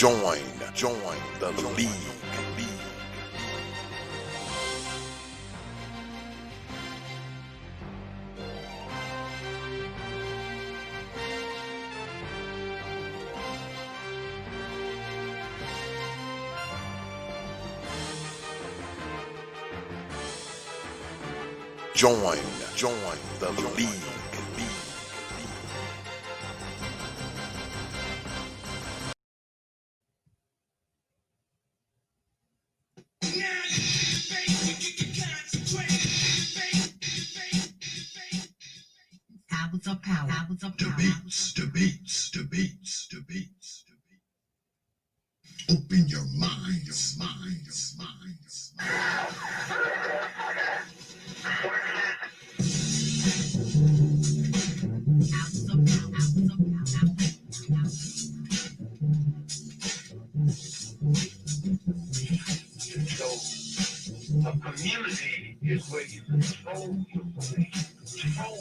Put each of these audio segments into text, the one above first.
Join the league. Join the league. Debates. Open your minds. So, a community is where you control your belief, control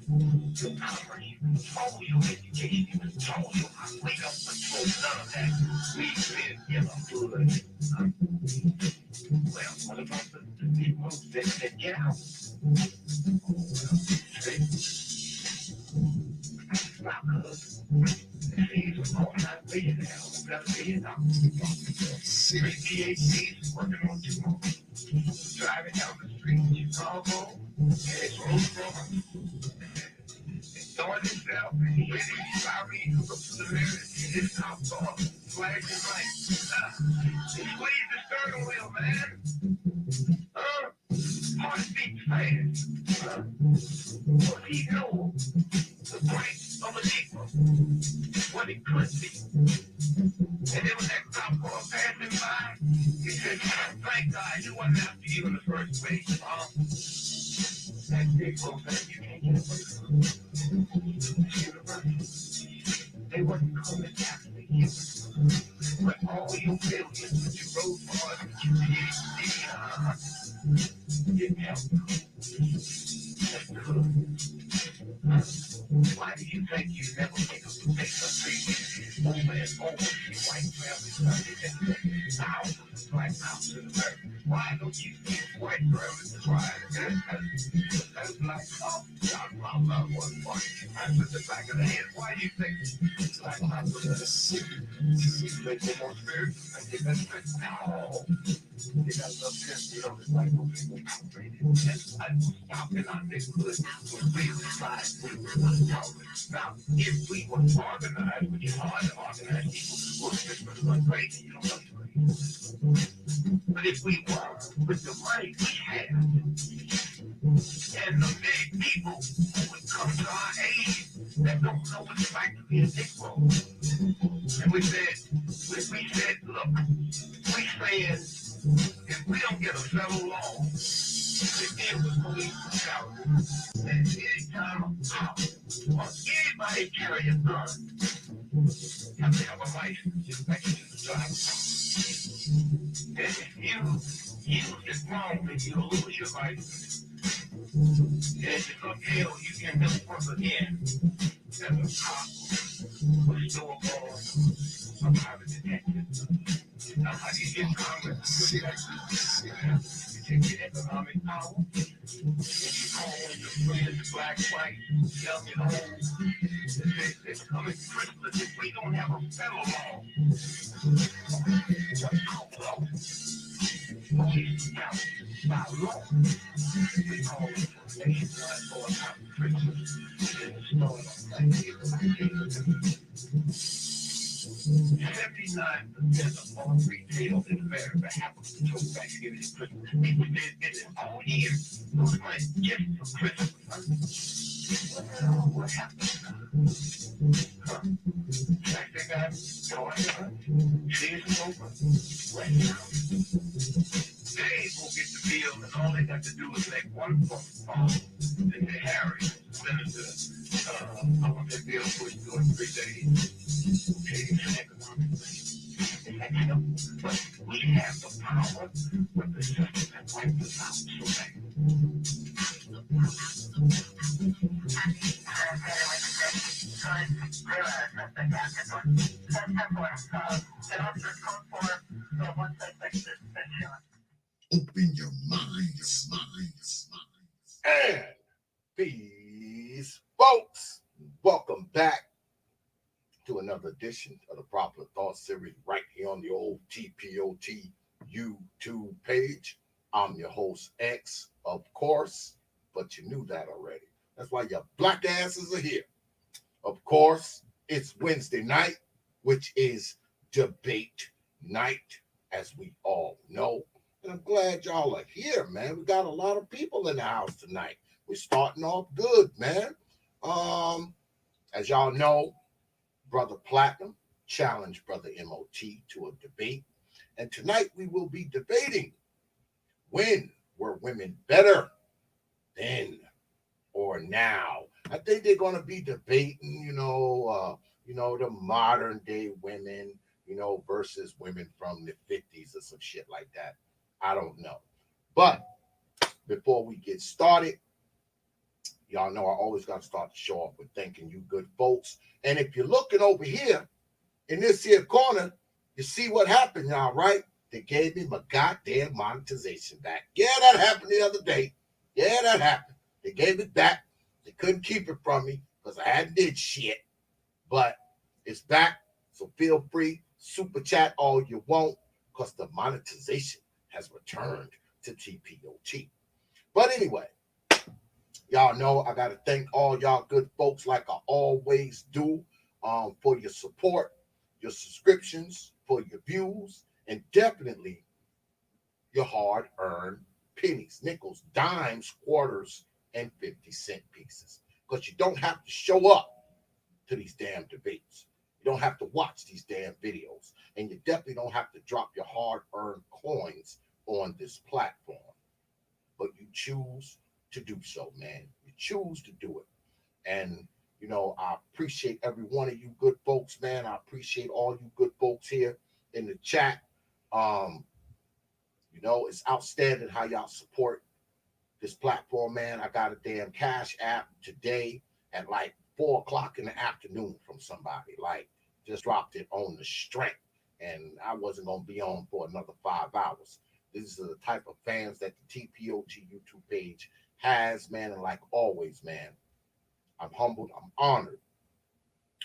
your commerce, control your education, control your wake up, control none of that. We live in a good. Well, what about the people that get out? Stop us. He's $4.5 billion now. $7 billion. 3 PhDs working on tomorrow. Driving down the street in Chicago, and it's road throwing himself, and he hit it, sorry, he looked to the mirror, and his top off, flashing lights. He squeezed the steering wheel, man. Heart beats fast. What he know, the price of a Negro, what it could be. And then when that cop car passing by, he said, thank God you wasn't after you in the first place, That Negro said, you can't get away from they wasn't coming after you. But all your billions that you wrote for, didn't help. Why do you think you never make a mistake over and over? Your white family, thousands of black houses in America. Why don't you think white families try that's like, oh, God, my one point. I put the back of the head. Why do you think black houses make them more spiritual? I think that's good. No. They got love sense, it's like people outrated. And I was stopping on this good for real side. Now, if we were organized, which is hard to organize people, we're just going crazy, you don't know crazy. But if we were, with the money we have, and the big people who would come to our aid that don't know what it's like to be a Negro, and we said, look, we said, if we don't get a federal law to deal with police brutality, and anytime a cop or anybody carry a gun, have to have a license, inspection, to drive. And if you use it wrongly, you'll lose your license. And if it's a jail, you can never work again. As a cop, a store boy, a private detective. Now, how do you get Congress to do that? You take your economic power, and you call your friends, black, white, young and old. They're coming Christmas if we don't have a federal law. What's called law? Police brutality by law. We call it nationwide for a Christmas. And it's 79% of all retail in America happens to Thanksgiving and Christmas. People did it all year. Those money gifts for Christmas. What happened now? Like they got going, season's over, right now. They will get the bill, and all they got to do is make one phone call. And say, Harry, Senator, I want that bill pushed through in 3 days. Okay, it's an economic thing. They can help, but we have the power with the system that wipes us out so bad. Open your minds, minds, minds. And peace, folks. Welcome back to another edition of the Proper Thought Series right here on the old T.P.O.T YouTube page. I'm your host, X, of course, but you knew that already. That's why your black asses are here. Of course, it's Wednesday night, which is debate night, as we all know. And I'm glad y'all are here, man. We got a lot of people in the house tonight. We're starting off good, man. As y'all know, Brother Platinum challenged Brother M.O.T to a debate. And tonight we will be debating, when were women better, then or now? I think they're going to be debating, the modern day women, versus women from the 50s or some shit like that. I don't know. But before we get started, y'all know I always got to start the show off with thanking you good folks. And if you're looking over here in this here corner, you see what happened, y'all, right? They gave me my goddamn monetization back. Yeah, that happened the other day. Yeah, that happened. They gave it back. They couldn't keep it from me because I hadn't did shit. But it's back. So feel free. Super chat all you want because the monetization has returned to T.P.O.T. But anyway, y'all know I got to thank all y'all good folks like I always do for your support, your subscriptions, for your views, and definitely your hard-earned pennies, nickels, dimes, quarters, and 50-cent pieces. Because you don't have to show up to these damn debates. You don't have to watch these damn videos. And you definitely don't have to drop your hard-earned coins on this platform. But you choose to do so, man. You choose to do it. And, I appreciate every one of you good folks, man. I appreciate all you good folks here in the chat. It's outstanding how y'all support this platform, man. I got a damn Cash App today at like 4 o'clock in the afternoon from somebody. Like, just dropped it on the strength. And I wasn't going to be on for another 5 hours. This is the type of fans that the T.P.O.T YouTube page has, man. And like always, man, I'm humbled. I'm honored.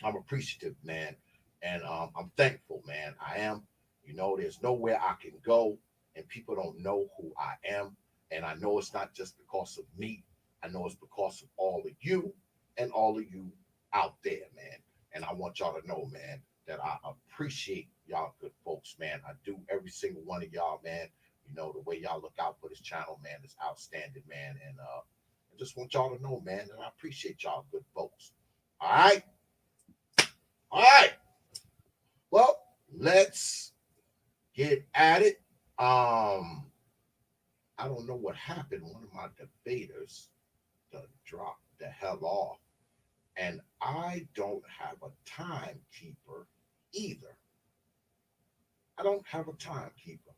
I'm appreciative, man. And I'm thankful, man. I am. There's nowhere I can go and people don't know who I am. And I know it's not just because of me. I know it's because of all of you and all of you out there, man. And I want y'all to know, man, that I appreciate y'all good folks, man. I do, every single one of y'all, man. The way y'all look out for this channel, man, is outstanding, man. And I just want y'all to know, man, that I appreciate y'all good folks. All right? All right. Well, let's get at it. I don't know what happened. One of my debaters dropped the hell off. And I don't have a timekeeper either. I don't have a timekeeper.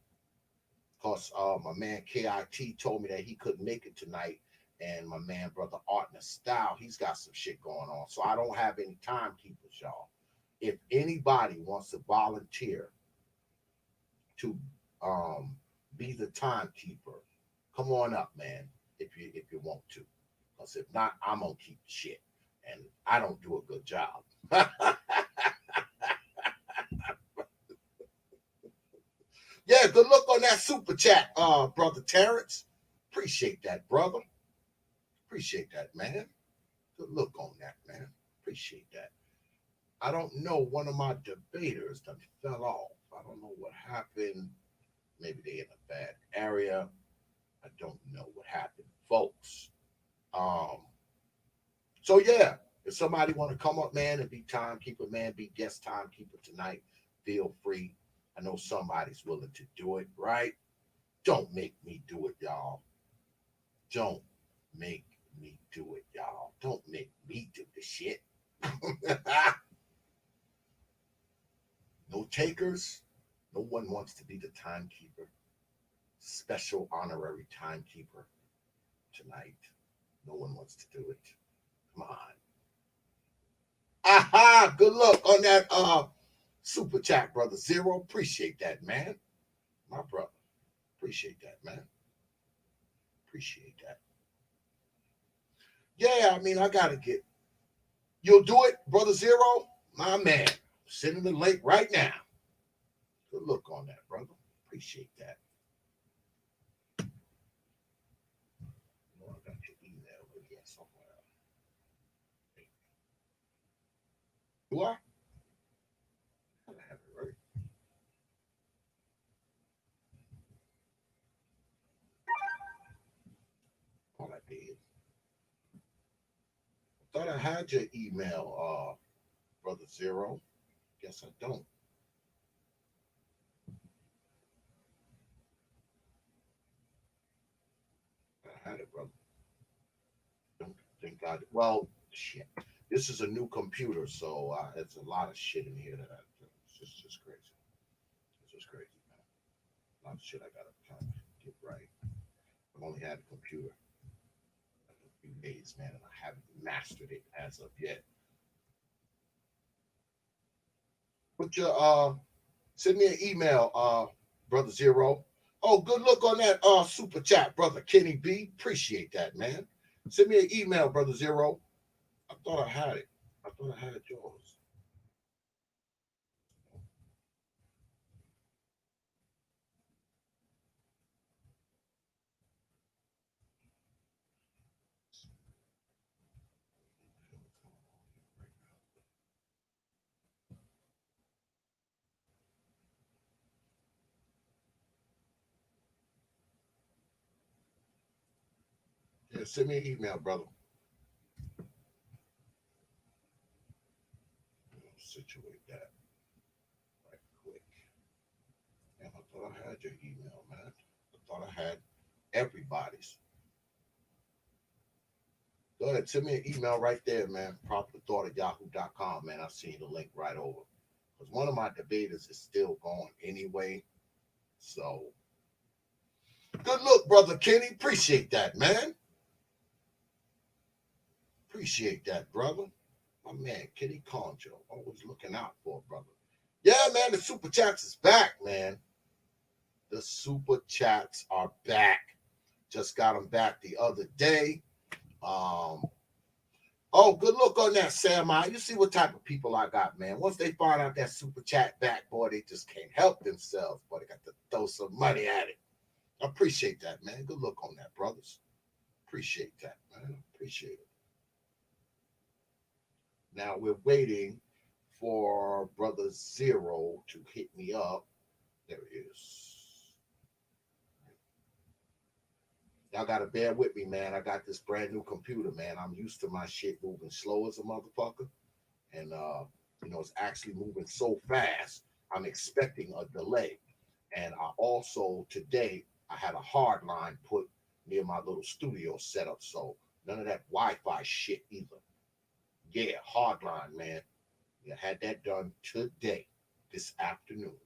Because my man KIT told me that he couldn't make it tonight. And my man, Brother Art and Style, he's got some shit going on. So I don't have any timekeepers, y'all. If anybody wants to volunteer to be the timekeeper, come on up, man, if you want to. Because if not, I'm going to keep the shit. And I don't do a good job. Yeah, good look on that super chat, Brother Terrence. Appreciate that, brother. Appreciate that, man. Good look on that, man. Appreciate that. I don't know, one of my debaters that fell off. I don't know what happened. Maybe they in a bad area. I don't know what happened, folks. So yeah, if somebody want to come up, man, and be timekeeper, man, be guest timekeeper tonight, feel free. I know somebody's willing to do it, right? Don't make me do it, y'all. Don't make me do it, y'all. Don't make me do the shit. No takers. No one wants to be the timekeeper. Special honorary timekeeper tonight. No one wants to do it. Come on. Aha! Good luck on that Super chat, brother Zero. Appreciate that, man. My brother. Appreciate that, man. Appreciate that. Yeah, I mean, I gotta get. You'll do it, brother Zero? My man. Sending the link right now. Good look on that, brother. Appreciate that. I got your email again somewhere. Do I? I have it right. All I did. I thought I had your email, brother Zero. Guess I don't. I had it, brother. Don't think I. Well, shit. This is a new computer, so it's a lot of shit in here that it's just crazy. It's just crazy, man. A lot of shit I gotta kind of get right. I've only had a computer a few days, man, and I haven't mastered it as of yet. Put your send me an email, brother Zero. Oh, good look on that super chat, brother Kenny B. Appreciate that, man. Send me an email, brother Zero. I thought I had it. I thought I had yours. Yeah, send me an email, brother. Situate that right quick. And I thought I had your email, man. I thought I had everybody's. Go ahead, send me an email right there, man. Properthought@yahoo.com, man. I'll send you the link right over. Because one of my debaters is still going anyway. So, good look, brother Kenny. Appreciate that, man. Appreciate that, brother. My man, Kenny Conjo. Always looking out for a brother. Yeah, man, the Super Chats is back, man. The Super Chats are back. Just got them back the other day. Oh, good look on that, Sam. You see what type of people I got, man. Once they find out that Super Chat back, boy, they just can't help themselves. Boy, they got to throw some money at it. I appreciate that, man. Good look on that, brothers. Appreciate that, man. Appreciate it. Now we're waiting for brother Zero to hit me up. There it is. Y'all gotta bear with me, man. I got this brand new computer, man. I'm used to my shit moving slow as a motherfucker. And it's actually moving so fast, I'm expecting a delay. And I also today I had a hard line put near my little studio setup. So none of that Wi-Fi shit either. Yeah, hard line, man. I had that done today, this afternoon.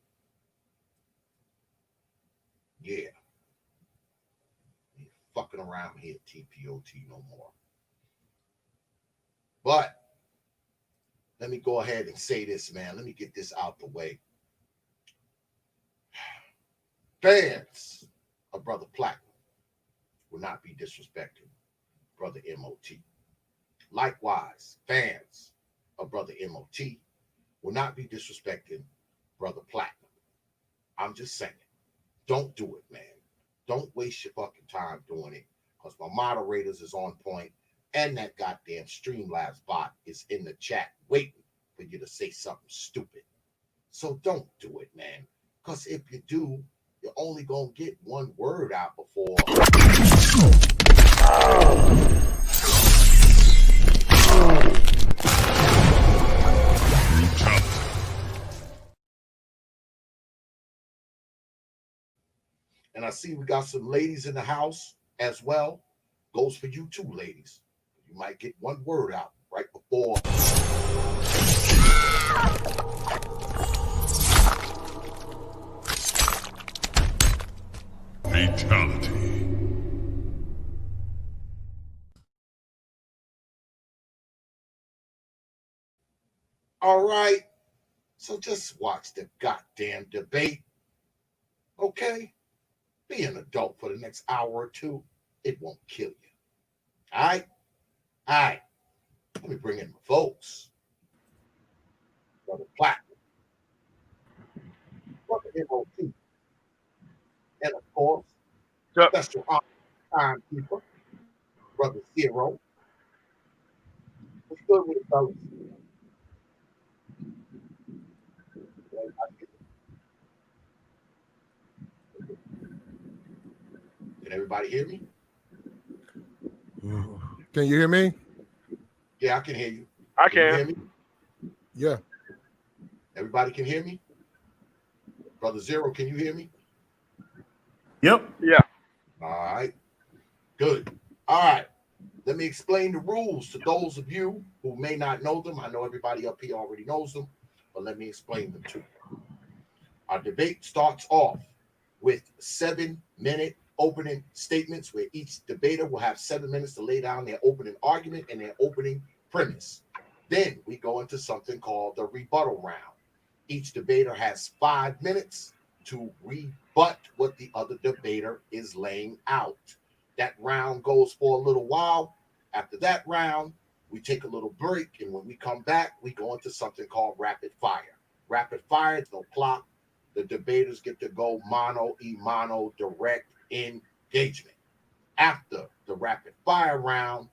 Yeah. Ain't fucking around here, T.P.O.T. no more. But let me go ahead and say this, man. Let me get this out the way. Fans of Brother Platinum will not be disrespecting Brother M.O.T. Likewise, fans of Brother M.O.T. will not be disrespecting Brother Platinum. I'm just saying, don't do it, man. Don't waste your fucking time doing it, because my moderators is on point, and that goddamn Streamlabs bot is in the chat waiting for you to say something stupid. So don't do it, man, because if you do, you're only going to get one word out before. And I see we got some ladies in the house as well. Goes for you too, ladies. You might get one word out right before. Fatality. All right. So just watch the goddamn debate. Okay? Be an adult for the next hour or two. It won't kill you. All right? All right. Let me bring in my folks. Brother Platinum. Brother M.O.T. And of course, Yep. special honor timekeeper, Brother Zero. What's good with it, fellas? Can everybody hear me? Can you hear me? Yeah, I can hear you. I Can you hear can. me? Yeah. Everybody can hear me? Brother Zero, can you hear me? Yep. Yeah. All right. Good. All right. Let me explain the rules to those of you who may not know them. I know everybody up here already knows them, but let me explain them to you. Our debate starts off with 7-minute opening statements where each debater will have 7 minutes to lay down their opening argument and their opening premise. Then we go into something called the rebuttal round. Each debater has 5 minutes to rebut what the other debater is laying out. That round goes for a little while. After that round, we take a little break, and when we come back, we go into something called rapid fire. Rapid fire, no clock. The debaters get to go mano direct engagement. After the rapid fire round,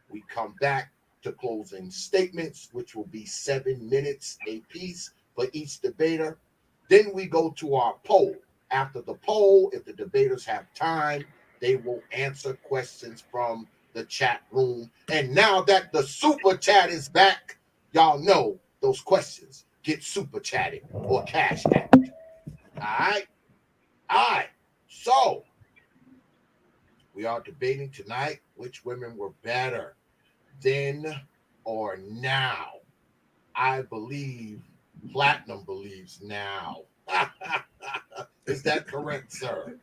we come back to closing statements, which will be 7 minutes a piece for each debater. Then we go to our poll. After the poll, if the debaters have time, they will answer questions from the chat room. And now that the super chat is back, y'all know those questions get super chatted or cash app. All right? All right. So we are debating tonight which women were better, then or now. I believe Platinum believes now. Is that correct, sir?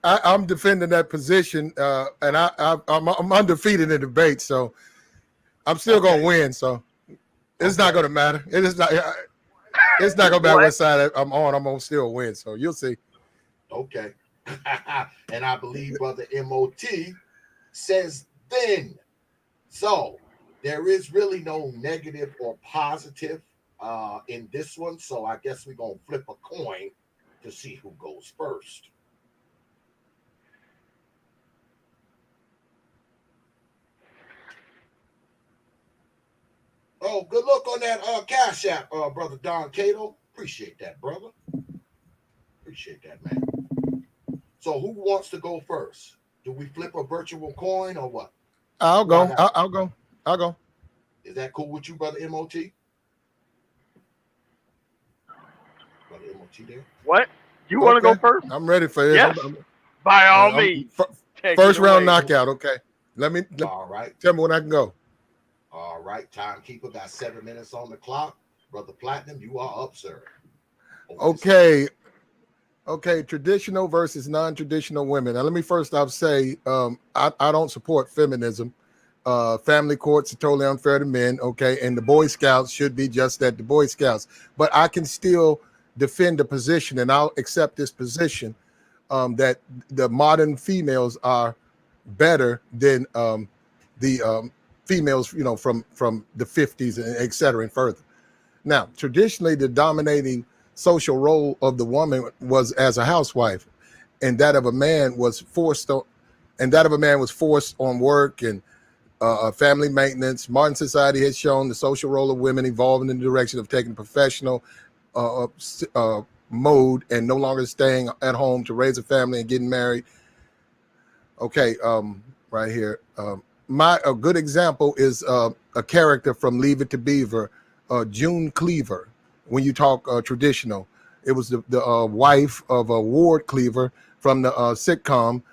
I'm defending that position, and I'm undefeated in the debate, so I'm still going to win. So it's not going to matter. It's not going to matter what side I'm on. I'm going to still win. So you'll see. Okay. And I believe Brother M.O.T. says then. So there is really no negative or positive in this one. So I guess we're going to flip a coin to see who goes first. Oh, good look on that Cash App, Brother Don Cato. Appreciate that, brother. Appreciate that, man. So who wants to go first? Do we flip a virtual coin or what? I'll go. I'll go. I'll go. Is that cool with you, Brother M.O.T? Brother M.O.T there? What? You want to go first? I'm ready for this. Yes. By all means. First round knockout. Okay. All right. Tell me when I can go. All right. Timekeeper got 7 minutes on the clock. Brother Platinum, you are up, sir. Okay. Okay. Traditional versus non-traditional women. Now, let me first off say I don't support feminism. Family courts are totally unfair to men. Okay. And the Boy Scouts should be just that, the Boy Scouts. But I can still defend the position, and I'll accept this position that the modern females are better than the females, from the 50s and et cetera and further. Now, traditionally, the dominating social role of the woman was as a housewife, and that of a man was forced on work and family maintenance. Modern society has shown the social role of women evolving in the direction of taking professional mode and no longer staying at home to raise a family and getting married. Okay, right here. A good example is a character from Leave It to Beaver, June Cleaver. When you talk traditional, it was the wife of Ward Cleaver from the sitcom,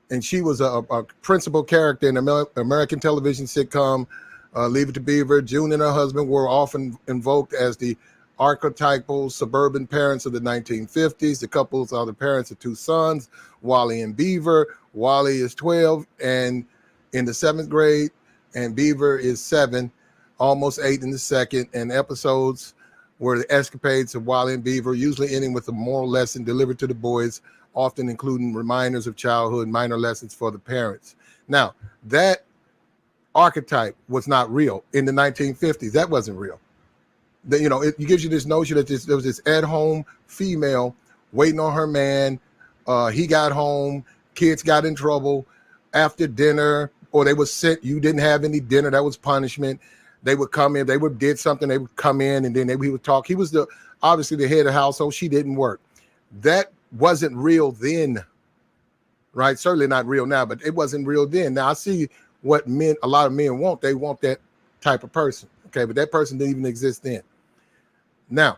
and she was a principal character in American television sitcom Leave It to Beaver. June and her husband were often invoked as the archetypal suburban parents of the 1950s. The couples are the parents of two sons, Wally and Beaver. Wally is 12 and in the 7th grade, and Beaver is 7, almost 8 in the second. And episodes were the escapades of Wally and Beaver, usually ending with a moral lesson delivered to the boys, often including reminders of childhood, minor lessons for the parents. Now, that archetype was not real in the 1950s. That wasn't real. It gives you this notion that there was this at-home female waiting on her man. He got home, kids got in trouble after dinner, or they were sent. You didn't have any dinner. That was punishment. They would come in. They would did something. They would come in, and then he would talk. He was obviously the head of the household. She didn't work. That wasn't real then, right? Certainly not real now, but it wasn't real then. Now I see what a lot of men want. They want that type of person. Okay, but that person didn't even exist then. Now,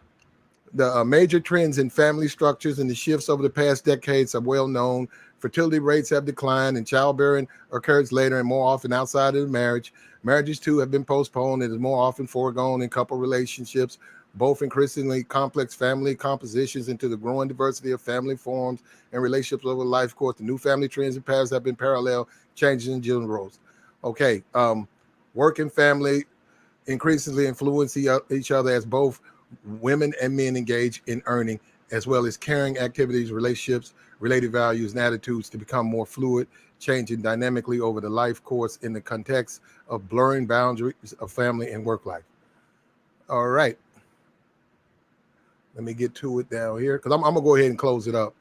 the major trends in family structures and the shifts over the past decades are well known. Fertility rates have declined and childbearing occurs later and more often outside of the marriage. Marriages, too, have been postponed and is more often foregone in couple relationships, both increasingly complex family compositions into the growing diversity of family forms and relationships over life course. The new family trends and patterns have been parallel changes in gender roles. Okay, work and family increasingly influence each other as both women and men engage in earning, as well as caring activities, relationships, related values, and attitudes to become more fluid, changing dynamically over the life course in the context of blurring boundaries of family and work life. All right. Let me get to it down here because I'm going to go ahead and close it up.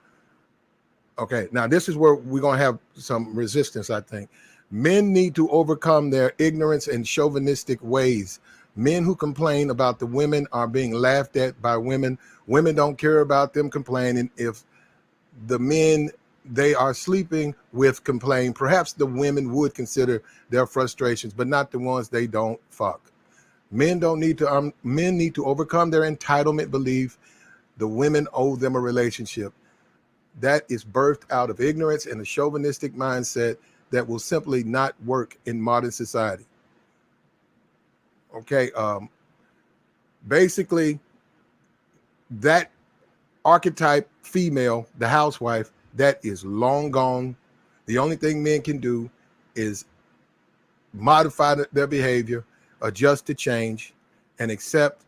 Okay. Now, this is where we're going to have some resistance, I think. Men need to overcome their ignorance and chauvinistic ways. Men who complain about the women are being laughed at by women. Women don't care about them complaining. If the men they are sleeping with complain, perhaps the women would consider their frustrations, but not the ones they don't fuck. Men need to overcome their entitlement belief. The women owe them a relationship. That is birthed out of ignorance and a chauvinistic mindset that will simply not work in modern society. Okay, basically, that archetype female, the housewife, that is long gone. The only thing men can do is modify their behavior, adjust to change, and accept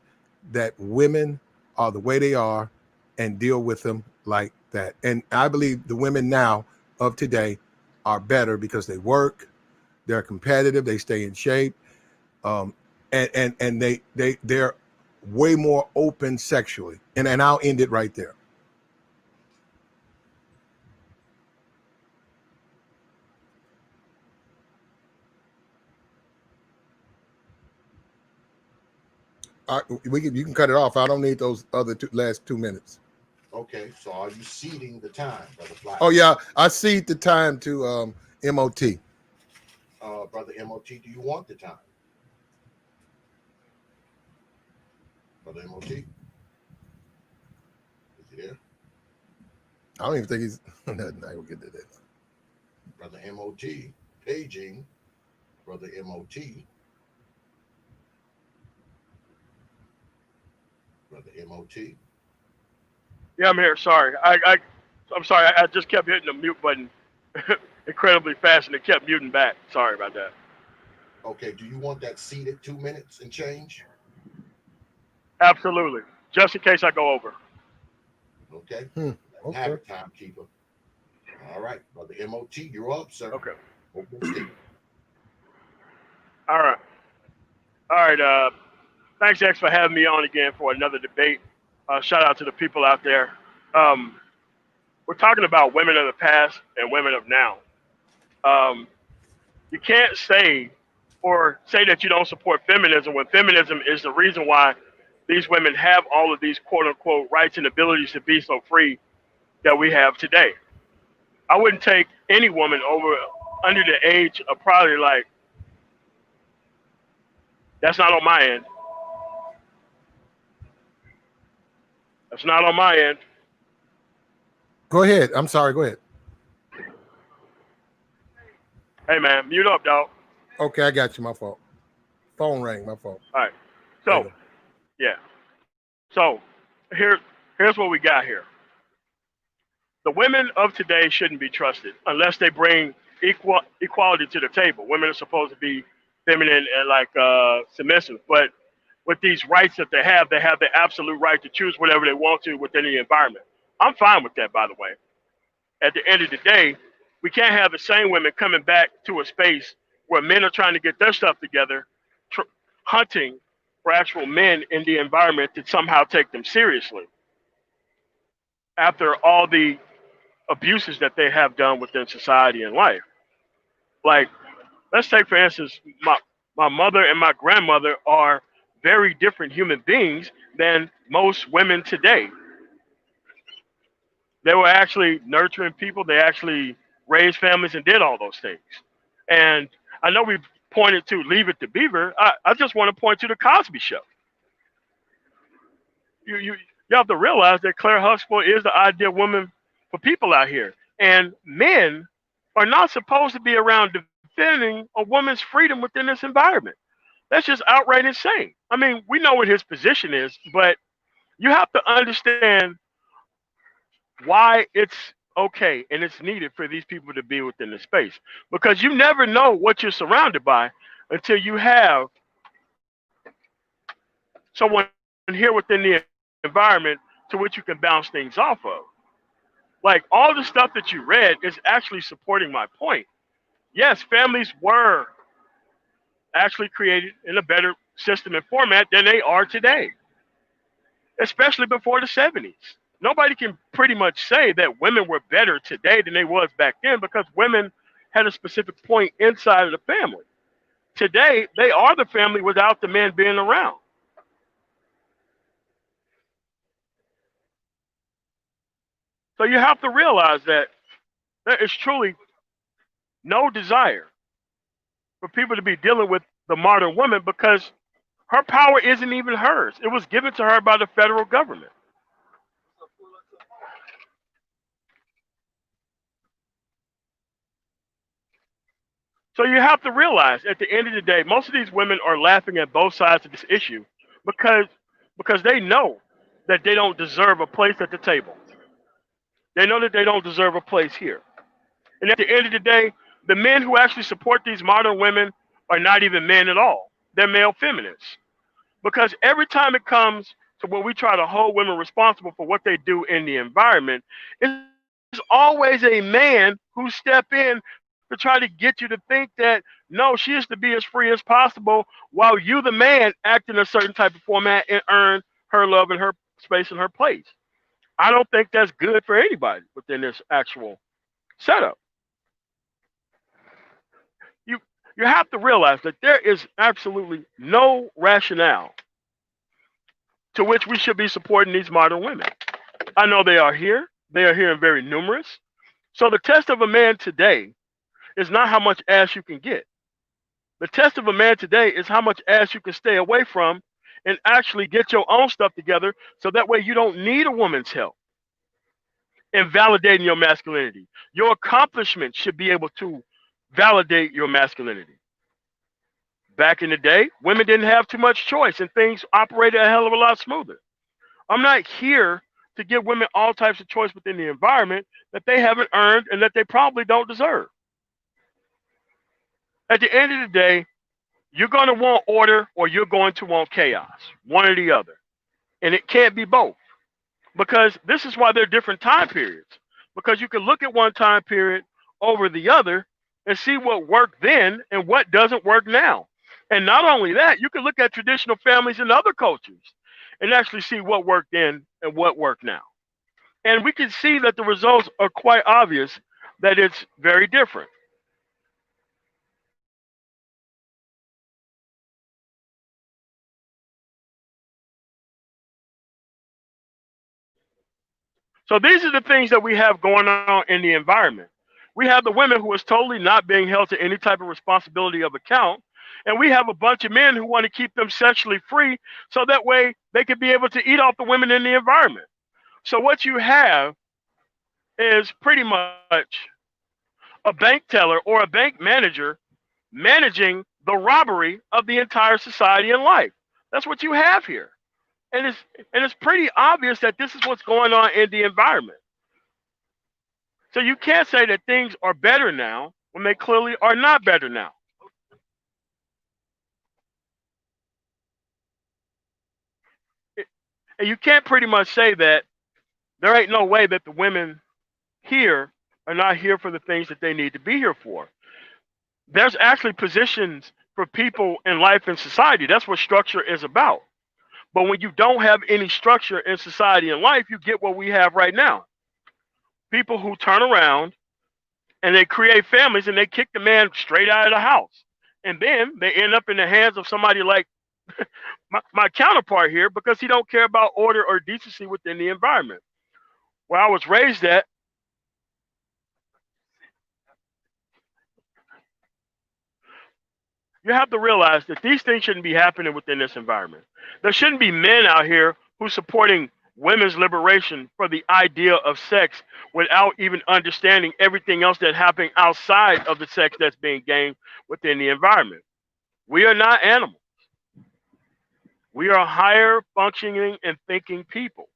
that women are the way they are and deal with them like that. And I believe the women now of today are better because they work, they're competitive, they stay in shape, and they're way more open sexually. And I'll end it right there. You can cut it off. I don't need those other last 2 minutes. Okay, so are you ceding the time, Brother Fly? Oh yeah, I cede the time to M.O.T. Brother M.O.T, do you want the time? Brother M.O.T, is he there? I don't even think he's. I will get to that. Brother M.O.T, paging Brother M.O.T. Brother M.O.T. Yeah, I'm here. Sorry. I'm sorry. I just kept hitting the mute button incredibly fast, and it kept muting back. Sorry about that. Okay, do you want that seated 2 minutes and change? Absolutely. Just in case I go over. Okay. Okay. Have it, timekeeper. All right, Brother M.O.T, you're up, sir. Okay. Open All right. All right. Thanks, X, for having me on again for another debate. Shout out to the people out there. We're talking about women of the past and women of now. You can't say that you don't support feminism when feminism is the reason why these women have all of these quote unquote rights and abilities to be so free that we have today. I wouldn't take any woman under the age of probably that's not on my end. That's not on my end. Go ahead. I'm sorry. Go ahead. Hey, man, mute up, dog. Okay, I got you. My fault. Phone rang. My fault. All right. So, yeah. So, here's what we got here. The women of today shouldn't be trusted unless they bring equality to the table. Women are supposed to be feminine and submissive, but with these rights that they have the absolute right to choose whatever they want to within the environment. I'm fine with that, by the way. At the end of the day, we can't have the same women coming back to a space where men are trying to get their stuff together, tr- hunting for actual men in the environment to somehow take them seriously after all the abuses that they have done within society and life. Like, let's take for instance, my mother and my grandmother are very different human beings than most women today. They were actually nurturing people. They actually raised families and did all those things. And I know we pointed to Leave It to Beaver. I just want to point to the Cosby Show. You have to realize that Claire Huxtable is the ideal woman for people out here. And men are not supposed to be around defending a woman's freedom within this environment. That's just outright insane. I mean, we know what his position is, but you have to understand why it's okay and it's needed for these people to be within the space. Because you never know what you're surrounded by until you have someone here within the environment to which you can bounce things off of. Like all the stuff that you read is actually supporting my point. Yes, families were actually created in a better system and format than they are today, especially before the 70s. Nobody can pretty much say that women were better today than they was back then because women had a specific point inside of the family. Today, they are the family without the men being around. So you have to realize that there is truly no desire for people to be dealing with the modern woman because her power isn't even hers. It was given to her by the federal government. So you have to realize at the end of the day, most of these women are laughing at both sides of this issue because because they know that they don't deserve a place at the table. They know that they don't deserve a place here. And at the end of the day, the men who actually support these modern women are not even men at all. They're male feminists. Because every time it comes to when we try to hold women responsible for what they do in the environment, it's always a man who step in to try to get you to think that no, she is to be as free as possible while you, the man, act in a certain type of format and earn her love and her space and her place. I don't think that's good for anybody within this actual setup. You you have to realize that there is absolutely no rationale to which we should be supporting these modern women. I know they are here. They are here and very numerous. So the test of a man today is not how much ass you can get. The test of a man today is how much ass you can stay away from and actually get your own stuff together so that way you don't need a woman's help in validating your masculinity. Your accomplishments should be able to validate your masculinity. Back in the day, women didn't have too much choice and things operated a hell of a lot smoother. I'm not here to give women all types of choice within the environment that they haven't earned and that they probably don't deserve. At the end of the day, you're going to want order or you're going to want chaos, one or the other. And it can't be both because this is why there are different time periods. Because you can look at one time period over the other and see what worked then and what doesn't work now. And not only that, you can look at traditional families in other cultures and actually see what worked then and what worked now. And we can see that the results are quite obvious that it's very different. So these are the things that we have going on in the environment. We have the women who is totally not being held to any type of responsibility of account. And we have a bunch of men who want to keep them sexually free so that way they can be able to eat off the women in the environment. So what you have is pretty much a bank teller or a bank manager managing the robbery of the entire society and life. That's what you have here. And it's pretty obvious that this is what's going on in the environment. So you can't say that things are better now when they clearly are not better now. And you can't pretty much say that there ain't no way that the women here are not here for the things that they need to be here for. There's actually positions for people in life and society. That's what structure is about. But when you don't have any structure in society and life, you get what we have right now. People who turn around and they create families and they kick the man straight out of the house. And then they end up in the hands of somebody like my counterpart here because he don't care about order or decency within the environment. Where I was raised at, you have to realize that these things shouldn't be happening within this environment. There shouldn't be men out here who supporting women's liberation for the idea of sex without even understanding everything else that's happening outside of the sex that's being gained within the environment. We are not animals. We are higher functioning and thinking people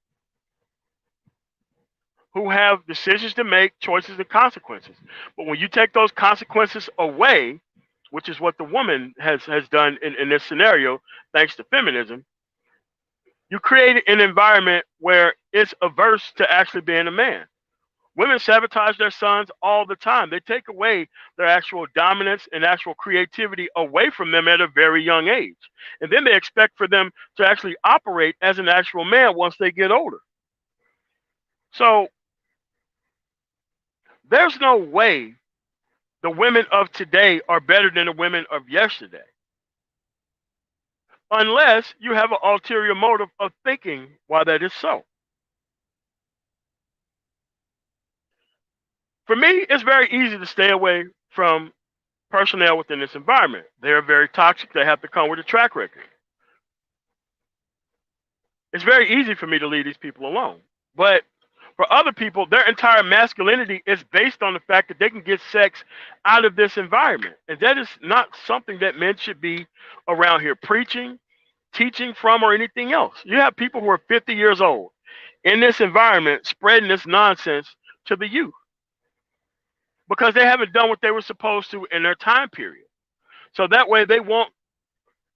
who have decisions to make, choices and consequences. But when you take those consequences away, which is what the woman has done in this scenario, thanks to feminism, you create an environment where it's averse to actually being a man. Women sabotage their sons all the time. They take away their actual dominance and actual creativity away from them at a very young age. And then they expect for them to actually operate as an actual man once they get older. So there's no way the women of today are better than the women of yesterday. Unless you have an ulterior motive of thinking why that is so. For me, it's very easy to stay away from personnel within this environment. They're very toxic. They have to come with a track record. It's very easy for me to leave these people alone. But for other people, their entire masculinity is based on the fact that they can get sex out of this environment. And that is not something that men should be around here preaching, teaching from, or anything else. You have people who are 50 years old in this environment spreading this nonsense to the youth because they haven't done what they were supposed to in their time period. So that way they want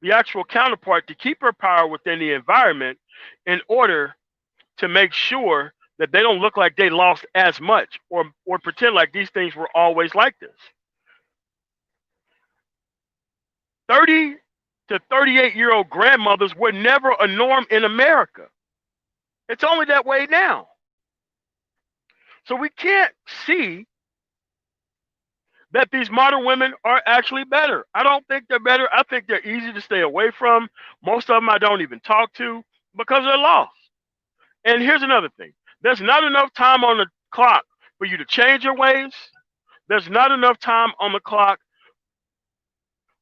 the actual counterpart to keep her power within the environment in order to make sure that they don't look like they lost as much or pretend like these things were always like this. 30 to 38-year-old grandmothers were never a norm in America. It's only that way now. So we can't see that these modern women are actually better. I don't think they're better. I think they're easy to stay away from. Most of them I don't even talk to because they're lost. And here's another thing. There's not enough time on the clock for you to change your ways. There's not enough time on the clock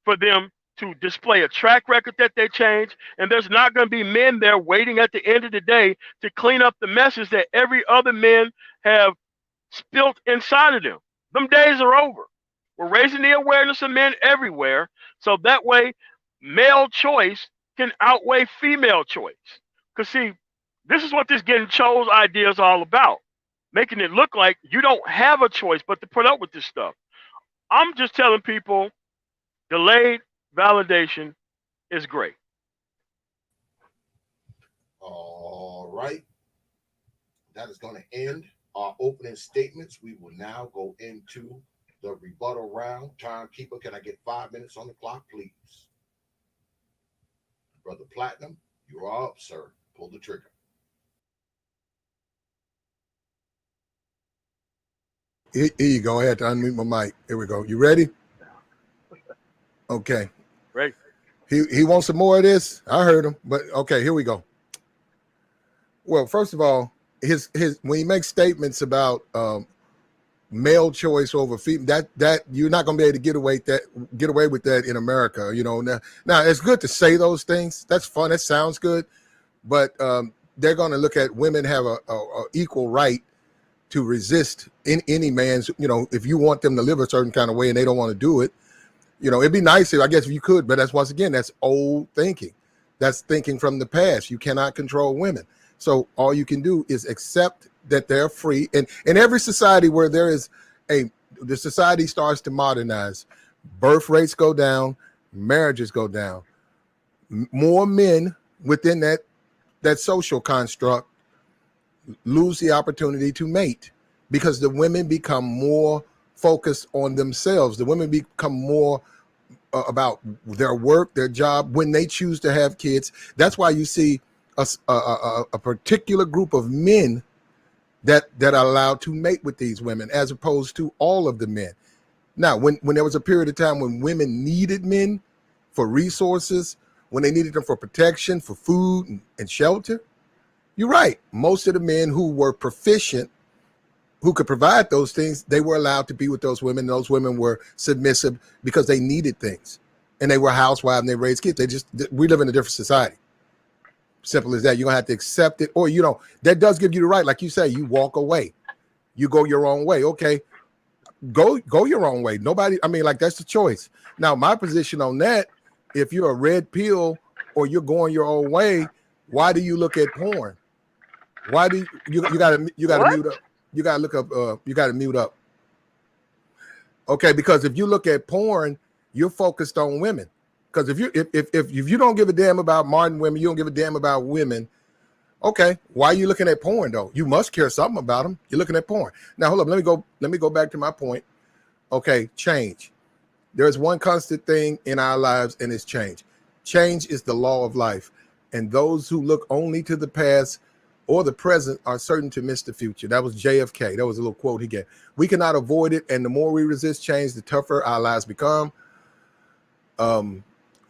for them to display a track record that they change. And there's not going to be men there waiting at the end of the day to clean up the messes that every other men have spilt inside of them. Them days are over. We're raising the awareness of men everywhere. So that way, male choice can outweigh female choice. Because see, this is what this getting chose idea is all about. Making it look like you don't have a choice but to put up with this stuff. I'm just telling people delayed validation is great. All right. That is going to end our opening statements. We will now go into the rebuttal round. Timekeeper, can I get 5 minutes on the clock, please? Brother Platinum, you are up, sir. Pull the trigger. Here you go. I had to unmute my mic. Here we go. You ready? Okay. Right. He wants some more of this. I heard him, but okay, here we go. Well, first of all, his when he makes statements about male choice over female, that you're not going to be able to get away with that in America. You know, now it's good to say those things. That's fun. That sounds good, but they're going to look at women have a equal right to resist in any man's. You know, if you want them to live a certain kind of way and they don't want to do it, you know, it'd be nice if I guess if you could, but that's once again that's old thinking. That's thinking from the past. You cannot control women. So all you can do is accept that they're free. And in every society where there is the society starts to modernize, birth rates go down, marriages go down. More men within that that social construct lose the opportunity to mate because the women become more focused on themselves. The women become more about their work, their job when they choose to have kids. That's why you see a particular group of men that are allowed to mate with these women as opposed to all of the men. Now, when there was a period of time when women needed men for resources, when they needed them for protection, for food and shelter, you're right. Most of the men who were proficient, who could provide those things, they were allowed to be with those women. Those women were submissive because they needed things. And they were housewives and they raised kids. We live in a different society. Simple as that. You're going to have to accept it, or you don't. That does give you the right. Like you say, you walk away. You go your own way. Okay. Go your own way. Nobody, I mean, like, that's the choice. Now, my position on that, if you're a red pill or you're going your own way, why do you look at porn? Why do you gotta mute up? You gotta look up, you gotta mute up. Okay, because if you look at porn, you're focused on women. Because if you don't give a damn about modern women, you don't give a damn about women. Okay, why are you looking at porn though? You must care something about them. You're looking at porn. Now hold up, let me go back to my point. Okay, change. There's one constant thing in our lives, and it's change. Change is the law of life. And those who look only to the past or the present are certain to miss the future. That was JFK. That was a little quote he gave. We cannot avoid it, and the more we resist change, the tougher our lives become.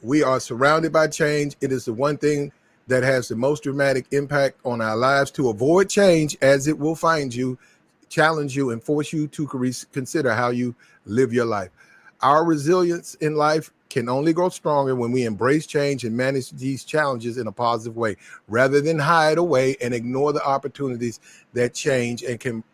We are surrounded by change. It is the one thing that has the most dramatic impact on our lives. To avoid change, as it will find you, challenge you, and force you to consider how you live your life. Our resilience in life can only grow stronger when we embrace change and manage these challenges in a positive way, rather than hide away and ignore the opportunities that change can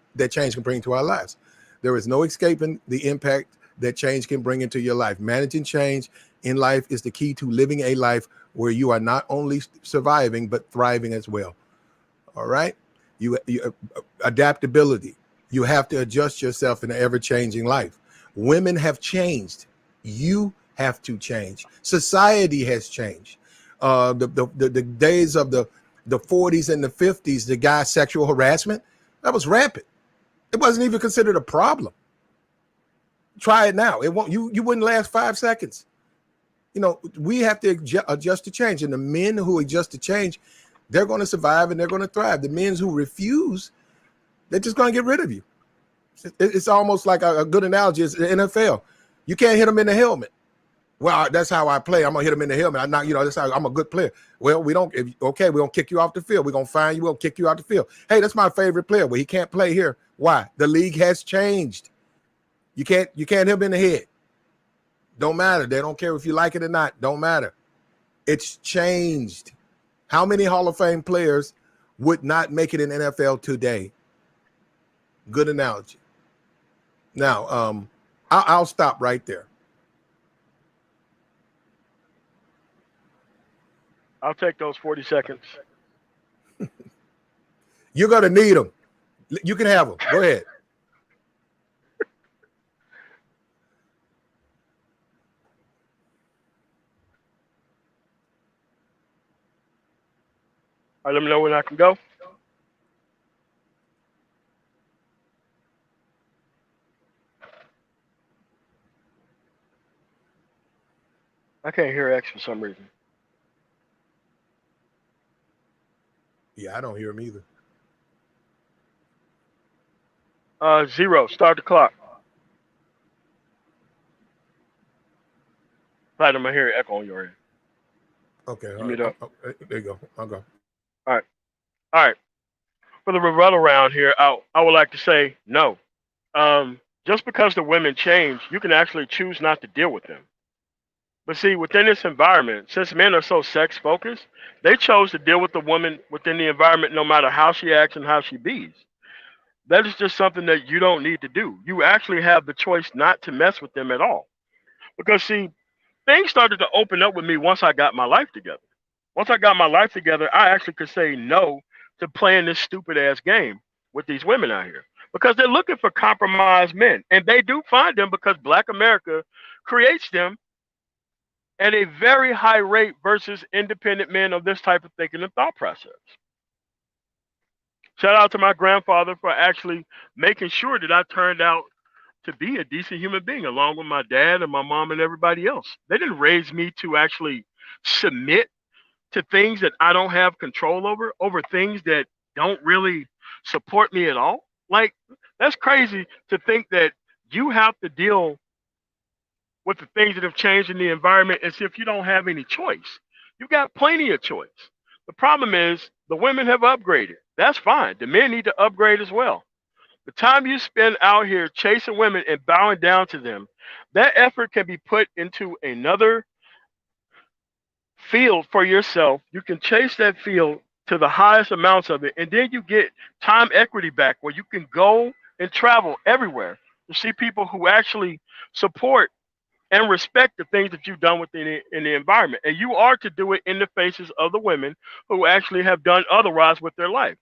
bring to our lives. There is no escaping the impact that change can bring into your life. Managing change in life is the key to living a life where you are not only surviving but thriving as well. All right, you adaptability. You have to adjust yourself in an ever-changing life. Women have changed. You have to change. Society has changed. The days of the 40s and the 50s, the guy sexual harassment, that was rampant. It wasn't even considered a problem. Try it now. It won't. You wouldn't last 5 seconds. You know, we have to adjust to change, and the men who adjust to change, they're going to survive and they're going to thrive. The men who refuse, they're just going to get rid of you. It's almost like a good analogy is the NFL. You can't hit them in the helmet. Well, that's how I play. I'm gonna hit them in the helmet. I'm not, that's how I'm a good player. Well, we don't. We're gonna kick you off the field. We're gonna fine you. We'll kick you off the field. Hey, that's my favorite player. Well, he can't play here. Why? The league has changed. You can't hit him in the head. Don't matter. They don't care if you like it or not. Don't matter. It's changed. How many Hall of Fame players would not make it in NFL today? Good analogy. Now, I'll stop right there. I'll take those 40 seconds. You're going to need them. You can have them. Go ahead. All right, let me know when I can go. I can't hear X for some reason. Yeah, I don't hear him either. 0. Start the clock. Platinum, I hear echo on your end. Okay. Give me it up. There you go. I'll go. All right. For the rebuttal round here, I would like to say no. Just because the women change, you can actually choose not to deal with them. But see, within this environment, since men are so sex focused, they chose to deal with the woman within the environment no matter how she acts and how she bees. That is just something that you don't need to do. You actually have the choice not to mess with them at all. Because see, things started to open up with me once I got my life together. Once I got my life together, I actually could say no to playing this stupid ass game with these women out here. Because they're looking for compromised men. And they do find them because Black America creates them at a very high rate versus independent men of this type of thinking and thought process. Shout out to my grandfather for actually making sure that I turned out to be a decent human being, along with my dad and my mom and everybody else. They didn't raise me to actually submit to things that I don't have control over things that don't really support me at all. Like, that's crazy to think that you have to deal with the things that have changed in the environment as if you don't have any choice. You've got plenty of choice. The problem is the women have upgraded. That's fine. The men need to upgrade as well. The time you spend out here chasing women and bowing down to them, that effort can be put into another field for yourself. You can chase that field to the highest amounts of it, and then you get time equity back where you can go and travel everywhere to see people who actually support and respect the things that you've done within in the environment. And you are to do it in the faces of the women who actually have done otherwise with their life.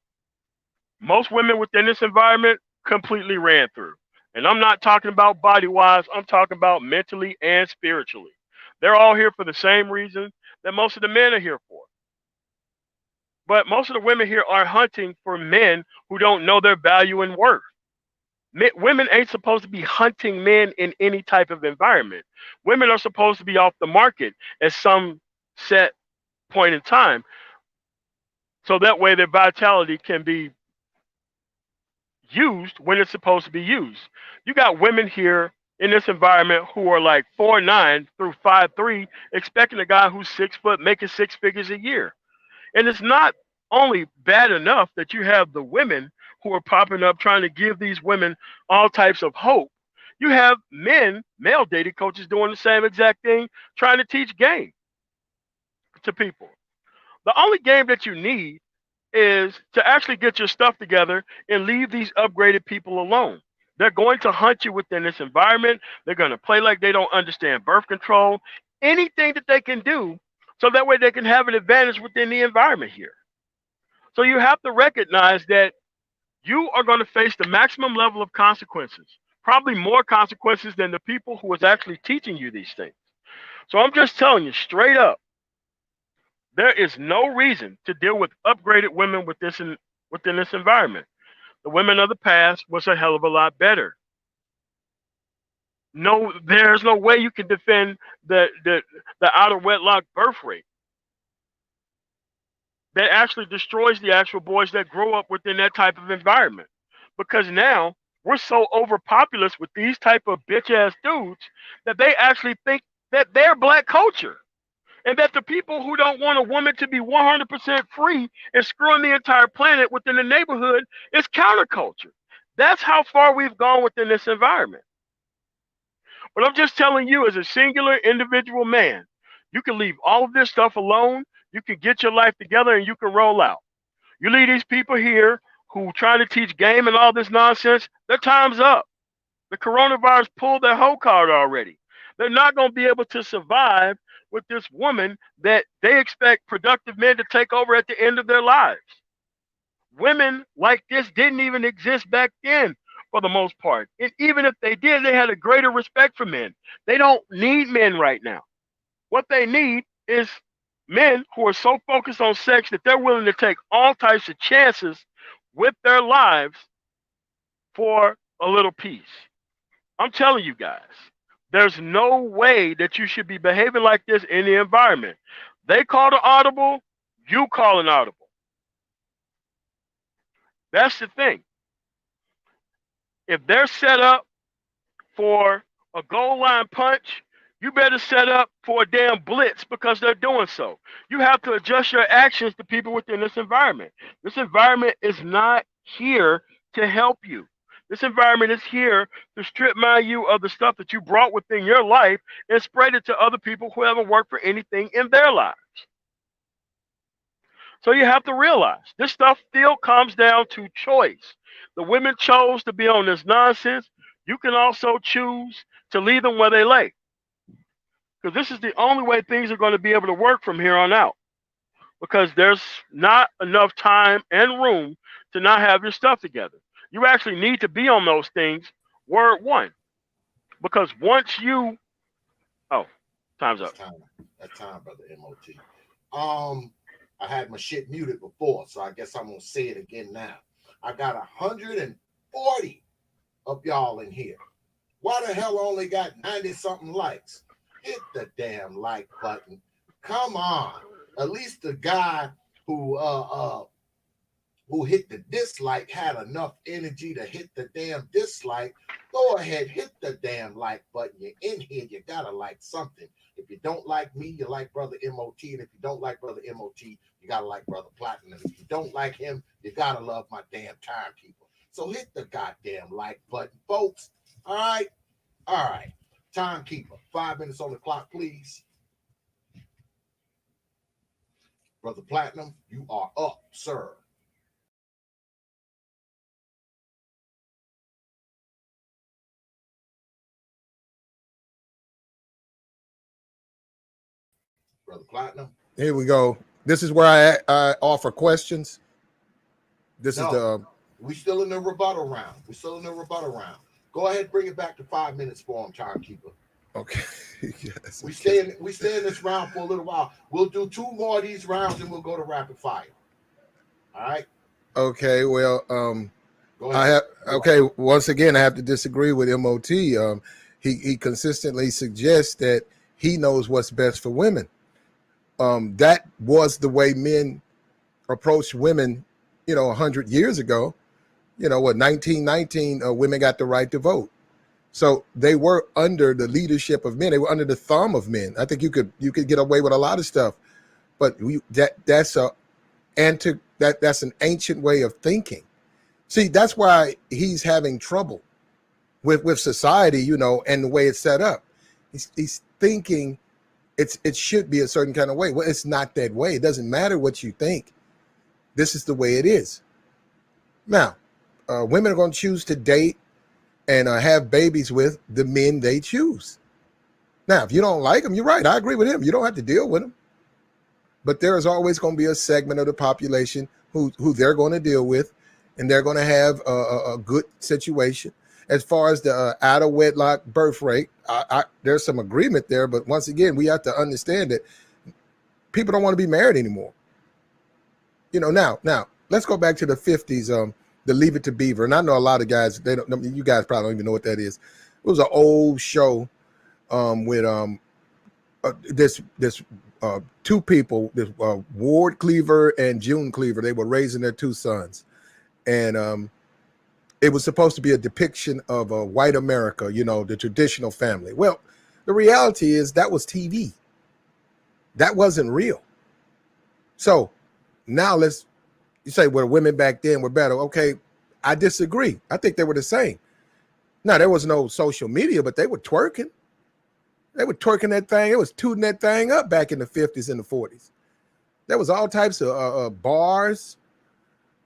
Most women within this environment completely ran through. And I'm not talking about body wise, I'm talking about mentally and spiritually. They're all here for the same reason that most of the men are here for. But most of the women here are hunting for men who don't know their value and worth. Women ain't supposed to be hunting men in any type of environment. Women are supposed to be off the market at some set point in time, so that way their vitality can be used when it's supposed to be used. You got women here in this environment who are like 4'9" through 5'3", expecting a guy who's 6 foot making 6 figures a year. And it's not only bad enough that you have the women who are popping up trying to give these women all types of hope. You have men, male dating coaches, doing the same exact thing, trying to teach game to people. The only game that you need is to actually get your stuff together and leave these upgraded people alone. They're going to hunt you within this environment. They're going to play like they don't understand birth control, anything that they can do, so that way they can have an advantage within the environment here. So you have to recognize that you are going to face the maximum level of consequences, probably more consequences than the people who was actually teaching you these things. So I'm just telling you straight up, there is no reason to deal with upgraded women within this environment. The women of the past was a hell of a lot better. No, there's no way you can defend the out of wedlock birth rate that actually destroys the actual boys that grow up within that type of environment. Because now we're so overpopulous with these type of bitch ass dudes that they actually think that they're black culture. And that the people who don't want a woman to be 100% free and screwing the entire planet within the neighborhood is counterculture. That's how far we've gone within this environment. But I'm just telling you, as a singular individual man, you can leave all of this stuff alone. You can get your life together and you can roll out. You leave these people here who try to teach game and all this nonsense, their time's up. The coronavirus pulled their whole card already. They're not going to be able to survive with this woman that they expect productive men to take over at the end of their lives. Women like this didn't even exist back then for the most part. And even if they did, they had a greater respect for men. They don't need men right now. What they need is men who are so focused on sex that they're willing to take all types of chances with their lives for a little peace. I'm telling you guys, there's no way that you should be behaving like this in the environment. They call the audible, you call an audible. That's the thing. If they're set up for a goal line punch, you better set up for a damn blitz because they're doing so. You have to adjust your actions to people within this environment. This environment is not here to help you. This environment is here to strip mine you of the stuff that you brought within your life and spread it to other people who haven't worked for anything in their lives. So you have to realize this stuff still comes down to choice. The women chose to be on this nonsense. You can also choose to leave them where they lay. Because this is the only way things are going to be able to work from here on out. Because there's not enough time and room to not have your stuff together. You actually need to be on those things, word one. Because once you, Time's That's up. time. That time, brother M.O.T. I had my shit muted before, so I guess I'm gonna say it again now. I got 140 of y'all in here. Why the hell only got 90 something likes? Hit the damn like button. Come on. At least the guy who hit the dislike had enough energy to hit the damn dislike. Go ahead, hit the damn like button. You're in here, you gotta like something. If you don't like me, you like brother M.O.T. And if you don't like brother M.O.T., you gotta like brother Platinum. If you don't like him, you gotta love my damn timekeeper. So hit the goddamn like button, folks. All right. All right. Timekeeper, 5 minutes on the clock, please. Brother Platinum, you are up, sir. Brother Platinum. Here we go. This is where I offer questions. This is the we still in the rebuttal round. We're still in the rebuttal round. Go ahead, bring it back to 5 minutes for him, timekeeper. okay. Yes. We stay in this round for a little while. We'll do 2 more of these rounds and we'll go to rapid fire. All right. Okay. Well, Go ahead. Once again, I have to disagree with M.O.T. He consistently suggests that he knows what's best for women. That was the way men approached women, 100 years ago. 1919, women got the right to vote. So they were under the leadership of men. They were under the thumb of men. I think you could get away with a lot of stuff, but that's an ancient way of thinking. See, that's why he's having trouble with society, and the way it's set up. He's thinking it should be a certain kind of way. Well, it's not that way. It doesn't matter what you think. This is the way it is. Now, women are going to choose to date and have babies with the men they choose. Now, if you don't like them, you're right. I agree with him. You don't have to deal with them. But there is always going to be a segment of the population who they're going to deal with, and they're going to have a good situation. As far as the out of wedlock birth rate, there's some agreement there. But once again, we have to understand that people don't want to be married anymore. Now let's go back to the 50s. The Leave It to Beaver, and I know a lot of guys. You guys probably don't even know what that is. It was an old show with this 2 people, this Ward Cleaver and June Cleaver. They were raising their 2 sons, and it was supposed to be a depiction of a white America, the traditional family. Well, the reality is that was TV. That wasn't real. So now you say, well, women back then were better. Okay, I disagree. I think they were the same. Now, there was no social media, but they were twerking. They were twerking that thing. It was tooting that thing up back in the 50s and the 40s. There was all types of bars.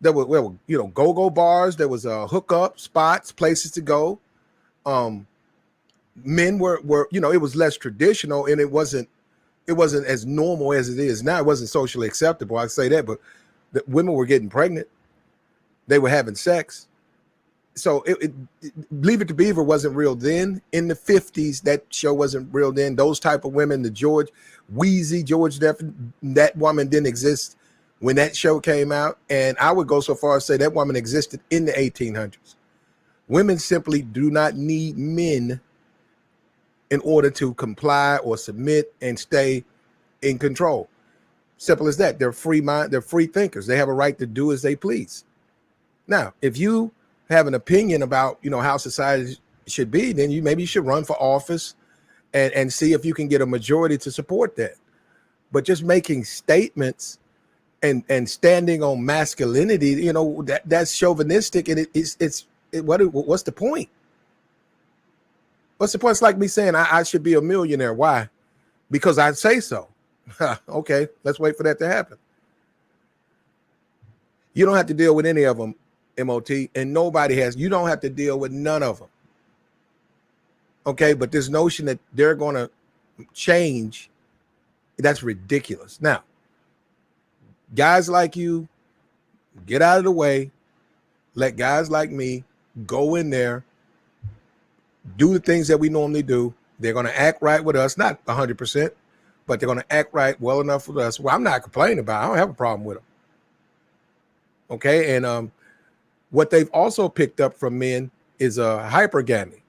There were, go-go bars. There was hookup spots, places to go. Men were, it was less traditional, and it wasn't as normal as it is now. It wasn't socially acceptable. I say that, but the women were getting pregnant. They were having sex. So Leave It to Beaver wasn't real then. In the 50s, that show wasn't real then. Those type of women, the George that woman didn't exist when that show came out. And I would go so far as to say that woman existed in the 1800s. Women simply do not need men in order to comply or submit and stay in control. Simple as that. They're free mind. They're free thinkers. They have a right to do as they please. Now, if you have an opinion about, how society should be, then maybe you should run for office and see if you can get a majority to support that. But just making statements and standing on masculinity, that's chauvinistic, and what's the point? What's the point? It's like me saying I should be a millionaire. Why? Because I say so. Okay, let's wait for that to happen. You don't have to deal with any of them, M.O.T., and nobody has. You don't have to deal with none of them. Okay, but this notion that they're going to change, that's ridiculous. Now, guys like you, get out of the way. Let guys like me go in there, do the things that we normally do, They're going to act right with us, not 100%, but they're going to act right well enough with us. Well, I'm not complaining about it. I don't have a problem with them. Okay. And what they've also picked up from men is hypergamy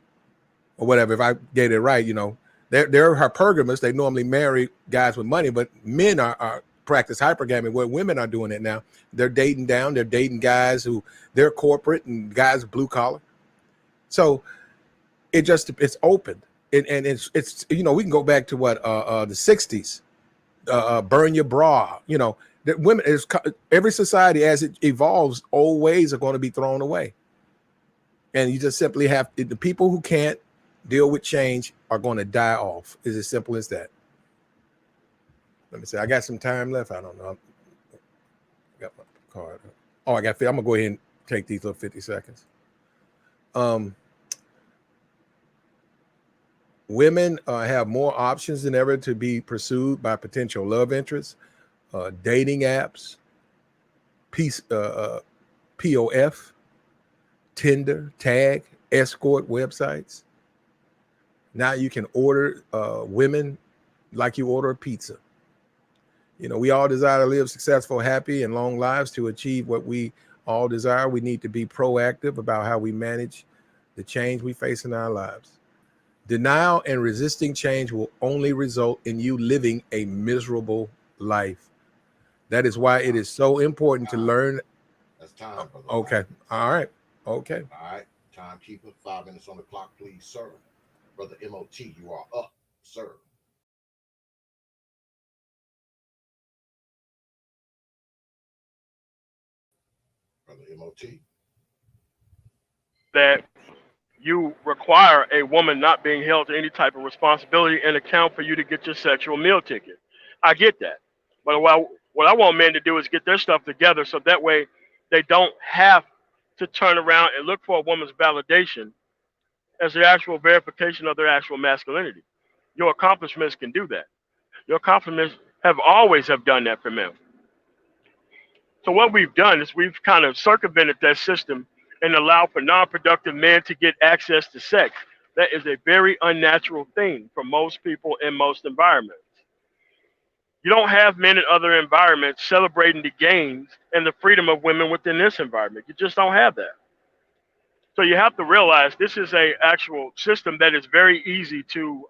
or whatever. If I get it right, you know, they're hypergamous. They normally marry guys with money, but men are practice hypergamy where women are doing it now. They're dating down. They're dating guys who they're corporate and guys blue collar. So it's opened. And it's you know, we can go back to what the 60s, burn your bra, you know, that women is every society as it evolves, old ways are going to be thrown away. And you just simply have the people who can't deal with change are going to die off. It's as simple as that. Let me see. I got some time left. I don't know. I got my card. Oh, I'm gonna go ahead and take these little 50 seconds. Women have more options than ever to be pursued by potential love interests, dating apps, POF, Tinder, Tag, escort websites. Now you can order women like you order a pizza. You know, we all desire to live successful, happy, and long lives. To achieve what we all desire, we need to be proactive about how we manage the change we face in our lives. Denial and resisting change will only result in you living a miserable life. That is why it is so important to learn. That's time, brother. Okay. All right. Okay. All right. Timekeeper, 5 minutes on the clock, please, sir. Brother M.O.T, you are up, sir. Brother M.O.T. That you require a woman not being held to any type of responsibility and account for you to get your sexual meal ticket. I get that. But what I want men to do is get their stuff together so that way they don't have to turn around and look for a woman's validation as the actual verification of their actual masculinity. Your accomplishments can do that. Your accomplishments have always have done that for men. So what we've done is we've kind of circumvented that system and allowed for non-productive men to get access to sex. That is a very unnatural thing for most people in most environments. You don't have men in other environments celebrating the gains and the freedom of women within this environment. You just don't have that. So you have to realize this is a actual system that is very easy to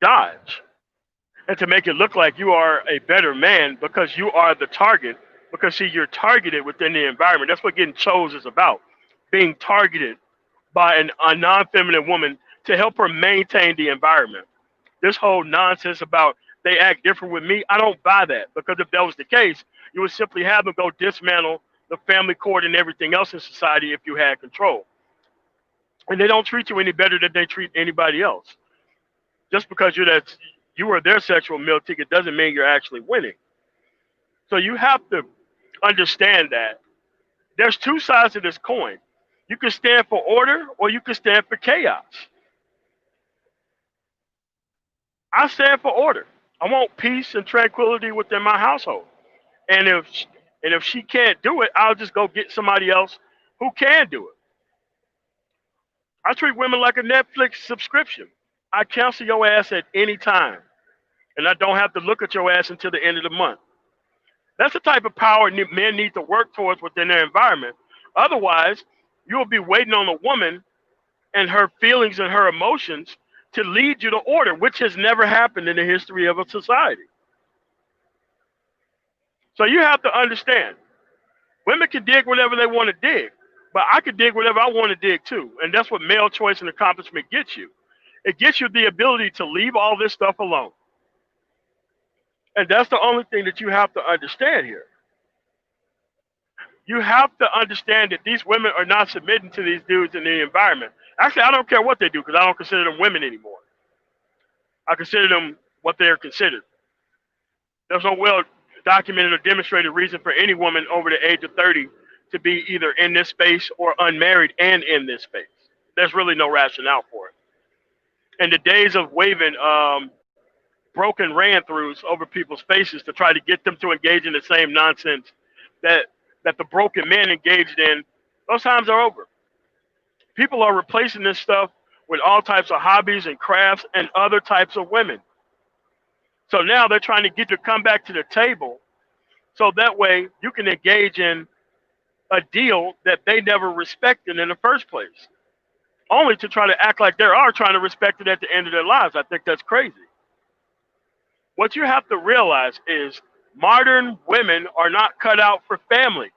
dodge and to make it look like you are a better man because you are the target. Because see, you're targeted within the environment. That's what getting chose is about. Being targeted by a non-feminine woman to help her maintain the environment. This whole nonsense about they act different with me, I don't buy that. Because if that was the case, you would simply have them go dismantle the family court and everything else in society if you had control. And they don't treat you any better than they treat anybody else. Just because you are their sexual meal ticket doesn't mean you're actually winning. So you have to understand that there's two sides to this coin. You can stand for order or you can stand for chaos. I stand for order. I want peace and tranquility within my household. And if she can't do it, I'll just go get somebody else who can do it. I treat women like a Netflix subscription. I cancel your ass at any time. And I don't have to look at your ass until the end of the month. That's the type of power men need to work towards within their environment. Otherwise, you'll be waiting on a woman and her feelings and her emotions to lead you to order, which has never happened in the history of a society. So you have to understand, women can dig whatever they want to dig, but I can dig whatever I want to dig too. And that's what male choice and accomplishment gets you. It gets you the ability to leave all this stuff alone. And that's the only thing that you have to understand here. You have to understand that these women are not submitting to these dudes in the environment. Actually, I don't care what they do because I don't consider them women anymore. I consider them what they are considered. There's no well documented or demonstrated reason for any woman over the age of 30 to be either in this space or unmarried and in this space. There's really no rationale for it. And the days of waving broken ran-throughs over people's faces to try to get them to engage in the same nonsense that the broken men engaged in, those times are over. People are replacing this stuff with all types of hobbies and crafts and other types of women. So now they're trying to get you to come back to the table so that way you can engage in a deal that they never respected in the first place, only to try to act like they are trying to respect it at the end of their lives. I think that's crazy. What you have to realize is modern women are not cut out for families.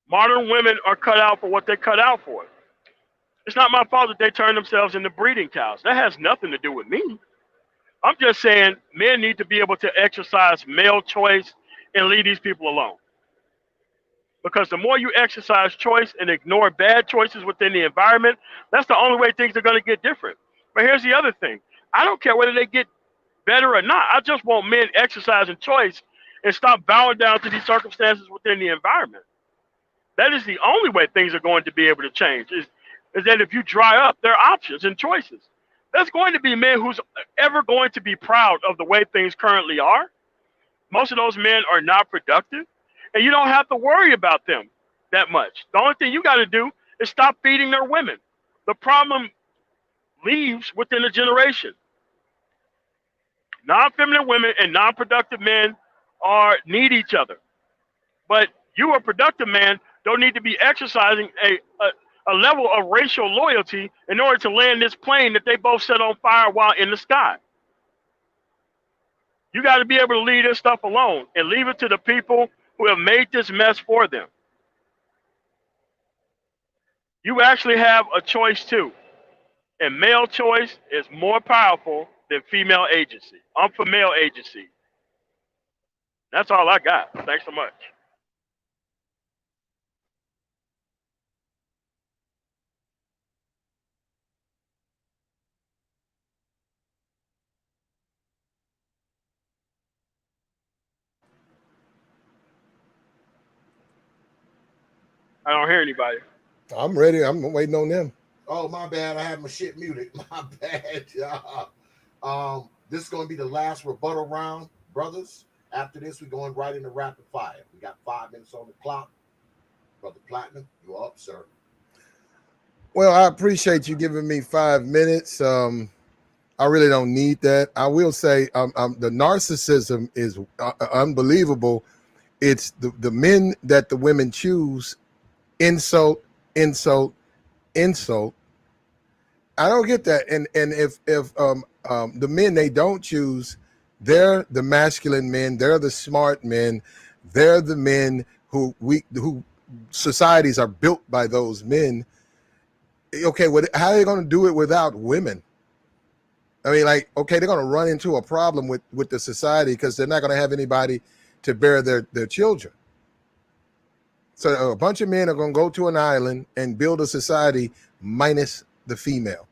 Modern women are cut out for what they're cut out for. It's not my fault that they turn themselves into breeding cows. That has nothing to do with me. I'm just saying men need to be able to exercise male choice and leave these people alone. Because the more you exercise choice and ignore bad choices within the environment, that's the only way things are going to get different. But here's the other thing. I don't care whether they get better or not. I just want men exercising choice and stop bowing down to these circumstances within the environment. That is the only way things are going to be able to change, is that if you dry up their options and choices. There's going to be men who's ever going to be proud of the way things currently are. Most of those men are not productive, and you don't have to worry about them that much. The only thing you got to do is stop feeding their women. The problem leaves within a generation. Non-feminine women and non-productive men need each other. But you, a productive man, don't need to be exercising a level of racial loyalty in order to land this plane that they both set on fire while in the sky. You got to be able to leave this stuff alone and leave it to the people who have made this mess for them. You actually have a choice too. And male choice is more powerful than female agency. I'm for male agency. That's all I got. Thanks so much. I don't hear anybody. I'm ready. I'm waiting on them. Oh, my bad. I had my shit muted. My bad. This is going to be the last rebuttal round, brothers. After this, we're going right into rapid fire. We got 5 minutes on the clock. Brother Platinum, you up, sir? Well, I appreciate you giving me 5 minutes. I really don't need that. I will say the narcissism is unbelievable. It's the men that the women choose. Insult, insult, insult. I don't get that. And if the men they don't choose, they're the masculine men. They're the smart men. They're the men who societies are built by those men. Okay, how are they going to do it without women? I mean, like, okay, they're going to run into a problem with the society because they're not going to have anybody to bear their children. So a bunch of men are going to go to an island and build a society minus the female.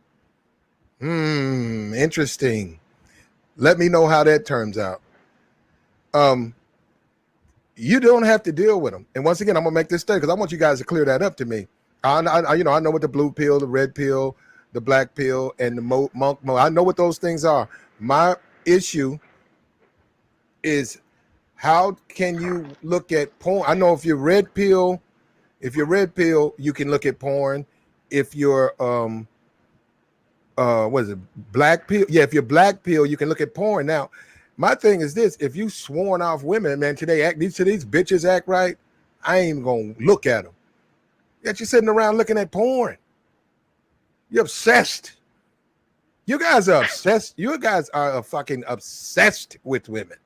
Interesting. Let me know how that turns out. You don't have to deal with them. And once again, I'm going to make this statement because I want you guys to clear that up to me. I know what the blue pill, the red pill, the black pill, and the monk mode. I know what those things are. My issue is how can you look at porn? I know if you're red pill, you can look at porn. If you're what is it, black pill? Yeah, if you're black pill, you can look at porn. Now, my thing is this: if you sworn off women, man, these bitches act right, I ain't even gonna look at them. Yet you're sitting around looking at porn. You're obsessed. You guys are obsessed. You guys are fucking obsessed with women.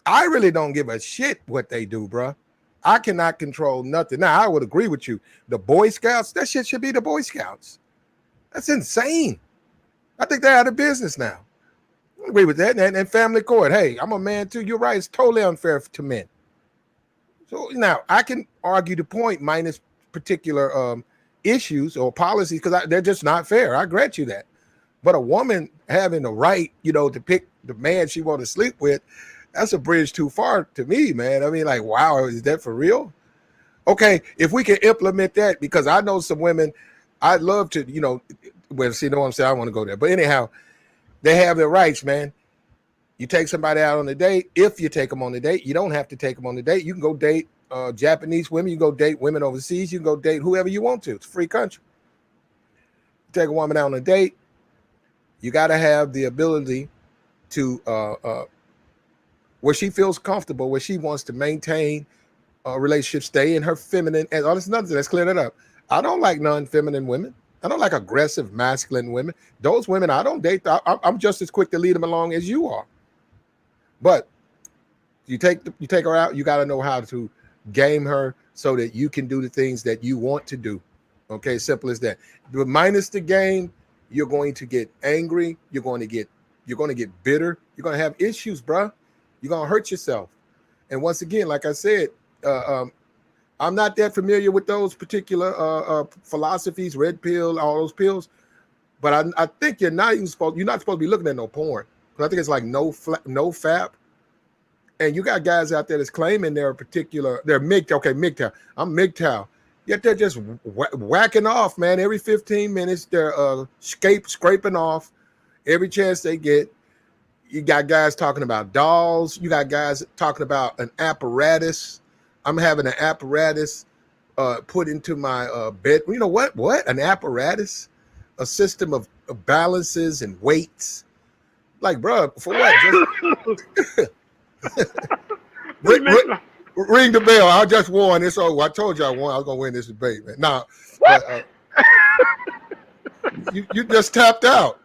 I really don't give a shit what they do, bro. I cannot control nothing. Now, I would agree with you. The Boy Scouts, that shit should be the Boy Scouts. That's insane. I think they're out of business now. I agree with that. And family court. Hey, I'm a man too. You're right. It's totally unfair to men. So now I can argue the point minus particular issues or policies because they're just not fair. I grant you that. But a woman having the right, to pick the man she want to sleep with, that's a bridge too far to me, man. I mean, like, wow, is that for real? Okay, if we can implement that, because I know some women, I'd love to, well, see, you know what I'm saying? I want to go there. But anyhow, they have their rights, man. You take somebody out on a date. If you take them on a date, you don't have to take them on a date. You can go date Japanese women. You can go date women overseas. You can go date whoever you want to. It's a free country. take a woman out on a date, you got to have the ability to where she feels comfortable, where she wants to maintain a relationship, stay in her feminine. And all this another thing. Let's clear that up. I don't like non-feminine women. I don't like aggressive, masculine women. Those women I don't date. I'm just as quick to lead them along as you are. But you take her out. You got to know how to game her so that you can do the things that you want to do. Okay, simple as that. But minus the game, you're going to get angry. You're going to get bitter. You're going to have issues, bruh. You're going to hurt yourself. And once again, like I said, I'm not that familiar with those particular philosophies, red pill, all those pills. But I think you're not supposed to be looking at no porn. But I think it's like no fap. And you got guys out there that's claiming they're MGTOW. Okay, MGTOW. I'm MGTOW. Yet they're just whacking off, man. Every 15 minutes, they're scraping off every chance they get. You got guys talking about dolls. You got guys talking about an apparatus. I'm having an apparatus put into my bed. You know what? What? An apparatus? A system of balances and weights. Like, bro, for what? Just ring the bell. I just won this. Oh, I told you I won. I was gonna win this debate, man. Now, you just tapped out.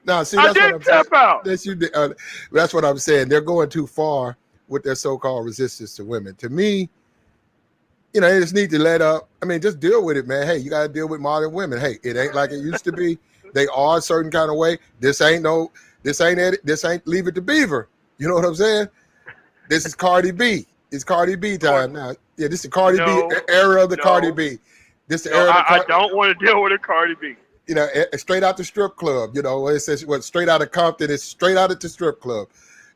Now, see, that's what I'm saying. Out. That's what I'm saying. They're going too far with their so-called resistance to women. To me, you know, they just need to let up. I mean, just deal with it, man. Hey, you got to deal with modern women. Hey, it ain't like it used to be. They are a certain kind of way. This ain't Leave It to Beaver. You know what I'm saying? This is Cardi B. It's Cardi B time now. Yeah, this is Cardi B era of the Cardi B. This is the era. I don't want to deal with a Cardi B. You know, straight out the strip club. You know, it says straight out of Compton. It's straight out of the strip club,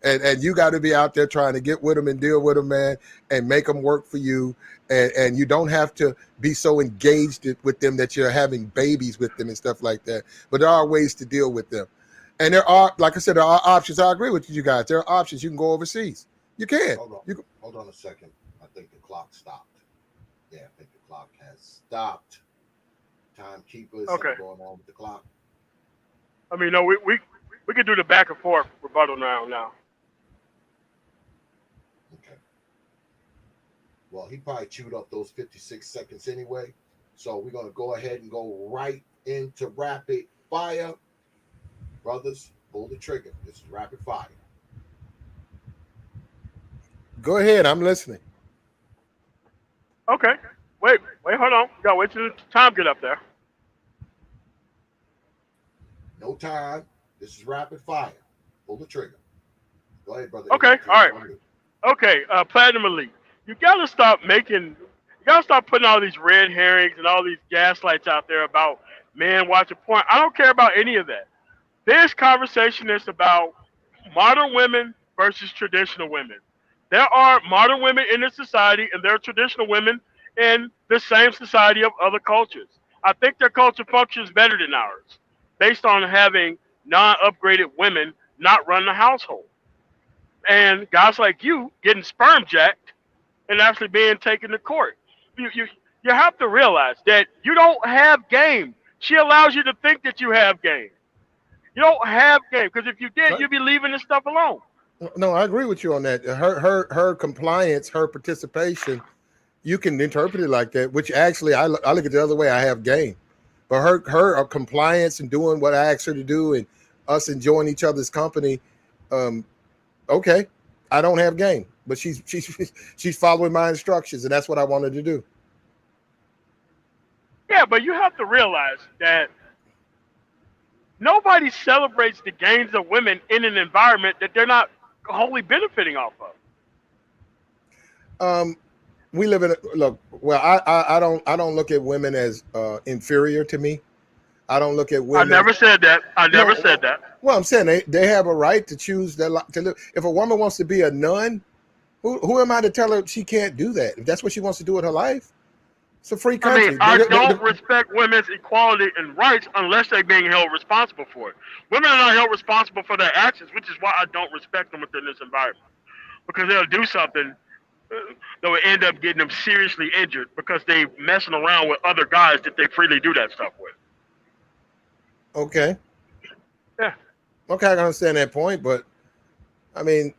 and you got to be out there trying to get with them and deal with them, man, and make them work for you. And you don't have to be so engaged with them that you're having babies with them and stuff like that. But there are ways to deal with them, and there are, like I said, there are options. I agree with you guys. There are options. You can go overseas. You can. Hold on a second. I think the clock stopped. Yeah, I think the clock has stopped. Timekeepers. Okay. Going on with the clock. I mean, no, we can do the back and forth rebuttal now. Okay. Well, he probably chewed up those 56 seconds anyway. So we're going to go ahead and go right into rapid fire. Brothers, pull the trigger. This is rapid fire. Go ahead. I'm listening. Okay. Wait, hold on. You got to wait till the time get up there. No time. This is rapid fire. Pull the trigger. Go ahead, brother. Okay, all right. Okay, Platinum Elite. You gotta stop putting all these red herrings and all these gaslights out there about men watching porn. I don't care about any of that. This conversation is about modern women versus traditional women. There are modern women in this society, and there are traditional women in the same society of other cultures. I think their culture functions better than ours, based on having non-upgraded women not run the household. And guys like you getting sperm jacked and actually being taken to court. You have to realize that you don't have game. She allows you to think that you have game. You don't have game, because if you did, you'd be leaving this stuff alone. No, I agree with you on that. Her compliance, her participation, you can interpret it like that, which actually I look at the other way. I have game. But her compliance and doing what I asked her to do and us enjoying each other's company, okay, I don't have game, but she's following my instructions, and that's what I wanted to do. Yeah, but you have to realize that nobody celebrates the gains of women in an environment that they're not wholly benefiting off of. We live in I don't look at women as inferior to me. I don't look at women. I never said that. Said that. Well, I'm saying they have a right to choose to live. If a woman wants to be a nun, who am I to tell her she can't do that? If that's what she wants to do with her life, it's a free country. I don't respect women's equality and rights unless they're being held responsible for it. Women are not held responsible for their actions, which is why I don't respect them within this environment, because they'll do something that will end up getting them seriously injured because they messing around with other guys that they freely do that stuff with. Okay. Yeah. Okay, I can understand that point, but I mean,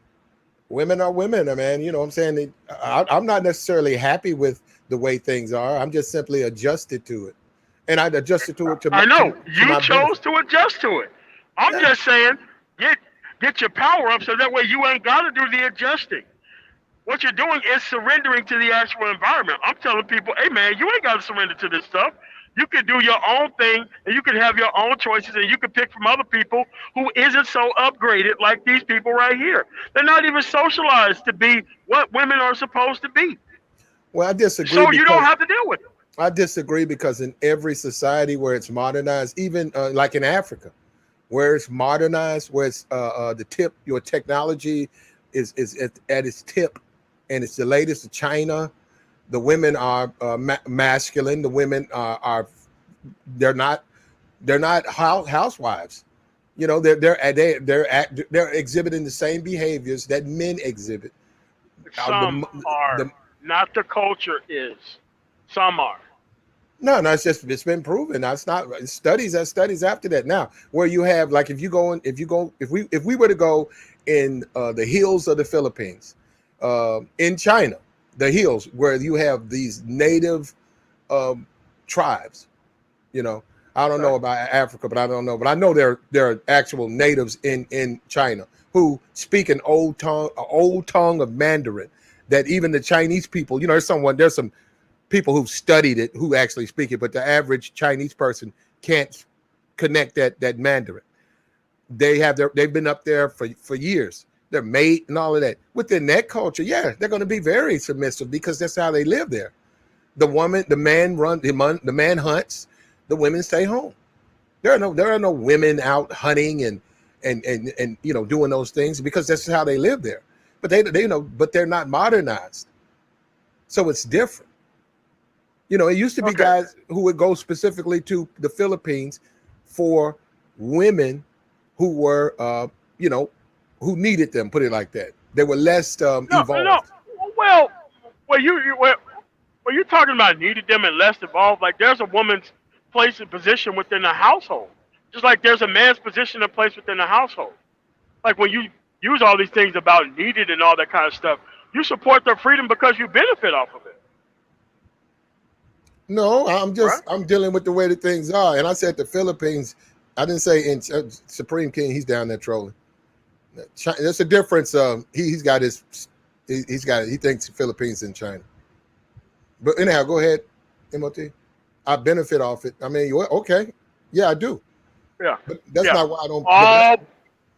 women are women, man. You know what I'm saying? I'm not necessarily happy with the way things are. I'm just simply adjusted to it. And I adjusted to it I know to you my chose benefit. to adjust to it. I'm Yeah. just saying, get get your power up so that way you ain't got to do the adjusting. What you're doing is surrendering to the actual environment. I'm telling people, hey man, you ain't got to surrender to this stuff. You can do your own thing, and you can have your own choices, and you can pick from other people who isn't so upgraded like these people right here. They're not even socialized to be what women are supposed to be. Well, So you don't have to deal with it. I disagree because in every society where it's modernized, even like in Africa, where it's modernized, where it's the tip, your technology is at its tip, and it's the latest. China, the women are masculine. The women are they're not housewives. You know, they're exhibiting the same behaviors that men exhibit. Some The are. Not the culture is. Some are. No, it's just it's been proven. That's not studies after that. Now, where you have like if we were to go in the hills of the Philippines, in China, the hills where you have these native um, tribes. You know, I don't know Okay. about Africa, but I don't know. But I know there are actual natives in China who speak an old tongue of Mandarin that even the Chinese people, you know, there's some people who've studied it who actually speak it, but the average Chinese person can't connect that Mandarin. They've been up there for years. They're mate and all of that. Within that culture, yeah, they're going to be very submissive because that's how they live there. The man hunts, the women stay home. There are no women out hunting and you know doing those things because that's how they live there. But but they're not modernized, so it's different. You know, it used to be Okay. guys who would go specifically to the Philippines for women who were, you know, who needed them. Put it like that. They were less No, no. evolved. Well, well, you're talking about needed them and less evolved. Like there's a woman's place and position within the household, just like there's a man's position and place within the household. Like when you use all these things about needed and all that kind of stuff, you support their freedom because you benefit off of it, No, right? I'm dealing with the way that things are. And I said the Philippines. I didn't say in Supreme King. He's down there trolling. There's a difference. He's got his. He thinks the Philippines in China. But anyhow, go ahead, M.O.T. I benefit off it. I mean, okay, yeah, I do. Yeah, But that's yeah. not why I don't. But All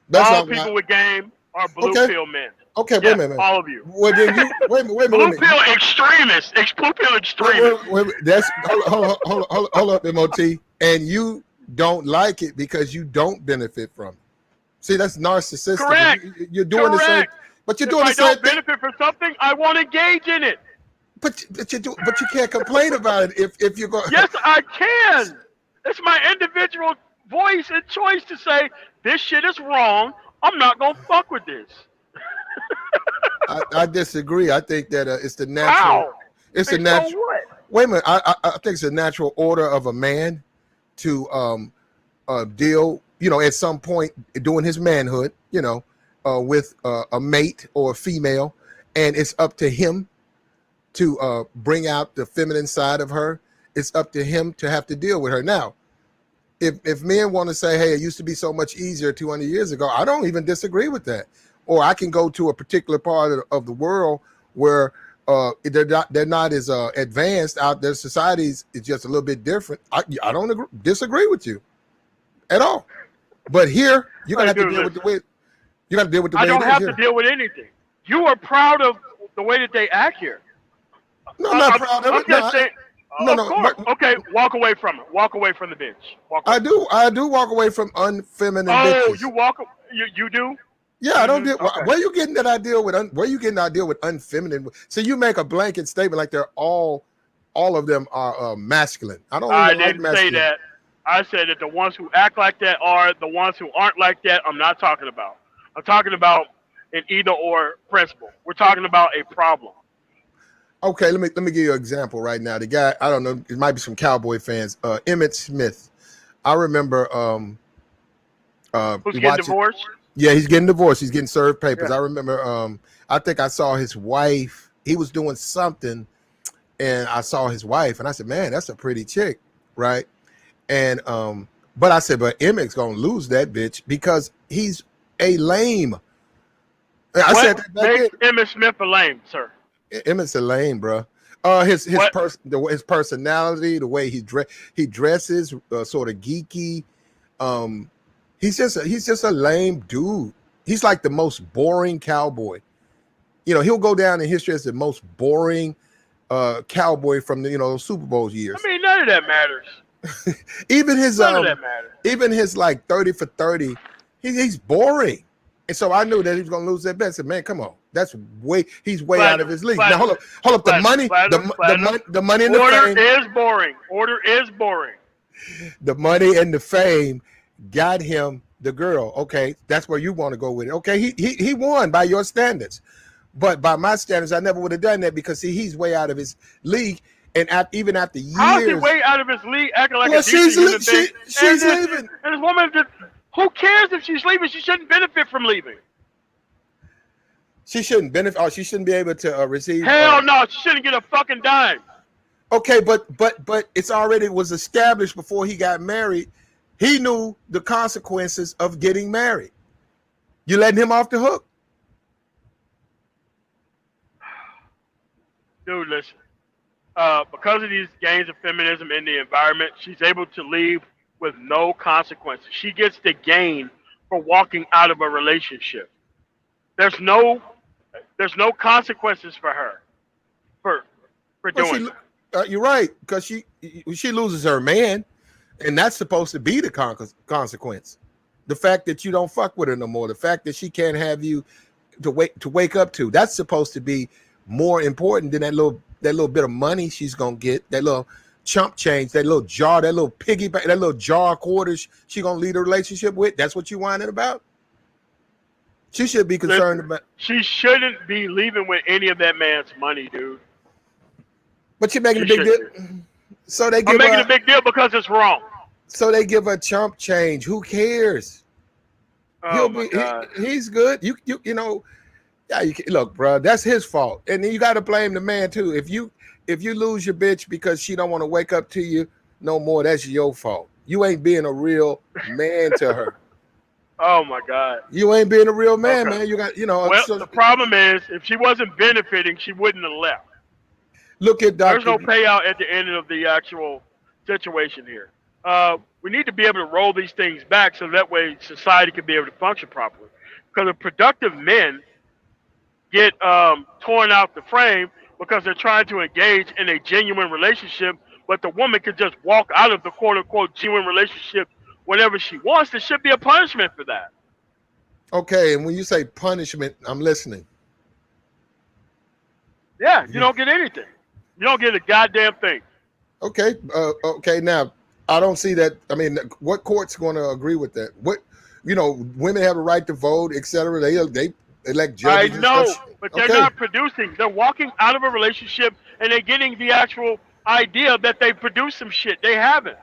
that's all not why. people with game are blue Okay, pill men. okay, wait a Yeah, minute. all of you. Well, then you wait a Blue minute. pill extremists, blue pill extremists. That's hold up, MOT. And you don't like it because you don't benefit from it. See, that's narcissistic. Correct, You're doing the same, correct. but you're If doing the I same don't thing. benefit from something, I won't engage in it. But you can't complain about it if you're going. Yes, I can. It's my individual voice and choice to say this shit is wrong. I'm not gonna fuck with this. I disagree. I think that it's the natural. How? It's the And so natural. what? Wait a minute. I think it's a natural order of a man to deal. You know, at some point during his manhood, you know, with a mate or a female, and it's up to him to bring out the feminine side of her. It's up to him to have to deal with her. Now, if men want to say, hey, it used to be so much easier 200 years ago, I don't even disagree with that. Or I can go to a particular part of the world where they're not as advanced out there. Societies is just a little bit different. I don't disagree with you at all. But here, you're gonna Hey, have to dude, deal with the listen. way you got to deal with the I way it don't is have to here. deal with anything. You are proud of the way that they act here. No, I'm not I'm, proud of I'm it. just saying. Of No. course. Okay, walk away from it. Walk away from the bench. Walk away I from it. do walk away from unfeminine Oh, bitches. you do? Yeah, I don't deal. Okay. Where you getting that I deal with? Where you getting that I deal with unfeminine? So you make a blanket statement like they're all of them are masculine. I don't I even like didn't say masculine. that. I said that the ones who act like that are the ones who aren't like that. I'm not talking about. I'm talking about an either or principle. We're talking about a problem. Okay, let me give you an example right now. The guy, I don't know, it might be some Cowboy fans. Emmett Smith. I remember Who's getting watching. divorced? Yeah, he's getting divorced. He's getting served papers. Yeah. I remember. I think I saw his wife. He was doing something, and I saw his wife, and I said, "Man, that's a pretty chick, right?" And but I said, "But Emmett's gonna lose that bitch because he's a lame." I said What that back makes Emmitt Smith a lame, sir? then. Emmett's a lame, bro. His What? his personality, the way he dresses, sort of geeky. He's just a lame dude. He's like the most boring cowboy. You know, he'll go down in history as the most boring cowboy from the Super Bowl years. I mean, none of that matters. Even his None of that matters. even his like 30 for 30, he's boring. And so I knew that he was gonna lose that bet. I said, man, come on. He's way out of his league. Now hold up. The money and the Order fame. is boring. Order is boring. The money and the fame got him the girl. Okay, that's where you want to go with it. Okay, he won by your standards, but by my standards, I never would have done that because he's way out of his league. And even after years, How's he way out of his league, acting like well, a decent human being? she's leaving. And this woman, who cares if she's leaving? She shouldn't benefit from leaving. She shouldn't benefit. Or she shouldn't be able to receive. Hell no, she shouldn't get a fucking dime. Okay, but it's already was established before he got married. He knew the consequences of getting married. You letting him off the hook? Dude, listen. Because of these gains of feminism in the environment, she's able to leave with no consequences. She gets the gain for walking out of a relationship. There's no consequences for her for doing that. You're right, because she loses her man, and that's supposed to be the consequence. The fact that you don't fuck with her no more, the fact that she can't have you to wake up to, that's supposed to be more important than that little bit of money she's gonna get, that little chump change, that little jar, that little piggyback, that little jar of quarters she gonna lead a relationship with. That's what you whining about. She should be concerned about. She shouldn't be leaving with any of that man's money, dude. But you're making a big deal. So they give I'm making a big deal because it's wrong. So they give a chump change. Who cares? Oh my God. He's good. You know. Yeah, look, bro. That's his fault, and then you got to blame the man too. If you lose your bitch because she don't want to wake up to you no more, that's your fault. You ain't being a real man to her. Oh my God. You ain't being a real man, Okay. man. You got Well, the problem is, if she wasn't benefiting, she wouldn't have left. Look at Dr. There's no payout at the end of the actual situation here. We need to be able to roll these things back so that way society can be able to function properly. Because the productive men get torn out the frame because they're trying to engage in a genuine relationship, but the woman could just walk out of the quote-unquote genuine relationship whenever she wants. There should be a punishment for that. Okay, and when you say punishment, I'm listening. Yeah, you don't get anything. You don't get a goddamn thing. Okay, okay. Now, I don't see that. I mean, what court's going to agree with that? Women have a right to vote, etc. They elect judges. I know, but they're not producing. They're walking out of a relationship and they're getting the actual idea that they produced some shit. They haven't.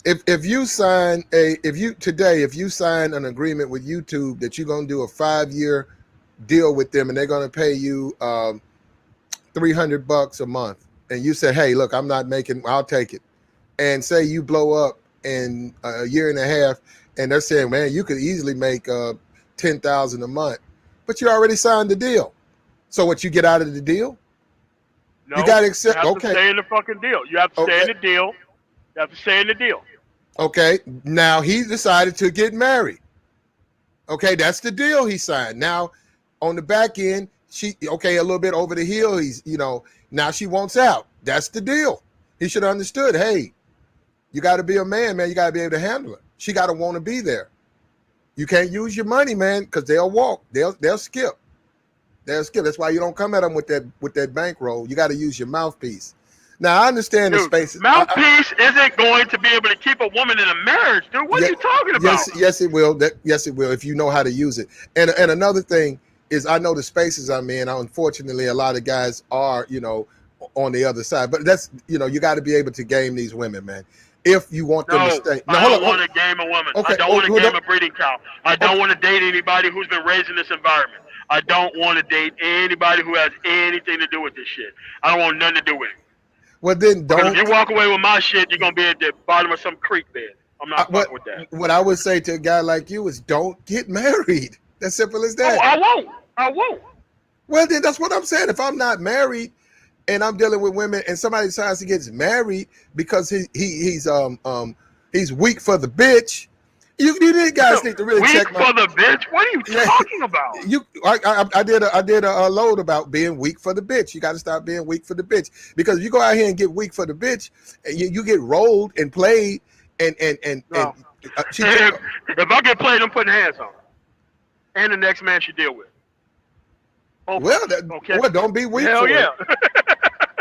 If you sign an agreement with YouTube that you're gonna do a 5-year deal with them and they're gonna pay you $300 a month, and you say, hey, look, I'll take it, and say you blow up in a year and a half, and they're saying, man, you could easily make $10,000 a month, but you already signed the deal. So what you get out of the deal? No, you got to accept. You have to stay in the fucking deal. You have to stay in the deal. You have to stay in the deal. Okay. Now he decided to get married. Okay, that's the deal he signed. Now, on the back end, a little bit over the hill. Now she wants out. That's the deal. He should have understood. Hey, you got to be a man, man. You got to be able to handle it. She got to want to be there. You can't use your money, man, because they'll walk. They'll skip. They'll skip. That's why you don't come at them with that bankroll. You got to use your mouthpiece. Now I understand the spaces. Mouthpiece isn't going to be able to keep a woman in a marriage, dude. What are you talking about? Yes, it will. Yes, it will if you know how to use it. And another thing is, I know the spaces I'm in. Unfortunately, a lot of guys are, on the other side. But that's, you got to be able to game these women, man. if you want them to No, stay. I Hold don't on. want to game a woman. Okay. I don't want to game a breeding cow. I don't want to date anybody who's been raised in this environment. I don't want to date anybody who has anything to do with this shit. I don't want nothing to do with it. Well, then Because if don't. you walk away with my shit, you're gonna be at the bottom of some creek bed. I'm not What fucking with that. what I would say to a guy like you is don't get married. That's simple as Oh, that. I won't. I won't. Well, then that's what I'm saying. If I'm not married and I'm dealing with women, and somebody decides to get married because he's weak for the bitch, you guys need to really Weak check for the bitch? What are you talking about? I did a load about being weak for the bitch. You got to stop being weak for the bitch, because if you go out here and get weak for the bitch, you get rolled and played and No. If I get played, I'm putting hands on her. And the next man she deal with. Well, don't be weak. Hell for yeah. it.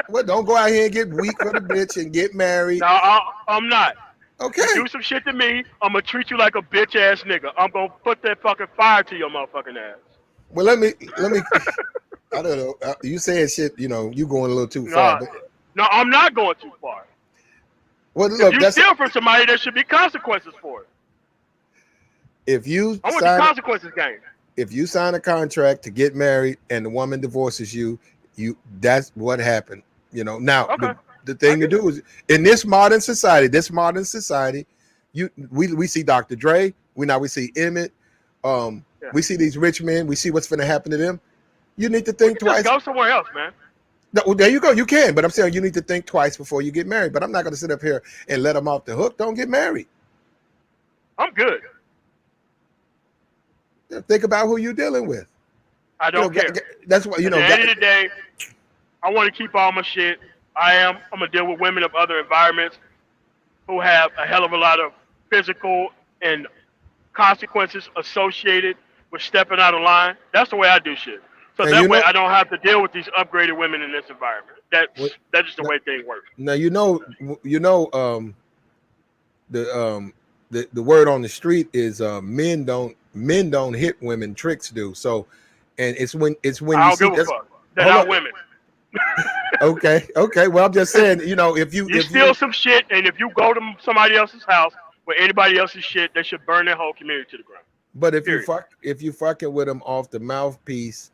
Well, don't go out here and get weak for the bitch and get married. No, I'm not. Okay. You do some shit to me, I'm gonna treat you like a bitch ass nigga. I'm gonna put that fucking fire to your motherfucking ass. Well, let me. I don't know. You saying shit. You going a little too far. But, no, I'm not going too far. well, look, If you steal from somebody, there should be consequences for it. If you I want the consequences game. If you sign a contract to get married and the woman divorces you, that's what happened. Now Okay. the thing to do is in this modern society, we see Dr. Dre, we see Emmett, we see these rich men, we see what's going to happen to them. You need to think twice. Just go somewhere else, man. No, there you go. You can, but I'm saying you need to think twice before you get married. But I'm not going to sit up here and let them off the hook. Don't get married. I'm good. Think about who you're dealing with. I don't care. That's what At the end of the day, I want to keep all my shit. I'm gonna deal with women of other environments who have a hell of a lot of physical and consequences associated with stepping out of line. That's the way I do shit. So that way I don't have to deal with these upgraded women in this environment. That's just the way things work. Now the word on the street is men don't hit women, tricks do. So, and it's when I don't give a fuck. They're not women. Okay. Well, I'm just saying, if you steal some shit, and if you go to somebody else's house with anybody else's shit, they should burn their whole community to the ground. But if you fucking with them off the mouthpiece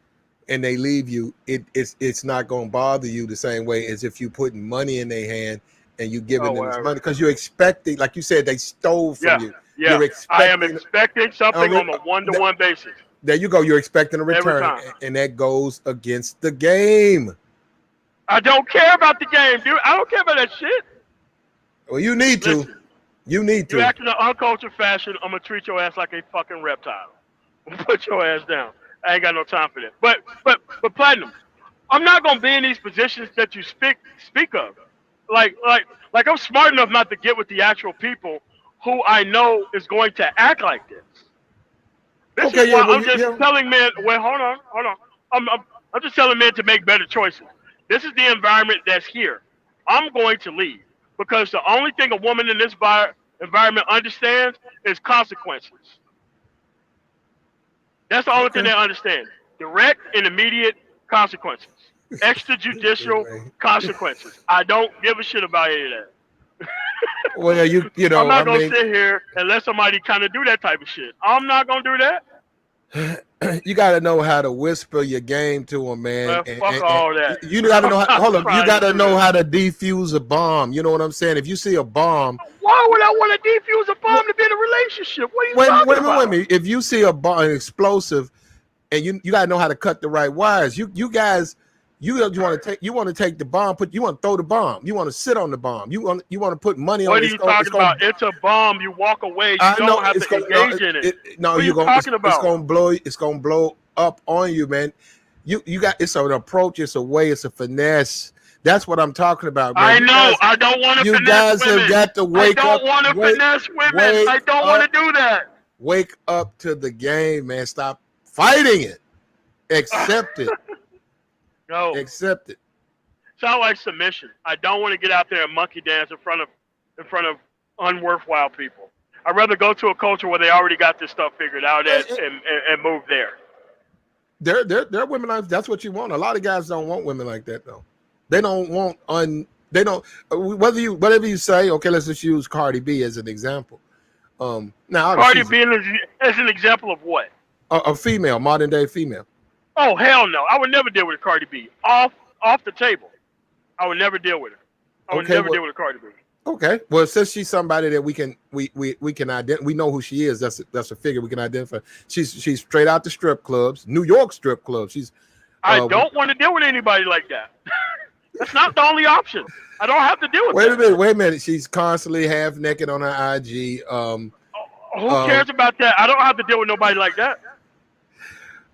and they leave you, it's not gonna bother you the same way as if you putting money in their hand and you giving them this money, because you're expecting, like you said, they stole from you. Yeah, I am expecting something on a one-to-one basis. There you go. You're expecting a return, and that goes against the game. I don't care about the game, dude. I don't care about that shit. Well, you need to. Listen, you need to. You act in an uncultured fashion, I'm gonna treat your ass like a fucking reptile. I'm gonna put your ass down. I ain't got no time for that. But Platinum, I'm not gonna be in these positions that you speak of. Like I'm smart enough not to get with the actual people who I know is going to act like this. This is why I'm just telling men. Wait, hold on. I'm just telling men to make better choices. This is the environment that's here. I'm going to leave because the only thing a woman in this environment understands is consequences. That's the only thing they understand. Direct and immediate consequences. Extrajudicial consequences. I don't give a shit about any of that. Well, you know, I'm not gonna sit here and let somebody kind of do that type of shit. I'm not gonna do that. You got to know how to whisper your game to them, man. Fuck all that. You got to know. Hold on. You got to know how to defuse a bomb. You know what I'm saying? If you see a bomb, why would I want to defuse a bomb to be in a relationship? What are you talking about? Wait. If you see a bomb, an explosive, and you got to know how to cut the right wires. You guys. You want to take the bomb, you want to throw the bomb, you want to sit on the bomb, you want to put money on it. What are you talking about? It's a bomb. You walk away. You don't have to engage in it. What are you talking about? It's gonna blow up on you, man. You got, it's an approach, it's a way, it's a finesse. That's what I'm talking about, man. I know. I don't want to finesse women. You guys have got to wake up. I don't want to finesse women. I don't want to do that. Wake up to the game, man. Stop fighting it. Accept it. No. Accept it. Sound like submission. I don't want to get out there and monkey dance in front of unworthwhile people. I'd rather go to a culture where they already got this stuff figured out and move there. There are women like that's what you want. A lot of guys don't want women like that though. They don't want They don't. Whatever you say. Okay, let's just use Cardi B as an example. Now Cardi B as an example of what? A female, modern day female. Oh hell no! I would never deal with Cardi B. Off the table. I would never deal with her. I would never deal with Cardi B. Okay. Well, since she's somebody that we can identify, we know who she is. That's a figure we can identify. She's straight out the strip clubs, New York strip clubs. I don't want to deal with anybody like that. That's not the only option. I don't have to deal with Wait a minute. She's constantly half naked on her IG. Who cares about that? I don't have to deal with nobody like that.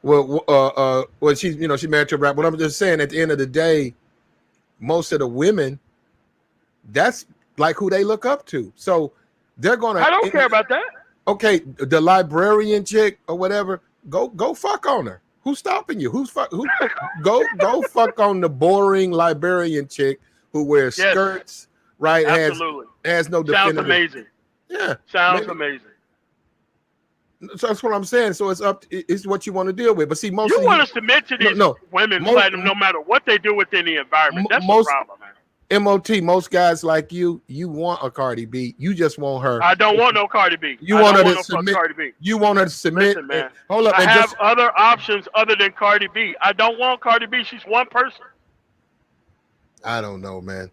Well, she's she married to a rapper. But I'm just saying, at the end of the day, most of the women, that's like who they look up to. So they're gonna. I don't care about that. Okay, the librarian chick or whatever, go fuck on her. Who's stopping you? Go fuck on the boring librarian chick who wears skirts, right? Absolutely. Has no definitive. Sounds amazing. Yeah. Sounds amazing. So that's what I'm saying. So it's what you want to deal with. But see, most you want to submit to these women, platinum, no matter what they do within the environment. That's the problem, man. M.O.T. Most guys like you want a Cardi B. You just want her. I don't want no Cardi B. You want her to submit. You want her to submit. Listen, man. Hold up. I have other options other than Cardi B. I don't want Cardi B. She's one person. I don't know, man.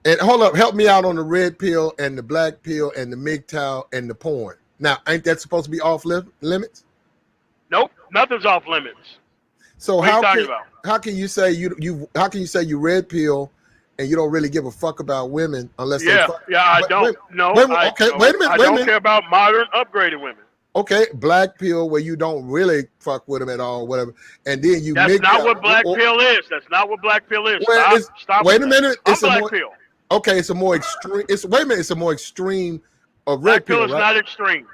And hold up. Help me out on the red pill and the black pill and the MGTOW and the porn. Now, ain't that supposed to be off limits? Nope. Nothing's off limits. So how can you say you red pill and you don't really give a fuck about women unless I don't. Wait a minute. I don't care about modern upgraded women. Okay, black pill where you don't really fuck with them at all, whatever. And then you That's not what black pill is. That's not what black pill is. Well, Stop. Wait a minute. It's a black pill. Okay, it's a more extreme. It's a more extreme of red pill. Black pill is not extreme.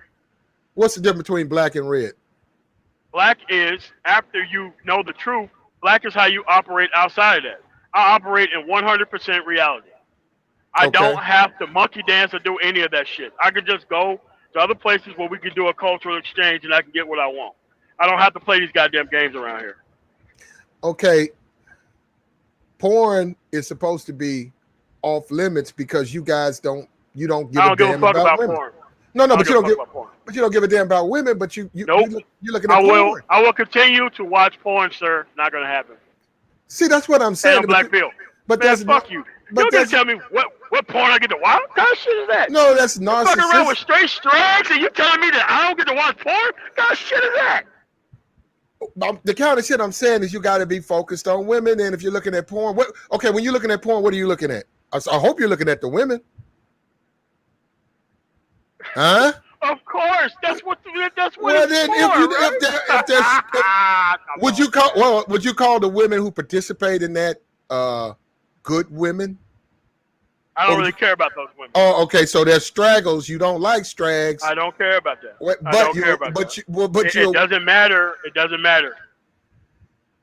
What's the difference between black and red? Black is after you know the truth. Black is how you operate outside of that. I operate in 100% reality. I don't have to monkey dance or do any of that shit. I could just go to other places where we can do a cultural exchange and I can get what I want. I don't have to play these goddamn games around here. Okay. Porn is supposed to be off limits because you guys don't give a damn about women. Porn. No, but you don't give a damn about women, but you're looking at porn. I will continue to watch porn, sir. Not gonna happen. See, that's what I'm saying. Black pill. But man, fuck you. You didn't tell me what porn I get to watch. What kind of shit is that? No, that's narcissistic. Fucking around with straight strags and you telling me that I don't get to watch porn? What kind of shit is that? The kind of shit I'm saying is you got to be focused on women. And if you're looking at porn, when you're looking at porn, what are you looking at? I hope you're looking at the women. Huh? Of course, that's what well, it's then, for, would you call the women who participate in that good women? I don't really care about those women. Oh, okay. So there's straggles. You don't like strags. I don't care about that. It doesn't matter. It doesn't matter.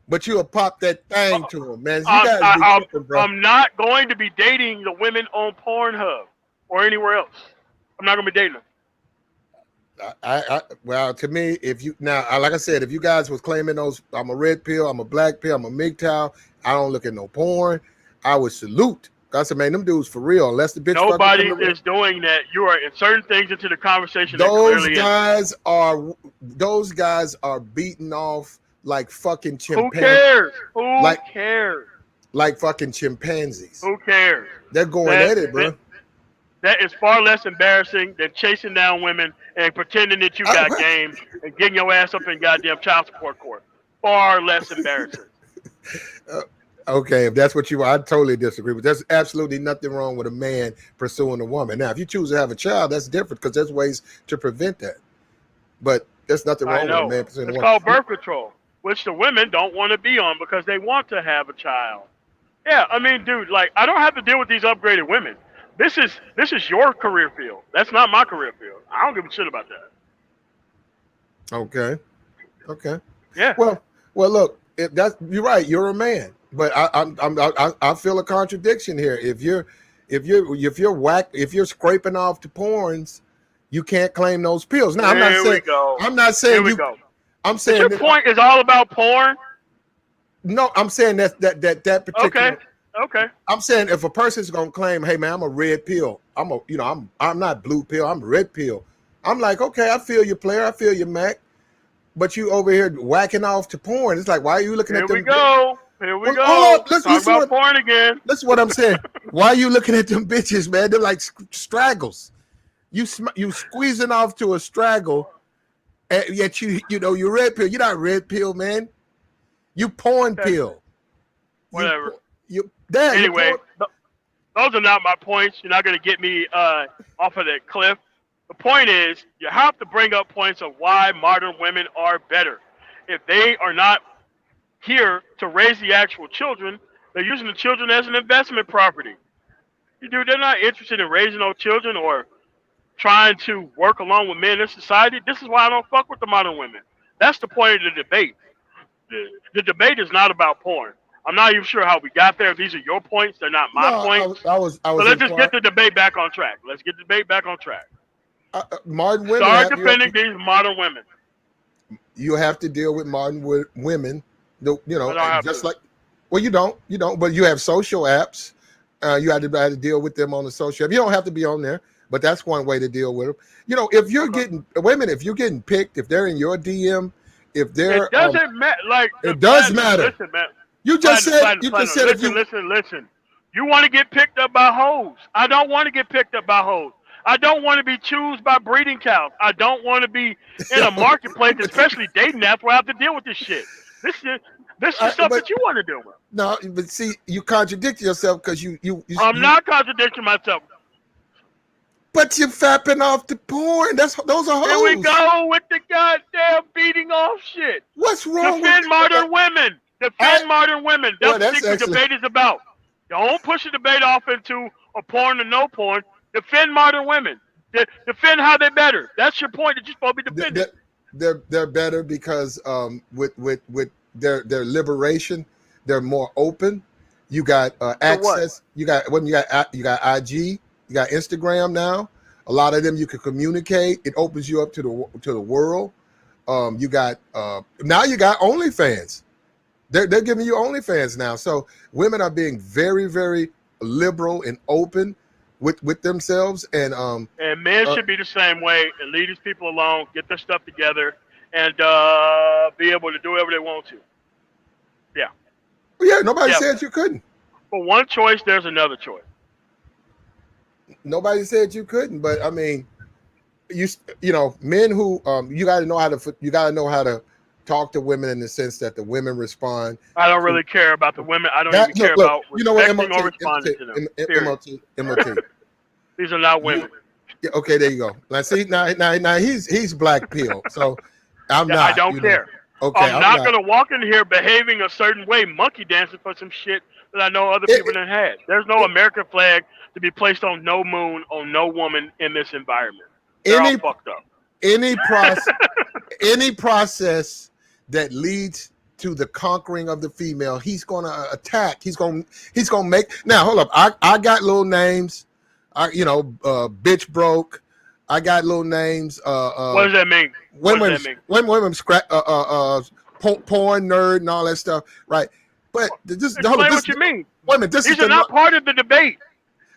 But you'll pop that thing to them, man. I'm not going to be dating the women on Pornhub or anywhere else. I'm not going to be dating them. Well, to me, like I said, if you guys was claiming those, I'm a red pill, I'm a black pill, I'm a MGTOW, I don't look at no porn, I would salute. I said, man, them dudes for real. Unless the bitch. Nobody is doing that. You are inserting things into the conversation. Those guys are beating off like fucking chimpanzees. Who cares? Who cares? Like fucking chimpanzees. Who cares? They're going at it, bro. That is far less embarrassing than chasing down women and pretending that you got game and getting your ass up in goddamn child support court. Far less embarrassing. Okay, if that's what you want, I totally disagree. But there's absolutely nothing wrong with a man pursuing a woman. Now, if you choose to have a child, that's different because there's ways to prevent that. But there's nothing wrong with a man pursuing a woman. It's called birth control, which the women don't want to be on because they want to have a child. Yeah, I mean, dude, like, I don't have to deal with these upgraded women. This is your career field. That's not my career field. I don't give a shit about that. Okay. Yeah. Well, look, you're right. You're a man, but I feel a contradiction here. If you're scraping off the porns, you can't claim those pills. Now, I'm not saying Here we go. I'm saying your point is all about porn. No, I'm saying that particular. Okay. Okay. I'm saying if a person's gonna claim, "Hey man, I'm a red pill. I'm not blue pill. I'm red pill." I'm like, okay, I feel your player. I feel your Mac. But you over here whacking off to porn. It's like, why are you looking Here at we them? go. Here we Well, hold go. up. Let's Talk listen. about porn again. Listen what I'm saying. Why are you looking at them bitches, man? They're like straggles. You squeezing off to a straggle, and yet you're red pill. You're not red pill, man. You porn Okay. pill. You Whatever. you there. You Anyway, porn. those are not my points. You're not going to get me off of that cliff. The point is, you have to bring up points of why modern women are better. If they are not here to raise the actual children, they're using the children as an investment property. They're not interested in raising those children or trying to work along with men in society. This is why I don't fuck with the modern women. That's the point of the debate. The debate is not about porn. I'm not even sure how we got there. These are your points. They're not my No, points. I So was let's just inquiring. get the debate back on track. Let's get the debate back on track. Modern women Start have defending these modern women. you have to deal with modern women. I don't have Just to. like, well, you don't, but you have social apps. You have to deal with them on the social app. You don't have to be on there, but that's one way to deal with them. If you're Okay. getting women, if you're getting picked, if they're in your DM, if It they're doesn't matter. Like, it does Platinum, matter. listen, man. You just Platinum, said platinum, you just platinum. said if Listen, you listen, listen. You want to get picked up by hoes. I don't want to get picked up by hoes. I don't want to be choosed by breeding cows. I don't want to be in a marketplace, especially dating apps, where I have to deal with this shit. This is stuff but that you want to deal with. no, but see, you contradict yourself because I'm not contradicting myself. but you're fapping off the porn. Those are Here we hoes. go with the goddamn beating off shit. What's wrong with Defend modern women. I, Defend modern women. well, That's what that's the excellent. debate is about. Don't push the debate off into a porn or no porn. Defend modern women. Defend how they're better. That's your point that you're supposed to be defending. They're better because with their liberation, they're more open. You got access. You got IG, you got Instagram now. A lot of them you can communicate. It opens you up to the world. You got now you got OnlyFans. They're giving you OnlyFans now. So women are being very, very liberal and open with themselves. And Men should be the same way and leave these people alone, get their stuff together, and be able to do whatever they want to. Yeah. yeah, nobody Yeah. said you couldn't. For one choice, there's another choice. Nobody said you couldn't. But I mean, men who you got to know how to talk to women in the sense that the women respond. I don't really care about the women. I don't even care Look, about you know what, respecting or responding to them. Period. MOT. These are not women. Yeah, okay, there you go. Now see, now he's black pill. So I'm Yeah, not. I don't care. Okay, I'm not gonna walk in here behaving a certain way, monkey dancing for some shit that I know other people done had. There's no American flag to be placed on no moon, on no woman in this environment. They're all fucked up. Any process that leads to the conquering of the female, he's gonna attack. He's gonna make. Now hold up. I got little names. Bitch broke. I got little names. What does that mean? Women porn nerd and all that stuff, right? But Explain what you mean. Women, These are not part of the debate.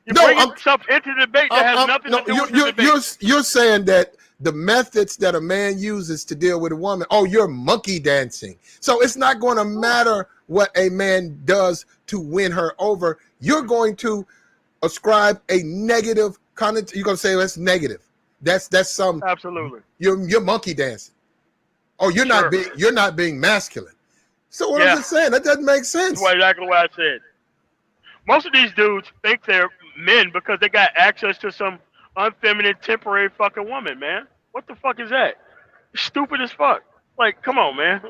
You're bringing stuff into the debate that has nothing to do with the debate. You're saying that the methods that a man uses to deal with a woman, you're monkey dancing. So it's not going to matter what a man does to win her over. You're going to ascribe a negative content. You're going to say that's negative. That's some Absolutely. You're monkey dancing. You're not being masculine. So what I'm just saying, that doesn't make sense. That's exactly what I said. Most of these dudes think they're men because they got access to some unfeminine temporary fucking woman, man. What the fuck is that? Stupid as fuck. Like, come on, man.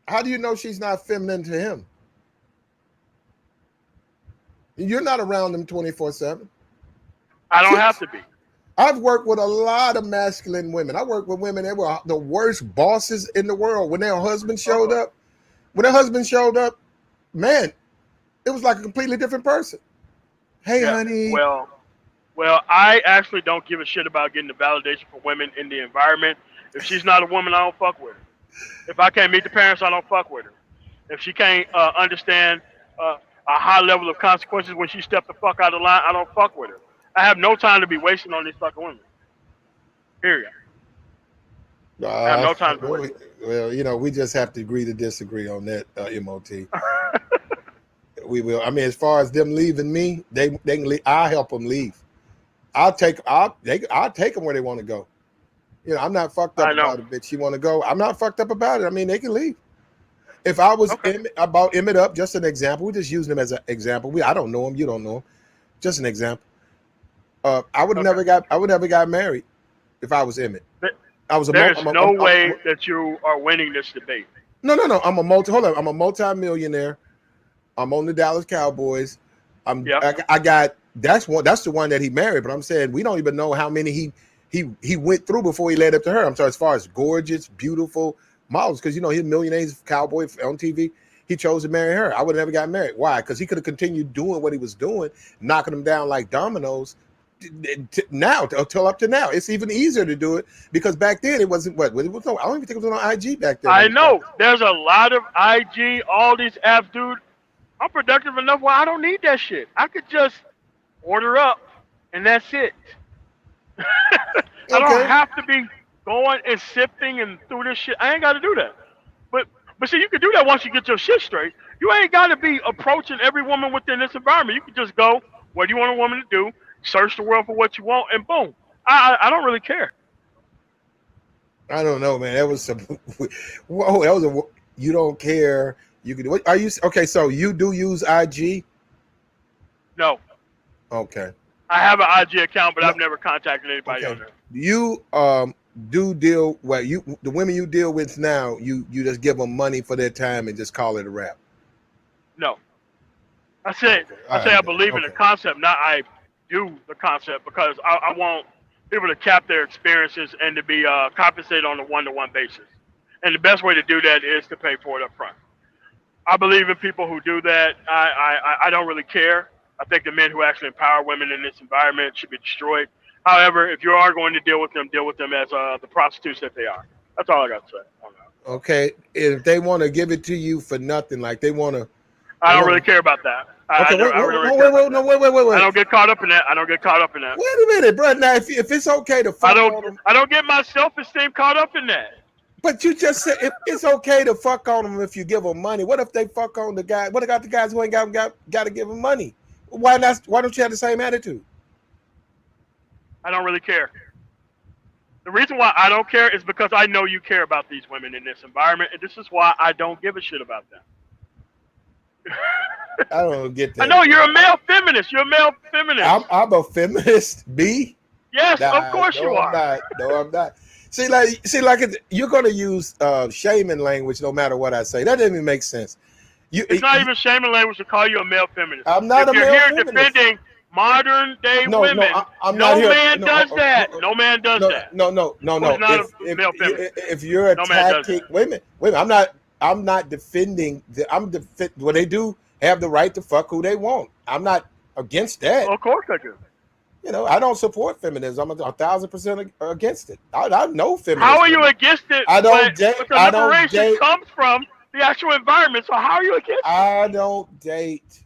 How do you know she's not feminine to him? You're not around them 24/7. I don't have to be. I've worked with a lot of masculine women. I worked with women that were the worst bosses in the world. When their husband showed up, man, it was like a completely different person. Hey, honey. Well, I actually don't give a shit about getting the validation for women in the environment. If she's not a woman, I don't fuck with her. If I can't meet the parents, I don't fuck with her. If she can't understand a high level of consequences when she stepped the fuck out of line, I don't fuck with her. I have no time to be wasting on these fucking women. Period. I have no time to be Well, wasting. we just have to agree to disagree on that, MOT. We will. I mean, as far as them leaving me, they can leave. I'll help them leave. I'll take them where they want to go. I'm not fucked up I know. about it, bitch. You want to go? I'm not fucked up about it. I mean, they can leave. If I was Okay. about Emmett Up, just an example. We're just using him as an example. I don't know him. You don't know him. Just an example. I would Okay. never got married if I was Emmett. I was There is no way that you are winning this debate. No. I'm a multi-millionaire. I'm on the Dallas Cowboys. Yep. I got that's the one that he married, but I'm saying we don't even know how many he went through before he led up to her. I'm sorry, as far as gorgeous, beautiful models, because he's a millionaire cowboy on TV. He chose to marry her. I would have never got married. Why? Because he could have continued doing what he was doing, knocking them down like dominoes. Now, until up to now, it's even easier to do it because back then it wasn't I don't even think it was on IG back then. I know. There's a lot of IG, all these apps, dude. I'm productive enough where I don't need that shit. I could just order up, and that's it. I don't Okay. have to be going and sifting and through this shit. I ain't got to do that. But see, you can do that once you get your shit straight. You ain't got to be approaching every woman within this environment. You can just go, what do you want a woman to do? Search the world for what you want, and boom. I don't really care. I don't know, man. That was some. Whoa, that was a. You don't care. You can. What are you? Okay, so you do use IG? No. Okay. I have an IG account, but No. I've never contacted anybody on there. You do deal the women you deal with now. You just give them money for their time and just call it a wrap. No. I say I believe in the concept, not I do the concept, because I want people to cap their experiences and to be compensated on a one-to-one basis. And the best way to do that is to pay for it up front. I believe in people who do that. I don't really care. I think the men who actually empower women in this environment should be destroyed. However, if you are going to deal with them as the prostitutes that they are. That's all I got to say on that. Okay, if they want to give it to you for nothing, like they want to. I don't really care about that. Okay, wait. I don't get caught up in that. Wait a minute, bro. Now, if it's okay to fuck on them, I don't get my self-esteem caught up in that. but you just said if it's okay to fuck on them if you give them money. What if they fuck on the guy? What about the guys who ain't got to give them money? Why not? Why don't you have the same attitude? I don't really care. The reason why I don't care is because I know you care about these women in this environment, and this is why I don't give a shit about them. I don't get that. I know you're a male feminist. I'm a feminist. B. Yes, of course you are. No, I'm not. See, you're gonna use shaming language no matter what I say. That doesn't even make sense. It's not even shaming language to call you a male feminist. I'm not a male feminist. If you're here defending modern day women, I'm not here. No man does that. No. If you're attacking women, I'm not defending. Well, they do have the right to fuck who they want. I'm not against that. Well, of course I do. I don't support feminism. I'm 1,000% against it. I know feminism. How are you against it? I don't date. But the liberation comes from the actual environment. So how are you against it? I don't date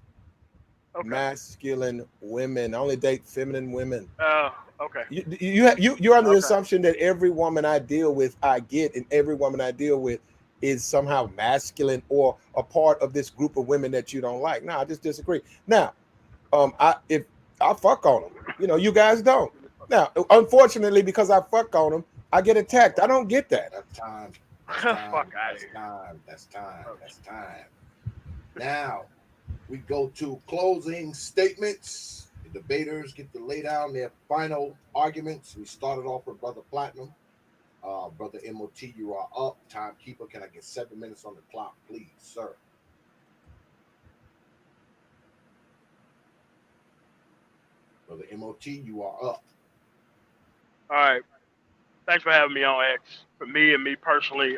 masculine women. I only date feminine women. Okay. You're under the assumption that every woman I deal with, I get, and every woman I deal with is somehow masculine or a part of this group of women that you don't like. No, I just disagree. Now, if I fuck on them, you guys don't. Now, unfortunately, because I fuck on them, I get attacked. I don't get that. That's time. That's time. Now, we go to closing statements. The debaters get to lay down their final arguments. We started off with Brother Platinum. Brother M.O.T, you are up. Timekeeper, can I get 7 minutes on the clock, please, sir? Brother M.O.T, you are up. All right. Thanks for having me on, X. For me and me personally,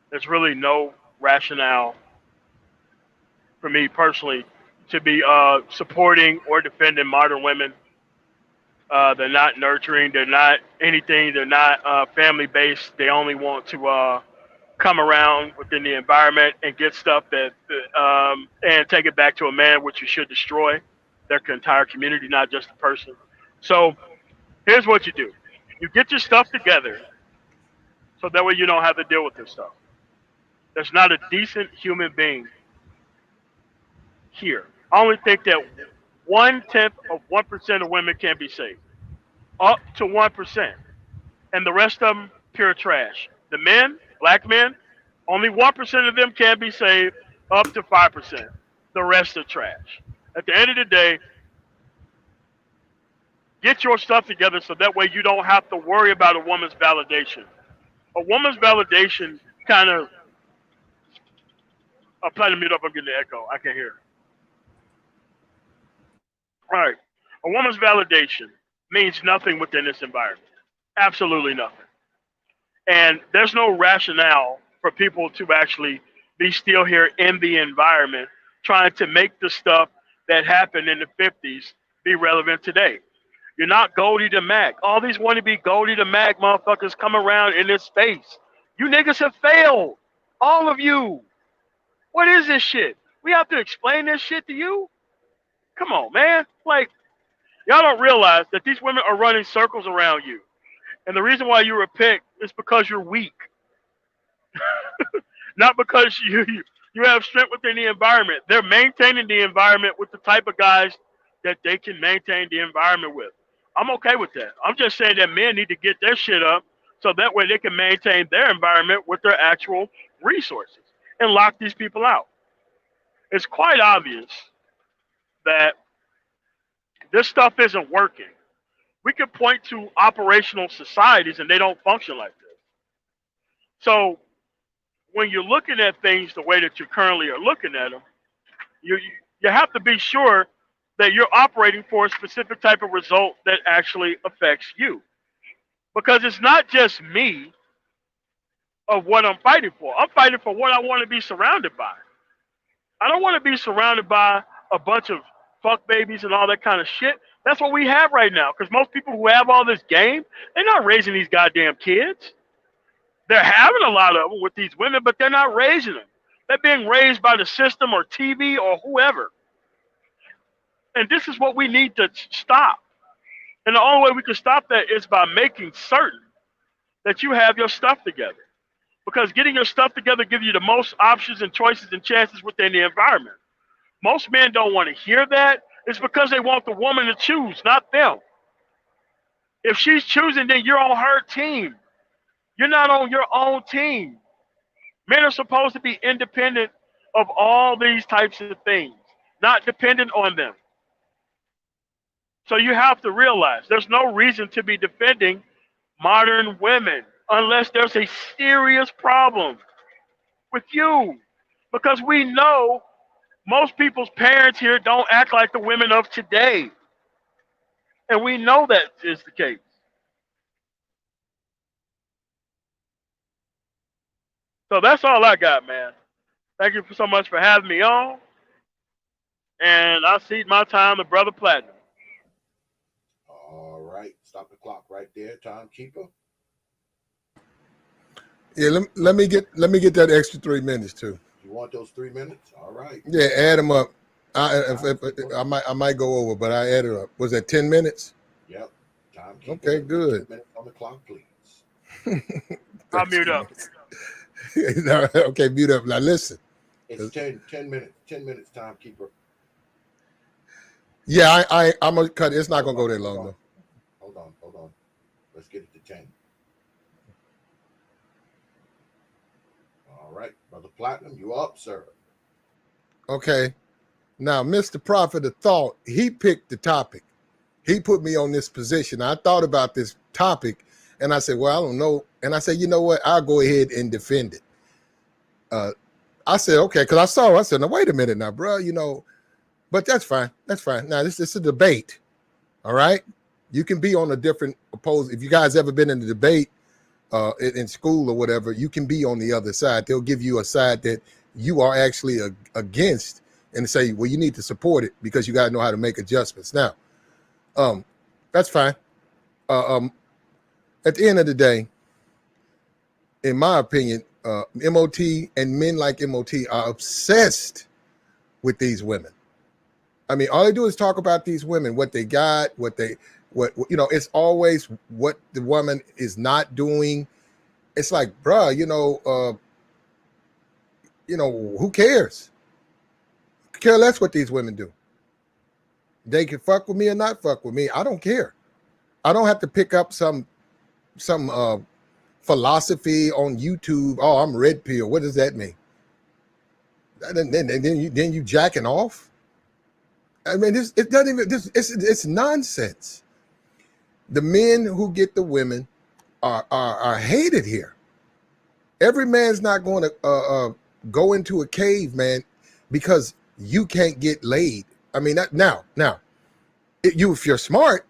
there's really no rationale for me personally to be supporting or defending modern women. They're not nurturing. They're not anything. They're not family-based. They only want to come around within the environment and get stuff that and take it back to a man, which you should destroy their entire community, not just a person. So here's what you do: you get your stuff together, so that way you don't have to deal with this stuff. There's not a decent human being here. I only think that 1/10 of women can be saved, up to 1%, and the rest of them pure trash. The men, black men, only 1% of them can be saved, up to 5%. The rest are trash. At the end of the day, get your stuff together so that way you don't have to worry about a woman's validation. A woman's validation kind of. I'll play the mute up. I'm getting the echo. I can hear. All right. A woman's validation means nothing within this environment. Absolutely nothing. And there's no rationale for people to actually be still here in the environment trying to make the stuff that happened in the 50s be relevant today. You're not Goldie the Mac. All these want to be Goldie the Mac motherfuckers come around in this space. You niggas have failed. All of you. What is this shit? We have to explain this shit to you? Come on, man. Like, y'all don't realize that these women are running circles around you. And the reason why you were picked is because you're weak. Not because you have strength within the environment. They're maintaining the environment with the type of guys that they can maintain the environment with. I'm okay with that. I'm just saying that men need to get their shit up so that way they can maintain their environment with their actual resources and lock these people out. It's quite obvious that this stuff isn't working. We can point to operational societies and they don't function like this. So when you're looking at things the way that you currently are looking at them, you have to be sure that you're operating for a specific type of result that actually affects you. Because it's not just me of what I'm fighting for. I'm fighting for what I want to be surrounded by. I don't want to be surrounded by a bunch of fuck babies and all that kind of shit. That's what we have right now. Because most people who have all this game, they're not raising these goddamn kids. They're having a lot of them with these women, but they're not raising them. They're being raised by the system or TV or whoever. And this is what we need to stop. And the only way we can stop that is by making certain that you have your stuff together. Because getting your stuff together gives you the most options and choices and chances within the environment. Most men don't want to hear that. It's because they want the woman to choose, not them. If she's choosing, then you're on her team. You're not on your own team. Men are supposed to be independent of all these types of things, not dependent on them. So you have to realize there's no reason to be defending modern women unless there's a serious problem with you. Because we know most people's parents here don't act like the women of today. And we know that is the case. So that's all I got, man. Thank you so much for having me on. And I cede my time to Brother Platinum. All right. Stop the clock right there, timekeeper. Yeah, let me get that extra 3 minutes too. You want those 3 minutes? All right. Yeah, add them up. I might go over, but I added up. Was that 10 minutes? Yep. Timekeeper. Okay, good. 10 minutes on the clock, please. I'll mute up. Okay, mute up. Now listen. It's 10 minutes. 10 minutes, timekeeper. Yeah, I'm gonna cut it. It's not gonna go that long though. Hold on. Let's get it to 10. All right, Brother Platinum, you up, sir? Okay. Now, Mr. Prophet of Thought, he picked the topic. He put me on this position. I thought about this topic, and I said, well, I don't know. And I said, you know what? I'll go ahead and defend it. I said, okay, because I said, now, wait a minute now, bro, but that's fine. That's fine. Now, this is a debate, all right? You can be on a different opposing. If you guys ever been in a debate in school or whatever, you can be on the other side. They'll give you a side that you are actually against and say, well, you need to support it because you got to know how to make adjustments. Now, that's fine. At the end of the day, in my opinion, M.O.T. and men like M.O.T. are obsessed with these women. I mean, all they do is talk about these women, what they got, what it's always what the woman is not doing. It's like, bruh, who cares? Care less what these women do. They can fuck with me or not fuck with me. I don't care. I don't have to pick up some philosophy on YouTube. Oh, I'm red pill. What does that mean? Then you jacking off. I mean, it doesn't even. It's nonsense. The men who get the women are hated here. Every man's not going to go into a cave, man, because you can't get laid. I mean, now, if you're smart,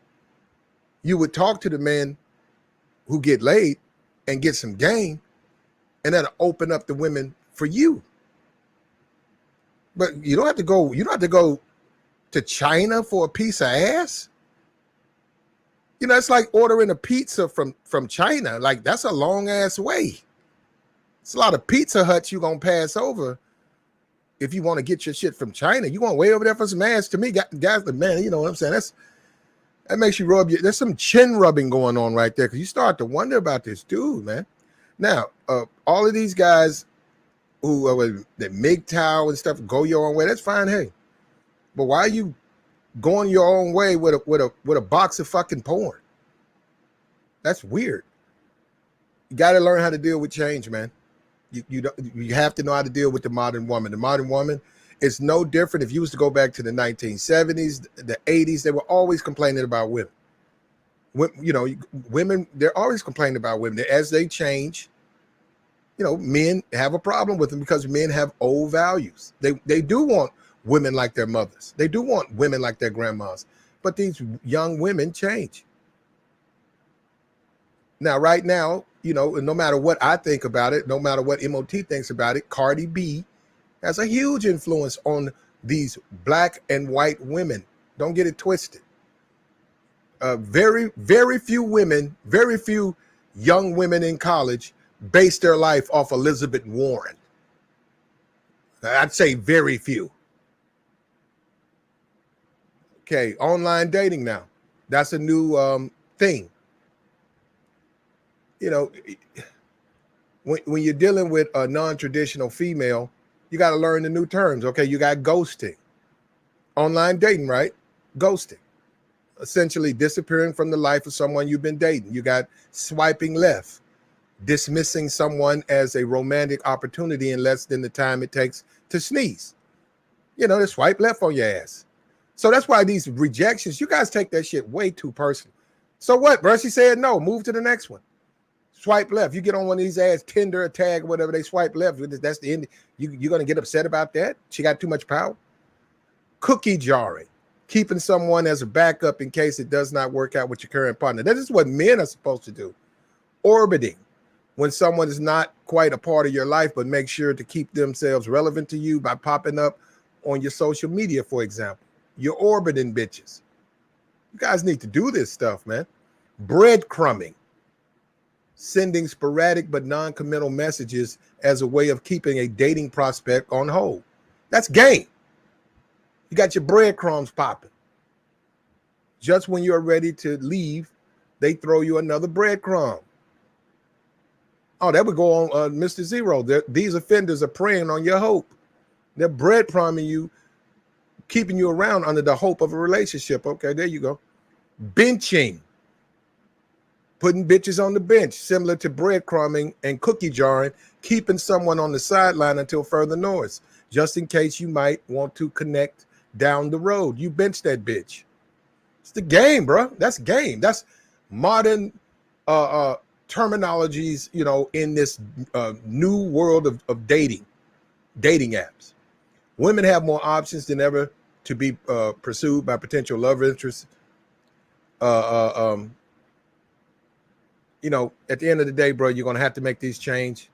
you would talk to the men who get laid and get some game, and that'll open up the women for you. But you don't have to go. You don't have to go to China for a piece of ass. It's like ordering a pizza from China. Like, that's a long ass way. It's a lot of Pizza Huts you're gonna pass over if you want to get your shit from China. You want way over there for some ass. To me, guys, man, you know what I'm saying? That makes you rub your. There's some chin rubbing going on right there, because you start to wonder about this dude, man. Now, all of these guys who the MGTOW and stuff go your own way. That's fine, hey. But why are you going your own way with a box of fucking porn? That's weird. You got to learn how to deal with change, man. You have to know how to deal with the modern woman. The modern woman is no different. If you was to go back to the 1970s, the 80s, they were always complaining about women. Women, they're always complaining about women. As they change, men have a problem with them because men have old values. They do want women like their mothers. They do want women like their grandmas. But these young women change. Now, right now, no matter what I think about it, no matter what M.O.T. thinks about it, Cardi B has a huge influence on these black and white women. Don't get it twisted. Very, very few women, very few young women in college base their life off Elizabeth Warren. I'd say very few. Okay, online dating now. That's a new thing. When you're dealing with a non-traditional female, you got to learn the new terms. Okay, you got ghosting. Online dating, right? Ghosting. Essentially disappearing from the life of someone you've been dating. You got swiping left. Dismissing someone as a romantic opportunity in less than the time it takes to sneeze. They swipe left on your ass. So that's why these rejections, you guys take that shit way too personal. So what, bro? She said no, move to the next one. Swipe left. You get on one of these ads, Tinder, a tag, whatever, they swipe left. That's the end. You're going to get upset about that? She got too much power? Cookie jarring. Keeping someone as a backup in case it does not work out with your current partner. That is what men are supposed to do. Orbiting. When someone is not quite a part of your life, but make sure to keep themselves relevant to you by popping up on your social media, for example. You're orbiting bitches. You guys need to do this stuff, man. Breadcrumbing. Sending sporadic but non-committal messages as a way of keeping a dating prospect on hold. That's game. You got your breadcrumbs popping. Just when you're ready to leave, they throw you another breadcrumb. Oh, that would go on Mr. Zero. These offenders are preying on your hope. They're breadcrumbing you, keeping you around under the hope of a relationship. Okay, there you go. Benching. Putting bitches on the bench, similar to breadcrumbing and cookie jarring, keeping someone on the sideline until further notice, just in case you might want to connect down the road. You bench that bitch. It's the game, bro. That's game. That's modern terminologies, in this new world of dating apps. Women have more options than ever to be pursued by potential love interests. At the end of the day, bro, you're going to have to make these change.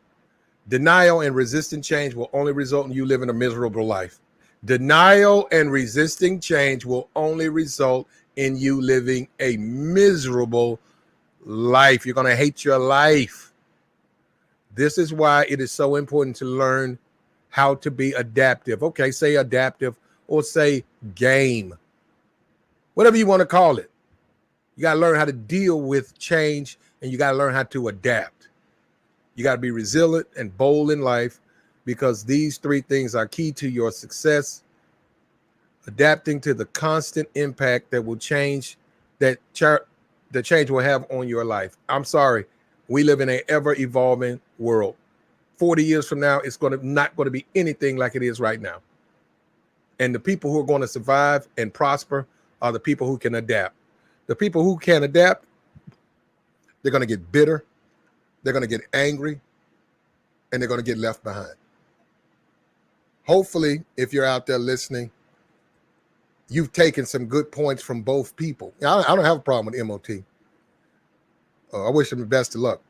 Denial and resisting change will only result in you living a miserable life. Denial and resisting change will only result in you living a miserable life. You're going to hate your life. This is why it is so important to learn how to be adaptive. Okay, say adaptive or say game, whatever you want to call it. You got to learn how to deal with change, and you got to learn how to adapt. You got to be resilient and bold in life, because these three things are key to your success. Adapting to the constant impact that will change, that the change will have on your life. I'm sorry, we live in an ever-evolving world. 40 years from now, it's not going to be anything like it is right now. And the people who are going to survive and prosper are the people who can adapt. The people who can't adapt, they're going to get bitter, they're going to get angry, and they're going to get left behind. Hopefully, if you're out there listening, you've taken some good points from both people. I don't have a problem with M.O.T. I wish him the best of luck.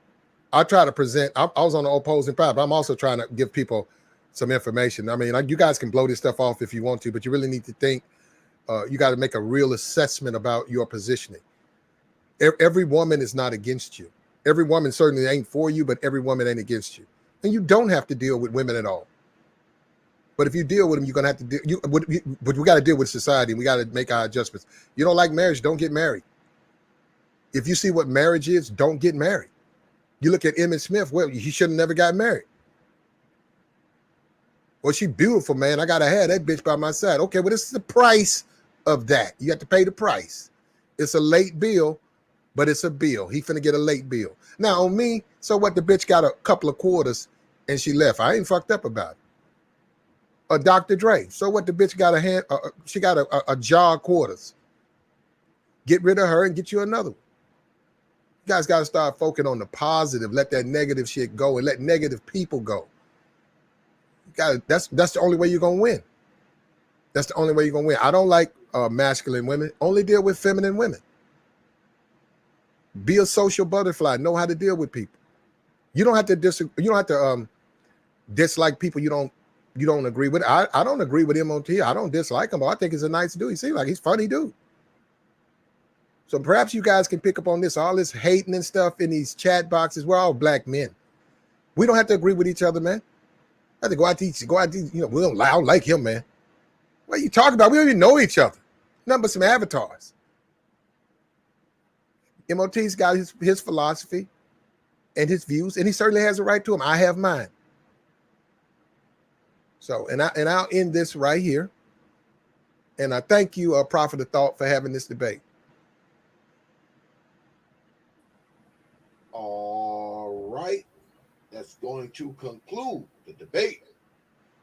I try to present, I was on the opposing side, but I'm also trying to give people some information. I mean, you guys can blow this stuff off if you want to, but you really need to think. You got to make a real assessment about your positioning. Every woman is not against you. Every woman certainly ain't for you, but every woman ain't against you. And you don't have to deal with women at all. But if you deal with them, you're going to have to deal. But we got to deal with society. We got to make our adjustments. You don't like marriage, don't get married. If you see what marriage is, don't get married. You look at Emmett Smith, well, he should have never got married. Well, she beautiful, man. I got to have that bitch by my side. Okay, well, this is the price of that. You have to pay the price. It's a late bill, but it's a bill. He finna get a late bill. Now, on me, so what, the bitch got a couple of quarters and she left. I ain't fucked up about it. Dr. Dre, so what, the bitch got she got a jar of quarters. Get rid of her and get you another one. You guys got to start focusing on the positive. Let that negative shit go and let negative people go. That's the only way you're going to win. That's the only way you're going to win. I don't like masculine women. Only deal with feminine women. Be a social butterfly. Know how to deal with people. You don't have to dislike people you don't agree with. I don't agree with M.O.T. I don't dislike him, but I think he's a nice dude. He seems like he's a funny dude. So perhaps you guys can pick up on this, all this hating and stuff in these chat boxes. We're all black men. We don't have to agree with each other, man. I have to go out to eat, I don't like him, man. What are you talking about? We don't even know each other. Nothing but some avatars. M.O.T's got his philosophy and his views, and he certainly has a right to them. I have mine. So, and I'll end this right here. And I thank you, Prophet of Thought, for having this debate. All right. That's going to conclude the debate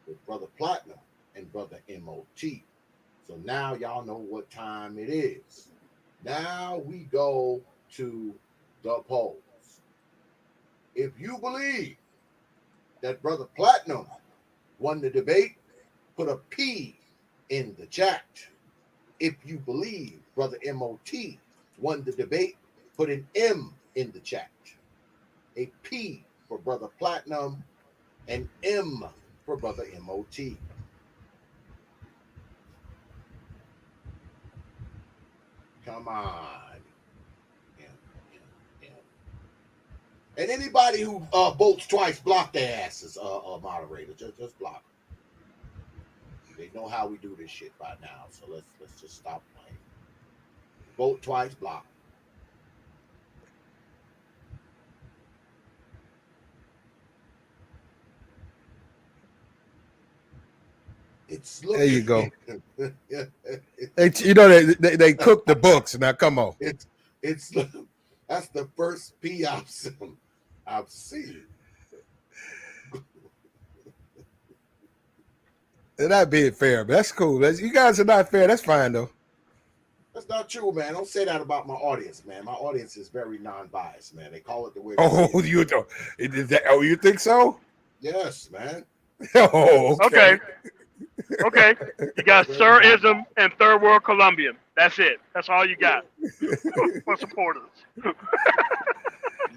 with Brother Platinum and Brother M.O.T. So now y'all know what time it is. Now we go to the polls. If you believe that Brother Platinum won the debate, put a P in the chat. If you believe Brother M.O.T. won the debate, put an M in the chat. A P for Brother Platinum, and M for Brother M.O.T. Come on. And anybody who votes twice, block their asses, moderator. Just block them. They know how we do this shit by now, so let's just stop playing. Vote twice, block. It's looking, there you go. They cook the books. Now come on. It's that's the first P I've seen. They're not being fair, but that's cool. You guys are not fair. That's fine though. That's not true, man. Don't say that about my audience, man. My audience is very non-biased, man. They call it the way. You think so? Yes, man. Okay. Okay. You got Sir-ism and Third World Colombian. That's it. That's all you got for supporters.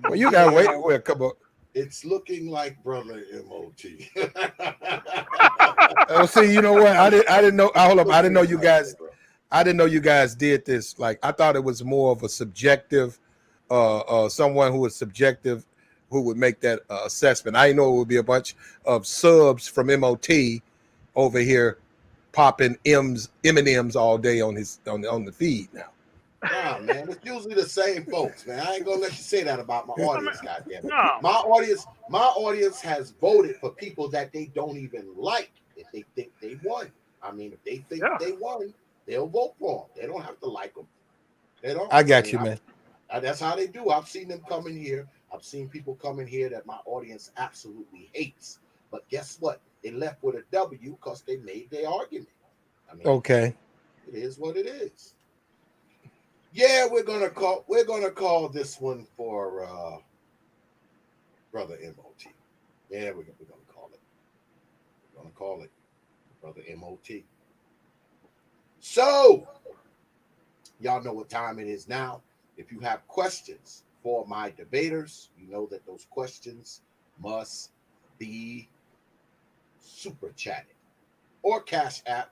Well, you got to wait a couple. It's looking like Brother M.O.T. Oh, see, you know what? I didn't know. Hold up. I didn't know you guys. I didn't know you guys did this. Like, I thought it was more of a subjective, someone who was subjective who would make that assessment. I know it would be a bunch of subs from M.O.T. over here popping M&Ms all day on the feed now. Nah, man, it's usually the same folks, man. I ain't gonna let you say that about my audience, goddamn it. No. My audience has voted for people that they don't even like if they think they won. I mean, if they think they won, they'll vote for them. They don't have to like them. They don't. I got you, man. That's how they do. I've seen them come in here. I've seen people come in here that my audience absolutely hates. But guess what? They left with a W because they made their argument. I mean, okay, it is what it is. Yeah, we're gonna call this one for brother M.O.T. Yeah, we're gonna call it. We're gonna call it brother M.O.T. So y'all know what time it is now. If you have questions for my debaters, you know that those questions must be super chatted or Cash App,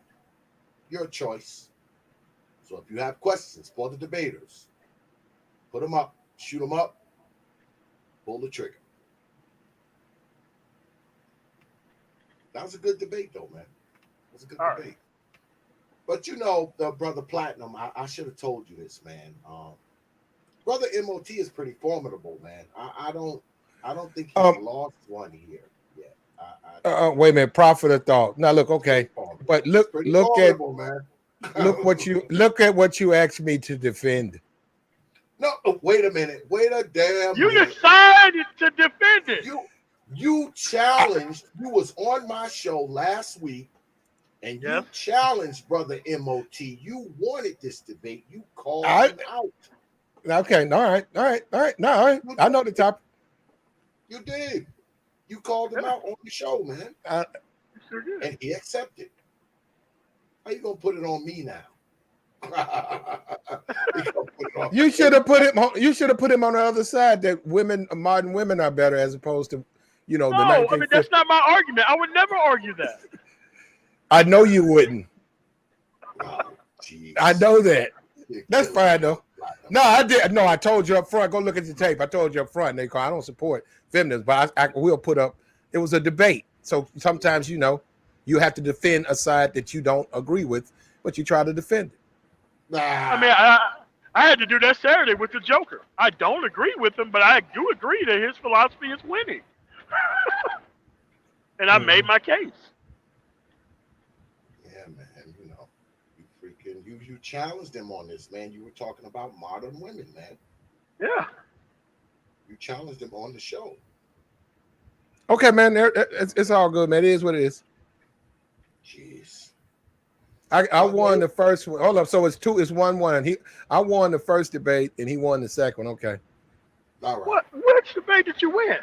your choice. So if you have questions for the debaters, put them up, shoot them up, pull the trigger. That was a good debate, though, man. It was a good debate. Right. But you know, brother Platinum, I should have told you this, man. Brother M.O.T. is pretty formidable, man. I don't think he's lost one here yet. Wait a minute, Prophet of Thought. Now look, okay, but look at man. look at what you asked me to defend. No, wait a minute. Wait a damn you minute. Decided to defend it. You challenged. You was on my show last week, and you challenged brother M.O.T. You wanted this debate. You called him out. Okay, all right. No, I know the topic. You did. You called him out on the show, man. Sure did. And he accepted. How you gonna put it on me now? You should have put him on. You should have put him on the other side. That modern women are better, as opposed to, the 1950s. I mean that's not my argument. I would never argue that. I know you wouldn't. Oh, I know that. That's fine though. No, I did. No, I told you up front. Go look at the tape. I told you up front. I don't support feminism, but I will put up. It was a debate, so sometimes you have to defend a side that you don't agree with, but you try to defend it. Nah. I mean, I had to do that Saturday with the Joker. I don't agree with him, but I do agree that his philosophy is winning, and I made my case. Yeah, man. You challenged him on this, man. You were talking about modern women, man. Yeah. You challenged him on the show. Okay, man. It's all good, man. It is what it is. Jeez. I won the first one. Hold up. So it's 1-1. I won the first debate and he won the second one. Okay. All right. Which debate did you win?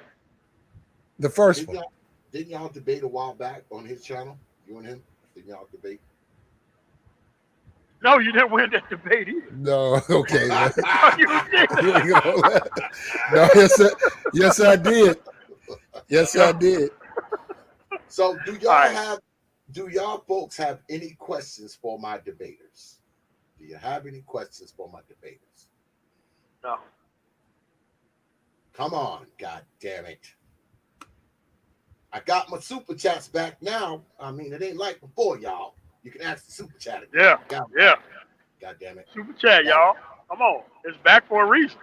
The first one. Didn't y'all debate a while back on his channel? You and him? Didn't y'all debate? No, you didn't win that debate either. No, okay. Man. You did. No, yes, I did. Yes, I did. So do y'all folks have any questions for my debaters? Do you have any questions for my debaters? No. Come on, god damn it. I got my super chats back now. I mean, it ain't like before, y'all. You can ask the super chat again. Yeah. God damn it. Super chat, y'all. Come on. It's back for a reason.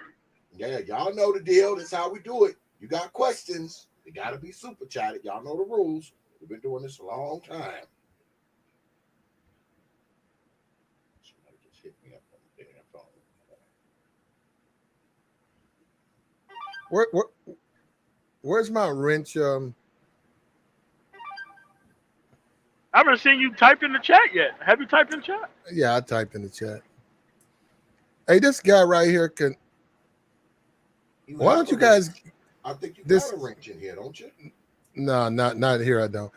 Yeah, y'all know the deal. That's how we do it. You got questions. They got to be super chatted. Y'all know the rules. We've been doing this a long time. Somebody just hit me up on the damn phone. Where's my wrench? I haven't seen you type in the chat yet. Have you typed in the chat? Yeah, I typed in the chat. Hey, this guy right here can. Why don't you guys? I think you got a wrench in here, don't you? No, not here. I don't.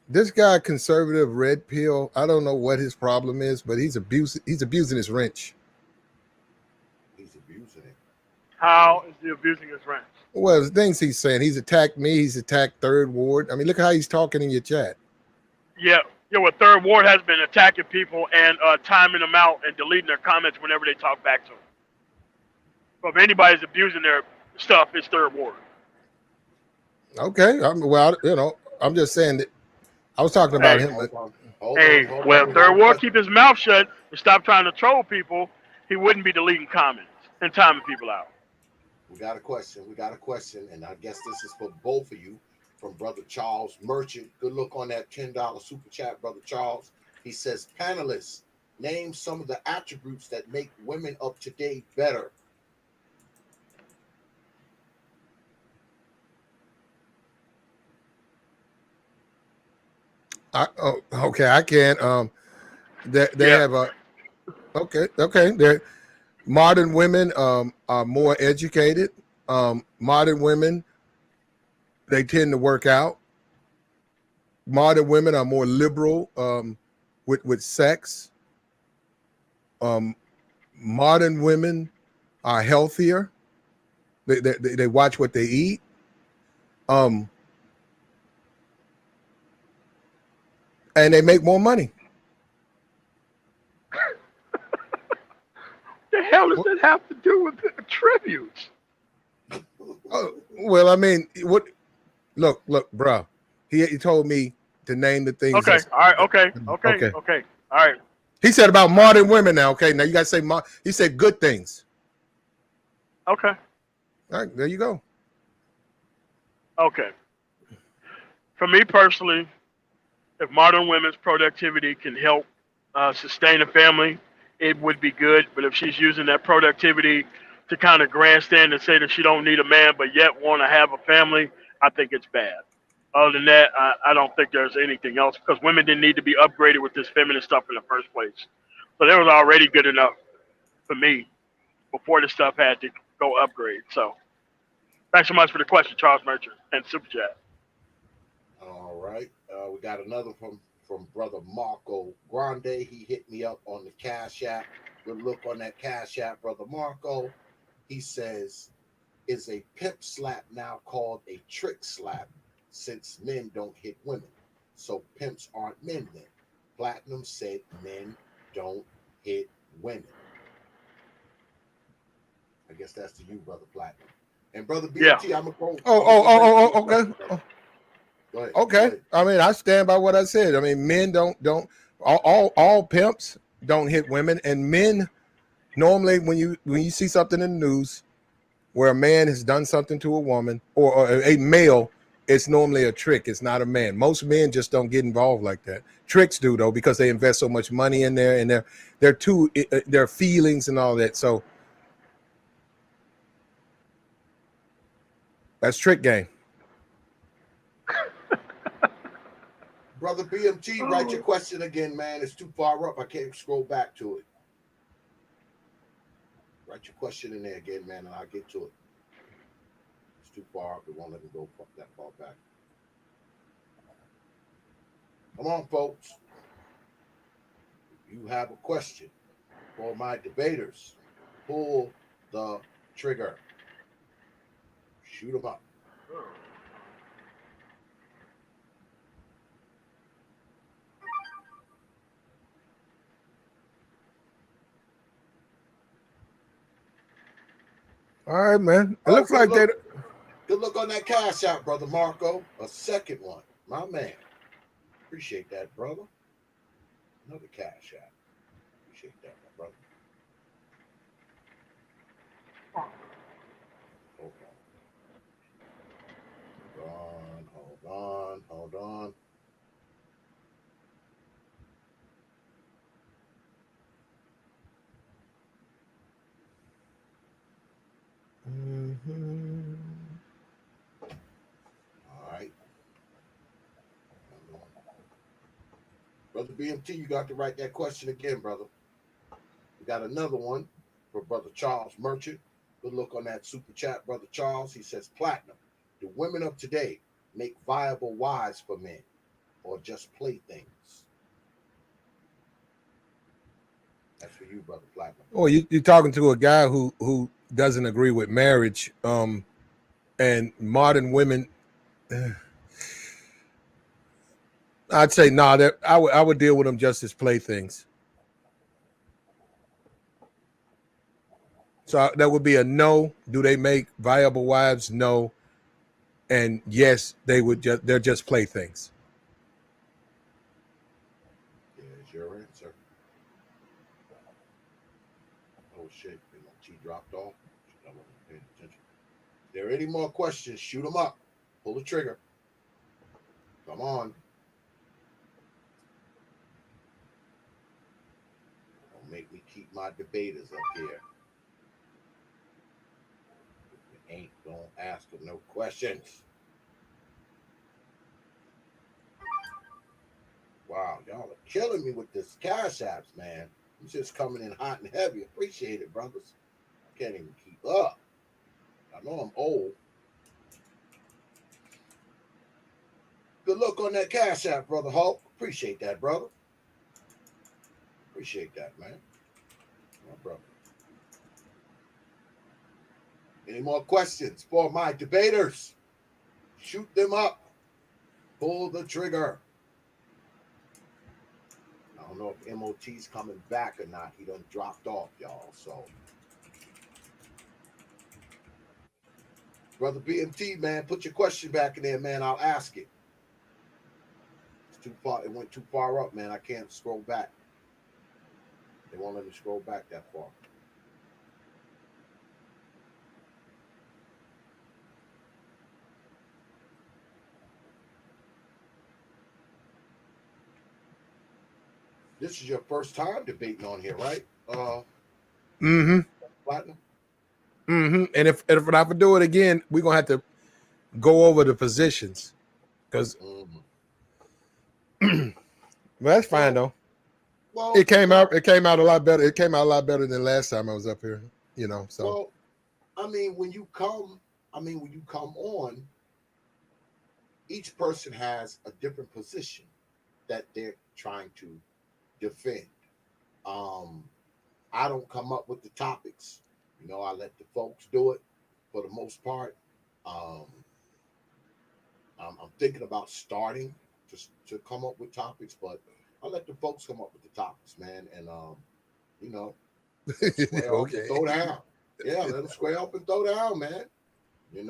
This guy, conservative red pill. I don't know what his problem is, but he's abusing his wrench. He's abusing it. How is he abusing his wrench? Well, the things he's saying. He's attacked me. He's attacked Third Ward. I mean, look how he's talking in your chat. Yeah. Well, Third Ward has been attacking people and timing them out and deleting their comments whenever they talk back to him. So if anybody's abusing their stuff, it's Third Ward. Okay. Well, I'm just saying that I was talking about Hey, him. Hold on. Hold on. hey, Hold well, on. if We got Third a Ward keep question. his mouth shut and stop trying to troll people, he wouldn't be deleting comments and timing people out. We got a question. We got a question. And I guess this is for both of you from Brother Charles Merchant. Good look on that $10 super chat, Brother Charles. He says, panelists, name some of the attributes that make women of today better. Okay, I can't. They Yeah. have a okay. They're modern women are more educated. Modern women, they tend to work out. Modern women are more liberal with sex. Um, Modern women are healthier. They watch what they eat. Um, and they make more money. The hell does that have to do with the attributes? Well, I mean, what? Look, bro. He told me to name the things Okay. that's All right. Okay. Okay. okay. Okay. All right. He said about All right. modern women now. Okay, now you got to say he said good things. Okay. All right, there you go. Okay. For me personally, if modern women's productivity can help sustain a family, it would be good. But if she's using that productivity to kind of grandstand and say that she don't need a man, but yet want to have a family, I think it's bad. Other than that, I don't think there's anything else because women didn't need to be upgraded with this feminine stuff in the first place. So they was already good enough for me before the stuff had to go upgrade. So thanks so much for the question, Charles Merchant and Super Chat. All right. We got another from Brother Marco Grande. He hit me up on the Cash App. Good look on that Cash App, Brother Marco. He says, is a pimp slap now called a trick slap since men don't hit women? So pimps aren't men then. Platinum said men don't hit women. I guess that's to you, Brother Platinum. And Brother Yeah. BMT, I'm gonna go. Okay. Go ahead. Go Okay. ahead. I mean, I stand by what I said. I mean, men don't all pimps don't hit women, and men normally when you see something in the news where a man has done something to a woman or a male, it's normally a trick. It's not a man. Most men just don't get involved like that. Tricks do though because they invest so much money in there and their feelings and all that. So that's trick game. Brother BMT, write your question again, man. It's too far up. I can't scroll back to it. Write your question in there again, man, and I'll get to it. It's too far up. It won't let me go that far back. Come on, folks. You have a question for my debaters. Pull the trigger. Shoot them up. All right, man. It Oh, looks like they. good look on that cash out, Brother Marco. A second one. My man. Appreciate that, brother. Another cash out. Appreciate that, my brother. Hold on. Hold on. Mm-hmm. All right. Brother BMT, you got to write that question again, brother. We got another one for Brother Charles Merchant. Good look on that super chat, Brother Charles. He says, Platinum, do women of today make viable wives for men or just playthings? That's for you, Brother Platinum. Well, you're talking to a guy who doesn't agree with marriage, and modern women. I'd say nah. I would deal with them just as playthings. So that would be a no. Do they make viable wives? No. And yes, they're just playthings. There's your answer. Oh shit, M.O.T dropped off. I wasn't paying attention. If there are any more questions, shoot them up. Pull the trigger. Come on. Don't make me keep my debaters up here. If you ain't gonna ask them no questions. Wow, y'all are killing me with this cash apps, man. It's just coming in hot and heavy. Appreciate it, brothers. I can't even keep up. I know I'm old. Good luck on that cash app, brother Hulk. Appreciate that, brother. Appreciate that, man. My brother. Any more questions for my debaters? Shoot them up. Pull the trigger. I don't know if M.O.T's coming back or not. He done dropped off, y'all. So, brother BMT, man, put your question back in there, man. I'll ask it. It's too far. It went too far up, man. I can't scroll back. They won't let me scroll back that far. This is your first time debating on here, right? Mm-hmm. Platinum? Mm-hmm. And if I do it again, we're gonna have to go over the positions. Because well, that's fine though. Well, It came out a lot better. It came out a lot better than last time I was up here, So well, I mean, when you come on, each person has a different position that they're trying to defend. I don't come up with the topics. I let the folks do it for the most part. I'm thinking about starting to come up with topics, but I let the folks come up with the topics, man. And square up and okay. throw down. Yeah, let them square up and throw down, man. I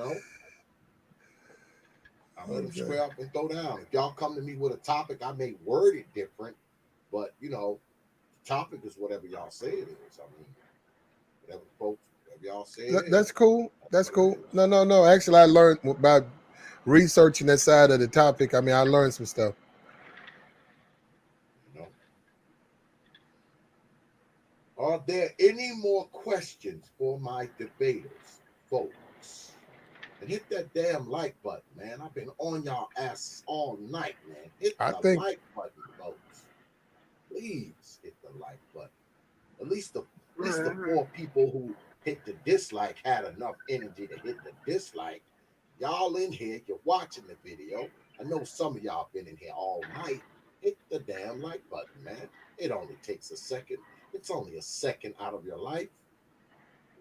let them square up and throw down. If y'all come to me with a topic, I may word it different, but the topic is whatever y'all say it is. I mean, whatever y'all say it is. That's cool. That's cool. No. Actually, I learned by researching that side of the topic. I mean, I learned some stuff. Are there any more questions for my debaters, folks? And hit that damn like button, man. I've been on y'all asses all night, man. Hit the like button, folks. Please hit the like button. At least the 4 people who hit the dislike had enough energy to hit the dislike. Y'all in here, you're watching the video. I know some of y'all been in here all night. Hit the damn like button, man. It only takes a second. It's only a second out of your life.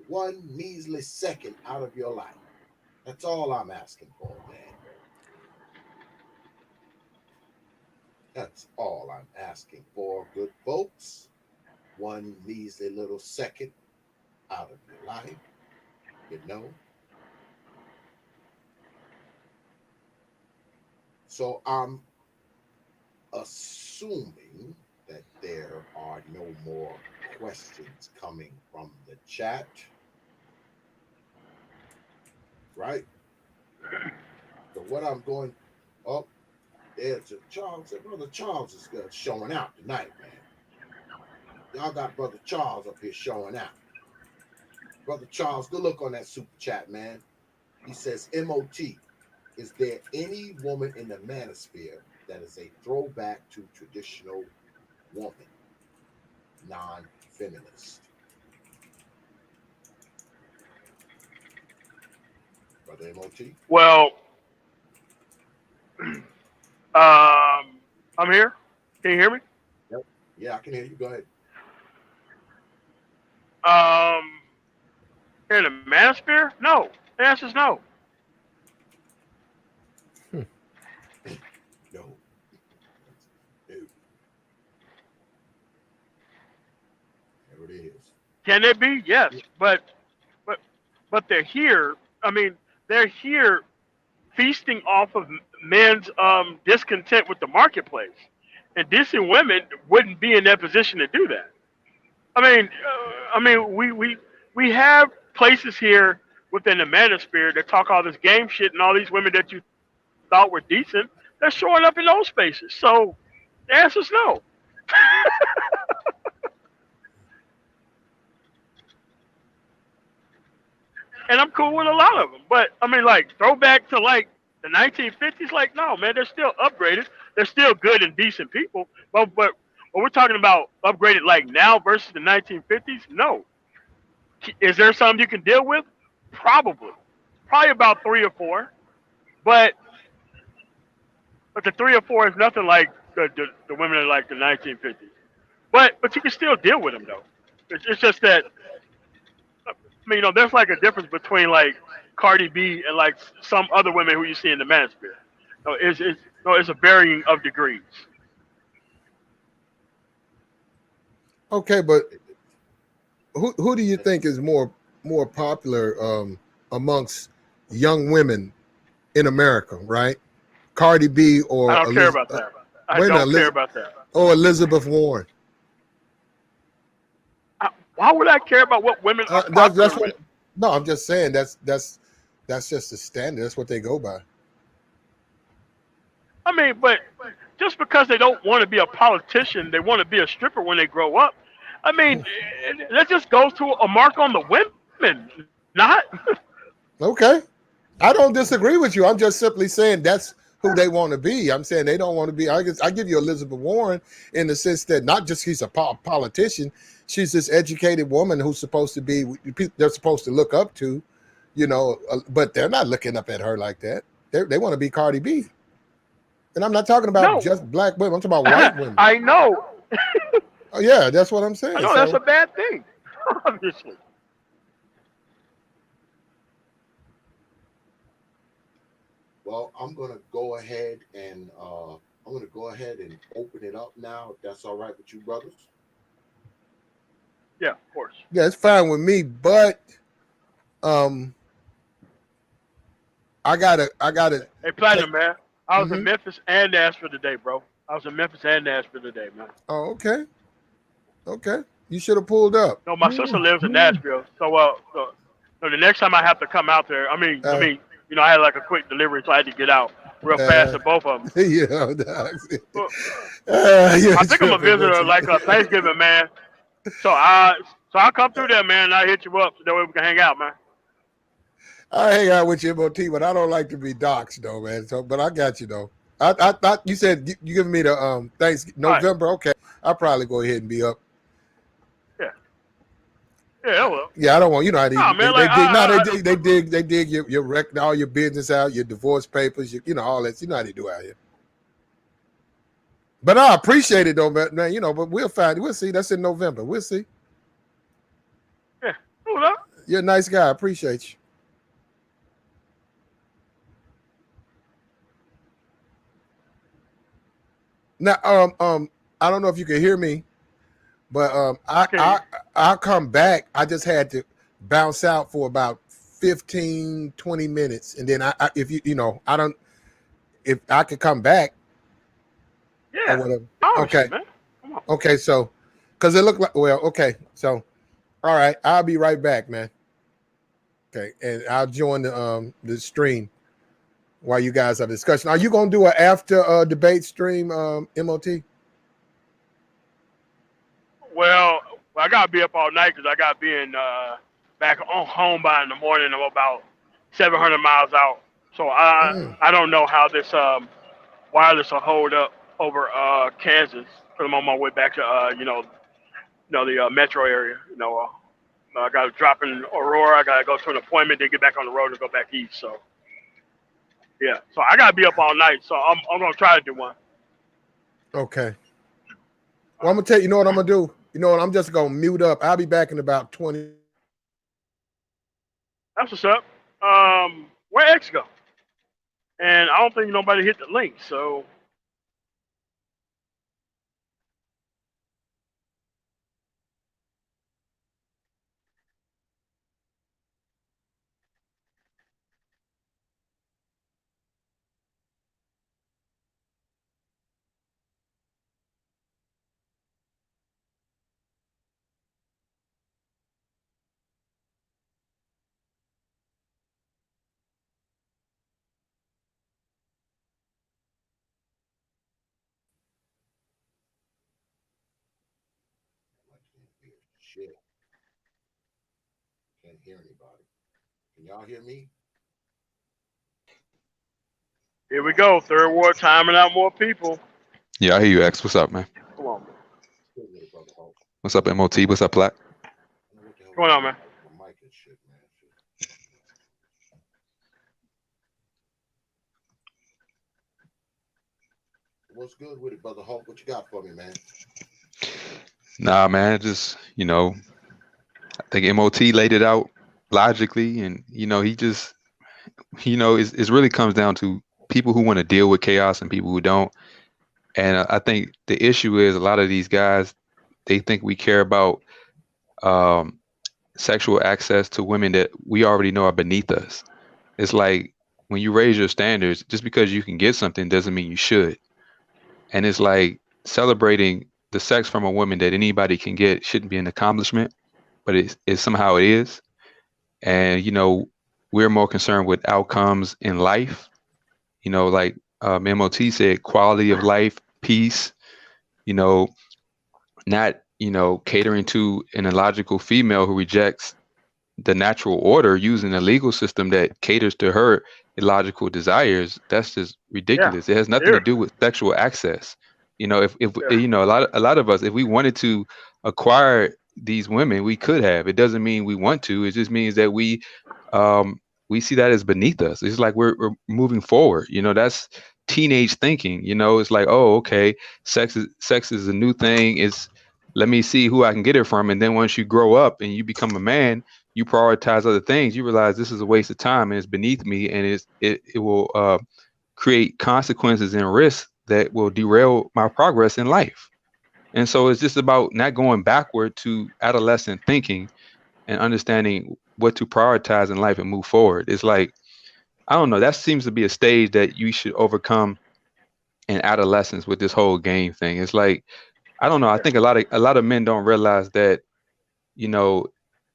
One measly second out of your life. That's all I'm asking for, man. That's all I'm asking for, good folks. One measly little second out of your life, So I'm assuming that there are no more questions coming from the chat. Right? So what I'm going, there's Charles. Brother Charles is showing out tonight, man. Y'all got Brother Charles up here showing out. Brother Charles, good look on that super chat, man. He says, M.O.T, is there any woman in the manosphere that is a throwback to traditional woman, non-feminist? Brother M.O.T? Well, I'm here. Can you hear me? Yep. Yeah, I can hear you. Go ahead. In the manosphere? No. The answer is no. No. There it is. Can they be? Yes, but they're here. I mean, they're here feasting off of men's discontent with the marketplace, and decent women wouldn't be in that position to do that. We have places here within the manosphere that talk all this game shit, and all these women that you thought were decent, they're showing up in those spaces. So the answer's no. And I'm cool with a lot of them. But I mean, like throwback to like the 1950s, like no, man, they're still upgraded. They're still good and decent people. But we're talking about upgraded like now versus the 1950s. No, is there something you can deal with? Probably, probably about three or four. But the three or four is nothing like the women in like the 1950s. But you can still deal with them though. It's just that there's like a difference between like Cardi B and like some other women who you see in the manosphere. No, it's a varying of degrees. Okay, but who do you think is more popular amongst young women in America, right? Cardi B I or don't care about that. I wait a minute, don't care about that. or Elizabeth Warren. Why would I care about what women are That's popular what. with? No, I'm just saying that's just the standard. That's what they go by. But just because they don't want to be a politician, they want to be a stripper when they grow up. I mean, that just goes to a mark on the women, not. Okay, I don't disagree with you. I'm just simply saying that's who they want to be. I'm saying they don't want to be. I give you Elizabeth Warren in the sense that not just she's a politician, she's this educated woman who's supposed to be. They're supposed to look up to, but they're not looking up at her like that. They want to be Cardi B, and I'm not talking about No, just black women. I'm talking about white women. I know. Oh, yeah, that's what I'm I saying. know that's So a bad thing, obviously. Well, I'm gonna go ahead and open it up now, if that's all right with you brothers. Yeah, of course. yeah, it's fine with me, but um, I gotta Hey, take. Platinum, man. I was in Mm-hmm. Memphis and Nashville today, bro. I was in Memphis and Nashville today, man. Oh, okay, okay. You should have pulled up. No, my sister lives in Nashville, so the next time I have to come out there, Uh, I had like a quick delivery, so I had to get out real fast uh, at both of them. dogs. But You're I think I'm a tripping, but visitor like Thanksgiving, man. So I'll come through there, man, and I'll hit you up so that way we can hang out, man. I hang out with you, M.O.T, but I don't like to be doxxed, though, man. So, but I got you though. I thought you said you giving me the thanks All right. November. Okay, I'll probably go ahead and be up. Yeah. Yeah, well. Yeah, I don't want how Nah, they man, they like dig. No, they dig your record, all your business out, your divorce papers, all that. You know how they do out here. But I appreciate it though, man. But we'll find. We'll see. That's in November. We'll see. yeah. Hold up. You're a nice guy. I appreciate you. Now, I don't know if you can hear me, but I can hear you. I'll come back. I just had to bounce out for about 15, 20 minutes, and then if I don't, if I could come back or Yeah. whatever. Obviously, Okay, man. Come on. okay. So, because it looked like okay. So, all right, I'll be right back, man. Okay, and I'll join the stream while you guys have discussion. Are you gonna do an after debate stream, M.O.T? Well, I gotta be up all night because I gotta be in back on home by in the morning. I'm about 700 miles out, so I don't know how this wireless will hold up over Kansas. Because I'm on my way back to the metro area. I got to drop in Aurora. I got to go to an appointment, then get back on the road and go back east. So yeah, so I got to be up all night. So I'm gonna try to do one. Okay. Well, I'm gonna tell you. You know what I'm gonna do. You know what? I'm just gonna mute up. I'll be back in about 20. That's what's up. Where X go? And I don't think nobody hit the link. So shit. Can't hear anybody. Can y'all hear me? Here we go. Third ward timing out more people. Yeah, I hear you, X. What's up, man? Come on. Still with it, brother Hulk. What's up, M.O.T? What's up, Black? I don't know what the hell What's going on, going man? on. My mic and shit, man. What's good with it, brother Hulk? What you got for me, man? Nah, man, just, I think M.O.T laid it out logically, and, he just, it really comes down to people who want to deal with chaos and people who don't. And I think the issue is a lot of these guys, they think we care about um, sexual access to women that we already know are beneath us. It's like when you raise your standards, just because you can get something doesn't mean you should. And it's like celebrating the sex from a woman that anybody can get shouldn't be an accomplishment, but it somehow it is. And, we're more concerned with outcomes in life, like M.O.T said, quality of life, peace, you know, not, catering to an illogical female who rejects the natural order using a legal system that caters to her illogical desires. That's just Yeah. ridiculous. It has nothing to Here. do with sexual access. If Yeah. a lot of us, if we wanted to acquire these women, we could have. It doesn't mean we want to. It just means that um we see that as beneath us. It's like we're moving forward. That's teenage thinking. It's like, oh, okay, sex is a new thing. It's let me see who I can get it from. And then once you grow up and you become a man, you prioritize other things. You realize this is a waste of time and it's beneath me, and it will create consequences and risks that will derail my progress in life. And so it's just about not going backward to adolescent thinking and understanding what to prioritize in life and move forward. It's like, I don't know, that seems to be a stage that you should overcome in adolescence with this whole game thing. It's like, I don't know, I Yeah. think a lot of men don't realize that, you know,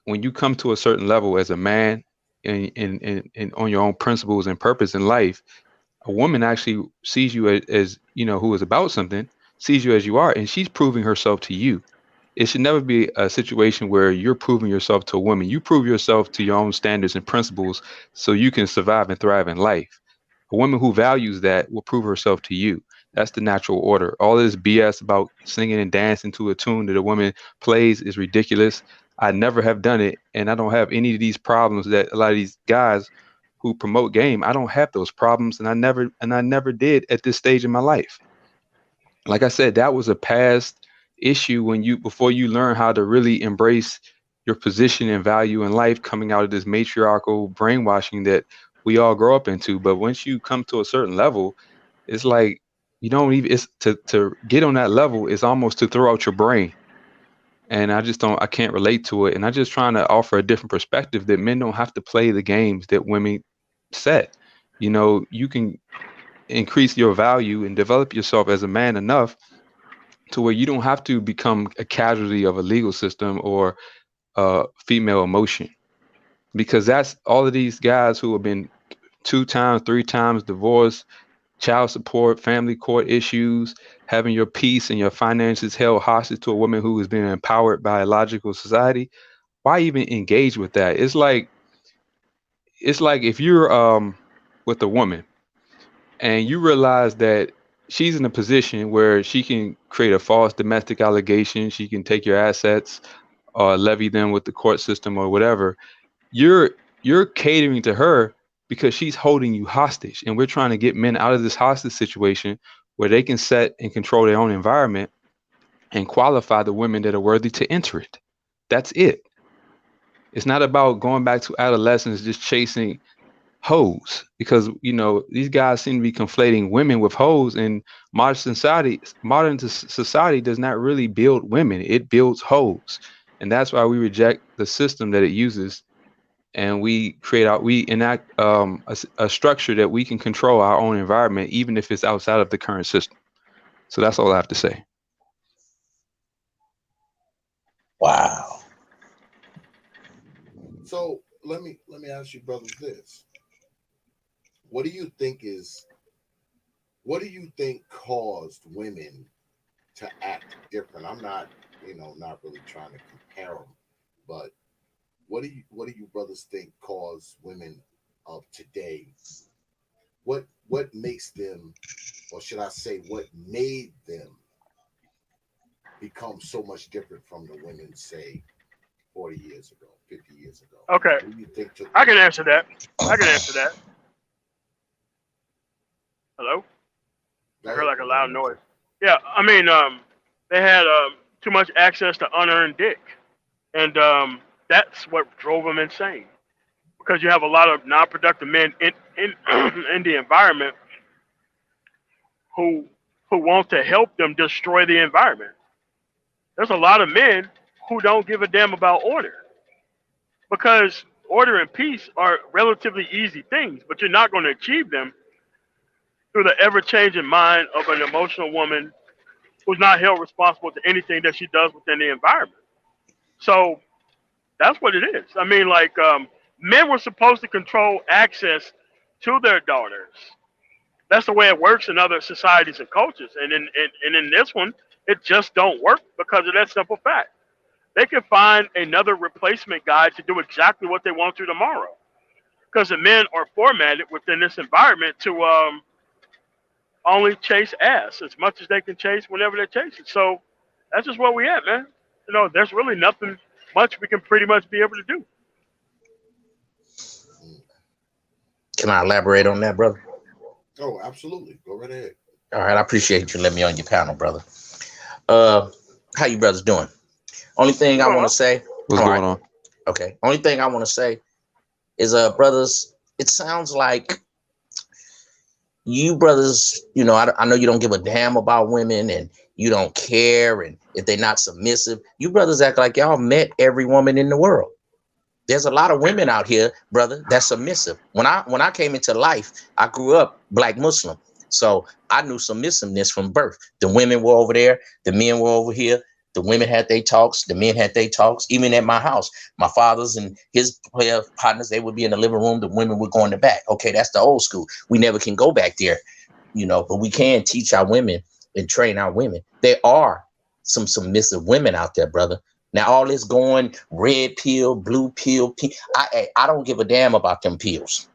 when you come to a certain level as a man and on your own principles and purpose in life, a woman actually sees you as who is about something, sees you as you are, and she's proving herself to you. It should never be a situation where you're proving yourself to a woman. You prove yourself to your own standards and principles so you can survive and thrive in life. A woman who values that will prove herself to you. That's the natural order. All this BS about singing and dancing to a tune that a woman plays is ridiculous. I never have done it, and I don't have any of these problems that a lot of these guys who promote game. I don't have those problems, and I never did at this stage in my life. Like I said, that was a past issue when you before you learn how to really embrace your position and value in life, coming out of this matriarchal brainwashing that we all grow up into. But once you come to a certain level, it's like you don't even it's to get on that level is almost to throw out your brain. And I can't relate to it. And I'm just trying to offer a different perspective that men don't have to play the games that women set. You can increase your value and develop yourself as a man enough to where you don't have to become a casualty of a legal system or female emotion, because that's all of these guys who have been 2 times, 3 times divorced, child support, family court issues, having your peace and your finances held hostage to a woman who is being empowered by a logical society. Why even engage with that? It's like if you're with a woman and you realize that she's in a position where she can create a false domestic allegation, she can take your assets or levy them with the court system or whatever. You're catering to her because she's holding you hostage, and we're trying to get men out of this hostage situation where they can set and control their own environment and qualify the women that are worthy to enter it. That's it. It's not about going back to adolescence just chasing hoes, because these guys seem to be conflating women with hoes, and modern society does not really build women, it builds hoes. And that's why we reject the system that it uses, and we enact a structure that we can control our own environment even if it's outside of the current system. So that's all I have to say. Wow. So let me ask you, brothers, this. What do you think is what do you think caused women to act different? I'm not not really trying to compare them, but what do you brothers think cause women of today? What makes them, or should I say, what made them become so much different from the women, say, 40 years ago, 50 years ago? Okay, What do you think took I can answer that. Hello? I heard like a loud noise. Yeah, I mean, they had too much access to unearned dick, and that's what drove them insane. Because you have a lot of non-productive men in in the environment who want to help them destroy the environment. There's a lot of men who don't give a damn about order, because order and peace are relatively easy things, but you're not going to achieve them through the ever-changing mind of an emotional woman who's not held responsible to anything that she does within the environment. So that's what it is. I mean, like, men were supposed to control access to their daughters. That's the way it works in other societies and cultures. And in this one, it just don't work because of that simple fact. They can find another replacement guy to do exactly what they want to tomorrow. Because the men are formatted within this environment to only chase ass as much as they can chase whenever they're chasing. So that's just where we at, man. There's really nothing much we can pretty much be able to do. Can I elaborate on that, brother? Oh, absolutely. Go right ahead. All right, I appreciate you letting me on your panel, brother. How you brothers doing? Only thing I want to say. What's going on? Okay. Only thing I want to say is, brothers, it sounds like you brothers, I know you don't give a damn about women and you don't care, and if they're not submissive, you brothers act like y'all met every woman in the world. There's a lot of women out here, brother, that's submissive. When I came into life, I grew up Black Muslim, so I knew submissiveness from birth. The women were over there, the men were over here. The women had their talks, the men had their talks. Even at my house, my father's and his player partners, they would be in the living room. The women would go in the back. Okay, that's the old school. We never can go back there, but we can teach our women and train our women. There are some submissive women out there, brother. Now, all this going red pill, blue pill, pink, I don't give a damn about them pills.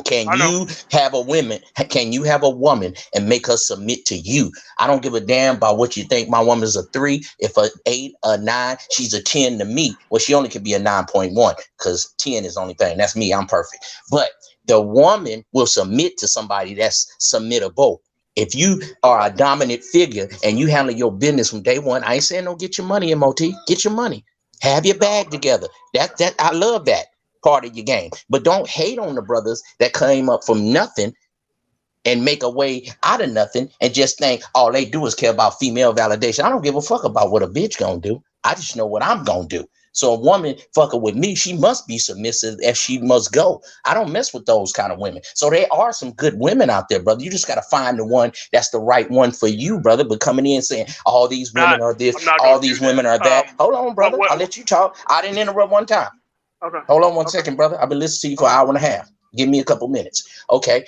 Can you have a woman and make her submit to you? I don't give a damn about what you think. My woman's a 3. If a 8, a 9, she's a 10 to me. Well, she only could be a 9.1 because 10 is the only thing. That's me. I'm perfect. But the woman will submit to somebody that's submittable. If you are a dominant figure and you handle your business from day one, I ain't saying don't get your money, M.O.T. Get your money. Have your bag together. That I love that part of your game. But don't hate on the brothers that came up from nothing and make a way out of nothing and just think all they do is care about female validation. I don't give a fuck about what a bitch gonna do. I just know what I'm gonna do. So a woman fucking with me, she must be submissive as she must go. I don't mess with those kind of women. So there are some good women out there, brother. You just got to find the one that's the right one for you, brother. But coming in saying all these women are this, all these women are that. Hold on, brother. I'll let you talk. I didn't interrupt one time. Okay. Hold on one second, brother. I've been listening to you for an hour and a half. Give me a couple minutes. Okay.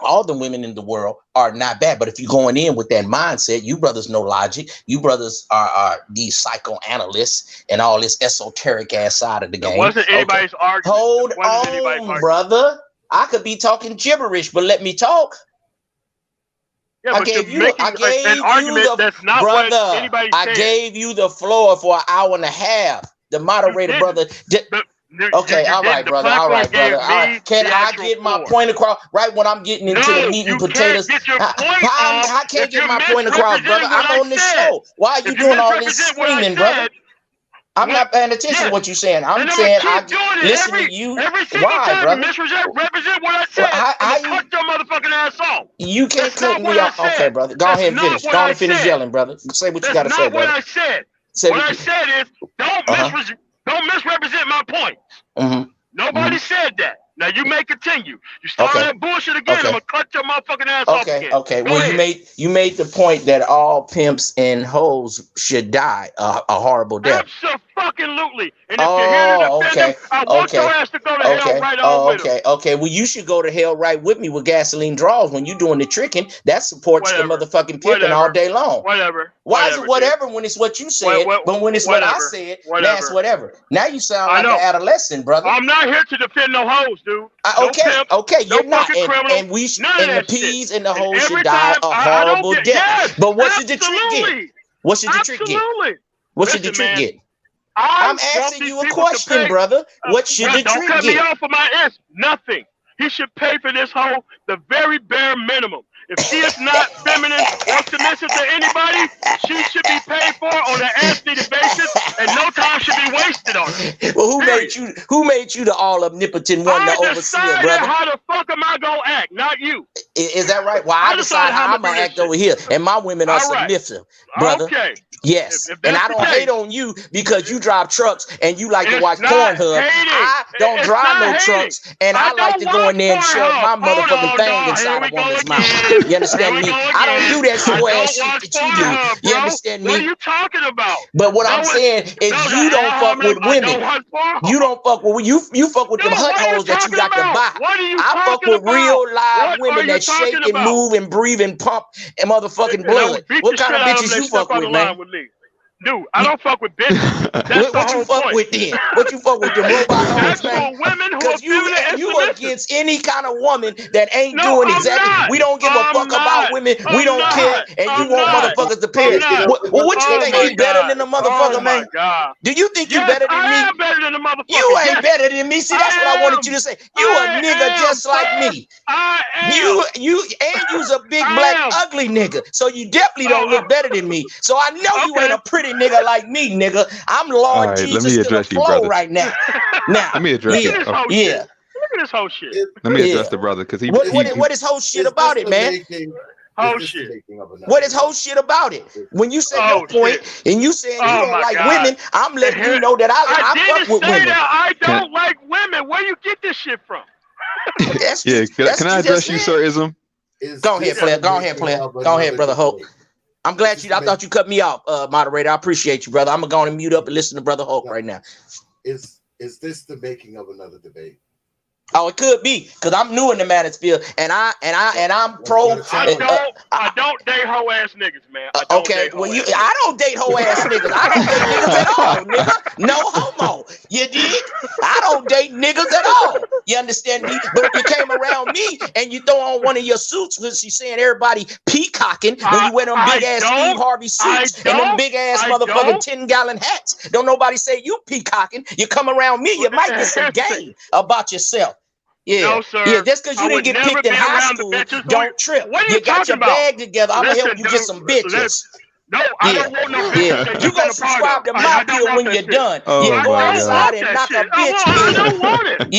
All the women in the world are not bad, but if you're going in with that mindset, you brothers know logic. You brothers are these psychoanalysts and all this esoteric ass side of the game. It wasn't anybody's argument. Hold on, brother. I could be talking gibberish, but let me talk. Yeah, I gave you an argument that's not brother, what anybody said. I gave you the floor for an hour and a half. The moderator, brother. Okay, all right, brother. All right, brother. Can I get my point across right when I'm getting into the meat and potatoes? I can't get my point across, brother. I'm on the show. Why are you doing all this screaming, brother? I'm not paying attention to what you're saying. I'm saying I listen to you. Why, brother? Misrepresent what I said. I cut your motherfucking ass off. You can't cut me off. Okay, brother. Go ahead and finish. Go ahead and finish yelling, brother. Say what you got to say, brother. That's not what I said. What I said is don't misrepresent my points. Nobody said that. Now you may continue. You start that bullshit again. I'm gonna cut your motherfucking ass off again. Okay. Well, you made the point that all pimps and hoes should die a horrible death. Absolutely. And if you're here to defend Okay. I want your ass to go to hell right on with him. Okay. Well, you should go to hell right with me with gasoline draws when you doing the tricking. That supports the motherfucking pimping all day long. Why is it whatever when it's what you said, but when it's what I said, that's whatever. Now you sound like an adolescent, brother. I'm not here to defend no hoes, dude. You're not. And the peas and the hoes should die a horrible death. But what should the trick get? What should the trick get? What should the trick get? I'm asking you a question, brother. What should the trick get? Don't cut me off of my answer. Nothing. He should pay for this hoe the very bare minimum. If she is not feminine or submissive to anybody, she should be paid for on an as-needed basis, and no time should be wasted on her. Well, who made you the all omnipotent one, the overseer, brother? How the fuck am I gonna act? Not you. Is that right? Well, I decide how I'm gonna act over here, and my women are submissive, brother. Okay. Yes, and I don't hate on you because you drive trucks and you like to watch Pornhub. I don't drive no trucks, and I like to go in there and shove my motherfucking thing inside a woman's mouth. You understand me? I don't do that slow ass shit that you do. You understand me? What are you talking about? But what I'm saying is you don't fuck with women. You don't fuck with you fuck with them hut holes that you got to buy. I fuck with real live women that shake and move and breathe and pump and motherfucking blood. What kind of bitches you fuck with, man? Dude, I don't fuck with bitches. That's what you fuck with then? What you fuck with, the robot hoes, man? Because you against any kind of woman that ain't doing exactly. We don't give a fuck about women. We don't care, and you want motherfuckers to pay. What you think? You better than the motherfucker, man? Do you think you better than me? I am better than the motherfucker. You ain't better than me. See, that's what I wanted you to say. You a nigga just like me. You's a big black ugly nigga, so you definitely don't look better than me. So I know you ain't a pretty nigga like me, nigga. I'm Lord Jesus to the flow right now. Now, let me address you. Look at this whole shit. Let me address the brother because what is whole shit about it, man? Whole shit. What is whole shit about it? When you say your point and you saying you don't like women, I'm letting you know that I fuck with women. I don't like women. Where you get this shit from? Can I address you, Sir Ism? Go ahead, player. Go ahead, brother Hulk. I'm glad I thought you cut me off, moderator. I appreciate you, brother. I'm gonna go on and mute up and listen to Brother Hulk right now. Is this the making of another debate? Oh, it could be because I'm new in the manosphere, and I'm pro. I don't date hoe ass niggas, man. I don't date hoe ass niggas. I don't date niggas at all, nigga. No homo. You dig? I don't date niggas at all. You understand me? But if you came around me and you throw on one of your suits, because she's saying everybody peacocking when you wear them big ass Steve Harvey suits and them big ass motherfucking 10-gallon hats. Don't nobody say you peacocking. You come around me, you might get some game about yourself. Yeah, no, sir. Yeah, just because you didn't get picked in high school, don't trip. You got your bag together. I'm gonna help you get some bitches. No, I don't want no bitches. Yeah. You gonna subscribe to my bill when you're done. Go outside and knock a bitch. I don't want it.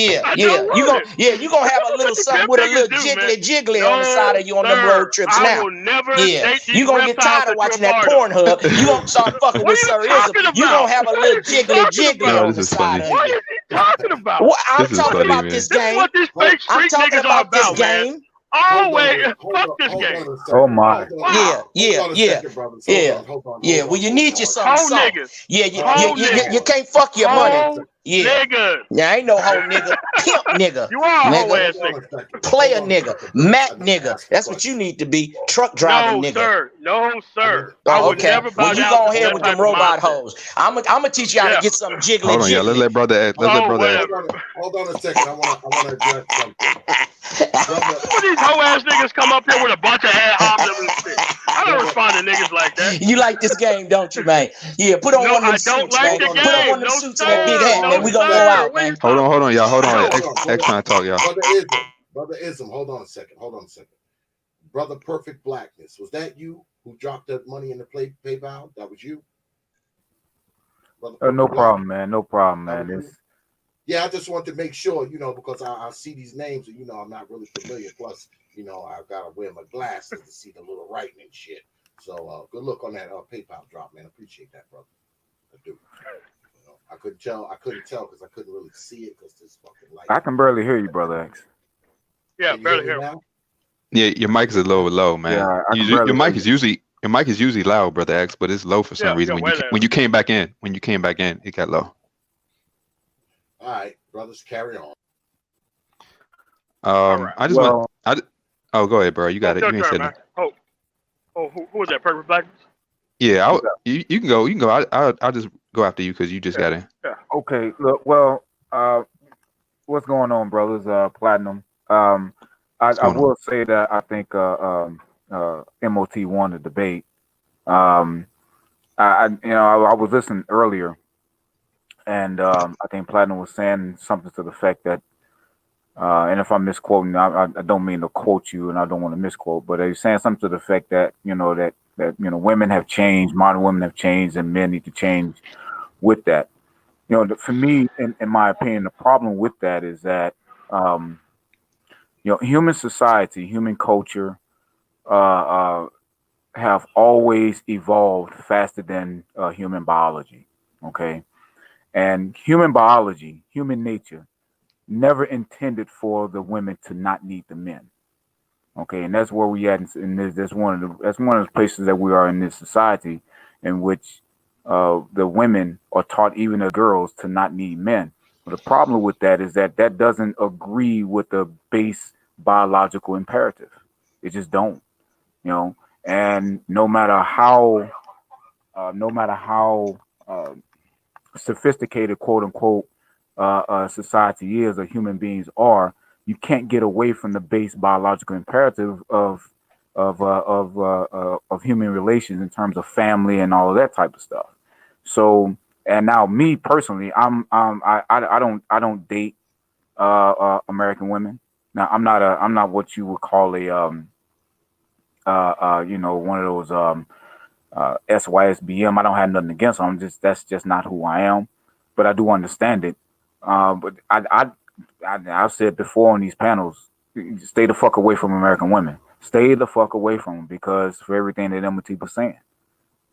You gonna have a little something with a little jiggly on the side of you on them road trips now. I will never date you gonna get tired of watching that Pornhub. You gonna start fucking with Sir Ism. You gonna have a little jiggly on the side of you. What is he talking about? I'm talking about this game. I'm talking about this game. Always fuck this game. Oh my. Yeah. Well, you need your something. Yeah, you can't fuck your money. Yeah. Nigga. Yeah, ain't no hoe nigga. Pimp nigga. You are a hoe ass nigga. Player nigga. Mac nigga. That's what you need to be. Truck driving nigga. No, sir. Oh, okay. Well, you go ahead with them robot hoes. I'm gonna teach you how to get some jiggly. Hold on, y'all. Let's let brother add. Hold on a second. I want to address something. Some of these hoe ass niggas come up here with a bunch of ad homs and shit. I don't respond to niggas like that. You like this game, don't you, man? Yeah, put on one of them suits, man. Put on one of them suits and that big hat, man. We gonna go out, man. Hold on, y'all. Hold on. X trying to talk, y'all. Brother Ism, hold on a second. Brother Perfect Blackness, was that you who dropped that money in the PayPal? That was you? No problem, man. No problem, man. Yeah, I just want to make sure, because I see these names and, I'm not really familiar. Plus, I've got to wear my glasses to see the little writing and shit. So good luck on that PayPal drop, man. I appreciate that, brother. I do. I couldn't tell because I couldn't really see it because this fucking light. I can barely hear you, brother X. Yeah, barely hear you. Yeah, your mic is a little low, man. Yeah, your mic is usually loud, brother X, but it's low for some reason. When you came back in, it got low. All right, brothers, carry on. All right. I just want. Oh, go ahead, bro. You got It's it. your You ain't turn, said man. nothing. Who was that? Perfect Blackness? Yeah, you can go. You can go. I'll just go after you because you just got in. Yeah. Okay. Look. Well. What's going on, brothers? Platinum. What's I going on? will say that I think M.O.T won the debate. Um, I was listening earlier, and I think Platinum was saying something to the effect that, and if I'm misquoting, I don't mean to quote you, and I don't want to misquote, but he's saying something to the effect that women have changed, modern women have changed, and men need to change with that. For me, in my opinion, the problem with that is that human society, human culture, have always evolved faster than human biology. Okay, and human biology, human nature, never intended for the women to not need the men. Okay, and that's where we at, and that's one of the places that we are in this society, in which the women are taught, even the girls, to not need men. But the problem with that is that that doesn't agree with the base biological imperative. It just don't, you know. And no matter how sophisticated, quote unquote, society is or human beings are, you can't get away from the base biological imperative of human relations in terms of family and all of that type of stuff. So, and now me personally, I don't date American women. Now I'm not what you would call a one of those SYSBM. I don't have nothing against them. That's just not who I am. But I do understand it. But I've said before on these panels, stay the fuck away from American women. Stay the fuck away from them, because for everything that M.O.T was saying,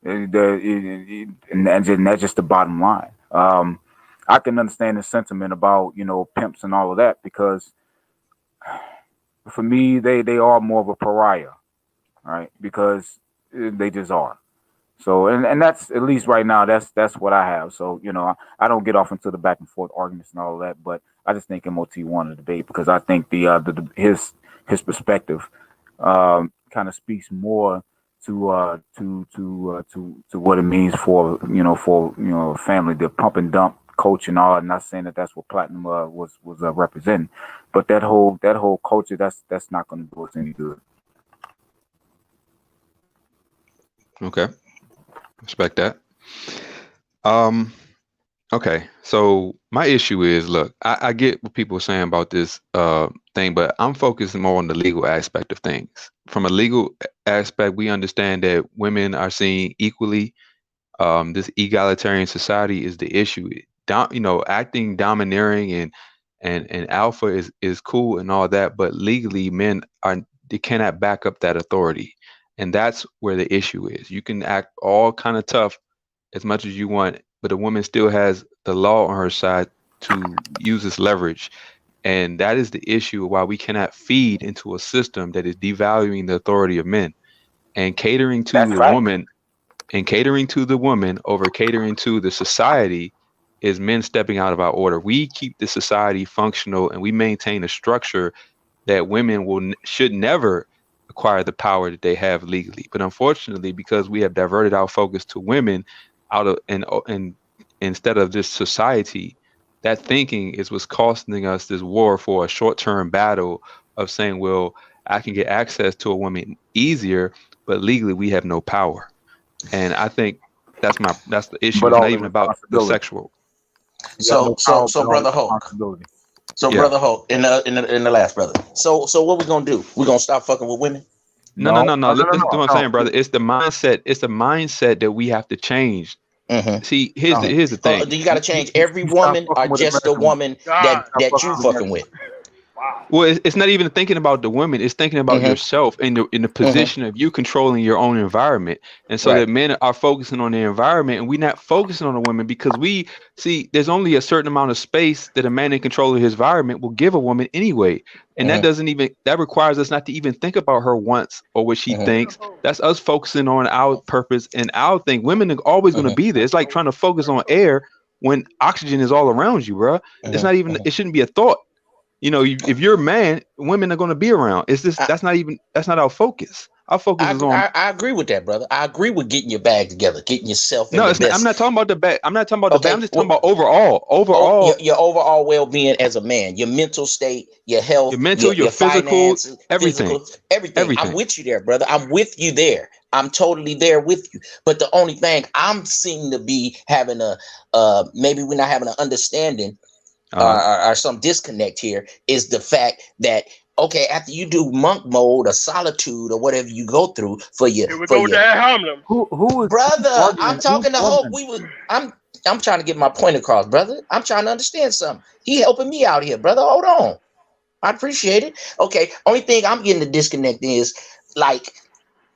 and that's just the bottom line. I can understand the sentiment about pimps and all of that, because for me they are more of a pariah, right? Because they just are. So, and that's, at least right now, that's what I have. So, I don't get off into the back and forth arguments and all of that, but I just think M.O.T won the debate, because I think his perspective kind of speaks more to what it means for a family, the pump and dump coach and all. I'm not saying that that's what Platinum was representing, but that whole culture, that's not going to do us any good. Okay, respect that. Um, okay. So my issue is, look, I get what people are saying about this thing, but I'm focusing more on the legal aspect of things. From a legal aspect, we understand that women are seen equally. This egalitarian society is the issue. Acting domineering and alpha is cool and all that, but legally, they cannot back up that authority, and that's where the issue is. You can act all kind of tough as much as you want, but a woman still has the law on her side to use this leverage. And that is the issue why we cannot feed into a system that is devaluing the authority of men and catering to That's the right. woman and catering to the woman over catering to the society is men stepping out of our order. We keep the society functional and we maintain a structure that women should never acquire the power that they have legally. But unfortunately, because we have diverted our focus to women out of and instead of just society, that thinking is what's costing us this war for a short-term battle of saying, well, I can get access to a woman easier, but legally we have no power. And I think that's the issue. But It's not all the even about the responsibility. sexual. You got no So so power, so but all the brother Hulk. responsibility. So Yeah. brother Hulk, in the last brother. So what we gonna do? We gonna stop fucking with women? No, no, No, no, no. no, no, no, Listen to what I'm no, saying, brother. It's the mindset. It's the mindset that we have to change. Mm-hmm. See, here's no. the thing. Do you got to change every You stop woman, or fucking with just the American women. woman God. that Stop you fucking with fucking American with? Wow. Well, it's not even thinking about the women. It's thinking about Mm-hmm. yourself and in the Mm-hmm. position of you controlling your own environment. And so Right. that men are focusing on the environment and we're not focusing on the women because we see there's only a certain amount of space that a man in control of his environment will give a woman anyway. And Mm-hmm. that requires us not to even think about her wants or what she Mm-hmm. thinks. That's us focusing on our purpose and our thing. Women are always going to Mm-hmm. be there. It's like trying to focus on air when oxygen is all around you, bro. It's not even. It shouldn't be a thought. If you're a man, women are going to be around. It's just that's not our focus. Our focus is on. I agree with that, brother. I agree with getting your bag together, getting yourself in No, the it's not, best. I'm not talking about the bag. I'm not talking about the Okay, bag. I'm just talking about overall. your overall well-being as a man, your mental state, your health, Your mental, your physical, finances, everything. everything. I'm with you there, brother. I'm with you there. I'm totally there with you. But the only thing I'm seem to be having maybe we're not having an understanding or some disconnect here is the fact that okay, after you do monk mode or solitude or whatever you go through for your Here we go with that Hamlin. Who is brother, I'm arguing? Who's talking to Hope. woman? I'm trying to get my point across, brother. I'm trying to understand something. He helping me out here, brother. Hold on. I appreciate it. Okay. Only thing I'm getting the disconnect is like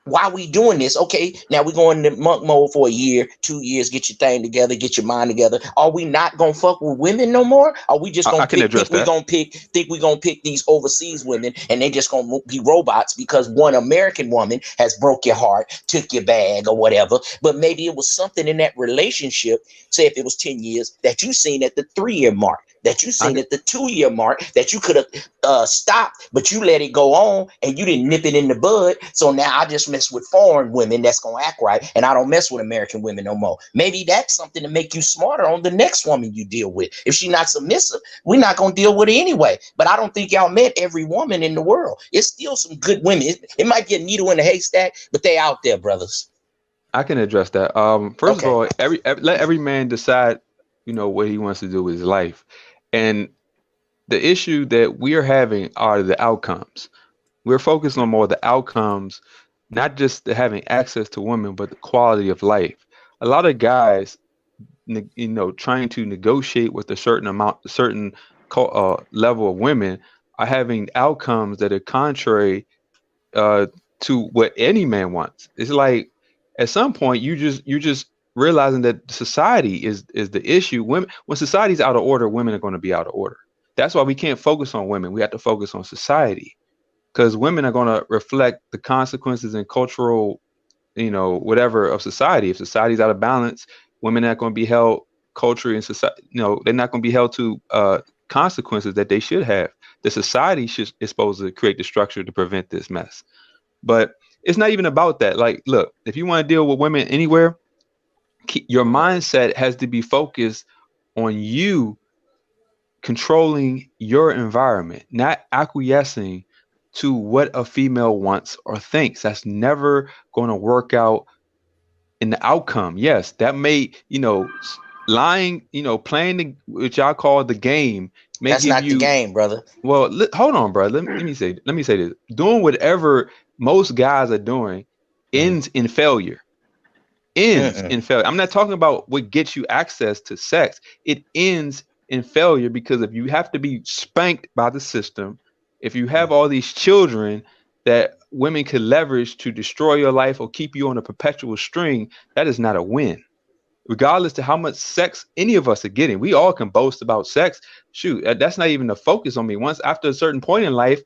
why we doing this? Okay, now we're going to monk mode for a year, 2 years, get your thing together, get your mind together. Are we not gonna fuck with women no more? Are we just gonna think we're gonna pick these overseas women and they just gonna be robots because one American woman has broke your heart, took your bag or whatever? But maybe it was something in that relationship, say if it was 10 years, that you seen at the 3-year mark, that you seen at the 2-year mark, that you could have stopped, but you let it go on and you didn't nip it in the bud. So now I just mess with foreign women that's gonna act right, and I don't mess with American women no more. Maybe that's something to make you smarter on the next woman you deal with. If she's not submissive, we're not gonna deal with her anyway. But I don't think y'all met every woman in the world. It's still some good women. It might be a needle in a haystack, but they out there, brothers. I can address that. First of all, let every man decide, what he wants to do with his life, and the issue that we are having are the outcomes. We're focused on more the outcomes, not just the having access to women, but the quality of life. A lot of guys, trying to negotiate with a certain level of women, are having outcomes that are contrary to what any man wants. It's like at some point you're just realizing that society is the issue. When society's out of order, women are going to be out of order. That's why we can't focus on women. We have to focus on society, because women are going to reflect the consequences and cultural, whatever of society. If society's out of balance, women are not going to be held culturally and society. They're not going to be held to consequences that they should have. The society is supposed to create the structure to prevent this mess. But it's not even about that. Like, look, if you want to deal with women anywhere, your mindset has to be focused on you controlling your environment, not acquiescing to what a female wants or thinks. That's never going to work out in the outcome. Yes, that may, lying, playing what y'all call the game. That's not the game, brother. Well, hold on, bro. Let me say this. Doing whatever most guys are doing ends in failure. I'm not talking about what gets you access to sex. It ends in failure, because if you have to be spanked by the system, if you have all these children that women could leverage to destroy your life or keep you on a perpetual string, that is not a win. Regardless to how much sex any of us are getting, we all can boast about sex. Shoot, that's not even the focus on me. Once after a certain point in life,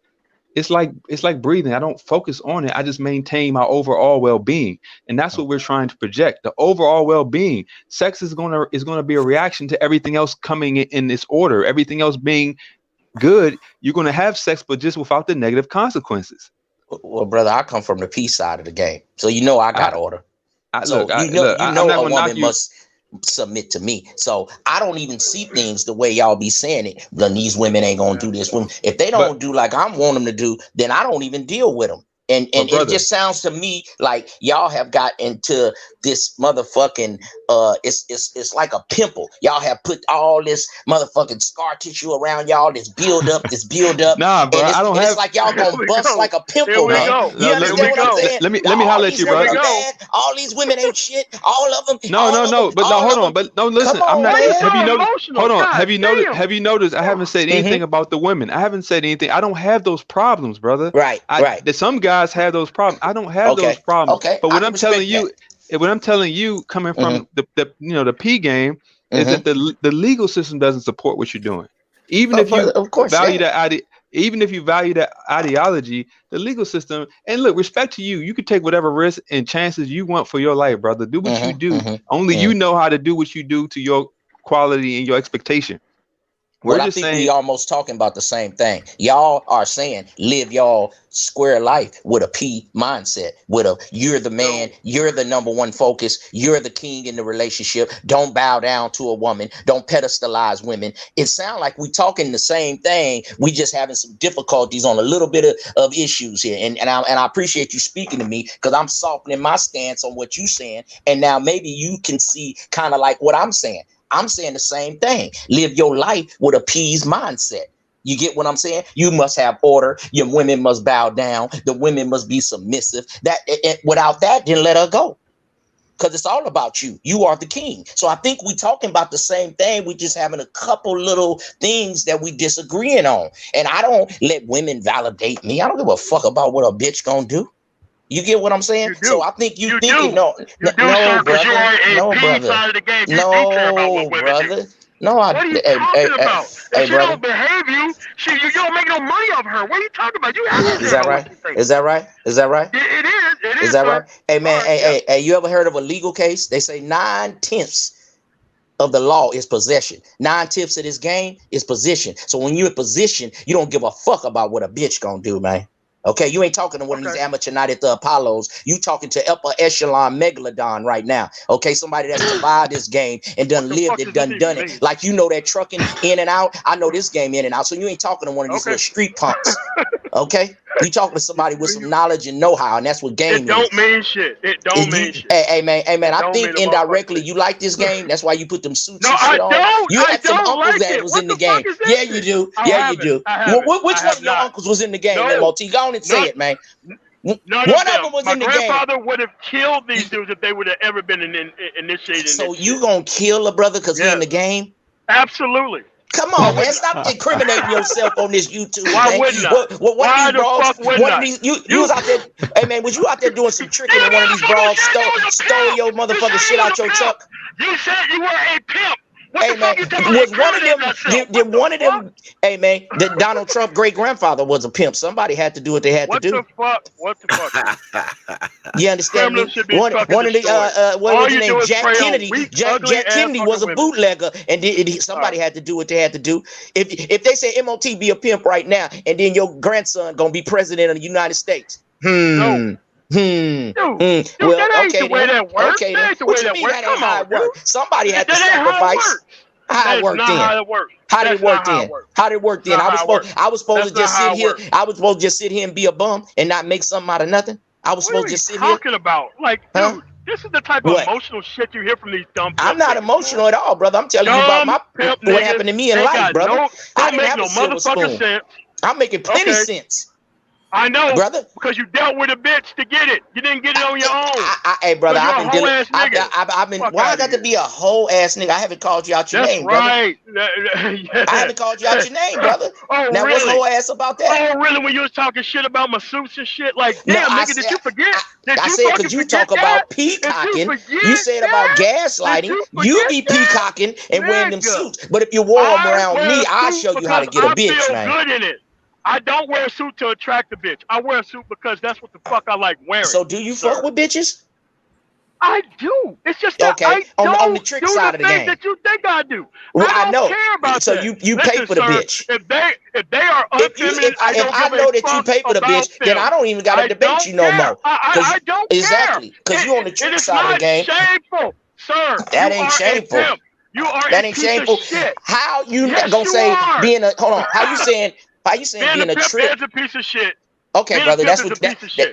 it's like breathing. I don't focus on it. I just maintain my overall well-being, and that's what we're trying to project. The overall well-being. Sex is gonna be a reaction to everything else coming in this order. Everything else being good, you're gonna have sex, but just without the negative consequences. Well, brother, I come from the peace side of the game, so I got order. I'm A not gonna knock woman you. must submit to me. So I don't even see things the way y'all be saying it. Then these women ain't gonna do this. If they don't do like I want them to do, then I don't even deal with them. And it just sounds to me like y'all have got into this motherfucking it's like a pimple. Y'all have put all this motherfucking scar tissue around y'all, this build up. Nah, bro, I don't have. It's like y'all gonna bust like a pimple, man. You understand what I'm saying? Let me holler at you, bro. All these women ain't shit. All of them. No. But hold on. But no, listen. I'm not. Have you noticed? Hold on. Have you noticed? I haven't said anything about the women. I haven't said anything. I don't have those problems, brother. Right. Some guys have those problems. I don't have those problems. Okay. But what I'm telling you, coming from the P game, is that the legal system doesn't support what you're doing. Even if you value that even if you value that ideology, the legal system, and look, respect to you, you can take whatever risk and chances you want for your life, brother. Do what you do. Only you know how to do what you do to your quality in your expectation. We're Well, I just think saying, we almost talking about the same thing. Y'all are saying live y'all square life with a P mindset, with a you're the man, you're the number one focus, you're the king in the relationship. Don't bow down to a woman, don't pedestalize women. It sounds like we talking the same thing. We just having some difficulties on a little bit of issues here. And I appreciate you speaking to me because I'm softening my stance on what you saying. And now maybe you can see kind of like what I'm saying. I'm saying the same thing. Live your life with a peace mindset. You get what I'm saying? You must have order. Your women must bow down. The women must be submissive. Without that, then let her go. Because it's all about you. You are the king. So I think we talking about the same thing. We just having a couple little things that we disagreeing on. And I don't let women validate me. I don't give a fuck about what a bitch gonna do. You get what I'm saying? You do. So I think you thinking do. no, You do, no, sir, because you brother, are a no, P brother, side of the game. You do care about no, what women brother, do. no. What are you talking about? Hey, If she brother, don't behave you don't make no money off her. What are you talking about? You have to is care that about right? what you think. Is that right? Is that right? It is. It Is is, that sir. right? Hey, man, All right, hey, you ever heard of a legal case? They say 9/10 of the law is possession. 9/10 of this game is position. So when you're in position, you don't give a fuck about what a bitch gonna do, man. Okay, you ain't talking to one of these amateur night at the Apollos. You talking to upper echelon megalodon right now. Okay, somebody that's survived this game and done lived it, done it. Like you know that trucking in and out. I know this game in and out. So you ain't talking to one of these little street punks. Okay, you talking to somebody with some knowledge and know-how, and that's what game is. It don't mean shit. It don't mean shit. Hey, man. I think indirectly you like this game. That's why you put them suits and shit on. You had some uncles that was in the game. Yeah, you do. Yeah, you do. Which one of your uncles was in the game, M.O.T? Go on and say it, man. One of them was in the game. My grandfather would have killed these dudes if they would have ever been initiated. So you gonna kill a brother because he in the game? Absolutely. Come on, man! Stop incriminating yourself on this YouTube. Why man. wouldn't I? One of these brawls, one of these, you was out there. Hey man, was you out there doing some tricking and one of these brawls stole your motherfucking shit out your truck? You said you were a pimp. Hey man, was one of them? Did one of them? Hey man, that Donald Trump great grandfather was a pimp. Somebody had to do what they had to do. What the fuck? You understand me? One of the what was his name? Jack Kennedy. Jack Kennedy was a bootlegger, and somebody had to do what they had to do. If they say M.O.T. be a pimp right now, and then your grandson gonna be president of the United States. No. Well, that ain't okay, the way that works. Okay, that ain't the what way you that mean works? that ain't how it works? Somebody had to that sacrifice. How it worked then? How it works. How did it work then? How did it work then? I was supposed to just sit here. I was supposed to just sit here and be a bum and not make something out of nothing. I was supposed to just sit here. What are you talking about? Like, dude, this is the type of emotional shit you hear from these dumb. I'm not emotional at all, brother. I'm telling you about what happened to me in life, brother. I didn't have a silver spoon. I'm making plenty sense. I know, brother, because you dealt with a bitch to get it. You didn't get it on your own. Hey, brother, I've been dealing. I've been. Why I got to be a whole ass nigga? I haven't called you out your name, brother. I haven't called you out your name, brother. Oh, now, really? What's whole ass about that? Oh, really? When you was talking shit about my suits and shit, like, damn, nigga, did you forget? I said because you talk about peacocking. You said about gaslighting. You be peacocking and wearing them suits. But if you wore them around me, I'll show you how to get a bitch, man. I feel good in it. I don't wear a suit to attract a bitch. I wear a suit because that's what the fuck I like wearing. So do you fuck with bitches? I do. It's just that I don't on the trick side of the game that you think I do. Well, I know. Care about so that. you pay for the bitch. If they are unfeminine, if I know that you pay for the bitch, then I don't even gotta debate you no more. I don't care. Exactly, because you on the trick side of the game. Shameful, sir. That ain't shameful. You are that ain't shameful. How you gonna say being a hold on? How you saying being a trick? Is a piece of shit. Okay, brother, that's what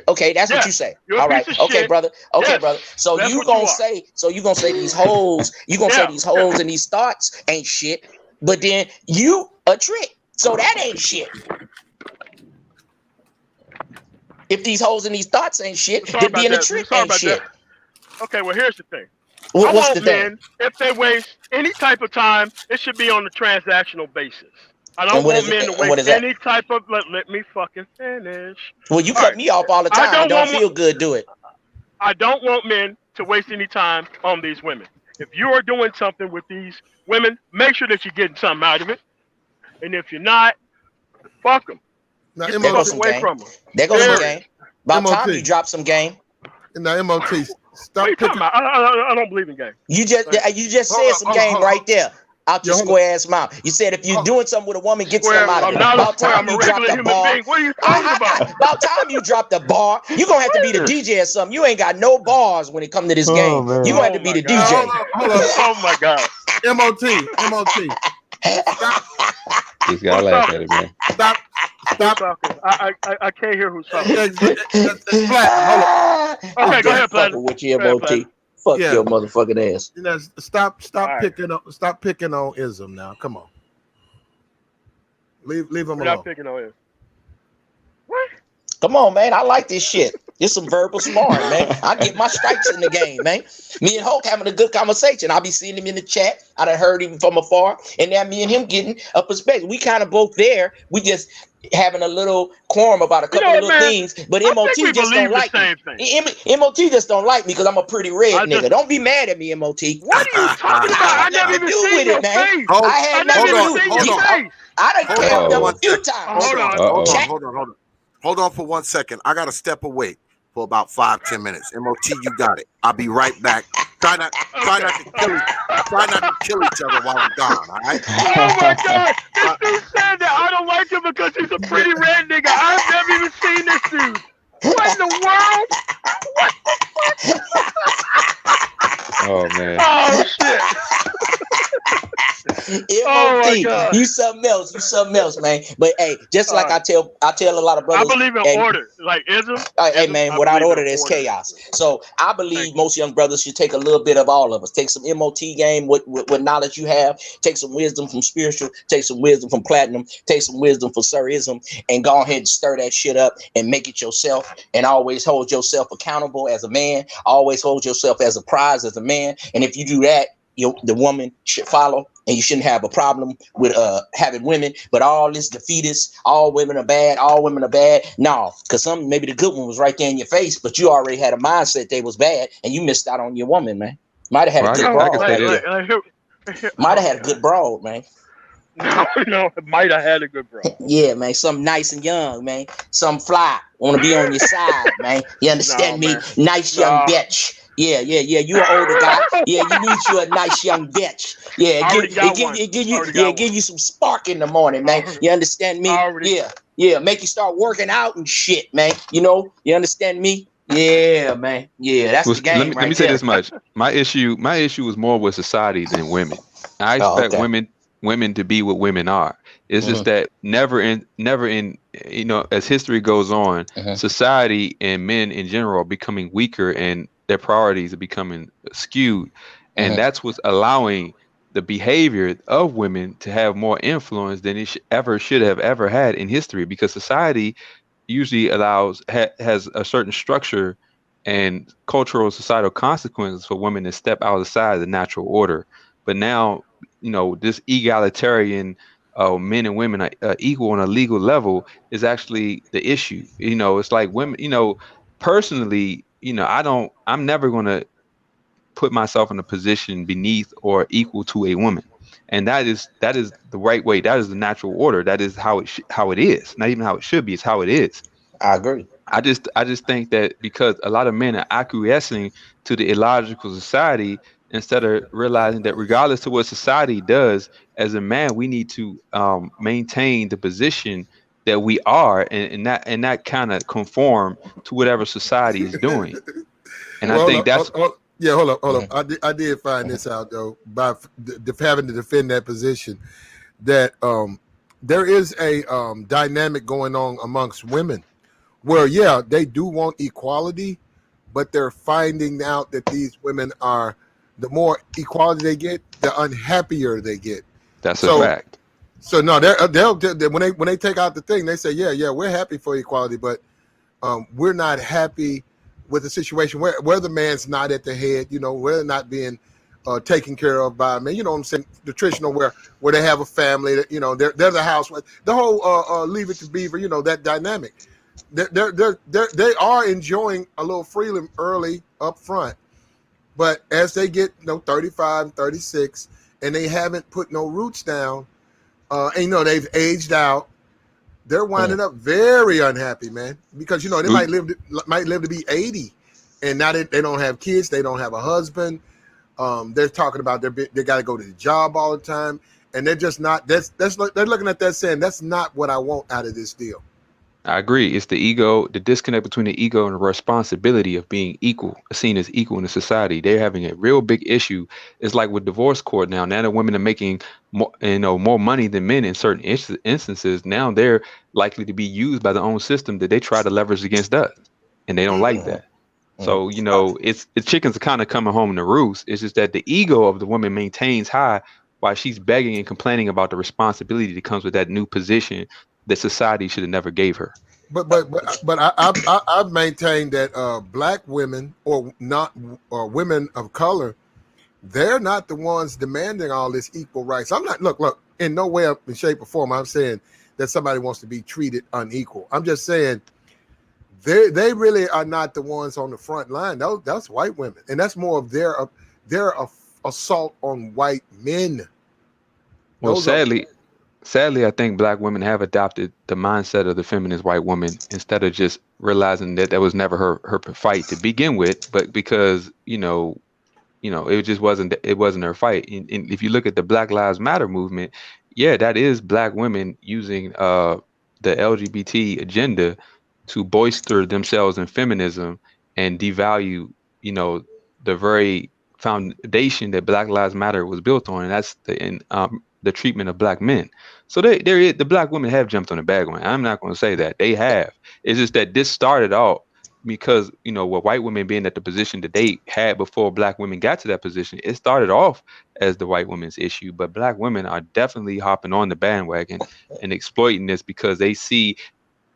okay, that's what you say. All right. Okay, brother. Okay, brother. So you gonna say these hoes, say these hoes and these thoughts ain't shit, but then you a trick. So that ain't shit. If these hoes and these thoughts ain't shit, then being a trick ain't shit. Okay, well here's the thing. What's the thing? If they waste any type of time, it should be on a transactional basis. I don't want men to waste any type of. Let me fucking finish. Well, you cut me off all the time. It don't feel good. Do it. I don't want men to waste any time on these women. If you are doing something with these women, make sure that you're getting something out of it. And if you're not, fuck them. Now, there goes some game. There goes some game. About time you drop some game. Now, M.O.T., What are you talking about? I don't believe in game. You just said some game right there. Out your square ass mouth. You said if you're doing something with a woman, get something out of it. I'm not About a square. time I'm a you drop regular the human bar. being. What are you talking about? About time you drop the bar. You're gonna have to be the DJ or something. You ain't got no bars when it come to this game. man. You're gonna have to be the DJ. Hold on. Oh my God. M.O.T. He's got to laugh at it, man. Stop. I can't hear who's talking. It's Platinum. Okay, go ahead, Fucking Platinum. with you, M.O.T. Fuck your motherfucking ass. You know, stop right. picking on ism now. Come on. Leave him We're alone. not picking on him. What? Come on, man. I like this shit. It's some verbal sparring, man. I get my stripes in the game, man. Me and Hulk having a good conversation. I'll be seeing him in the chat. I done heard him from afar. And now me and him getting up a space. We kind of both there. We just having a little quorum about a couple of little things. But M.O.T. just don't like me. M.O.T. just don't like me because I'm a pretty red nigga. Don't be mad at me, M.O.T. What are you talking about? I never even seen your face. I had nothing to do with it. I done capped up a few times. Hold on for 1 second. I gotta step away for about 5-10 minutes. M.O.T., you got it. I'll be right back. Try not to kill each other while I'm gone. All right. Oh my God! This dude said that I don't like him because he's a pretty red nigga. I've never even seen this dude. What in the world? What the fuck? Oh man. Oh shit. M.O.T. You something else, man. But hey, just like I tell a lot of brothers. I believe in order, like ism. Hey man, without order, there's chaos. So I believe most young brothers should take a little bit of all of us. Take some M.O.T. game, what knowledge you have. Take some wisdom from spiritual. Take some wisdom from platinum. Take some wisdom from Sirism, and go ahead and stir that shit up and make it yourself. And always hold yourself accountable as a man. Always hold yourself as a prize as a man. And if you do that, the woman should follow, and you shouldn't have a problem with having women. But all this defeatist, all women are bad, no, because maybe the good one was right there in your face, but you already had a mindset they was bad, and you missed out on your woman, man. Might have had a good broad. Might have had a good broad, man. No, might have had a good broad. Yeah, man, some nice and young, man. Some fly, want to be on your side, man. You understand me? Man. Nice young bitch. Yeah. You an older guy. Yeah, you need you a nice young bitch. Yeah, give you some spark in the morning, man. You understand me? Yeah, make you start working out and shit, man. You understand me? Yeah, man. Yeah, that's the game. Let me say this much. My issue was more with society than women. I expect women to be what women are. It's just that never in as history goes on, society and men in general are becoming weaker and their priorities are becoming skewed. And that's what's allowing the behavior of women to have more influence than it should have ever had in history, because society usually has a certain structure and cultural societal consequences for women to step outside the natural order. But now, this egalitarian men and women are equal on a legal level is actually the issue. It's like women, personally, I'm never going to put myself in a position beneath or equal to a woman. And that is the right way. That is the natural order. That is how it is. Not even how it should be. It's how it is. I agree. I just think that because a lot of men are acquiescing to the illogical society instead of realizing that regardless of what society does, as a man, we need to maintain the position that we are and not kind of conform to whatever society is doing. And I think that's hold up. I did find this out though by having to defend that position, that there is a dynamic going on amongst women where they do want equality, but they're finding out that these women are, the more equality they get, the unhappier they get. That's a fact. So no, they'll when they take out the thing, they say, yeah, we're happy for equality, but we're not happy with the situation where the man's not at the head, where they're not being taken care of by men. You know what I'm saying? The traditional where they have a family, that they're the housewife. The whole Leave It to Beaver, that dynamic. They are enjoying a little freedom early up front, but as they get 35, 36, and they haven't put no roots down, and they've aged out, they're winding up very unhappy, man, because they might live to be 80, and now they don't have kids, they don't have a husband. They're talking about they got to go to the job all the time, and they're just not. They're looking at that saying that's not what I want out of this deal. I agree. It's the ego, the disconnect between the ego and the responsibility of being equal, seen as equal in the society. They're having a real big issue. It's like with divorce court now. Now that women are making more, more money than men in certain instances. Now they're likely to be used by their own system that they try to leverage against us, and they don't like that. So it's chickens are kind of coming home to roost. It's just that the ego of the woman maintains high while she's begging and complaining about the responsibility that comes with that new position that society should have never gave her. But I've maintained that black women or women of color, they're not the ones demanding all this equal rights. I'm not look in no way, shape, or form. I'm saying that somebody wants to be treated unequal. I'm just saying they really are not the ones on the front line. That's white women, and that's more of their assault on white men. Well, sadly, I think black women have adopted the mindset of the feminist white woman instead of just realizing that was never her fight to begin with, but because it just wasn't her fight. And if you look at the Black Lives Matter movement, yeah, that is black women using the LGBT agenda to bolster themselves in feminism and devalue, the very foundation that Black Lives Matter was built on, and that's the treatment of black men. So the black women have jumped on the bandwagon. I'm not going to say that they have. It's just that this started out because with white women being at the position that they had before black women got to that position. It started off as the white women's issue, but black women are definitely hopping on the bandwagon and exploiting this because they see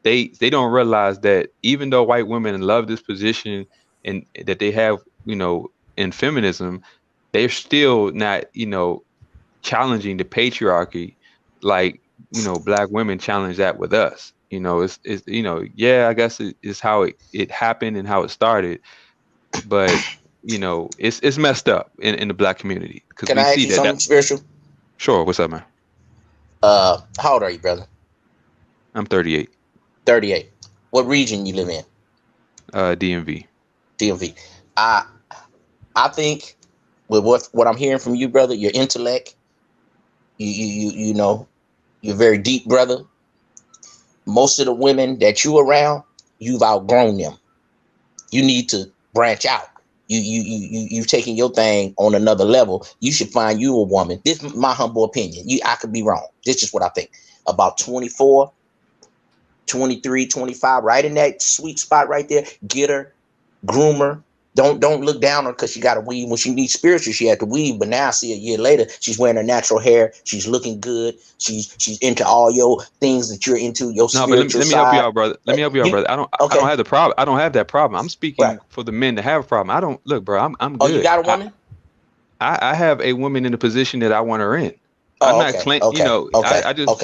they don't realize that even though white women love this position and that they have in feminism, they're still not challenging the patriarchy like black women challenge that with us. It's yeah, I guess it's how it happened and how it started, but it's messed up in the black community because Can we I ask see you something spiritual? Sure. What's up, man? How old are you, brother? I'm 38. 38. What region you live in? DMV. DMV. I think with what I'm hearing from you, brother, your intellect, you're very deep, brother. Most of the women that you around, you've outgrown them. You need to branch out. You've taken your thing on another level. You should find you a woman. This is my humble opinion. I could be wrong. This is what I think. About 24, 23, 25, right in that sweet spot right there. Get her, groom her. Don't look down on her because she got to weave. When she needs spiritual, she had to weave. But now I see a year later, she's wearing her natural hair. She's looking good. She's into all your things that you're into. Your No, spiritual but let me side. help you out, brother. Let me help you out, brother. I don't have the problem. I don't have that problem. I'm speaking Right. for the men that have a problem. I don't look, bro. I'm good. Oh, you got a woman? I have a woman in the position that I want her in. I'm not claiming, I just,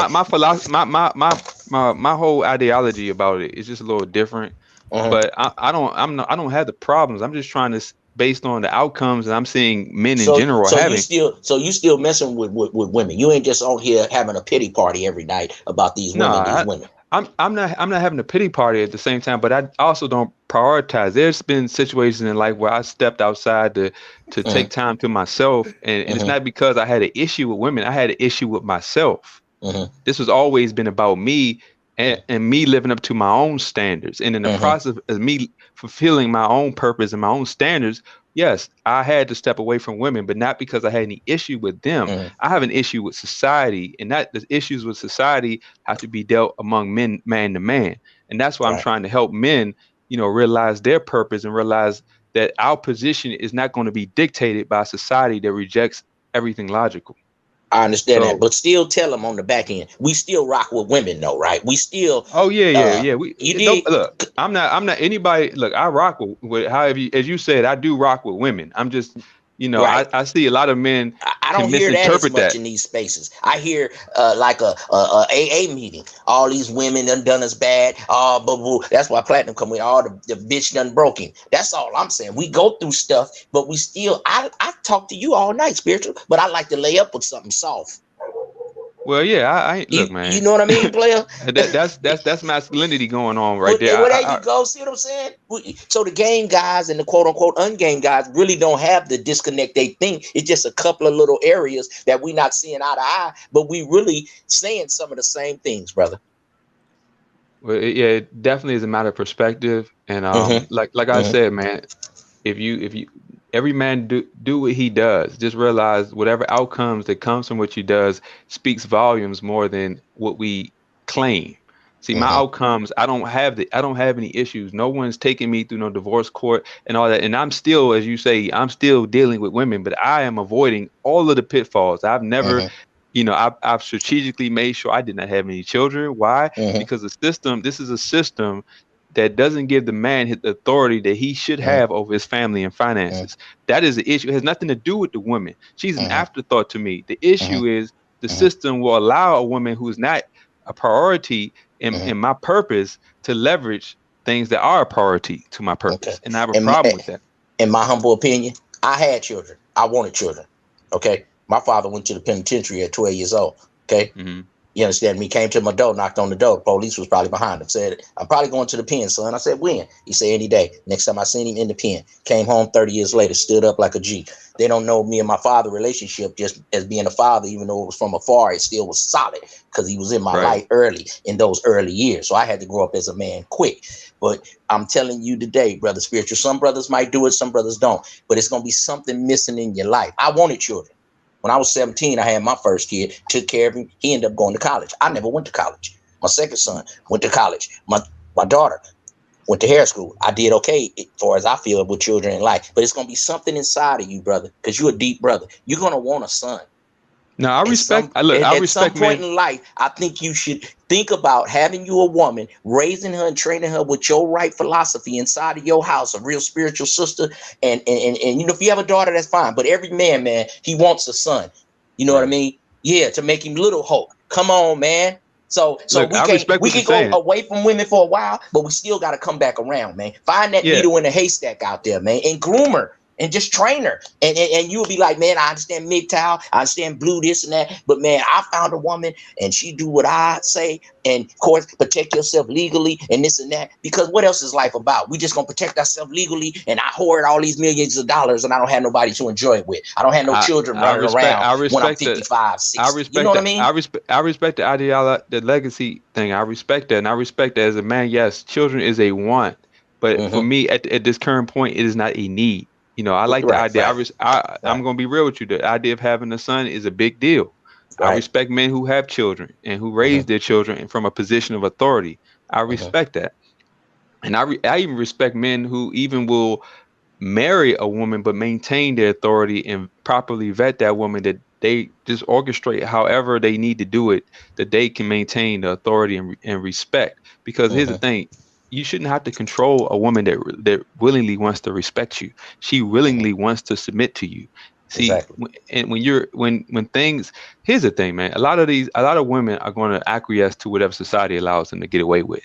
my philosophy, my whole ideology about it is just a little different. But I don't have the problems. I'm just trying to based on the outcomes that I'm seeing men in general having. You still messing with women. You ain't just on here having a pity party every night about these women. I'm not having a pity party at the same time, but I also don't prioritize. There's been situations in life where I stepped outside to take time to myself, and it's not because I had an issue with women. I had an issue with myself. This has always been about me and me living up to my own standards. And in the process of me fulfilling my own purpose and my own standards, yes, I had to step away from women, but not because I had any issue with them. I have an issue with society, and that the issues with society have to be dealt among men, man to man. And that's why I'm trying to help men, realize their purpose and realize that our position is not going to be dictated by a society that rejects everything logical. I understand that, but still tell them on the back end, we still rock with women though, right? We still. Oh yeah. Look, I'm not anybody. Look, I rock with however as you said, I do rock with women. I'm just, I see a lot of men. I don't hear that as much in these spaces. I hear like a AA meeting. All these women done us bad. That's why Platinum come with all the bitch done broken. That's all I'm saying. We go through stuff, but we still. I talk to you all night, spiritual, but I like to lay up with something soft. Well, yeah, I ain't look, You man. know what I mean, player? That's masculinity going on right there. Well, there you go. See what I'm saying? So the game guys and the quote unquote ungame guys really don't have the disconnect they think. It's just a couple of little areas that we not seeing eye to eye, but we really saying some of the same things, brother. Well, yeah, it definitely is a matter of perspective, and Mm-hmm. like I said, man, if you every man do what he does, just realize whatever outcomes that comes from what he does speaks volumes more than what we claim. See, my Mm-hmm. outcomes, I don't have any issues. No one's taking me through no divorce court and all that. And I'm still, as you say, I'm still dealing with women, but I am avoiding all of the pitfalls. I've never, Mm-hmm. I've strategically made sure I did not have any children. Why? Mm-hmm. Because this is a system that doesn't give the man his authority that he should Mm-hmm. have over his family and finances. That is the issue. It has nothing to do with the woman. She's an Mm-hmm. afterthought to me. The issue is the Mm-hmm. system will allow a woman who's not a priority Mm-hmm. in my purpose to leverage things that are a priority to my Okay. purpose. And I have a And problem with that. in my humble opinion, I had children. I wanted children. Okay. My father went to the penitentiary at 12 years old. Okay. Hmm. You understand me? Came to my door, knocked on the door. The police was probably behind him. Said, I'm probably going to the pen, son. I said, when? He said, any day. Next time I seen him in the pen. Came home 30 years later, stood up like a G. They don't know me and my father relationship just as being a father, even though it was from afar, it still was solid because he was in my Right. life early in those early years. So I had to grow up as a man quick. But I'm telling you today, brother spiritual, some brothers might do it, some brothers don't. But it's going to be something missing in your life. I wanted children. When I was 17, I had my first kid, took care of him. He ended up going to college. I never went to college. My second son went to college. My daughter went to hair school. I did okay as far as I feel with children in life. But it's going to be something inside of you, brother, because you're a deep brother. You're going to want a son. Now I And respect. I at some respect point men. in life, I think you should think about having you a woman, raising her and training her with your right philosophy inside of your house, a real spiritual sister. And you know, if you have a daughter, that's fine. But every man, he wants a son. You know what I Right. mean? Yeah, to make him little Hulk. Come on, man. So Look, I respect we what you're can go saying. away from women for a while, but we still got to come back around, man. Find that Yeah. needle in the haystack out there, man, and groom her. And just train her. And you'll be like, man, I understand MGTOW, I understand blue, this and that. But man, I found a woman and she do what I say. And of course, protect yourself legally and this and that. Because what else is life about? We just gonna protect ourselves legally and I hoard all these millions of dollars and I don't have nobody to enjoy it with. I don't have no children running around I when I'm respect that. 55, 60. You know what I mean? I respect the ideology, the legacy thing. I respect that, and I respect that as a man. Yes, children is a want, but for Mm-hmm. me, at this current point, it is not a need. I like the Right, idea. right, I'm gonna be real with you. The idea of having a son is a big deal. I right. respect men who have children and who Mm-hmm. raise their children from a position of authority. I Mm-hmm. respect that, and I even respect men who even will marry a woman but maintain their authority and properly vet that woman, that they just orchestrate however they need to do it, that they can maintain the authority and respect. Because here's the Mm-hmm. thing, you shouldn't have to control a woman that willingly wants to respect you. She Mm-hmm. willingly wants to submit to you. See, Exactly. and when things, here's the thing, man, a lot of women are going to acquiesce to whatever society allows them to get away with.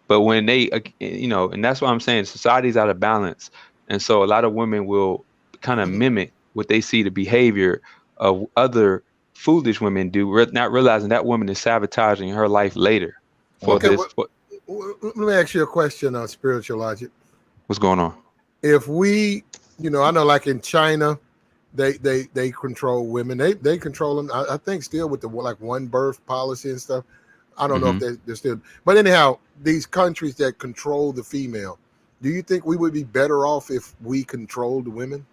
But when they, and that's why I'm saying society's out of balance, and so a lot of women will kind of mimic what they see the behavior of other foolish women do, not realizing that woman is sabotaging her life later for Okay, this. let me ask you a question on spiritual logic. What's going on? If we, I know like in China, they control women. They control them. I think still with the like one birth policy and stuff. I don't know if they're still, but anyhow, these countries that control the female, do you think we would be better off if we controlled the women?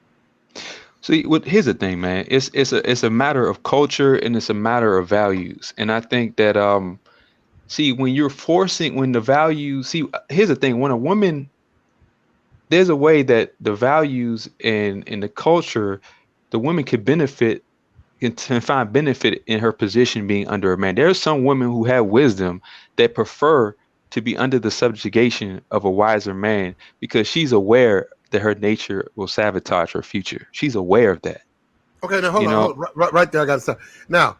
See, here's the thing, man. It's a matter of culture and it's a matter of values. And I think that see, when the values, see, here's the thing, when a woman, there's a way that the values and in the culture, the woman could benefit, can find benefit in her position being under a man. There are some women who have wisdom that prefer to be under the subjugation of a wiser man because she's aware that her nature will sabotage her future. She's aware of that. Okay, now hold You on, know, right there. I got to stop. Now,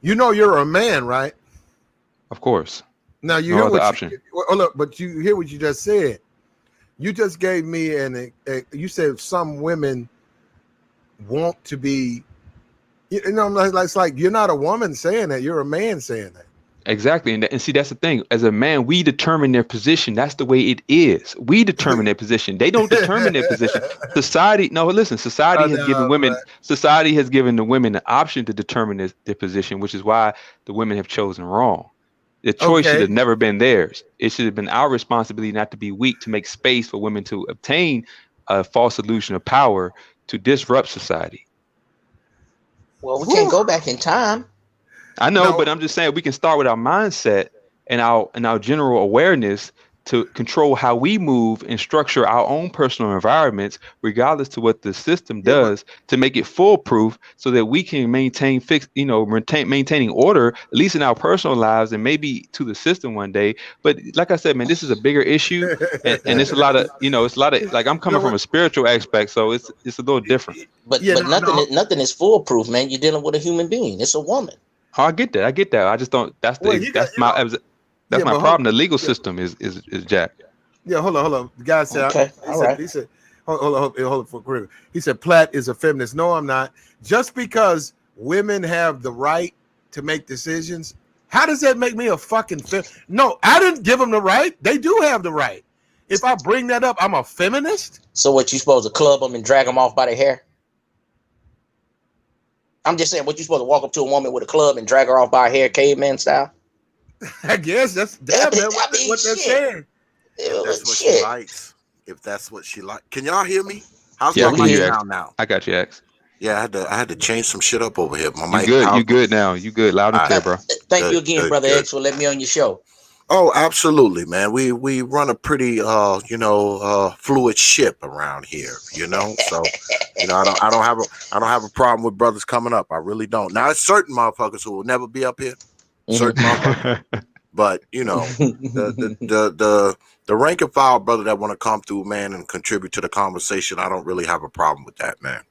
you're a man, right? of course, Now you no hear other what option. look, but you hear what you just said. You just gave me you said some women want to be You know, it's like you're not a woman saying that, you're a man saying that. Exactly. And see, that's the thing. As a man, we determine their position. That's the way it is. We determine their position. They don't determine their position. Society, no, listen, society has given women, society has given the women the option to determine their position, which is why the women have chosen wrong. The choice should have never been theirs. It should have been our responsibility not to be weak, to make space for women to obtain a false illusion of power to disrupt society. Well, we can't go back in time. I know, but I'm just saying we can start with our mindset and our general awareness to control how we move and structure our own personal environments, regardless to what the system does, to make it foolproof, so that we can maintain maintaining order, at least in our personal lives, and maybe to the system one day. But like I said, man, this is a bigger issue, and it's a lot of, it's a lot of, like, I'm coming from a spiritual aspect, so it's a little different. But nothing is foolproof, man. You're dealing with a human being. It's a woman. Oh, I get that. I just don't. That's my problem. The legal system is jacked. Yeah, hold on. The guy said, okay. He said, hold on for quick. He said, Platt is a feminist. No, I'm not. Just because women have the right to make decisions, how does that make me a fucking feminist? No, I didn't give them the right. They do have the right. If I bring that up, I'm a feminist. So what, you supposed to club them and drag them off by the hair? I'm just saying, what, you supposed to walk up to a woman with a club and drag her off by her hair, caveman style? I guess that's what they're saying. If that's what she likes. If that's what she likes. Can y'all hear me? How's my mic sound now? I got you, X. Yeah, I had to change some shit up over here. My mic. You good now. You good. Loud and clear, bro. Thank you again, Brother X, for letting me on your show. Oh, absolutely, man. We run a pretty fluid ship around here, So, I don't have a problem with brothers coming up. I really don't. Now, it's certain motherfuckers who will never be up here. Certain motherfuckers. But, the rank and file brother that want to come through, man, and contribute to the conversation, I don't really have a problem with that, man.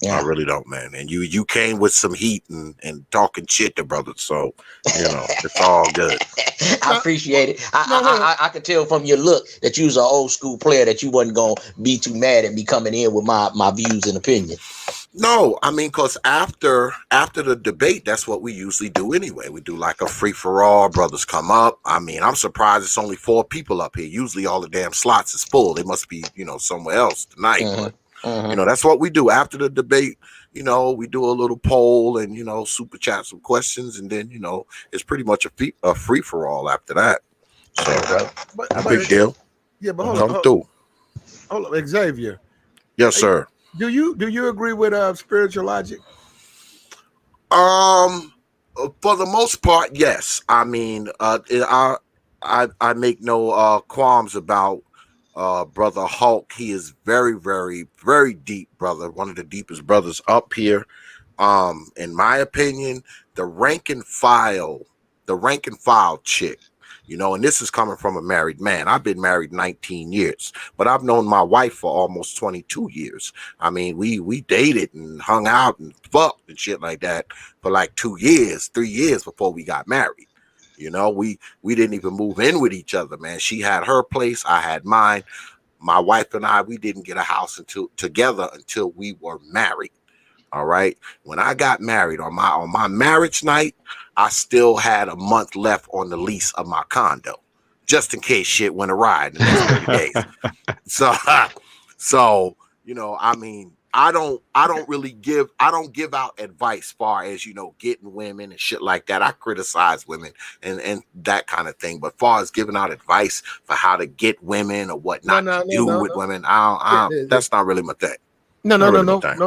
Yeah. I really don't, man. And you came with some heat and talking shit to brothers, so it's all good. I appreciate it. I could tell from your look that you was an old school player, that you wasn't gonna be too mad at me coming in with my views and opinion. No, I mean, because after the debate, that's what we usually do anyway. We do like a free for all. Brothers come up. I mean, I'm surprised it's only 4 people up here. Usually all the damn slots is full. They must be somewhere else tonight. But that's what we do after the debate. We do a little poll and super chat some questions, and then it's pretty much a free for all after that. So a big deal. Yeah, but hold on, Xavier. Yes, sir. Do you agree with spiritual logic? For the most part, yes. I mean, I make no qualms about Brother Hulk. He is very, very, very deep, brother. One of the deepest brothers up here. In my opinion, the rank and file chick, and this is coming from a married man. I've been married 19 years, but I've known my wife for almost 22 years. I mean, we dated and hung out and fucked and shit like that for like 3 years before we got married. We didn't even move in with each other, man. She had her place, I had mine. My wife and I, we didn't get a house together until we were married. All right. When I got married on my marriage night, I still had a month left on the lease of my condo, just in case shit went awry in the next 30 days. So I mean, I don't give out advice far as getting women and shit like that. I criticize women and that kind of thing, but far as giving out advice for how to get women or what not to do with women, that's not really my thing. No.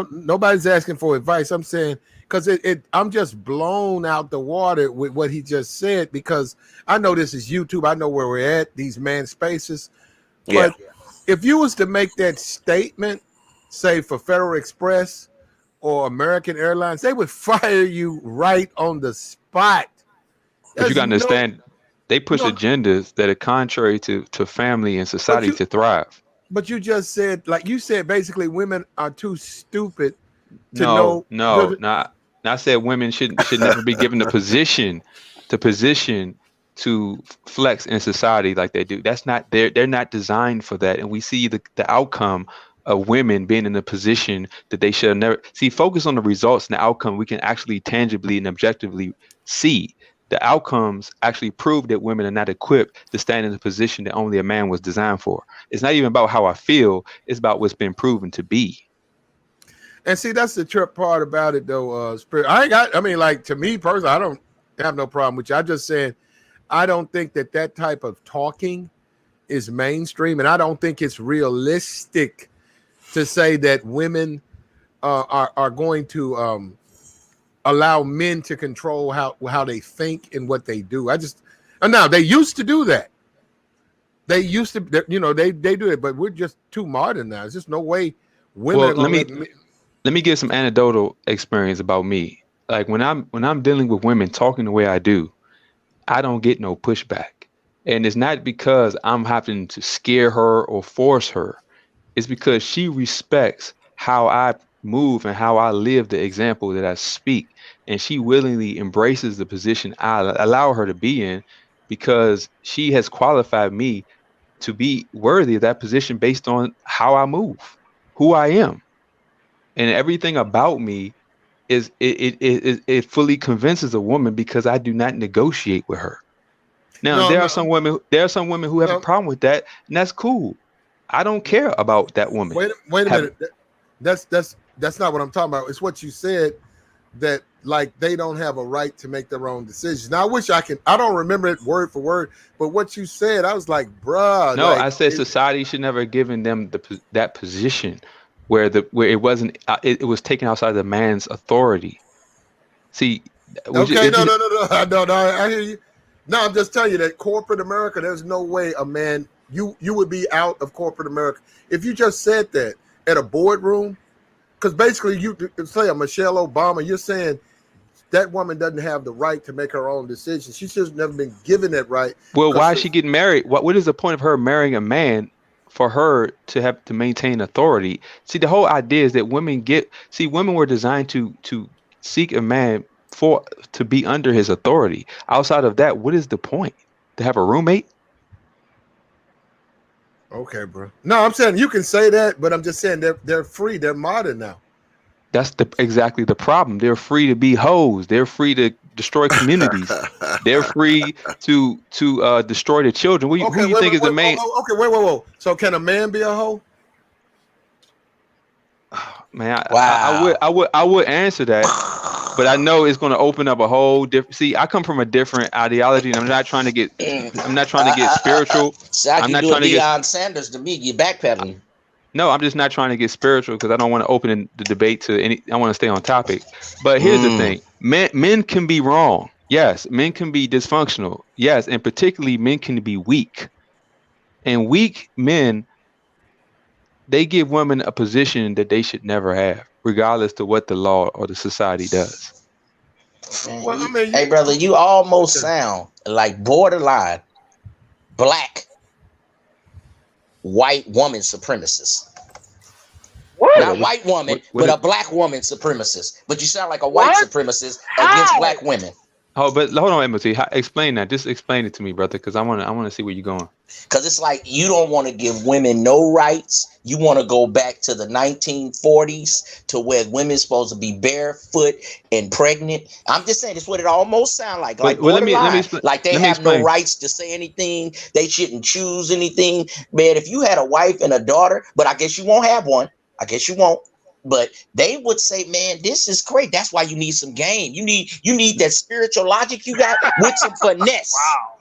Nobody's asking for advice. I'm saying, because I'm just blown out the water with what he just said, because I know this is YouTube. I know where we're at, these man spaces. Yeah. But if you was to make that statement, say for Federal Express or American Airlines, they would fire you right on the spot. But you got to understand, they push agendas that are contrary to family and society to thrive. But you just said, like you said, basically women are too stupid to know. No. I said women should never be given the position to flex in society like they do. That's not they're not designed for that. And we see the outcome of women being in a position that they should have never see. Focus on the results and the outcome. We can actually tangibly and objectively see the outcomes actually prove that women are not equipped to stand in a position that only a man was designed for. It's not even about how I feel, it's about what's been proven to be. And see, that's the trip part about it, though. Spirit, I mean, like, to me personally, I don't have no problem with you. I just said I don't think that type of talking is mainstream, and I don't think it's realistic to say that women are going to allow men to control how they think and what they do. Now they used to do that. They used to, they do it, but we're just too modern now. There's just no way women are going to let me give some anecdotal experience about me. Like when I'm dealing with women talking the way I do, I don't get no pushback. And it's not because I'm having to scare her or force her. It's because she respects how I move and how I live the example that I speak. And she willingly embraces the position I allow her to be in because she has qualified me to be worthy of that position based on how I move, who I am. And everything about me it fully convinces a woman because I do not negotiate with her. Now, there are some women who have a problem with that, and that's cool. I don't care about that woman. Wait a minute. That's not what I'm talking about. It's what you said, that like they don't have a right to make their own decisions. Now I don't remember it word for word, but what you said, I was like, bruh. No, I said society should never have given them that position where it wasn't it was taken outside the man's authority. See, okay, no, I hear you. No, I'm just telling you that corporate America, there's no way a man, you would be out of corporate America if you just said that at a boardroom. Because basically, you say a Michelle Obama, you're saying that woman doesn't have the right to make her own decisions. She's just never been given that right. Well, why is she getting married? What is the point of her marrying a man for her to have to maintain authority? See, the whole idea is that women were designed to seek a man to be under his authority. Outside of that, what is the point? To have a roommate? Okay, bro. No, I'm saying you can say that, but I'm just saying they're free. They're modern now. That's exactly the problem. They're free to be hoes. They're free to destroy communities. They're free to destroy the children. Who you think is the main? Okay, wait. So can a man be a hoe? Man, I would answer that, but I know it's going to open up a whole different. See, I come from a different ideology, and I'm not trying to get spiritual. I'm not trying to get Deion Sanders to me. You backpedaling. No, I'm just not trying to get spiritual because I don't want to open the debate to any. I want to stay on topic. But here's the thing: men can be wrong. Yes, men can be dysfunctional. Yes, and particularly men can be weak. And weak men, they give women a position that they should never have, regardless to what the law or the society does. Well, I mean, hey, brother, you almost sound like borderline black white woman supremacist. What? Not white woman, but a black woman supremacist. But you sound like a white supremacist against black women. Oh, but hold on, M.O.T. Explain that. Just explain it to me, brother, because I want to see where you're going. Because it's like you don't want to give women no rights. You want to go back to the 1940s to where women's supposed to be barefoot and pregnant. I'm just saying, it's what it almost sounds like. Like, let me like they have no rights to say anything. They shouldn't choose anything. Man, if you had a wife and a daughter, but I guess you won't have one. I guess you won't. But they would say, man, this is great. That's why you need some game. You need that spiritual logic you got with some finesse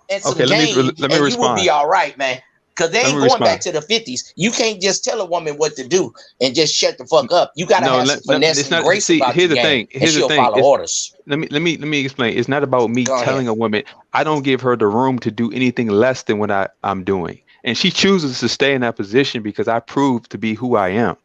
and some game, let me and respond. You will be all right, man. Because they ain't going back to the 50s. You can't just tell a woman what to do and just shut the fuck up. You gotta have some finesse and grace about your game. Here's the thing. Follow orders. Let me explain. It's not about me telling a woman. I don't give her the room to do anything less than what I'm doing. And she chooses to stay in that position because I prove to be who I am,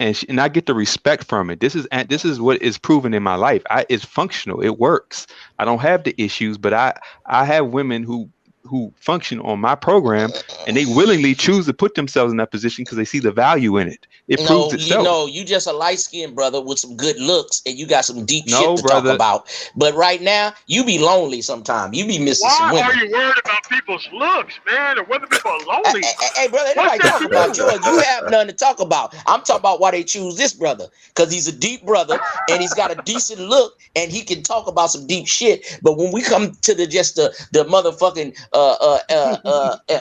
and I get the respect from it. This is what is proven in my life. It's functional. It works. I don't have the issues, but I have women who who function on my program, and they willingly choose to put themselves in that position because they see the value in it. It proves itself. You just a light skinned brother with some good looks, and you got some deep shit No, to talk brother. about. But right now, you be lonely sometimes. You be missing some Why are women. you worried about people's looks, man, or whether people are lonely? Hey, brother, ain't What's nobody that talking to about you? yours. You have nothing to talk about. I'm talking about why they choose this brother, because he's a deep brother and he's got a decent look and he can talk about some deep shit. But when we come to the motherfucking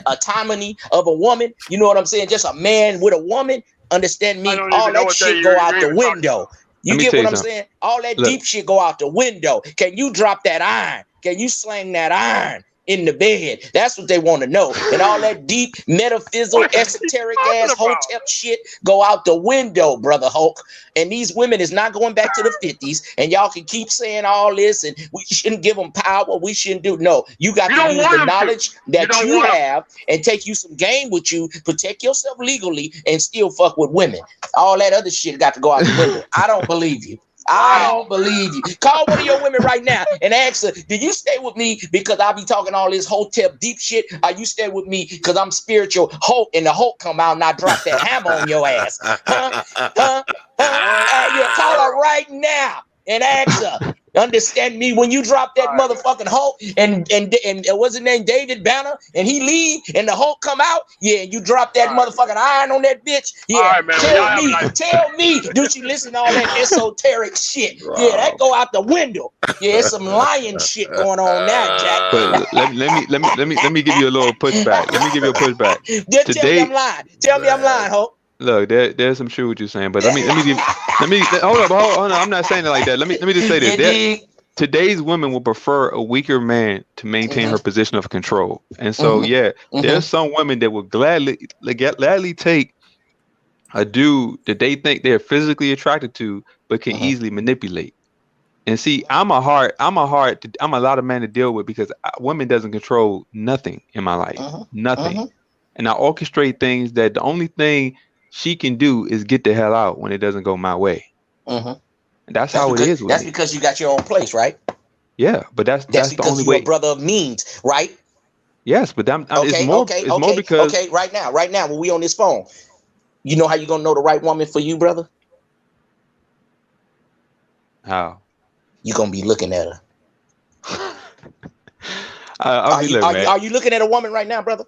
autonomy of a woman, you know what I'm saying? Just a man with a woman. Understand I me? don't All even know that what shit you're go out the even talking window. about. You Let me get tell what you I'm something. saying? All that Look. deep shit go out the window. Can you drop that iron? Can you slang that iron in the bed? That's what they want to know. And all that deep metaphysical, What are you esoteric talking ass about? hotep shit go out the window, brother Hulk. And these women is not going back to the 50s. And y'all can keep saying all this, and we shouldn't give them power. We shouldn't do. No, you got You to don't use want the them to. knowledge You that don't you want them. have and take you some game with you, protect yourself legally, and still fuck with women. All that other shit got to go out the window. I don't believe you. I Wow. don't believe you. Call one of your women right now and ask her, do you stay with me because I be talking all this hotep deep shit? Or you stay with me because I'm spiritual Hulk and the Hulk come out and I drop that hammer on your ass? Huh? Yeah, call her right now and ask her. Understand me? When you drop that motherfucking Hulk and what's his name, David Banner, and he leave and the Hulk come out, yeah, you drop that motherfucking iron on that bitch. Yeah, All right, man. Well, y'all have a nice. tell me, do she listen to all that esoteric shit? Yeah, that go out the window. Yeah, it's some lion shit going on now, Jack. But let me give you a little pushback. Let me give you a pushback. Just tell me I'm Today, lying. Tell me I'm lying, Hulk. look, there's some truth what you're saying, but let me hold on. I'm not saying it like that. Let me just say You this. dig? Today's women will prefer a weaker man to maintain her position of control. And so, Mhm. yeah, there's some women that will gladly take a dude that they think they're physically attracted to, but can easily manipulate. And see, I'm a lot of man to deal with because women doesn't control nothing in my life, nothing. And I orchestrate things that the only thing she can do is get the hell out when it doesn't go my way. And that's how it is with That's me. because you got your own place, right? Yeah, but that's That's the because only you're a way. brother of means, right? Yes, but it's more because Okay. Right now, when we on this phone, you know how you gonna know the right woman for you, brother? how You gonna be looking at her. I'll be look, man. Are you looking at a woman right now, brother?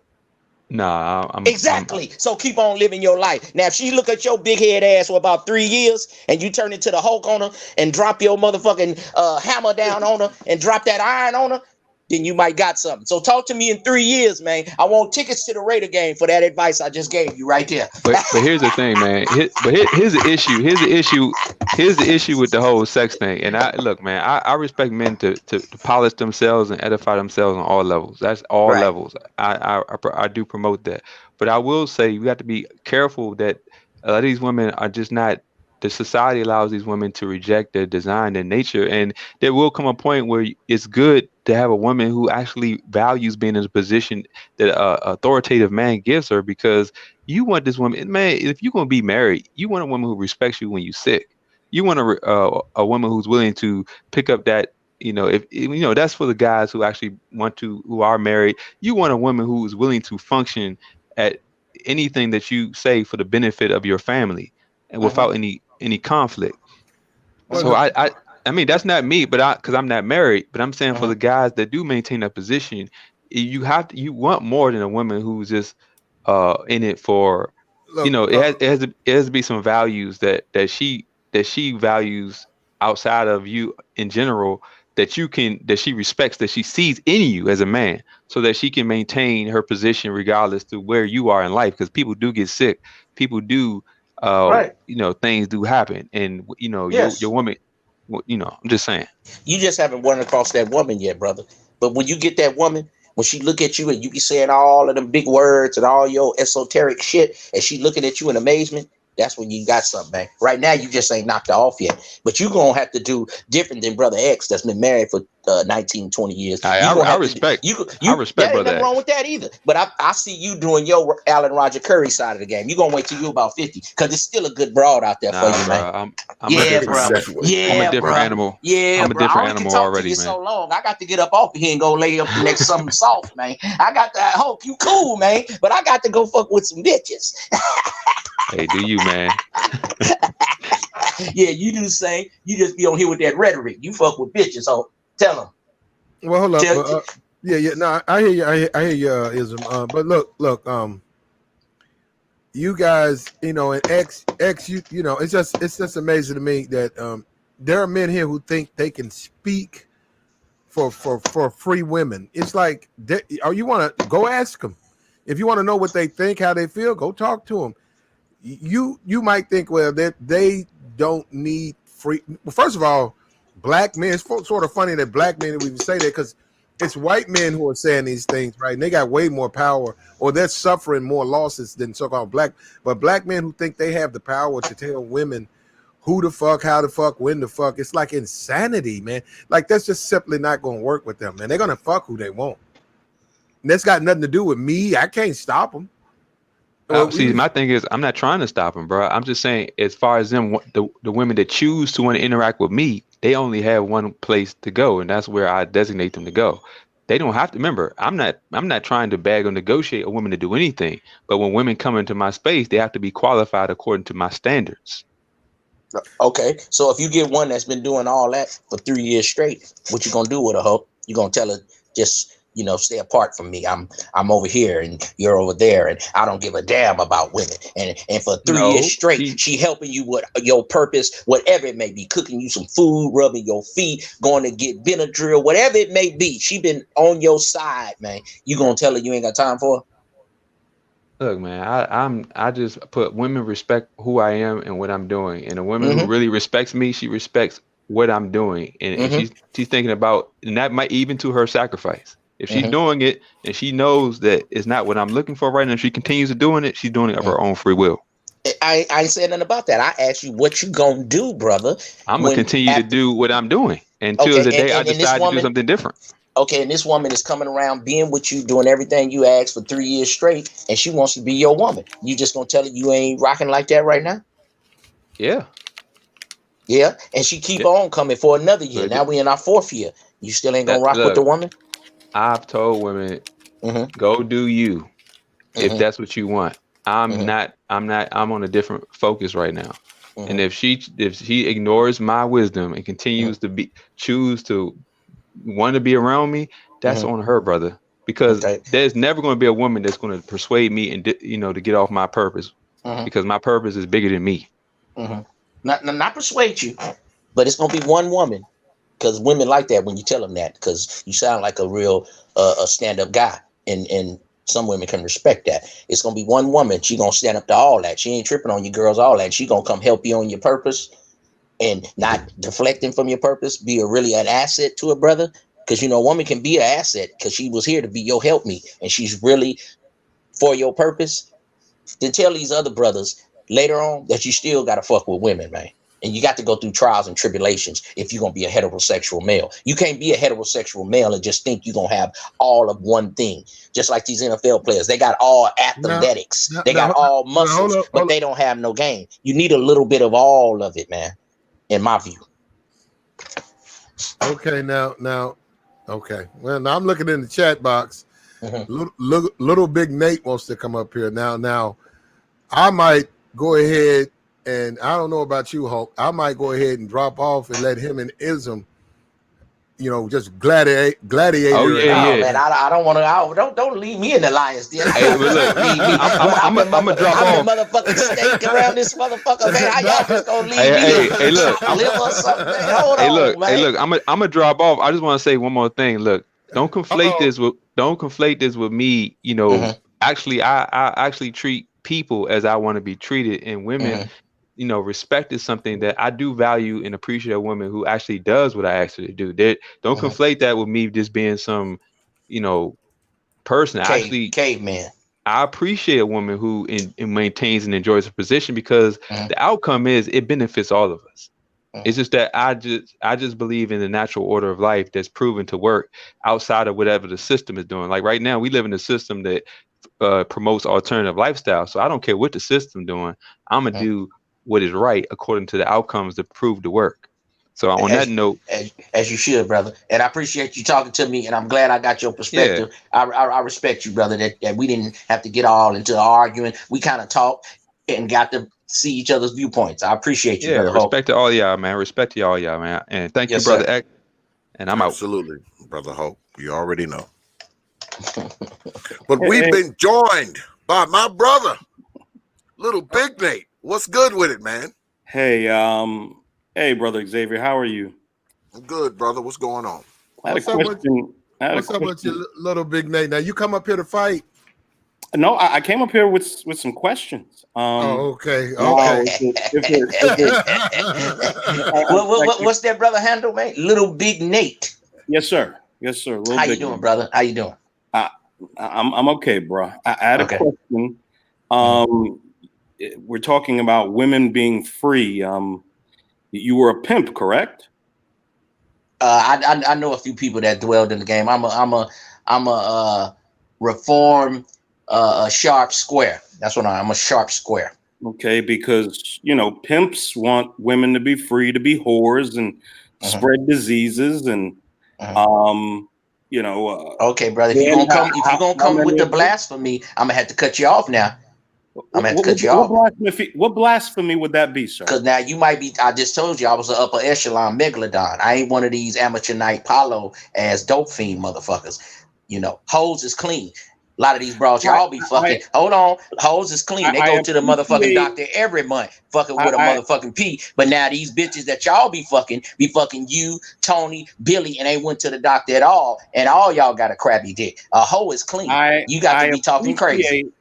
Nah, I'm Exactly. So keep on living your life. Now, if she look at your big head ass for about 3 years and you turn into the Hulk on her and drop your motherfucking hammer down on her and drop that iron on her, then you might got something. So talk to me in 3 years, man. I want tickets to the Raider game for that advice I just gave you right there. But here's the thing, man. Here's the issue. Here's the issue with the whole sex thing. And I look, man. I respect men to polish themselves and edify themselves on all levels. That's all Right. levels. I do promote that. But I will say you have to be careful that a lot of these women are just not. The society allows these women to reject their design, their nature, and there will come a point where it's good to have a woman who actually values being in a position that authoritative man gives her, because you want this woman, man. If you're gonna be married, you want a woman who respects you when you're sick. You want a woman who's willing to pick up that. If that's for the guys who actually who are married. You want a woman who is willing to function at anything that you say for the benefit of your family and without any conflict. So I mean that's not me, but because I'm not married. But I'm saying for the guys that do maintain that position, you want more than a woman who's just in it for it has to be some values that she values outside of you in general, that she respects, that she sees in you as a man, so that she can maintain her position regardless to where you are in life, because people do get sick, people do Right. things do happen, and Yes. your woman, I'm just saying. You just haven't run across that woman yet, brother. But when you get that woman, when she look at you and you be saying all of them big words and all your esoteric shit, and she looking at you in amazement, That's when you got something, man. Right now, you just ain't knocked it off yet. But you're going to have to do different than Brother X that's been married for 19, 20 years. I respect. I respect that ain't Brother nothing wrong X. with that either. But I see you doing your Allen Roger Curry side of the game. You're going to wait till you're about 50 because it's still a good broad out there for Nah, you, bro. man. I'm a different animal. Yeah, I'm a different bro. animal. Yeah, I'm a bro. I different only can animal talk to already, you man. so long. I got to get up off of here and go lay up next to something soft, man. I got to hope you cool, man. But I got to go fuck with some bitches. Hey, do you, man? Yeah, you do the same. You just be on here with that rhetoric. You fuck with bitches, so tell them. Well, hold up. Yeah. No, I hear you. I hear you, Ism. But look. You guys, and X, you know, it's just amazing to me that there are men here who think they can speak for free women. It's like, you want to go ask them if you want to know what they think, how they feel. Go talk to them. You might think, well, they don't need free. Well, first of all, black men. It's sort of funny that black men would say that because it's white men who are saying these things, right? And they got way more power, or they're suffering more losses than so-called black. But black men who think they have the power to tell women who the fuck, how the fuck, when the fuck, it's like insanity, man. Like that's just simply not going to work with them, man. They're going to fuck who they want. And that's got nothing to do with me. I can't stop them. See, my thing is, I'm not trying to stop them, bro. I'm just saying, as far as them, the women that choose to want to interact with me, they only have one place to go, and that's where I designate them to go. They don't have to. Remember, I'm not trying to beg or negotiate a woman to do anything. But when women come into my space, they have to be qualified according to my standards. Okay, so if you get one that's been doing all that for 3 years straight, what you gonna do with her, Hope? You gonna tell her just stay apart from me. I'm over here and you're over there, and I don't give a damn about women. And for 3 years straight, she helping you with your purpose, whatever it may be, cooking you some food, rubbing your feet, going to get Benadryl, whatever it may be. She been on your side, man. You gonna tell her you ain't got time for her? Look, man, I just put women respect who I am and what I'm doing, and a woman who really respects me, she respects what I'm doing, and she's thinking about, and that might even to her sacrifice. If she's doing it and she knows that it's not what I'm looking for right now, and she continues to doing it, she's doing it of her own free will. I ain't saying nothing about that. I asked you what you gonna do, brother. I'm gonna continue to do what I'm doing until the day I decide to do something different. Okay, and this woman is coming around being with you, doing everything you asked for 3 years straight, and she wants to be your woman. You just gonna tell her you ain't rocking like that right now? Yeah. Yeah, and she keep on coming for another year. Now we in our 4th year. You still ain't gonna rock with the woman? I've told women, go do you, if that's what you want. I'm on a different focus right now. And if she ignores my wisdom and continues to choose to want to be around me, that's on her, brother. Because there's never going to be a woman that's going to persuade me and to get off my purpose, because my purpose is bigger than me. Not persuade you, but it's gonna be one woman. Because women like that when you tell them that, because you sound like a real a stand-up guy, and some women can respect that. It's gonna be one woman. She gonna stand up to all that. She ain't tripping on you girls, all that. She gonna come help you on your purpose, and not deflecting from your purpose. Be really an asset to a brother, because a woman can be an asset because she was here to be your helpmeet, and she's really for your purpose. Then tell these other brothers later on that you still gotta fuck with women, man. And you got to go through trials and tribulations if you're going to be a heterosexual male. You can't be a heterosexual male and just think you're going to have all of one thing. Just like these NFL players. They got all athletics. They got all muscles, but they don't have no game. You need a little bit of all of it, man, in my view. Okay, now. Okay. Well, now I'm looking in the chat box. Little Big Nate wants to come up here. Now, I might go ahead. And I don't know about you, Hulk. I might go ahead and drop off and let him and Ism, just gladiator. Oh yeah. Man, I don't want to. Don't leave me in the lion's den. Hey, look, I'm gonna drop off. I'm the motherfucking snake around this motherfucker, man. How y'all just gonna leave me? Hey, look. Live or something. Hold on, man. Hey, look. I'm gonna drop off. I just want to say one more thing. Look, don't conflate this with me. Actually, I actually treat people as I want to be treated, and women. Respect is something that I do value and appreciate a woman who actually does what I ask her to do. Don't conflate that with me just being some, person. Caveman. I appreciate a woman who maintains and enjoys her position because the outcome is it benefits all of us. It's just that I just believe in the natural order of life that's proven to work outside of whatever the system is doing. Like right now, we live in a system that promotes alternative lifestyle. So I don't care what the system doing. I'm gonna do what is right according to the outcomes that prove to work. So on that note, as you should, brother. And I appreciate you talking to me, and I'm glad I got your perspective. Yeah. I respect you, brother. That we didn't have to get all into the arguing. We kind of talked and got to see each other's viewpoints. I appreciate you, brother. Respect to all y'all, man. Respect to all y'all, man. And thank you, brother X. And I'm Absolutely, brother Hope. You already know. But we've been joined by my brother, Little Big Nate. What's good with it, man? Hey, hey, brother Xavier, how are you? I'm good, brother. What's going on? What's up with you, Little Big Nate? Now you come up here to fight. No, I came up here with some questions. Okay. What's that brother handle, man? Little Big Nate. Yes, sir. How you doing, brother? How you doing? I'm okay, bro. I had a question. We're talking about women being free. You were a pimp, correct? I know a few people that dwelled in the game. I'm a reform sharp square. That's what I'm a sharp square. Okay, because pimps want women to be free, to be whores and spread diseases and okay, brother. If you're gonna come with the blasphemy, I'm gonna have to cut you off now. I'm gonna have to cut you off. What blasphemy would that be, sir? Because now you might be. I just told you I was an upper echelon megalodon. I ain't one of these amateur night Paulo ass dope fiend motherfuckers. Hoes is clean. A lot of these bras y'all be fucking. Hold on, hoes is clean. They go to the motherfucking doctor every month, fucking with a motherfucking pee. But now these bitches that y'all be fucking you, Tony, Billy, and they went to the doctor at all, and all y'all got a crappy dick. A hoe is clean. You got to be talking crazy.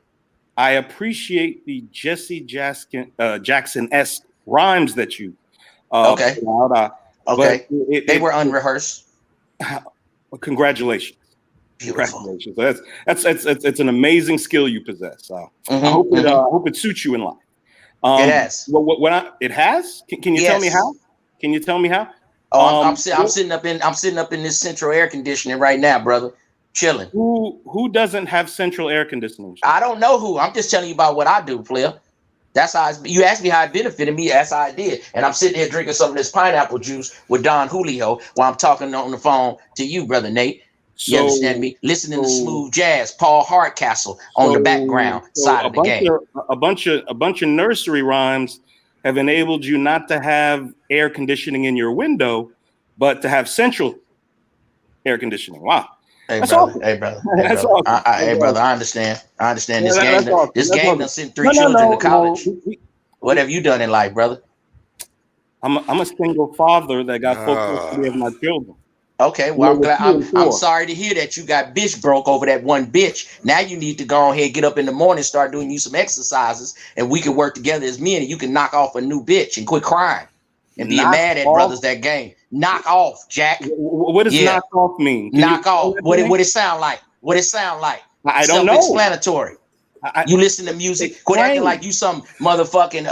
I appreciate the Jesse Jackson-esque rhymes that you put out. Okay, they were unrehearsed. Congratulations. Beautiful. Congratulations. It's an amazing skill you possess. I hope it suits you in life. It has. It has? Can you tell me how? Can you tell me how? Oh, I'm sitting up in this central air conditioning right now, brother. Chilling. Who doesn't have central air conditioning? I don't know who. I'm just telling you about what I do, player. That's how you asked me how it benefited me. That's how I did. And I'm sitting here drinking some of this pineapple juice with Don Julio while I'm talking on the phone to you, brother Nate. You understand me? Listening to smooth jazz, Paul Hardcastle on the background side of the game. A bunch of nursery rhymes have enabled you not to have air conditioning in your window, but to have central air conditioning. Wow. Hey, brother. Hey, brother. Hey, brother. I understand. This game done sent three children to college. What have you done in life, brother? I'm a single father that got full custody of my children. Okay, well, I'm sorry to hear that you got bitch broke over that one bitch. Now you need to go ahead, get up in the morning, start doing you some exercises, and we can work together as men, and you can knock off a new bitch and quit crying and being mad at brothers that game. Knock off, Jack. What does knock off mean? Knock off. What it sound like? What it sound like? I don't know. Self-explanatory. You listen to music. Quit acting like you some motherfucking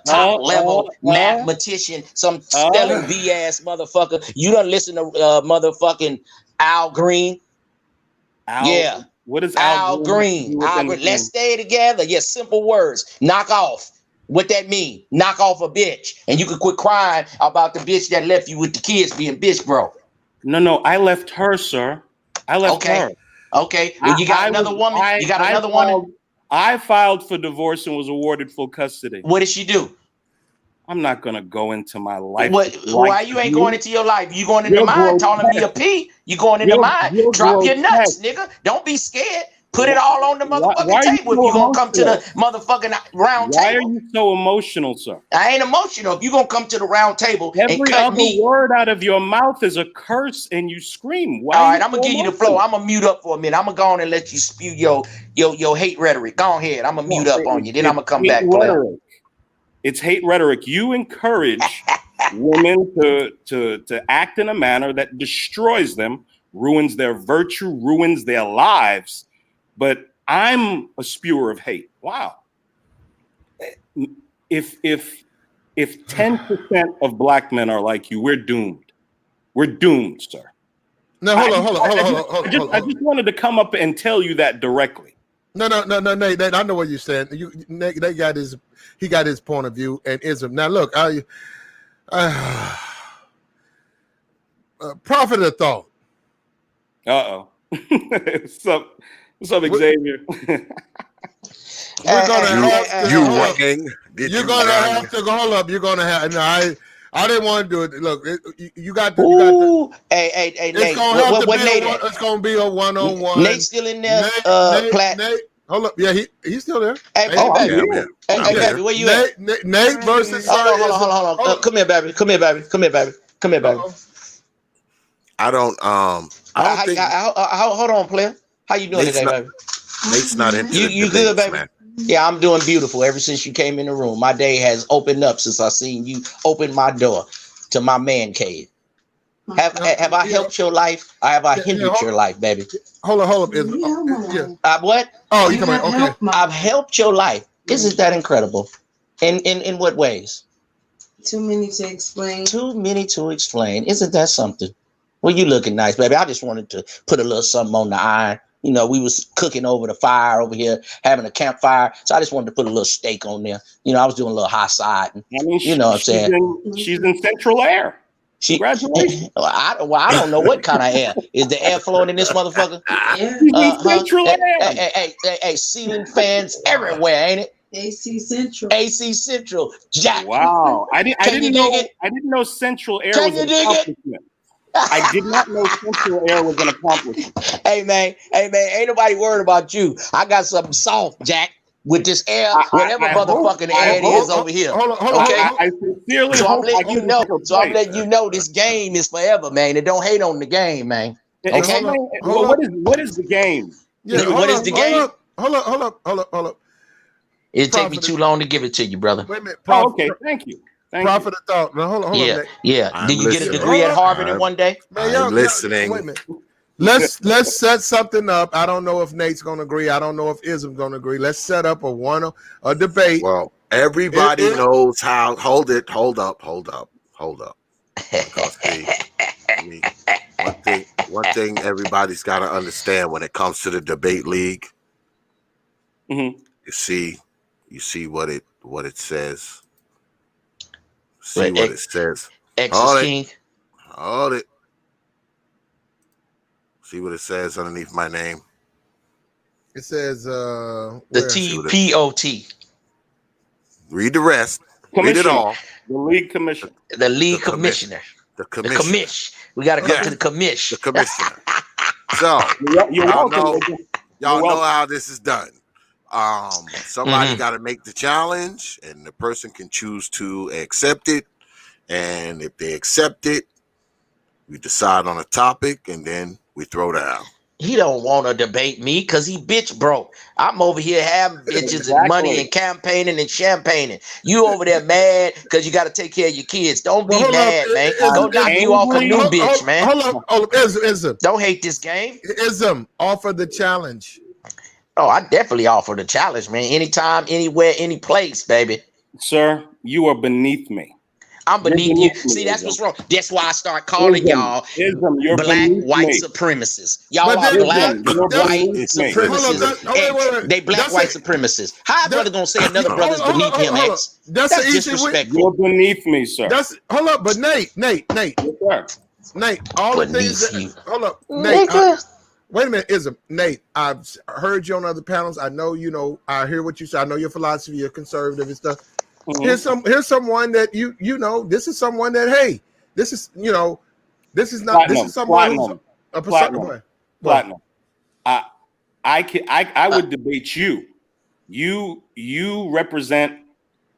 top level mathematician, some spelling bee ass motherfucker. You don't listen to motherfucking Al Green. What is Al Green? Let's stay together. Yes, simple words. Knock off. What that mean? Knock off a bitch, and you can quit crying about the bitch that left you with the kids being bitch broke. No, I left her, sir. I left her. Okay, well, you got another woman. You got another woman. I filed for divorce and was awarded full custody. What did she do? I'm not gonna go into my life. Why you ain't going into your life? You going into mine, calling me a P. You going into mine. Drop your nuts, nigga. Don't be scared. Put it all on the motherfucking table if you gonna come to the motherfucking round table. Why are you so emotional, sir? I ain't emotional. If you gonna come to the round table every and cut other word out of your mouth is a curse and you scream. Why all right, I'm gonna give you the flow. I'm gonna mute up for a minute. I'm gonna go on and let you spew your hate rhetoric. Go ahead. I'm gonna mute up on you. Then I'm gonna come back. It's hate rhetoric. You encourage women to act in a manner that destroys them ruins their virtue, ruins their lives. But I'm a spewer of hate. Wow. If 10% of black men are like you, we're doomed. We're doomed, sir. No, hold on. I just wanted to come up and tell you that directly. No, Nate, I know what you're saying. Nate got his point of view and ism. Now, look, prophet of thought. What's up, Xavier? We're gonna have to hold up. You're gonna have to hold up. You're gonna have. No, I didn't want to do it. Look, you got to. Hey, it's Nate. Gonna have to what be Nate? It's gonna be a one-on-one. Nate's still in there. Nate, hold up. Yeah, he's still there. Hey, baby, where you at? Nate versus. Hold on. Come here, baby. I don't think. Hold on, player. How you doing today, baby? Nate's not into you good, baby? Man. Yeah, I'm doing beautiful. Ever since you came in the room, my day has opened up since I seen you open my door to my man cave. Have I helped your life? Or have I hindered your life, baby? Hold up. What? Oh, you coming? Okay. I've helped your life. Isn't that incredible? In what ways? Too many to explain. Isn't that something? Well, you looking nice, baby. I just wanted to put a little something on the iron. You know, we was cooking over the fire over here, having a campfire. So I just wanted to put a little steak on there. You know, I was doing a little hot side. You know what I'm saying? She's in central air. Congratulations. I don't know what kind of air. Is the air flowing in this motherfucker? Central air. Hey, ceiling fans everywhere, ain't it? AC Central. Jack. Wow. I didn't know central air was an accomplishment. I did not know central air was an accomplishment. Hey man, ain't nobody worried about you. I got something soft, Jack, with this air, whatever motherfucking air it is over here. Hold on. I sincerely so hope I'm letting you know. So I'm letting you know this game is forever, man. And don't hate on the game, man. Okay. What is the game? Yeah, what is the game? Hold up. It'd take me too long to give it to you, brother. Wait a minute. Okay, thank you. Prophet of thought. Now, hold on. Yeah. Did you get a degree at Harvard in one day? I'm listening. Wait a minute. Let's set something up. I don't know if Nate's gonna agree. I don't know if Ism's gonna agree. Let's set up a debate. Well, everybody knows how. Hold up. Because one thing everybody's got to understand when it comes to the debate league. Mm-hmm. You see what it says. See what it says. Hold it. See what it says underneath my name. It says the T.P.O.T. Read the rest. Read it all. The league commissioner. The league commissioner. The commissioner. The commish. We got to go to the commish. The commissioner. So y'all know how this is done. Somebody got to make the challenge, and the person can choose to accept it. And if they accept it, we decide on a topic, and then we throw down. He don't want to debate me because he bitch broke. I'm over here having bitches and money and campaigning and champagning. You over there mad because you got to take care of your kids. Don't be mad, man. Go knock you off a new bitch, man. Hold up. Ism. Don't hate this game. Ism, offer the challenge. Oh, I definitely offer the challenge, man. Anytime, anywhere, any place, baby. Sir, you are beneath me. I'm beneath you. See, that's what's wrong. That's why I start calling y'all black white supremacists. Y'all are black white supremacists. They black white supremacists. How a brother gonna say another brother's beneath him? That's disrespectful. You're beneath me, sir. Hold up, but Nate. Yes, Nate, all the things. Hold up, Nate. Wait a minute, Ism. Nate, I've heard you on other panels. I know you know. I hear what you say. I know your philosophy. You're conservative and stuff. Mm-hmm. Here's someone that you know. This is someone that this is not. Platinum, this is someone who's a platinum. I would debate you. You represent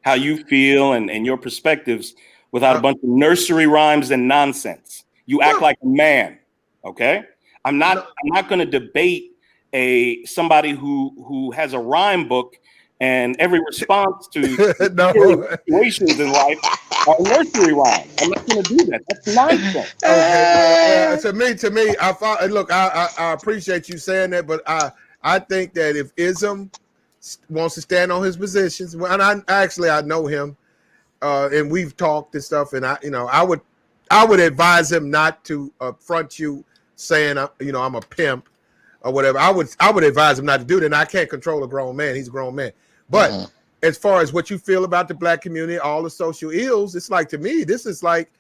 how you feel and your perspectives without a bunch of nursery rhymes and nonsense. You act like a man. Okay. I'm not going to debate somebody who has a rhyme book and every response to situations in life nursery rhyme. I'm not going to do that. That's nonsense. Okay, well, to me, I appreciate you saying that, but I think that if Ism wants to stand on his positions, and I know him, and we've talked and stuff, and I would advise him not to front you saying I'm a pimp or whatever. I would advise him not to do that. And I can't control a grown man; he's a grown man. But as far as what you feel about the black community, all the social ills, it's like, to me, this is like,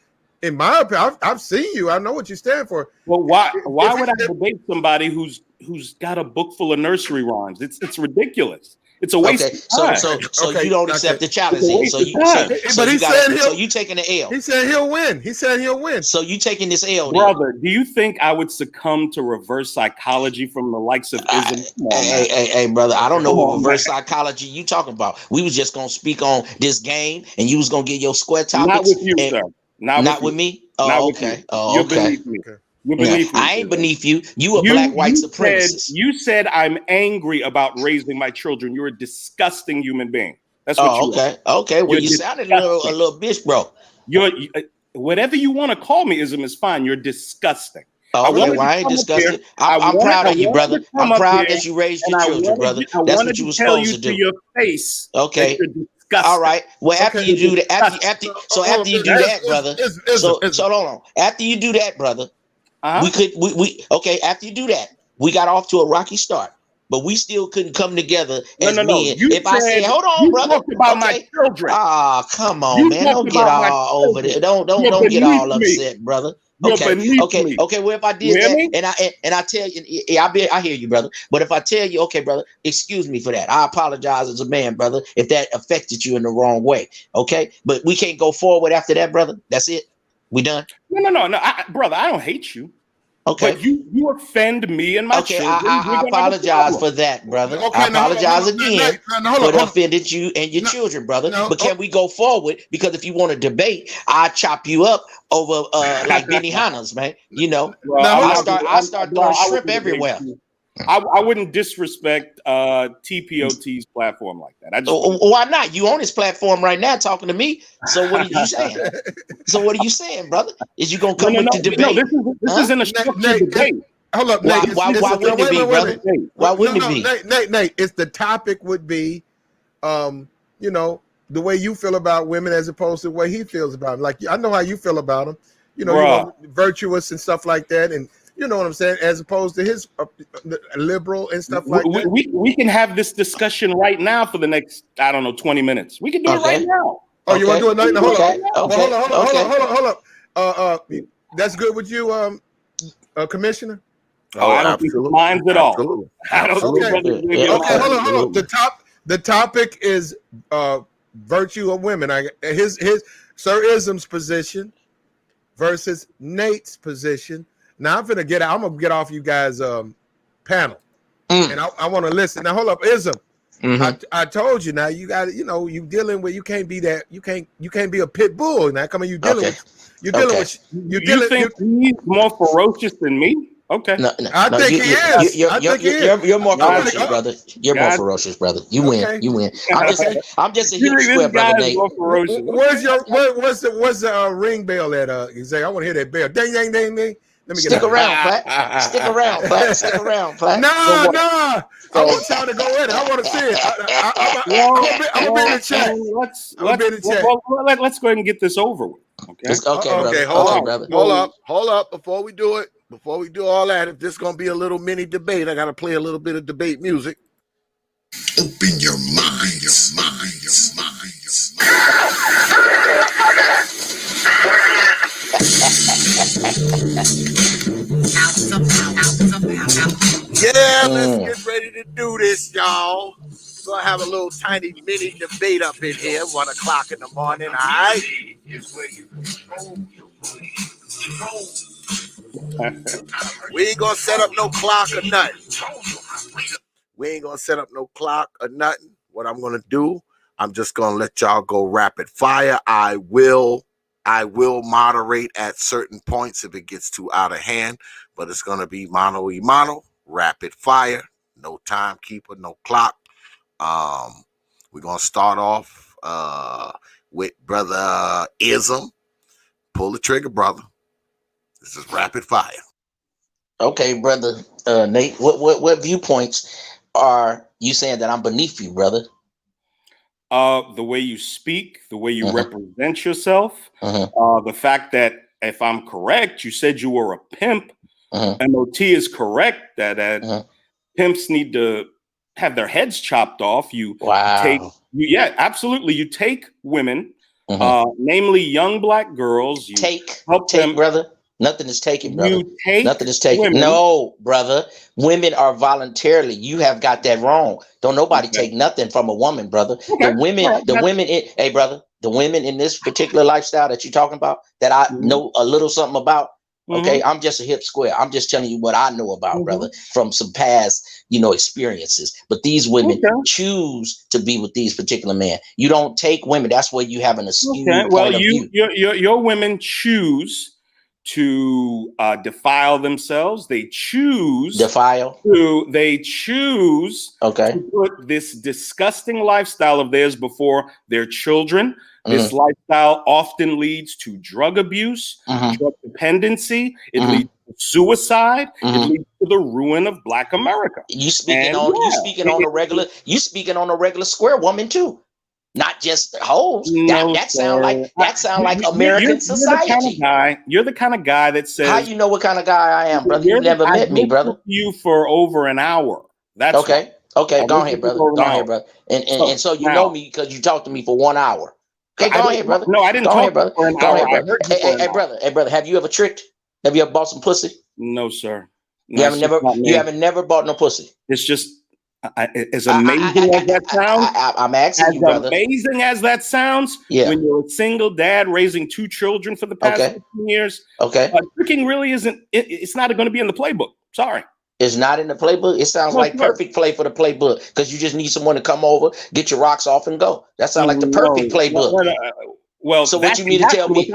in my opinion, I've seen you. I know what you stand for. Well, why would I debate somebody who's got a book full of nursery rhymes? It's ridiculous. It's a waste of time. So you don't accept the challenge. So you taking the L. He said he'll win. So you taking this L, brother? Do you think I would succumb to reverse psychology from the likes of Ism? Hey, brother, I don't know what reverse psychology you talking about. We was just gonna speak on this game, and you was gonna get your square topics. Not with you, sir. Not with me. Oh, okay. You're beneath me. You're beneath me. I ain't beneath you. You a black white supremacist. You said I'm angry about raising my children. You're a disgusting human being. That's what you are. Okay. Well, you sounded a little bitch, bro. You're whatever you want to call me, Ism, is fine. You're disgusting. I ain't disgusting. I'm proud of you, brother. I'm proud that you raised your children, brother. That's what you were supposed to do. To your face. Okay. All right. Well, after you do that, after you do that, brother. So hold on. After you do that, brother, we after you do that, we got off to a rocky start, but we still couldn't come together as men. If I say, hold on, brother, about my children. Come on, man, don't get all over there. Don't get all upset, brother. Okay. Well, if I did that, and I tell you, I hear you, brother. But if I tell you, okay, brother, excuse me for that. I apologize as a man, brother, if that affected you in the wrong way. Okay, but we can't go forward after that, brother. That's it. We done. No, brother. I don't hate you. Okay, but you offend me and my children. I apologize for that, brother. I apologize again for offended you and your children, brother. But can we go forward? Because if you want to debate, I chop you up over like Benny Hanna's, man. You know, I start throwing shrimp everywhere. I wouldn't disrespect T.P.O.T's platform like that. Why not? You on his platform right now talking to me. So what are you saying? What are you saying, brother? Is you gonna come with the debate? No, this isn't a structured debate. Hold up, Nate. Why wouldn't it be, brother? Why wouldn't it be? Nate, it's the topic would be, the way you feel about women as opposed to the way he feels about them. Like, I know how you feel about them. You're virtuous and stuff like that, and you know what I'm saying, as opposed to his liberal and stuff like that. We can have this discussion right now for the next, 20 minutes. We can do it right now. Oh, you want to do it right now? Hold up. That's good with you, Commissioner? Oh, I don't think mine's at all. I don't think hold on. The topic is virtue of women. His Sir Ism's position versus Nate's position. Now I'm gonna get off you guys' panel, and I want to listen. Now hold up, Ism. I told you. Now you got you dealing with. You can't be that. You can't be a pit bull. Now come on, you dealing with. You're dealing with. You think he's more ferocious than me? Okay. No, I think he is. You're more ferocious, brother. You're more ferocious, brother. You win. You win. I'm just a hip square, brother Nate. What's the ring bell at? I want to hear that bell. Ding, ding, ding, ding. Let me Stick around, Platt. Stick around, Platt. No. I want y'all to go in it. I want to see it. I'm gonna be in the chat. Let's go ahead and get this over with. Okay, hold up. Before we do all that, if this is gonna be a little mini debate, I gotta play a little bit of debate music. Open your mind. Yeah, let's get ready to do this, y'all. Gonna have a little tiny mini debate up in here, 1 o'clock in the morning. All right. We ain't gonna set up no clock or nothing. What I'm gonna do, I'm just gonna let y'all go rapid fire. I will moderate at certain points if it gets too out of hand, but it's gonna be mano y mano, rapid fire, no timekeeper, no clock. We're gonna start off with brother Ism. Pull the trigger, brother. This is rapid fire. Okay, brother Nate. What viewpoints are you saying that I'm beneath you, brother? The way you speak, the way you represent yourself, the fact that, if I'm correct, you said you were a pimp. M.O.T is correct that pimps need to have their heads chopped off. Yeah, absolutely. You take women, namely young black girls. You help them, brother. Nothing is taken, brother. You take Nothing is taken. women. No, brother. Women are voluntarily. You have got that wrong. Don't nobody take nothing from a woman, brother. Okay. The women, hey, brother, the women in this particular lifestyle that you're talking about, that I know a little something about. Okay, I'm just a hip square. I'm just telling you what I know about, brother, from some past, experiences. But these women choose to be with these particular men. You don't take women. That's where you have an skewed point of view. Your women choose to defile themselves. They choose to put this disgusting lifestyle of theirs before their children. This lifestyle often leads to drug abuse, drug dependency. It leads to suicide. It leads to the ruin of Black America. You speaking on a regular square woman too. Not just hoes. That sound like American society. You're the kind of guy that says. How you know what kind of guy I am, brother? You never met me, brother. You for over an hour. That's okay. Okay, go ahead, brother. Go ahead, brother. And so you know me because you talked to me for 1 hour. Okay, go ahead, brother. No, I didn't talk brother. for an hour. Brother. Hey, brother. Have you ever tricked? Have you ever bought some pussy? No, sir. You haven't never bought no pussy. It's just. As amazing as that sounds, I'm asking you, brother. As amazing as that sounds, when you're a single dad raising 2 children for the past 15 years, tricking really isn't. It's not going to be in the playbook. Sorry, it's not in the playbook. It sounds like perfect play for the playbook because you just need someone to come over, get your rocks off, and go. That sounds like the perfect playbook. Well, so what you mean to tell me?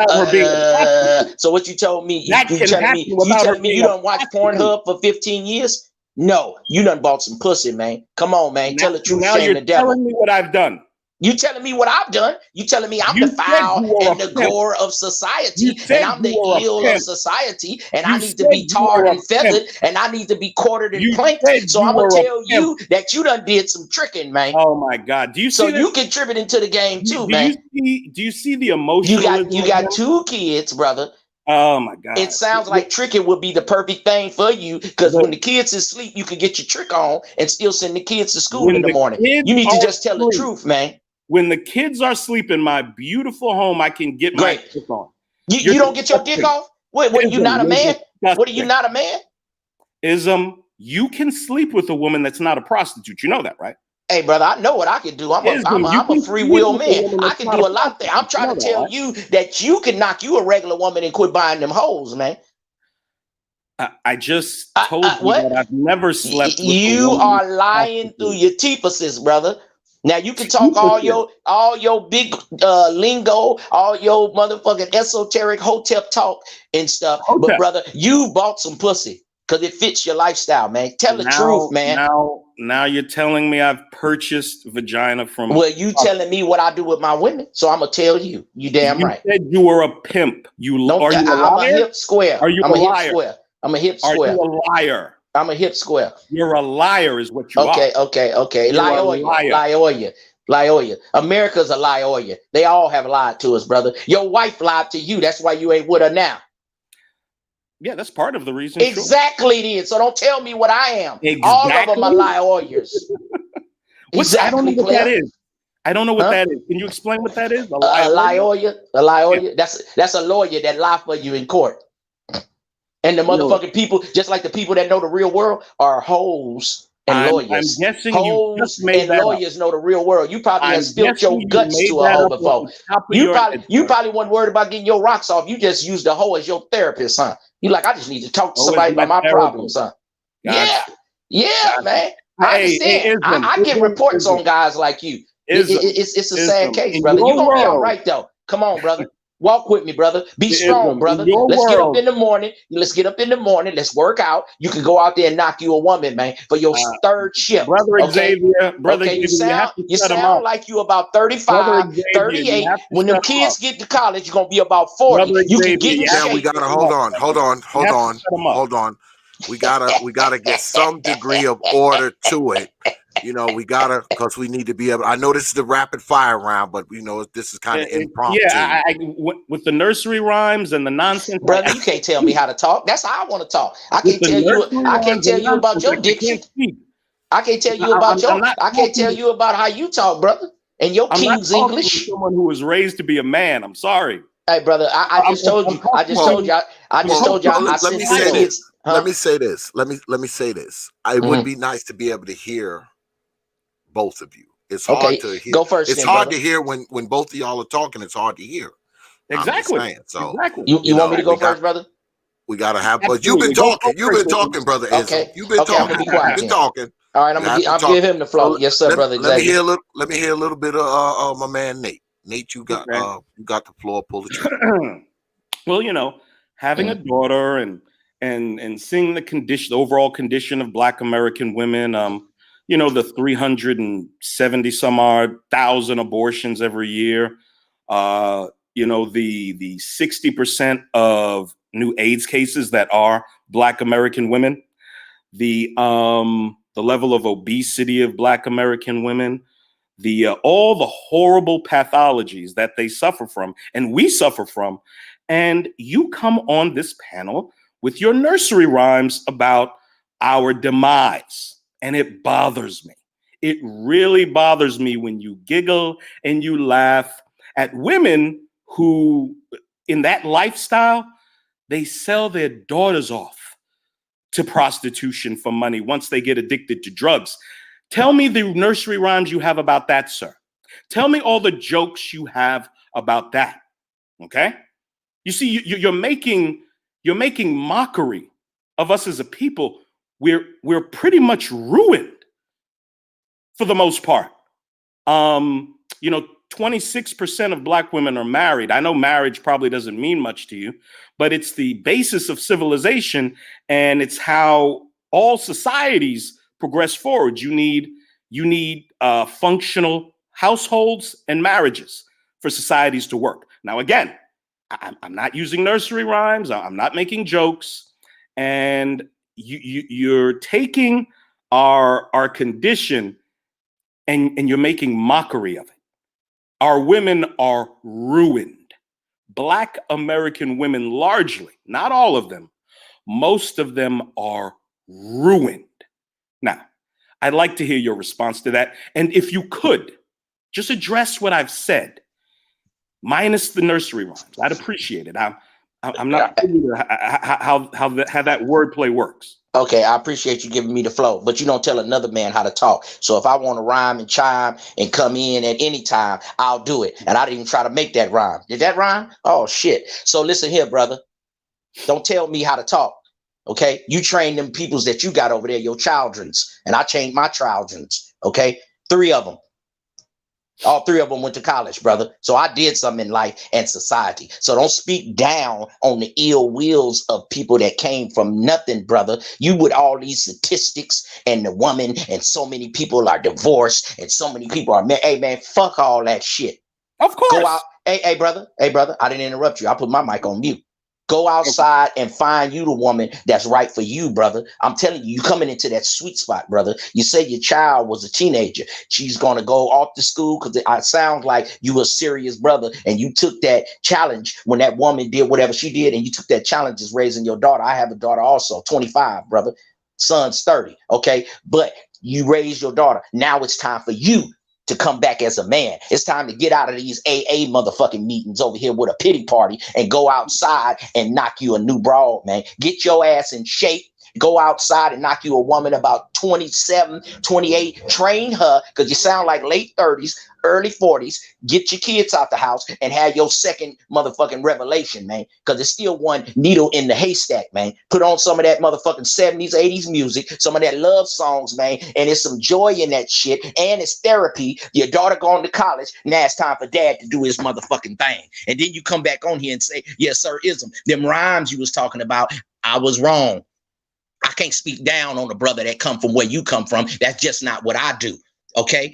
So what you told me? You telling me you don't watch Pornhub for 15 years? No, you done bought some pussy, man. Come on, man. Tell the truth, shame the devil. You're telling me what I've done. You telling me what I've done. You telling me I'm the foul and the gore of society, and I'm the ill of society, and I need to be tarred and feathered, and I need to be quartered and planked. So I'm gonna tell you that you done did some tricking, man. Oh my God! Do you see? So you contributing to the game too, man. Do you see the emotion? You got 2 kids, brother. Oh my God! It sounds like tricking would be the perfect thing for you because when the kids is asleep, you can get your trick on and still send the kids to school in the morning. You need to just tell the truth, man. When the kids are asleep in my beautiful home, I can get my dick on. You don't get your dick off? What you not a man? What are you not a man? You can sleep with a woman that's not a prostitute. You know that, right? Hey, brother, I know what I can do. I'm a free will man. I can do a lot there. I'm trying to tell you that you can knock you a regular woman and quit buying them hoes, man. I just told you that I've never slept with you are lying through your teepuses, brother. Now you can talk all your big lingo, all your motherfucking esoteric hotep talk and stuff. But brother, you bought some pussy because it fits your lifestyle, man. Tell the truth, man. Now you're telling me I've purchased vagina from. Well, you telling me what I do with my women, so I'm gonna tell you. You damn right. You said you were a pimp. Are you a liar? I'm a hip square. Are you a liar? I'm a hip square. Are you a liar? I'm a hip square. You're a liar, is what you are. Okay. Liar. America's a liar. They all have lied to us, brother. Your wife lied to you. That's why you ain't with her now. Yeah, that's part of the reason. Exactly, it is. So don't tell me what I am. Exactly. All of them are liars. I don't know what that is. I don't know what that is. Can you explain what that is? A liar. Yeah. That's a lawyer that lie for you in court. And the motherfucking people, just like the people that know the real world, are hoes and lawyers. I'm guessing hoes you just made and lawyers know the real world. You probably have spilled your guts to a hoe before. You probably weren't worried about getting your rocks off. You just used the hoe as your therapist, huh? You like, I just need to talk to somebody about my problems, huh? Gotcha. Yeah, man. I understand. I get reports on guys like you. It's a sad case, brother. You're gonna be all right though. Come on, brother. Walk with me, brother. Be strong, In brother. your Let's get up world, in the morning. Let's get up in the morning. Let's work out. You can go out there and knock you a woman, man, for your third shift. brother Okay. Xavier, Okay, you have to you shut him up. sound like you about Brother 35, Xavier, you 38. have to When shut them him up. kids get to college, you're gonna be about Brother 40. You can Xavier, get in you have Yeah, to we shape. gotta shut him up. hold on. We gotta get some degree of order to it. We gotta, because we need to be able. I know this is the rapid fire round, but this is kind of impromptu. Yeah, with the nursery rhymes and the nonsense, Brother, you can't tell me how to talk. That's how I want to talk. I with can't the tell you. nursery I can't rhymes tell and you about nonsense, your I diction. can't speak. I can't tell you about I'm not I can't talking tell to- you about how you talk, brother, and your I'm not King's talking to English. someone who was raised to be a man. I'm sorry. Hey, brother, I just told you. I just told you. I just told you. I Let me sent say them this. kids. Huh? Let me say this. Let me say this. It would be nice to be able to hear both of you. It's hard Okay, to hear. go first. It's then, hard brother. to hear when both of y'all are talking. It's hard to hear. Exactly. I'm just saying. So Exactly. You want me to go first, brother? we gotta have. But Absolutely. Go You've first, been talking, brother Ism. Okay. You've been Okay, I'm talking. gonna be You've quiet been then. talking. All right, I'm gonna give him the flow. Yes, sir, brother. Let me Xavier. hear a little. Let me hear a little bit of my man Nate. Nate, you got the floor. Pull the trigger. Well, having a daughter and seeing the overall condition of Black American women, the 370 some odd thousand abortions every year, the 60% of new AIDS cases that are Black American women, the level of obesity of Black American women, all the horrible pathologies that they suffer from and we suffer from. And you come on this panel with your nursery rhymes about our demise. And it bothers me. It really bothers me when you giggle and you laugh at women who, in that lifestyle, they sell their daughters off to prostitution for money once they get addicted to drugs. Tell me the nursery rhymes you have about that, sir. Tell me all the jokes you have about that. Okay? You see, you're making mockery of us as a people. We're pretty much ruined for the most part. 26% of Black women are married. I know marriage probably doesn't mean much to you, but it's the basis of civilization, and it's how all societies progress forward. You need functional households and marriages for societies to work. Now, again, I'm not using nursery rhymes. I'm not making jokes, and you're taking our condition and you're making mockery of it. Our women are ruined. Black American women, largely, not all of them, most of them are ruined. Now, I'd like to hear your response to that. And if you could, just address what I've said, minus the nursery rhymes. I'd appreciate it. I'm not sure how that wordplay works. Okay, I appreciate you giving me the flow, but you don't tell another man how to talk. So if I want to rhyme and chime and come in at any time, I'll do it. And I didn't even try to make that rhyme. Did that rhyme? Oh, shit. So listen here, brother. Don't tell me how to talk. Okay? You train them peoples that you got over there, your childrens. And I changed my childrens. Okay? 3 of them. All 3 of them went to college, brother. So I did something in life and society. So don't speak down on the ill wills of people that came from nothing, brother. You with all these statistics and the woman and so many people are divorced and so many people are married. Hey, man, fuck all that shit. Of course. Go out. Hey, brother. Hey, brother. I didn't interrupt you. I put my mic on mute. Go outside and find you the woman that's right for you, brother. I'm telling you, you coming into that sweet spot, brother. You say your child was a teenager. She's going to go off to school because it sounds like you a serious brother and you took that challenge when that woman did whatever she did and you took that challenge as raising your daughter. I have a daughter also, 25, brother. Son's 30, okay? But you raised your daughter. Now it's time for you to come back as a man. It's time to get out of these AA motherfucking meetings over here with a pity party and go outside and knock you a new broad, man. Get your ass in shape Go outside and knock you a woman about 27, 28. Train her, because you sound like late 30s, early 40s. Get your kids out the house and have your second motherfucking revelation, man. Because there's still one needle in the haystack, man. Put on some of that motherfucking 70s, 80s music, some of that love songs, man. And there's some joy in that shit. And it's therapy. Your daughter going to college. Now it's time for dad to do his motherfucking thing. And then you come back on here and say, yes, sir, ism. Them rhymes you was talking about, I was wrong. I can't speak down on a brother that come from where you come from. That's just not what I do. Okay.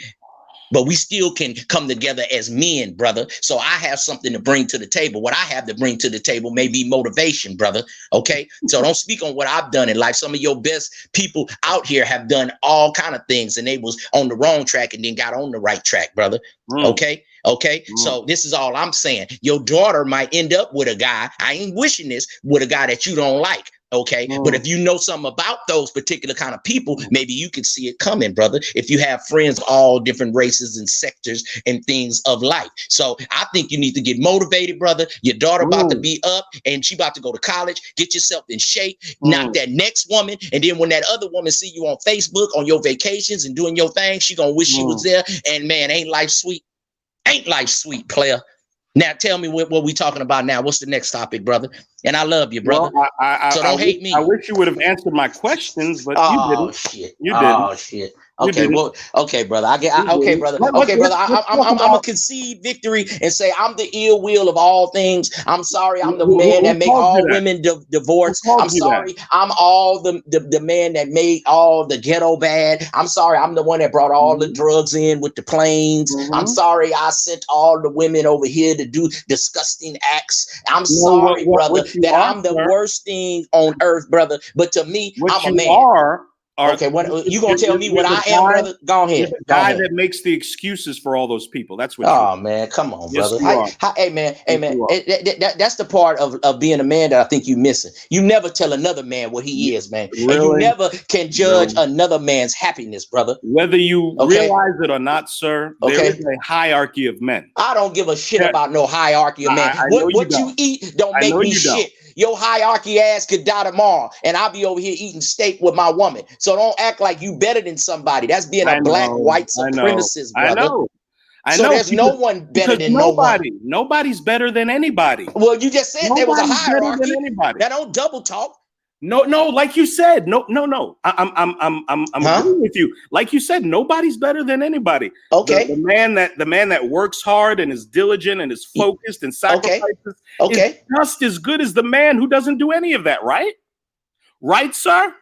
But we still can come together as men, brother. So I have something to bring to the table. What I have to bring to the table may be motivation, brother. Okay. So don't speak on what I've done in life. Some of your best people out here have done all kind of things and they was on the wrong track and then got on the right track, brother. Okay. Okay. So this is all I'm saying. Your daughter might end up with a guy. I ain't wishing this, with a guy that you don't like. Okay. But if you know something about those particular kind of people, maybe you can see it coming, brother. If you have friends of all different races and sectors and things of life. So I think you need to get motivated, brother. Your daughter about to be up and she about to go to college. Get yourself in shape. Knock that next woman. And then when that other woman see you on Facebook on your vacations and doing your thing, she gonna wish she was there. And man, ain't life sweet? Ain't life sweet, player? Now tell me what we talking about now. What's the next topic, brother? And I love you, brother. Well, so don't hate me. I wish you would have answered my questions, but you didn't. Shit. You didn't. Oh shit. Okay, well, okay, brother. Okay, brother. Okay, brother. I'm gonna concede victory and say I'm the ill will of all things. I'm sorry. I'm the man that make all women divorce. I'm sorry. I'm all the man that made all the ghetto bad. I'm sorry. I'm the one that brought all the drugs in with the planes. I'm sorry. I sent all the women over here to do disgusting acts. I'm sorry, brother, that I'm the worst thing on earth, brother. But to me, I'm a man. Okay, what you gonna tell me what I am, brother? Go ahead. You're the guy that makes the excuses for all those people. That's what. Oh man, come on, brother. Yes, hey man, that's the part of being a man that I think you missing. You never tell another man what he is, man, and you never can judge another man's happiness, brother. Whether you realize it or not, sir, there is a hierarchy of men. I don't give a shit about no hierarchy of men. What you eat don't make me shit. Your hierarchy ass could die tomorrow, and I'll be over here eating steak with my woman. So don't act like you better than somebody. That's being a black white supremacist, brother. I know. There's no one better than nobody. Nobody's better than anybody. Well, you just said there was a hierarchy. That don't double talk. No, like you said, no. I'm agreeing with you. Like you said, nobody's better than anybody. Okay. The man that works hard and is diligent and is focused and sacrifices is just as good as the man who doesn't do any of that, right? Right, sir?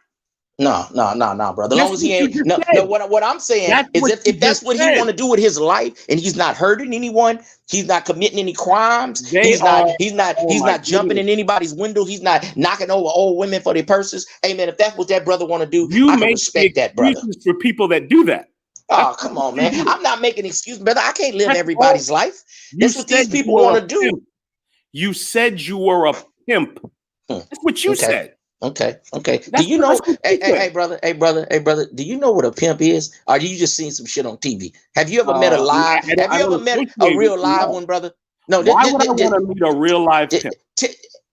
No, brother. As long as he ain't. No, what I'm saying is if that's what he want to do with his life, and he's not hurting anyone, he's not committing any crimes, he's not jumping in anybody's window, he's not knocking over old women for their purses. Hey man, if that's what that brother want to do, I can respect that, brother. For people that do that. Oh, come on, man. I'm not making excuses, brother. I can't live everybody's life. That's what these people want to do. You said you were a pimp. That's what you said. Okay. Do you know? Hey, brother. Do you know what a pimp is? Or do you just seen some shit on TV? Have you ever met a live? Have you ever met a real live one, brother? No. Why would I want to meet a real live pimp?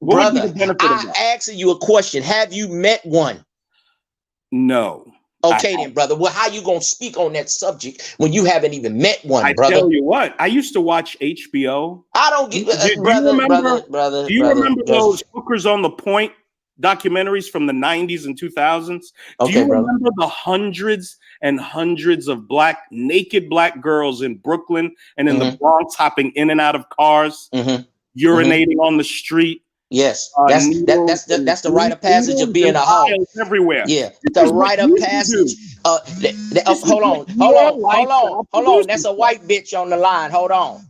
Brother, I'm asking you a question. Have you met one? No. Okay, then, brother. Well, how you gonna speak on that subject when you haven't even met one, brother? I tell you what. I used to watch HBO. I don't get, brother. Do you remember those Hookers on the Point documentaries from the 90s and 2000s? Do you remember the hundreds and hundreds of naked black girls in Brooklyn and in the Bronx hopping in and out of cars, urinating on the street? Yes, that's the rite of passage of being a hoe. Everywhere. Yeah, the rite of passage. Hold on. That's a white bitch on the line. Hold on.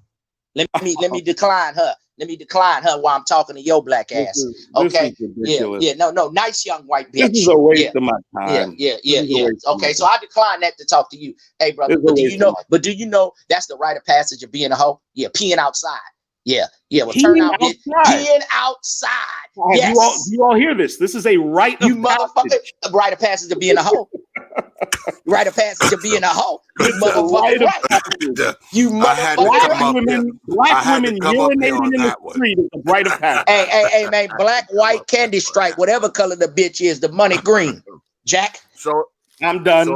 Let me decline her. Let me decline her while I'm talking to your black ass. Okay. Yeah. No. Nice young white bitch. This is a waste of my time. Yeah. Okay. So I decline that to talk to you. Hey, brother. But do you know that's the rite of passage of being a hoe? Yeah. Peeing outside. Yeah. Well, turn out, bitch. Peeing outside. Yes. Do you all hear this? This is a rite of passage. Rite of passage of being a hoe. Rite of passage to being a hoe. You It's a rite motherfucking of right. passage. You I had to motherfucking come right. up there. Black I had to women come up there urinating on in the that one. street is a rite of passage. Hey, man, black, white, candy stripe, whatever color the bitch is, the money green. Jack. So I'm done.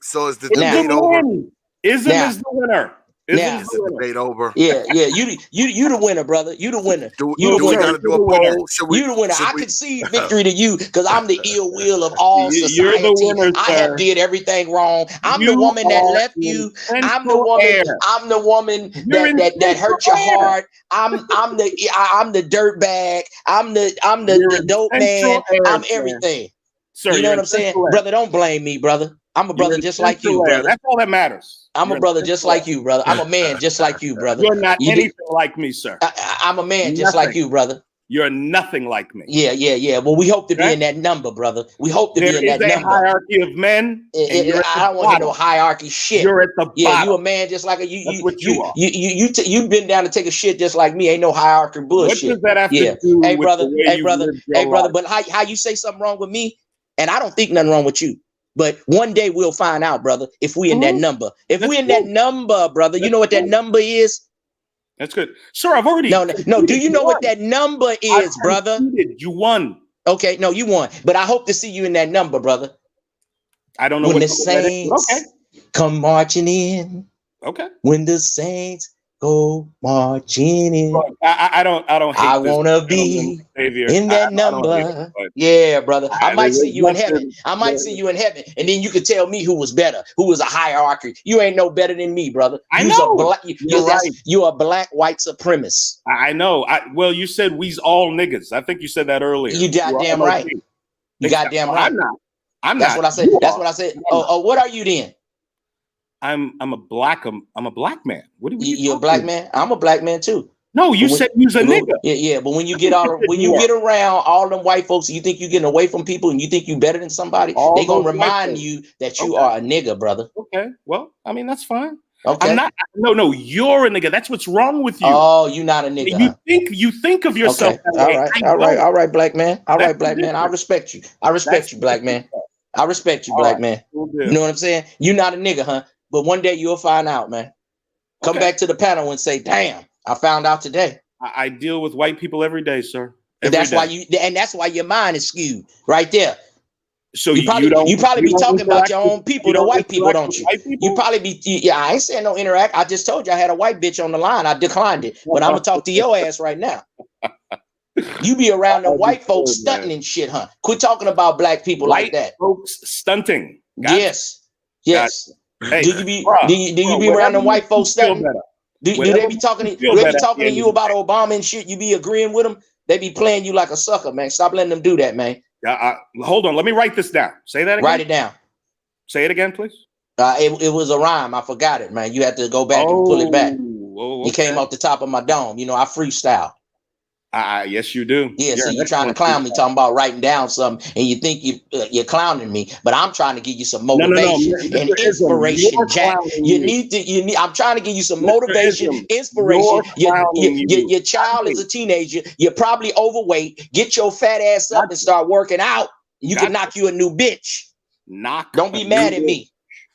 So is the It's debate the over? win. Ism is the winner. Now, Is the debate over? Yeah, you the winner, brother. You the winner. Do You the we winner. got to do a poll? You the winner. I concede victory to you because I'm the ill will of all society. You're the winner, I have did everything wong. I'm the woman that left you. I'm the woman. I'm the woman that hurt your heart. I'm the dirt bag. I'm the dope man. I'm everything. Sir, you know what I'm saying, brother? Don't blame me, brother. I'm a brother just like you, brother. That's all that matters. I'm a brother just like you, brother. I'm a man just like you, brother. You're not anything like me, sir. I'm a man just like you, brother. You're nothing like me. Yeah. Well, we hope to be in that number, brother. We hope to be in that number. There is a hierarchy of men. I don't want to hear no hierarchy shit. You're at the bottom. Yeah, you a man just like you. That's what you are. You've been down to take a shit just like me. Ain't no hierarchy bullshit. What does that have to do with brother? The way Hey, brother. But how you say something wrong with me, and I don't think nothing wrong with you. But one day we'll find out, brother, if we in that number. If we in that number, brother, you know what that number is? That's good. Sir, I've already... No. Do you know what that number is, brother? You won. Okay, no, you won. But I hope to see you in that number, brother. I don't know when what the Saints come marching in. Okay. When the Saints go marching in. Look, I don't hate I want to be in that number. Yeah, brother. I might see you in heaven. I might see you in heaven. And then you could tell me who was better, who was a hierarchy. You ain't no better than me, brother. I know. You're a black white supremacist. I know. Well, you said we's all niggas. I think you said that earlier. You goddamn right. You goddamn right. I'm not. That's what I said. That's what I said. Oh, what are you then? I'm a black man. What are you a black man? I'm a black man too. No, you said you's a nigga. Yeah, but when you get get around all them white folks, you think you're getting away from people and you think you better than somebody, they gonna remind you that you are a nigga, brother. Okay. Well, I mean that's fine. Okay. I'm not. No, you're a nigga. That's what's wrong with you. Oh, you're not a nigga. You think of yourself. Okay. All right, black man. All right, black man. I respect you. I respect you, black man. I respect you, black man. You know what I'm saying? You're not a nigga, huh? But one day you'll find out, man. Come back to the panel and say, "Damn, I found out today." I deal with white people every day, sir. That's why your mind is skewed right there. So you probably be talking about your own people, the white people, don't you? You probably be. Yeah, I ain't saying no interact. I just told you I had a white bitch on the line. I declined it, but I'm gonna talk to your ass right now. You be around the white folks stunting and shit, huh? Quit talking about black people like that. Folks stunting. Yes. Hey, do you be around the white folks stunting? Do they be talking to you about Obama and shit? You be agreeing with them? They be playing you like a sucker, man. Stop letting them do that, man. Hold on. Let me write this down. Say that again. Write it down. Say it again, please. It was a rhyme. I forgot it, man. You had to go back and pull it back. Okay. It came off the top of my dome. You know, I freestyle. Yes, you do. Yeah, so you're trying to clown me, talking about writing down something, and you think you're clowning me, but I'm trying to give you some motivation and inspiration, Jack. I'm trying to give you some motivation, inspiration. Your child is a teenager. You're probably overweight. Get your fat ass up and start working out. You can knock you a new bitch. Don't be mad at me.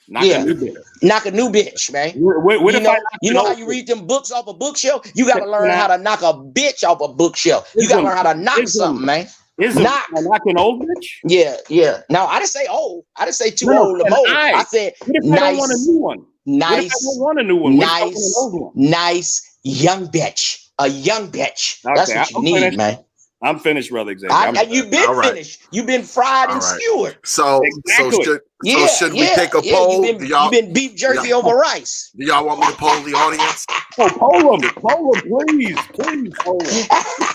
Knock a new bitch, man. You know how you read them books off a bookshelf? You got to learn how to knock a bitch off a bookshelf. You got to learn how to knock something, man. Knock an old bitch? Yeah. No, I didn't say old. I didn't say too old or old. I said nice. I don't want a new one? Nice. What if I don't want a new one? Nice young bitch. A young bitch. Okay, that's what you need, man. I'm finished, brother Xavier. You've been finished. You've been fried and skewered. So should we take a poll? You've been beef jerky over rice. Do y'all want me to poll the audience? Poll them, please poll them.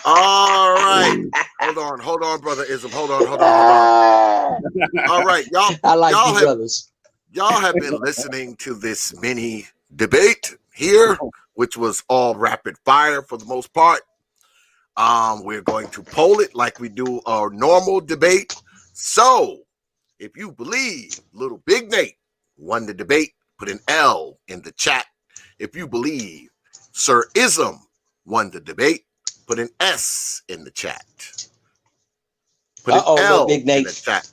All right. Hold on, brother Ism. Hold on. All right, y'all. I like you brothers. Y'all have been listening to this mini debate here, which was all rapid fire for the most part. We're going to poll it like we do our normal debate. So, if you believe Little Big Nate won the debate, put an L in the chat. If you believe Sir Ism won the debate, put an S in the chat. Put an L in the chat.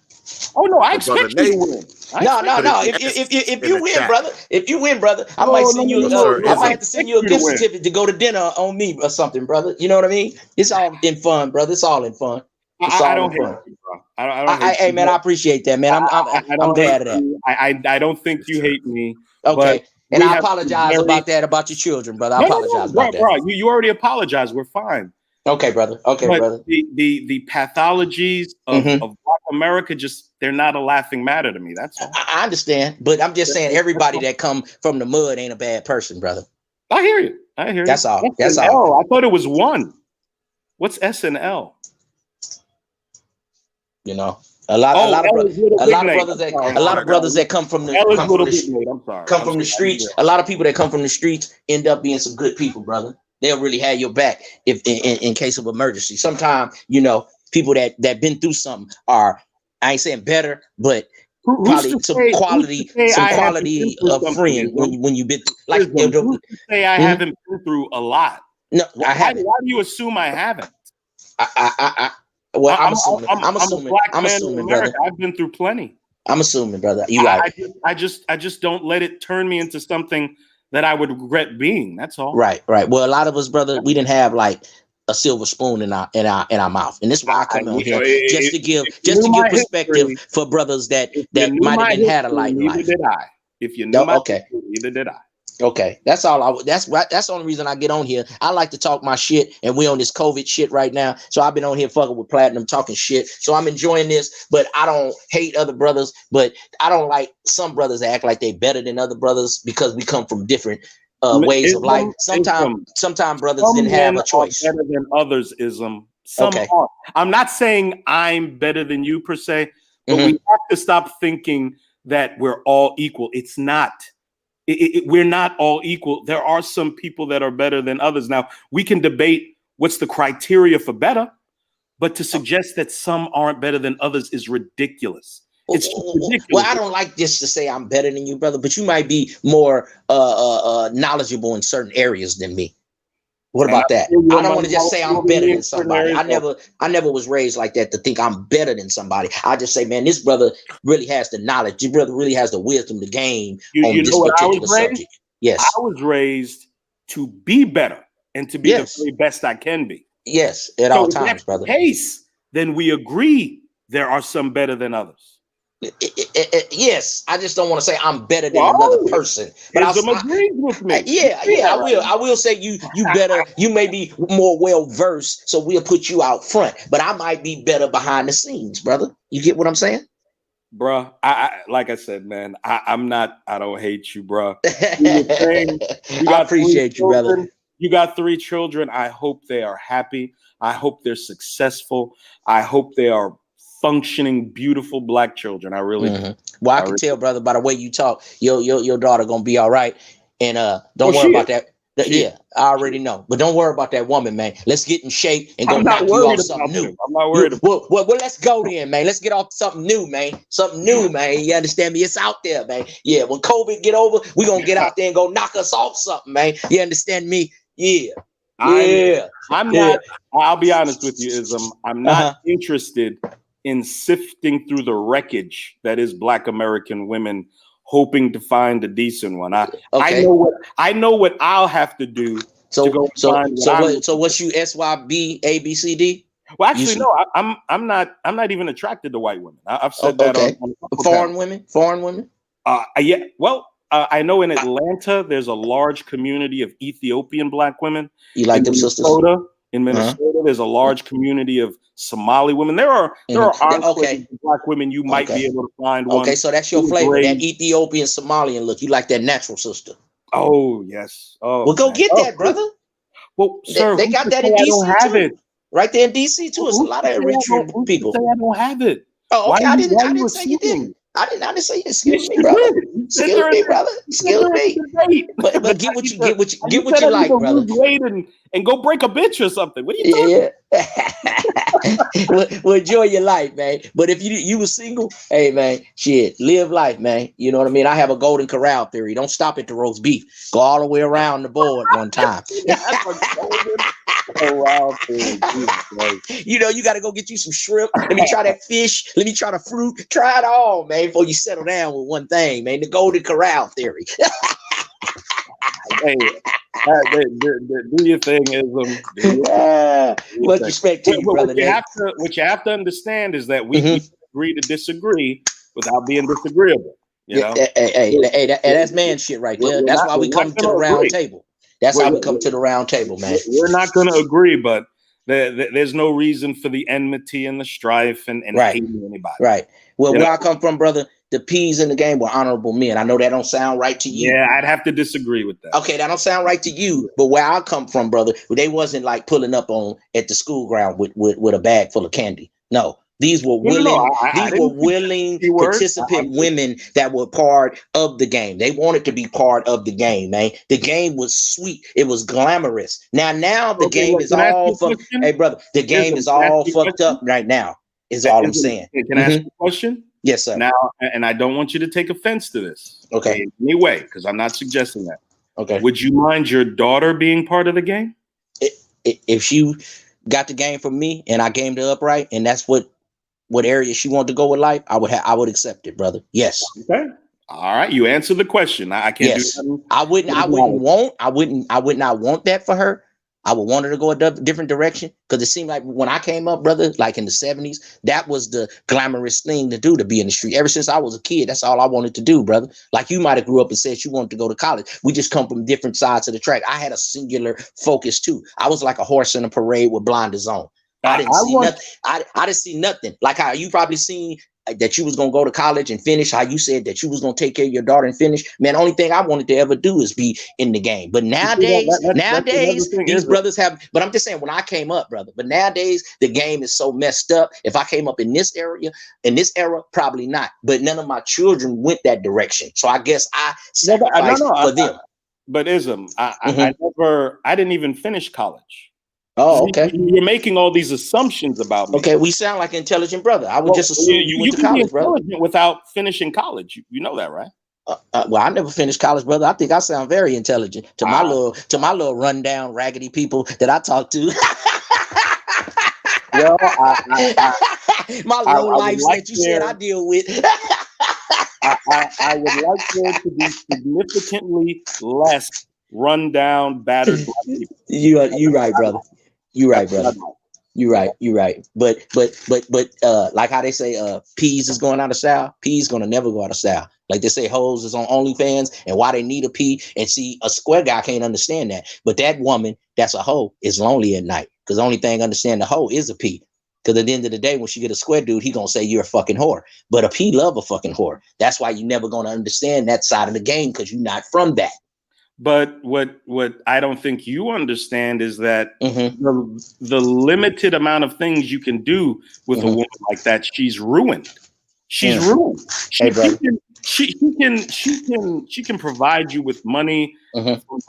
Oh no, I So, brother expect you to Nate, win. No. Put it If in you the win, chat. brother, I No, might no, send no, you. no, Sir no. I might I have to send expect you a you to gift win. certificate to go to dinner on me or something, brother. You know what I mean? It's all in fun, brother. It's all in fun. It's I all don't in hate fun. you, bro. I don't hate Hey you. man, I appreciate that, man. I I'm don't hate glad of that. you. I don't think you hate me, but Okay, and we I have some apologize very about your children, brother. I no, apologize bro, about that. You already apologized. We're fine. Okay, brother. Okay, But brother. the pathologies of Black America just they're not a laughing matter to me. That's all. I understand, but I'm just saying everybody that come from the mud ain't a bad person, brother. I hear you. I hear That's you. all. That's SNL, all. I thought it was one. What's SNL? You know, a lot of brothers that come from the streets. A lot of people that come from the streets end up being some good people, brother. They'll really have your back if in case of emergency. Sometimes, you know, people that been through something are, I ain't saying better, but probably some quality of friend when you've been through, like who's to say I haven't been through a lot? No, why, I haven't. Why do you assume I haven't? Well, I'm a black man in America. brother. I've been through plenty. I'm assuming, brother. You right. I just don't let it turn me into something that I would regret being. That's all. Right. Well, a lot of us, brother, we didn't have like a silver spoon in our mouth, and this is why I come on here just to give perspective for brothers that might have had a light in life. Neither did I. If you knew my history, neither did I. Okay, that's all. That's the only reason I get on here. I like to talk my shit, and we on this COVID shit right now. So I've been on here fucking with Platinum, talking shit. So I'm enjoying this, but I don't hate other brothers. But I don't like some brothers that act like they better than other brothers because we come from different ways of life. Sometimes brothers didn't have a choice. Better than others, Some are. I'm not saying I'm better than you per se, but we have to stop thinking that we're all equal. It's not. We're not all equal. There are some people that are better than others. Now, we can debate what's the criteria for better, but to suggest that some aren't better than others is ridiculous. It's ridiculous. Well, I don't like this to say I'm better than you, brother, but you might be more knowledgeable in certain areas than me. What about that? I don't want to just say I'm better than somebody. I never was raised like that to think I'm better than somebody. I just say, man, this brother really has the knowledge. This brother really has the wisdom to gain on this particular subject. Yes. I was raised to be better and to be the very best I can be. Yes, at all times, brother. Case, then we agree there are some better than others. Yes, I just don't want to say I'm better than another person. But agrees with me. I will say you better. You may be more well versed, so we'll put you out front. But I might be better behind the scenes, brother. You get what I'm saying? Bruh, I like I said, man, I'm not. I don't hate you, bruh. I appreciate you, brother. You got 3 children. I hope they are happy. I hope they're successful. I hope they are functioning, beautiful Black children. I really do. Well, I can tell, brother, by the way you talk, your daughter gonna be all right. And don't worry about that. I already know. But don't worry about that woman, man. Let's get in shape and go knock you off something new. I'm not worried about well, let's go then, man. Let's get off something new, man. Something new, man. You understand me? It's out there, man. Yeah, when COVID get over, we're gonna get out there and go knock us off something, man. You understand me? Yeah. I'm not. I'll be honest with you, I'm not interested in sifting through the wreckage that is Black American women, hoping to find a decent one. I know what I'll have to do to go find. So what's you SYB ABCD? Well, actually, no. I'm not even attracted to white women. I've said that. On foreign women. Yeah. Well, I know in Atlanta there's a large community of Ethiopian Black women. You like them sisters? In Minnesota, there's a large community of Somali women. There are Black women you might be able to find one. Okay, so that's your flavor, that Ethiopian Somalian look. You like that natural sister? Oh yes. Oh, well, go get that, brother. Well, sir, they got that in DC too. Right there in DC too. It's a lot of rich people. I don't have it. Oh, okay. I didn't say you didn't. I didn't say you. Excuse me, brother. Excuse me, brother. Excuse me. But get what you like, brother. and go break a bitch or something. What are you talking well, enjoy your life, man. But if you were single, hey, man, shit, live life, man. You know what I mean? I have a golden corral theory. Don't stop at the roast beef. Go all the way around the board one time. You know, you got to go get you some shrimp. Let me try that fish. Let me try the fruit. Try it all, man, before you settle down with one thing, man. The golden corral theory. Hey, do your thing, Ism. Much respect to you, brother. What you have to understand is that we agree to disagree without being disagreeable. You know? Hey, that's man shit right there. That's why we come to the round table. That's how we come to the round table, man. We're not going to agree, but there's no reason for the enmity and the strife and hating anybody. Right. Well, where I come from, brother, the P's in the game were honorable men. I know that don't sound right to you. Yeah, I'd have to disagree with that. Okay, that don't sound right to you. But where I come from, brother, they wasn't like pulling up on at the school ground with a bag full of candy. No. These were willing, participant women that were part of the game. They wanted to be part of the game, man. The game was sweet. It was glamorous. Now the game is all fucked. Hey, brother, the game is all fucked up right now. Is all I'm saying. Can I ask you a question? Yes, sir. Now, and I don't want you to take offense to this. Okay. In any way, because I'm not suggesting that. Okay. Would you mind your daughter being part of the game? If she got the game from me and I gamed her upright, and that's what area she wanted to go with life, I would accept it, brother. Yes. Okay. All right. You answered the question. I can't do that. I would not want that for her. I would want her to go a different direction, because it seemed like when I came up, brother, like in the 70s, that was the glamorous thing to do, to be in the street. Ever since I was a kid, that's all I wanted to do, brother. Like you might have grew up and said you wanted to go to college. We just come from different sides of the track. I had a singular focus too. I was like a horse in a parade with blinders on. I didn't see nothing. I didn't see nothing. Like how you probably seen that you was going to go to college and finish, how you said that you was going to take care of your daughter and finish. Man, the only thing I wanted to ever do is be in the game. But nowadays, these brothers have, but I'm just saying, when I came up, brother, but nowadays the game is so messed up. If I came up in this era, probably not. But none of my children went that direction. So I guess I sacrificed for them. But Ism, I didn't even finish college. Oh, okay. You're making all these assumptions about me. Okay, we sound like an intelligent brother. I would just assume you went to college, brother. Without finishing college. You know that, right? Well, I never finished college, brother. I think I sound very intelligent to my little rundown, raggedy people that I talk to. Well, my low lives that you said I deal with. I would like there to be significantly less rundown, battered black people. You right, brother. You're right, brother. You're right. But like how they say peas is going out of style, peas gonna never go out of style. Like they say hoes is on OnlyFans, and why they need a pee. And see, a square guy can't understand that. But that woman that's a hoe is lonely at night, because the only thing understand the hoe is a pee. Because at the end of the day, when she get a square dude, he gonna say you're a fucking whore. But a pee love a fucking whore. That's why you never gonna understand that side of the game, because you're not from that. But what I don't think you understand is that the limited amount of things you can do with a woman like that, she's ruined. She's ruined. She can provide you with money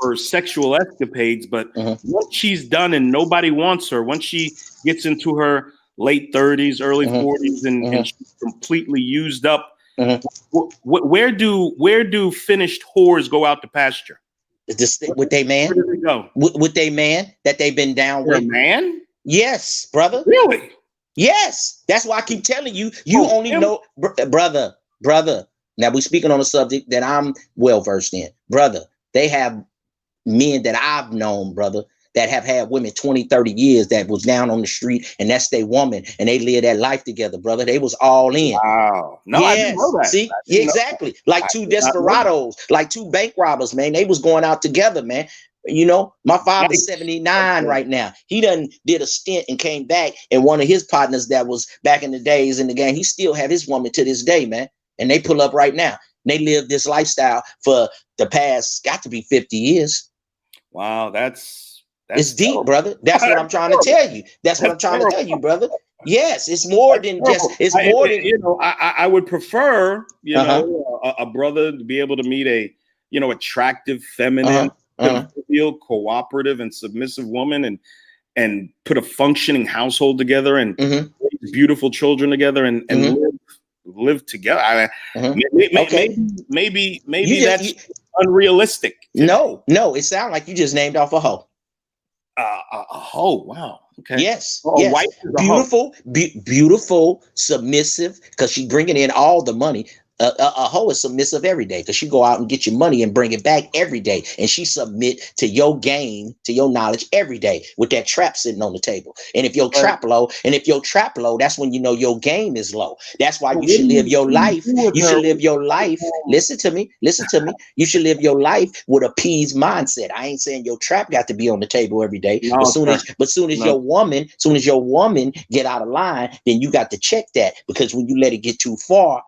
for sexual escapades, but once she's done and nobody wants her, once she gets into her late 30s, early 40s, and she's completely used up, where do finished whores go out to pasture? With they man? Where do they go? With they man that they've been down with? Man? Yes, brother. Really? Yes. That's why I keep telling you. You only know, brother. Now we speaking on a subject that I'm well versed in, brother. They have men that I've known, brother, that have had women 20, 30 years that was down on the street, and that's their woman, and they live that life together, brother. They was all in. Wow. No, yes. I didn't know that. See, exactly. Like two desperados, like two bank robbers, man. They was going out together, man. You know, my father's 79 right now. He done did a stint and came back, and one of his partners that was back in the days in the game, he still have his woman to this day, man. And they pull up right now. They live this lifestyle for the past, got to be 50 years. Wow, it's deep, terrible, brother. That's what I'm trying to tell you. That's what I'm trying to tell you, brother. Yes, it's more than just. It's more than I would prefer, a brother to be able to meet a attractive, feminine, convivial, cooperative, and submissive woman, and put a functioning household together, and raise beautiful children together, and live together. Maybe that's unrealistic. No, it sounds like you just named off a hoe. A hoe. Wow. Okay. Yes. Wife beautiful, beautiful, submissive, because she bringing in all the money. A hoe is submissive every day because she go out and get your money and bring it back every day, and she submit to your game, to your knowledge every day with that trap sitting on the table. And if your trap low, that's when you know your game is low. That's why you should live your life. You should live your life. Listen to me. You should live your life with a peace mindset. I ain't saying your trap got to be on the table every day, but soon as your woman get out of line, then you got to check that, because when you let it get too far,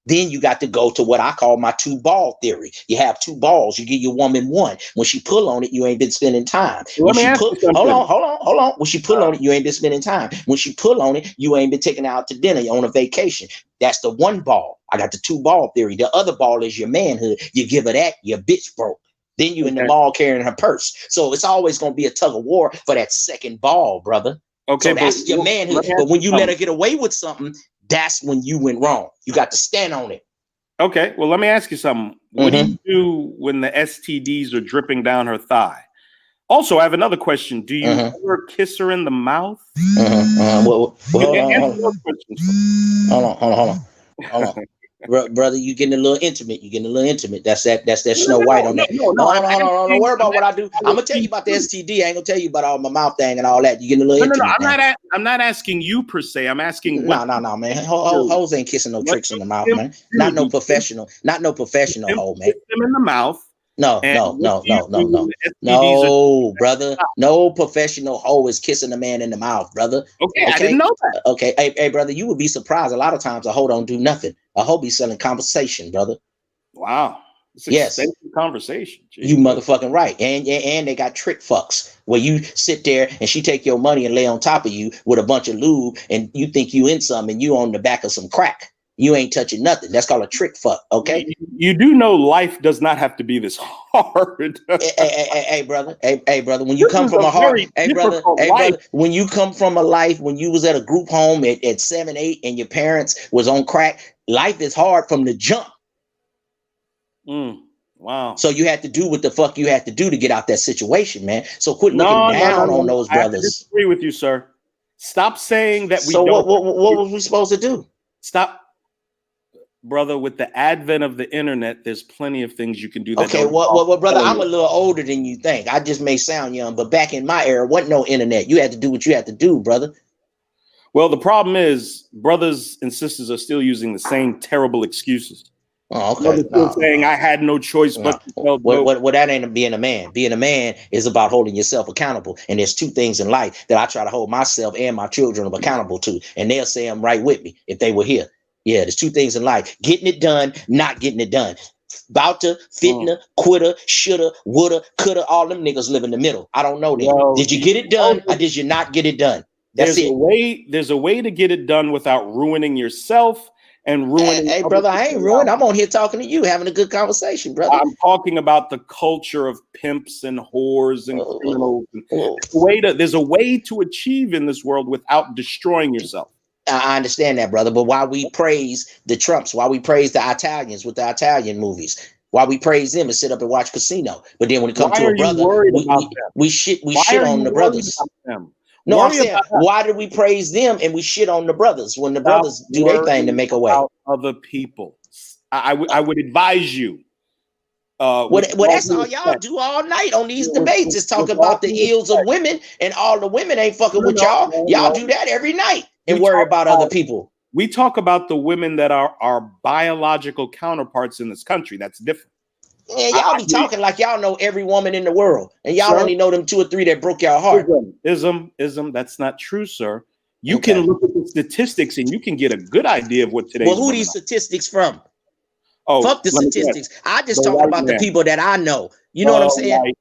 then you got to go to what I call my 2-ball theory. You have 2 balls. You give your woman one. When she pull on it, you ain't been spending time. Hold on. When she pull on it, you ain't been spending time. When she pull on it, you ain't been taking her out to dinner. You're on a vacation. That's the 1 ball. I got the 2-ball theory. The other ball is your manhood. You give her that, your bitch broke. Then you in the mall carrying her purse. So it's always going to be a tug of war for that 2nd ball, brother. Okay, so that's your manhood. But when you let her get away with something, that's when you went wrong. You got to stand on it. Okay, well, let me ask you something. What do you do when the STDs are dripping down her thigh? Also, I have another question. Do you ever kiss her in the mouth? Hold on. Brother, you getting a little intimate. That's that Snow White on that. No, don't worry about what I do. I'm gonna tell you about the STD. I ain't gonna tell you about all my mouth thing and all that. You getting a little intimate. I'm not asking you per se. I'm asking. No, man. Hoes ain't kissing no tricks in the mouth, man. Not no professional hoe, man. Them in the mouth. No, brother. No professional hoe is kissing a man in the mouth, brother. Okay, I didn't know that. Okay, hey, brother, you would be surprised. A lot of times a hoe don't do nothing. A hoe be selling conversation, brother. Wow. It's expensive conversation. Jeez. You motherfucking right. And they got trick fucks where you sit there and she take your money and lay on top of you with a bunch of lube, and you think you in some and you on the back of some crack. You ain't touching nothing. That's called a trick fuck. Okay. You do know life does not have to be this hard. Hey, brother. Hey, brother. When you come from a hard, when you come from a life when you was at a group home at 7, 8, and your parents was on crack, life is hard from the jump. Wow. So you had to do what the fuck you had to do to get out that situation, man. So quit looking down on those brothers. I disagree with you, sir. Stop saying that we don't. So what was we supposed to do? Stop. Brother, with the advent of the internet, there's plenty of things you can do. Okay, well, brother, I'm a little older than you think. I just may sound young, but back in my era, wasn't no internet. You had to do what you had to do, brother. Well, the problem is, brothers and sisters are still using the same terrible excuses. Oh, okay. Still saying I had no choice but to tell well, that ain't being a man. Being a man is about holding yourself accountable. And there's 2 things in life that I try to hold myself and my children accountable to. And they'll say I'm right with me if they were here. Yeah, there's 2 things in life: getting it done, not getting it done. About to, fitna, quitter, shoulda, woulda, coulda. All them niggas live in the middle. I don't know them. Well, did you get it done or did you not get it done? That's it. There's a way to get it done without ruining yourself and ruining. Hey, brother, I ain't ruined. I'm on here talking to you, having a good conversation, brother. I'm talking about the culture of pimps and whores and criminals. There's a way to achieve in this world without destroying yourself. I understand that, brother. But why we praise the Trumps, why we praise the Italians with the Italian movies, why we praise them and sit up and watch Casino. But then when it comes to a brother, we shit on the brothers. No, I'm saying, why do we praise them and we shit on the brothers when the brothers do their thing to make a way? Other people. I would advise you. Well, that's all y'all do all night on these debates is talk about the ills of women, and all the women ain't fucking with y'all. Y'all do that every night and worry about other people. We talk about the women that are our biological counterparts in this country. That's different. Yeah, y'all be talking like y'all know every woman in the world, and y'all only know them 2 or 3 that broke y'all heart. Ism. That's not true, sir. You can look at the statistics and you can get a good idea of what today. Well, who these statistics from? Oh, fuck the statistics. I just talk about the people that I know. You know what I'm saying?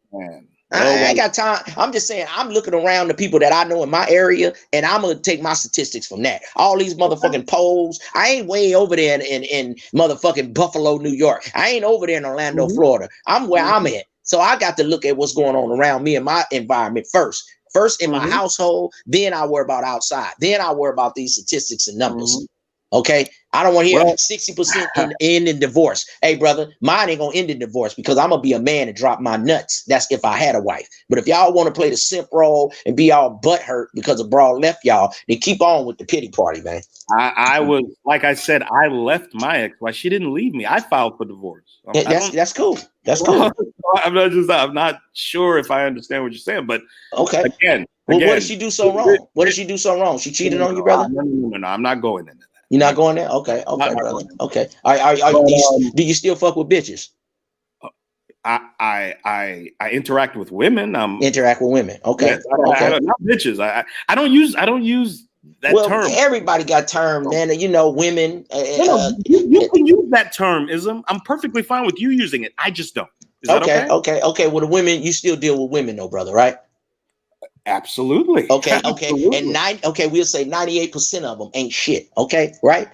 I ain't got time. I'm just saying I'm looking around the people that I know in my area, and I'm gonna take my statistics from that. All these motherfucking polls. I ain't way over there in motherfucking Buffalo, New York. I ain't over there in Orlando, Florida. I'm where I'm at. So I got to look at what's going on around me in my environment first. First in my household, then I worry about outside. Then I worry about these statistics and numbers. Okay, I don't want to hear 60% end in divorce. Hey, brother, mine ain't gonna end in divorce because I'm gonna be a man and drop my nuts. That's if I had a wife. But if y'all want to play the simp role and be all butthurt because a broad left y'all, then keep on with the pity party, man. I was, like I said, I left my ex-wife. She didn't leave me. I filed for divorce. That's cool. That's cool. I'm not sure if I understand what you're saying, but okay. Again, what did she do so wrong? What did she do so wrong? She cheated on you, brother? No, I'm not going into that. You're not going there? Okay, brother. Okay. Do you still fuck with bitches? I interact with women. Interact with women. Okay. Yes, okay. Not bitches. I don't use that term. Everybody got term, man. You know, women. You can use that term, Ism. I'm perfectly fine with you using it. I just don't. Is that okay? Okay. Well, the women, you still deal with women, though, brother, right? Absolutely. Okay. Absolutely. And we'll say 98% of them ain't shit. Okay, right?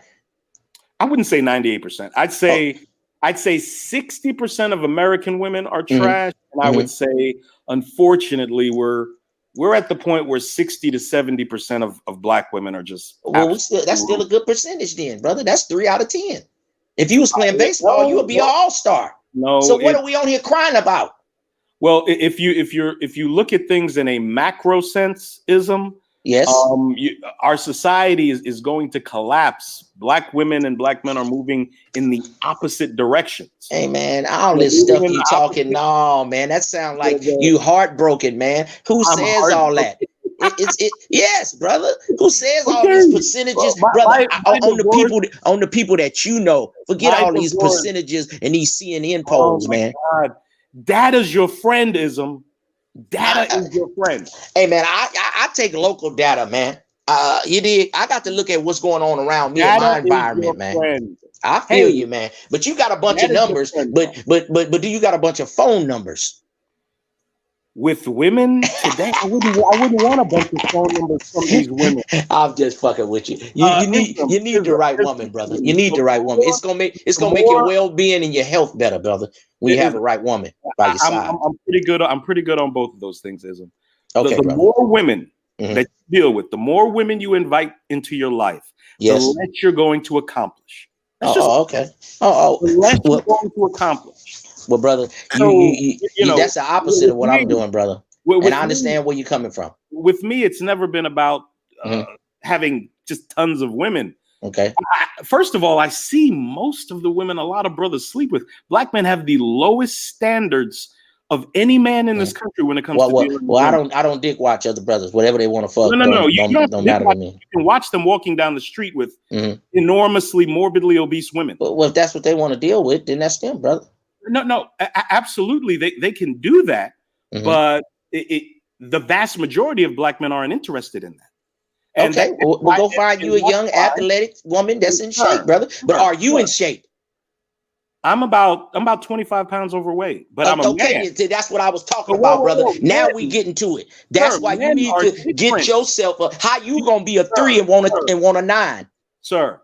I wouldn't say 98%. I'd say 60% of American women are trash, and I would say, unfortunately, we're at the point where 60 to 70% of black women are just. Well, that's still a good percentage, then, brother. That's 3 out of 10. If you was playing baseball, you would be an all-star. No. So what are we on here crying about? Well, if you look at things in a macro sense, Ism, yes, our society is going to collapse. Black women and black men are moving in the opposite directions. Hey man, all this stuff you talking, no man, that sound like you heartbroken, man. Who says all that? Yes, brother. Who says all these percentages, brother? On the people that you know. Forget all these percentages and these CNN polls, man. God. Data's your friend, Ism. Data is your friend. Hey man, I take local data, man. You did. I got to look at what's going on around me in my environment, man. Friend. I feel you, man. But you got a bunch of numbers. But do you got a bunch of phone numbers? With women today, I wouldn't want a bunch of phone numbers from these women. I'm just fucking with you. You need the right woman, brother. You need the right woman. It's gonna make your well-being and your health better, brother. When you have the right woman by your side. I'm pretty good on both of those things, Ism. Okay, the more women that you deal with, the more women you invite into your life, the less you're going to accomplish. Okay. The less you're going to accomplish. Well, brother, that's the opposite of what I'm doing, brother. And I understand where you're coming from. With me, it's never been about having just tons of women. Okay. First of all, I see most of the women a lot of brothers sleep with. Black men have the lowest standards of any man in this country when it comes to dealing with women. I don't dick watch other brothers. Whatever they want to fuck. No. You don't matter to me. You can watch them walking down the street with enormously morbidly obese women. Well, if that's what they want to deal with, then that's them, brother. No, absolutely. They can do that, but the vast majority of black men aren't interested in that. And okay, we'll go find you a young athletic woman that's in shape, brother. But are you in shape? I'm about 25 pounds overweight, but I'm a man. That's what I was talking about, brother. Now we getting to it. That's why you need to get yourself a. How you gonna be a 3 and want a 9, sir?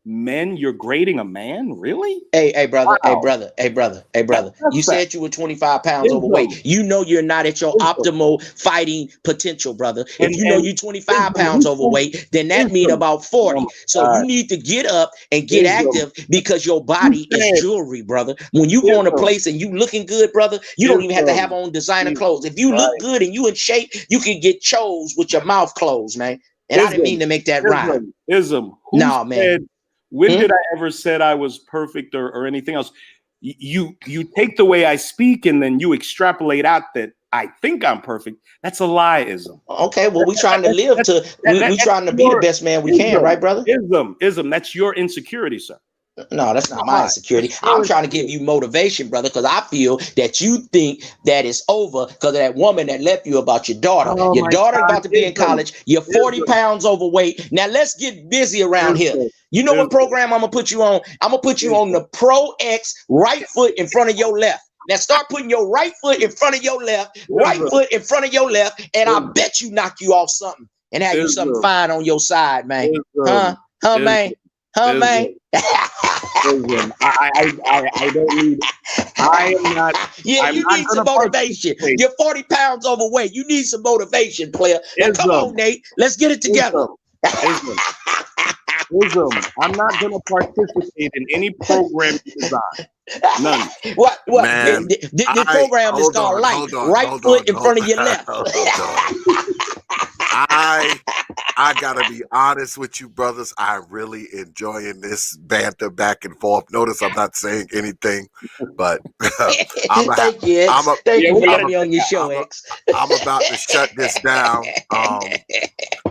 Men, you're grading a man, really? Hey, brother. Wow. Hey, brother. You said you were 25 pounds overweight. You know you're not at your optimal fighting potential, brother. If you know you're 25 pounds overweight, then that means about 40. So you need to get up and get active because your body is jewelry, brother. When you go in a place and you looking good, brother, you don't even have to have on designer clothes. If you look good and you in shape, you can get chose with your mouth closed, man. And I didn't mean to make that rhyme. No, man. When did I ever said I was perfect or anything else? You take the way I speak and then you extrapolate out that I think I'm perfect. That's a lie, Ism. Okay, well, we trying to live to we trying to be the best man we can, right, brother? Ism, that's your insecurity, sir. No, that's not my insecurity. I'm trying to give you motivation, brother, because I feel that you think that it's over because of that woman that left you about your daughter. Your daughter about to be in college. You're 40 pounds overweight. Now let's get busy around here. You know what program I'm gonna put you on? I'm gonna put you on the Pro X right foot in front of your left. Now start putting your right foot in front of your left, right foot in front of your left, and I bet you knock you off something and have you something fine on your side, man. Man? Man? I don't need I am not. Yeah, I'm you not need some gonna motivation. participate. You're 40 pounds overweight. You need some motivation, player. Now, come on, Nate. Let's get it together. Ism. I'm not going to participate in any program you design. None. What? Man, The program is called Light. Right foot in front of your left. I gotta be honest with you, brothers. I'm really enjoying this banter back and forth. Notice I'm not saying anything, but Thank you, X. Thank you for letting me on your show, X. I'm about to shut this down.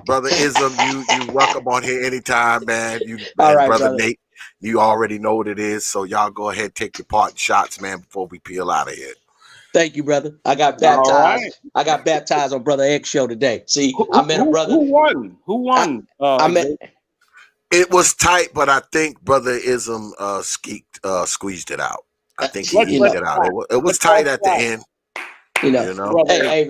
Brother Ism, you welcome on here anytime, man. All right, brother brother Nate, you already know what it is. So y'all go ahead, take your part shots, man, before we peel out of here. Thank you, brother. I got baptized. Right. I got baptized on Brother X show today. See, I met a brother. Who won? Who won? It was tight, but I think Brother Ism squeezed it out. I think he eked it out. It was tight at the end. You know? Hey,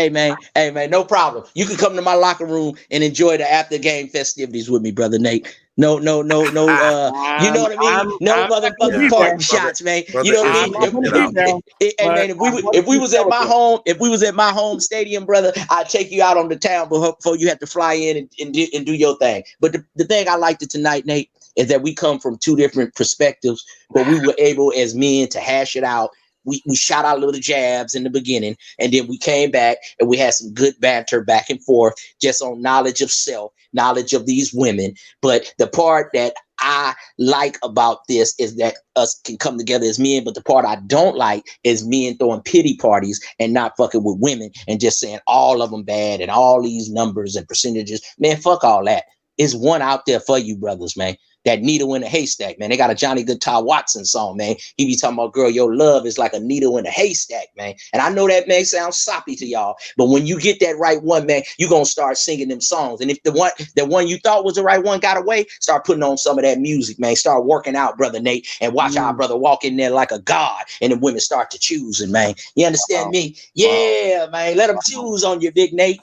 man. No problem. You can come to my locker room and enjoy the after game festivities with me, Brother Nate. No. You know what I mean? No motherfucking parting shots, man. You know what I mean? Hey, man, if we was at my home stadium, brother, I'd take you out on the town before you have to fly in and do your thing. But the thing I liked tonight, Nate, is that we come from two different perspectives, but we were able as men to hash it out. We shot our little jabs in the beginning, and then we came back and we had some good banter back and forth just on knowledge of self, knowledge of these women. But the part that I like about this is that us can come together as men, but the part I don't like is men throwing pity parties and not fucking with women and just saying all of them bad and all these numbers and percentages. Man, fuck all that. It's one out there for you, brothers, man. That needle in a haystack, man. They got a Johnny Guitar Watson song, man. He be talking about, girl, your love is like a needle in a haystack, man. And I know that may sound soppy to y'all, but when you get that right one, man, you're going to start singing them songs. And if the one you thought was the right one got away, start putting on some of that music, man. Start working out, Brother Nate, and watch our brother walk in there like a god, and the women start to choosing, man. You understand me? Yeah, man. Let them choose on you, Big Nate.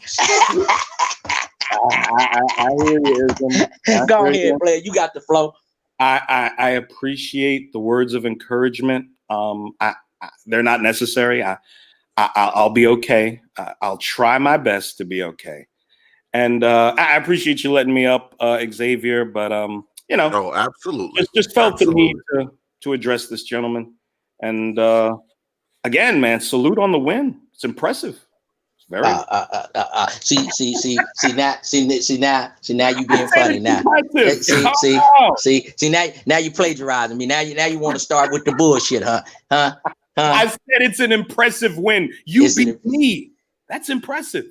I hear you. Go ahead, player. You got the flow. I appreciate the words of encouragement. They're not necessary. I'll be okay. I'll try my best to be okay. And I appreciate you letting me up, Xavier. But oh, absolutely. Just felt the need to address this gentleman. And again, man, salute on the win. It's impressive. Very. See now you being funny now. See now you plagiarizing me. Now you want to start with the bullshit, huh? I said it's an impressive win. You beat me. That's impressive.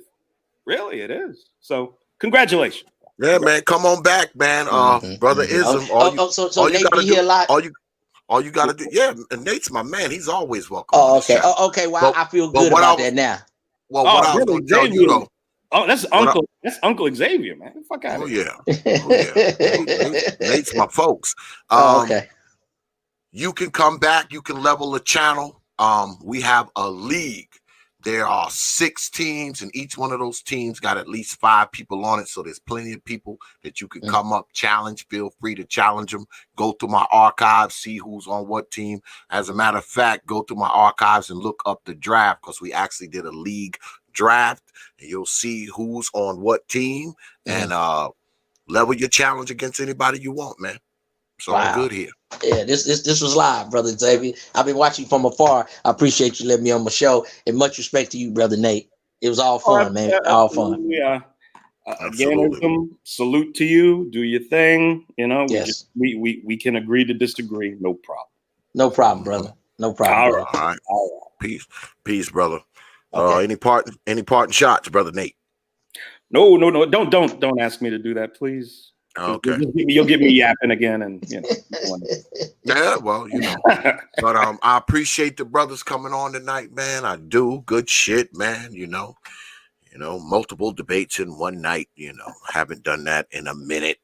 Really, it is. So congratulations. Yeah, man. Come on back, man. Brother Ism. So Nate be here a lot. All you gotta do, yeah. And Nate's my man. He's always welcome. Oh, okay. Okay. Well, I feel good about that now. Well, what I was going to tell you though. Oh, that's Uncle. That's Uncle Xavier, man. Fuck out of here. Nate's my folks. Okay. You can come back. You can level the channel. We have a league. There are 6 teams, and each one of those teams got at least 5 people on it. So there's plenty of people that you can come up, challenge. Feel free to challenge them. Go through my archives, see who's on what team. As a matter of fact, go through my archives and look up the draft, because we actually did a league draft, and you'll see who's on what team, and level your challenge against anybody you want, man. It's all good here. Yeah, this was live, Brother Xavier. I've been watching from afar. I appreciate you letting me on my show, and much respect to you, Brother Nate. It was all fun, man. All fun. Yeah. Again, salute to you. Do your thing. You know, we can agree to disagree. No problem. No problem, brother. No problem. All right. Peace, brother. Okay. Any parting shots, Brother Nate? No. Don't ask me to do that, please. Okay. You'll get me yapping again, and yeah, well, but I appreciate the brothers coming on tonight, man. I do. Good shit, man. Multiple debates in one night. Haven't done that in a minute.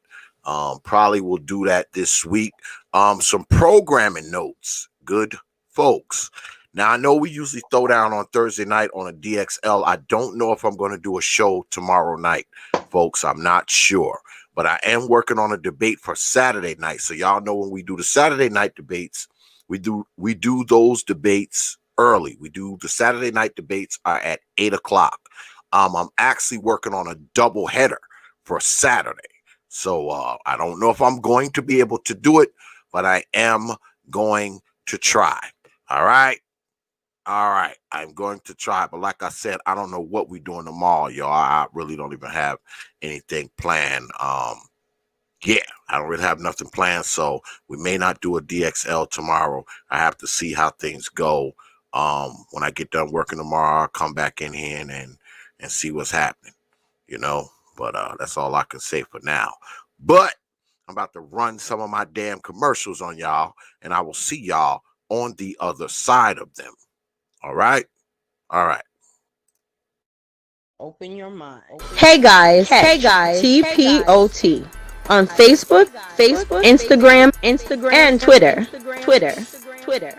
Probably will do that this week. Some programming notes, good folks. Now, I know we usually throw down on Thursday night on a DXL. I don't know if I'm going to do a show tomorrow night, folks. I'm not sure. But I am working on a debate for Saturday night. So y'all know when we do the Saturday night debates, We do those debates early. We do the Saturday night debates are at 8 o'clock. I'm actually working on a double header for Saturday. So I don't know if I'm going to be able to do it, but I am going to try. All right. All right. I'm going to try. But like I said, I don't know what we're doing tomorrow, y'all. I really don't even have anything planned. Yeah, I don't really have nothing planned. So we may not do a DXL tomorrow. I have to see how things go. When I get done working tomorrow, I'll come back in here and see what's happening, you know. But that's all I can say for now. But I'm about to run some of my damn commercials on y'all, and I will see y'all on the other side of them. All right? All right. Open your mind. Hey guys, T.P.O.T. on Facebook, Instagram, and Twitter.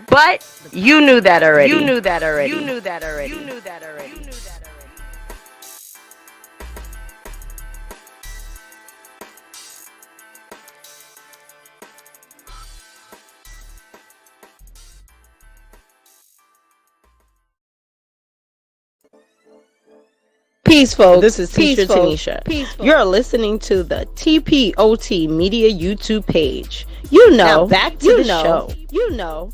But you knew that already. Peace, folks. This is Teacher Tanisha. You're listening to the T.P.O.T. Media YouTube page. You know, now back to the show. You know.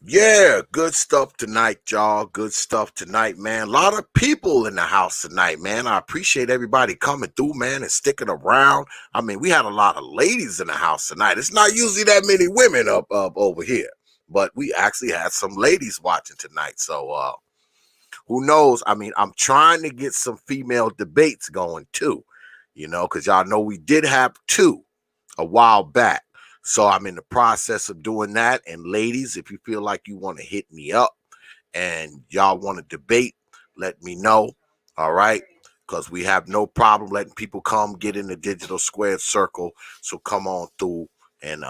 Yeah, good stuff tonight, y'all. Good stuff tonight, man. A lot of people in the house tonight, man. I appreciate everybody coming through, man, and sticking around. I mean, we had a lot of ladies in the house tonight. It's not usually that many women up over here, but we actually had some ladies watching tonight. So who knows? I mean, I'm trying to get some female debates going too, you know, because y'all know we did have two a while back. So I'm in the process of doing that. And ladies, if you feel like you want to hit me up and y'all want to debate, let me know. All right. Because we have no problem letting people come get in the digital squared circle. So come on through and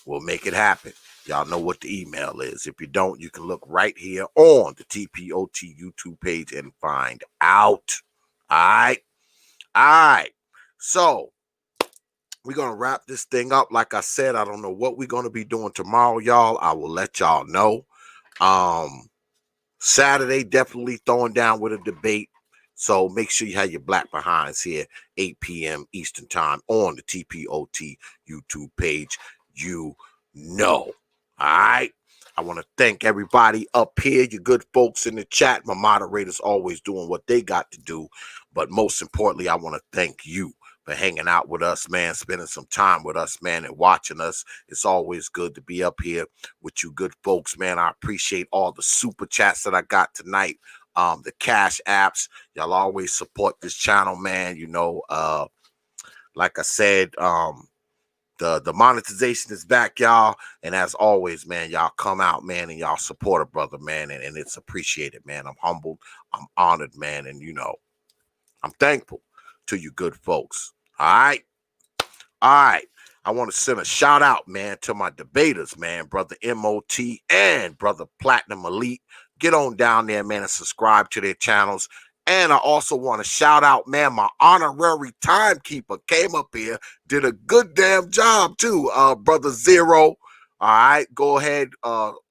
we'll make it happen. Y'all know what the email is. If you don't, you can look right here on the T.P.O.T. YouTube page and find out. All right. All right. So we're going to wrap this thing up. Like I said, I don't know what we're going to be doing tomorrow, y'all. I will let y'all know. Saturday, definitely throwing down with a debate. So make sure you have your black behinds here, 8 p.m. Eastern time on the T.P.O.T. YouTube page. You know. All right. I want to thank everybody up here, you good folks in the chat. My moderators always doing what they got to do. But most importantly, I want to thank you for hanging out with us, man, spending some time with us, man, and watching us. It's always good to be up here with you good folks, man. I appreciate all the super chats that I got tonight. The cash apps. Y'all always support this channel, man. You know, like I said, the monetization is back, y'all. And as always, man, y'all come out, man, and y'all support a brother, man, and it's appreciated, man. I'm humbled. I'm honored, man. And, you know, I'm thankful to you good folks. All right. All right. I want to send a shout out, man, to my debaters, man, brother M.O.T. and brother Platinum Elite. Get on down there, man, and subscribe to their channels. And I also want to shout out, man, my honorary timekeeper came up here, did a good damn job too, brother Zero. All right, go ahead,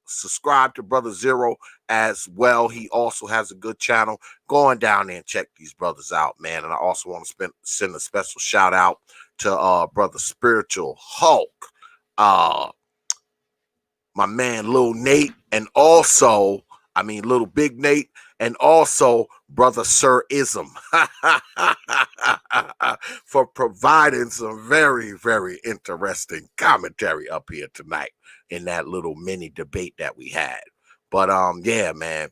subscribe to brother Zero as well. He also has a good channel. Go on down there and check these brothers out, man. And I also want to send a special shout out to brother Spiritual Hulk, my man Lil Nate, and also, I mean Little Big Nate, and also brother Sir Ism for providing some very, very interesting commentary up here tonight in that little mini debate that we had. But yeah, man,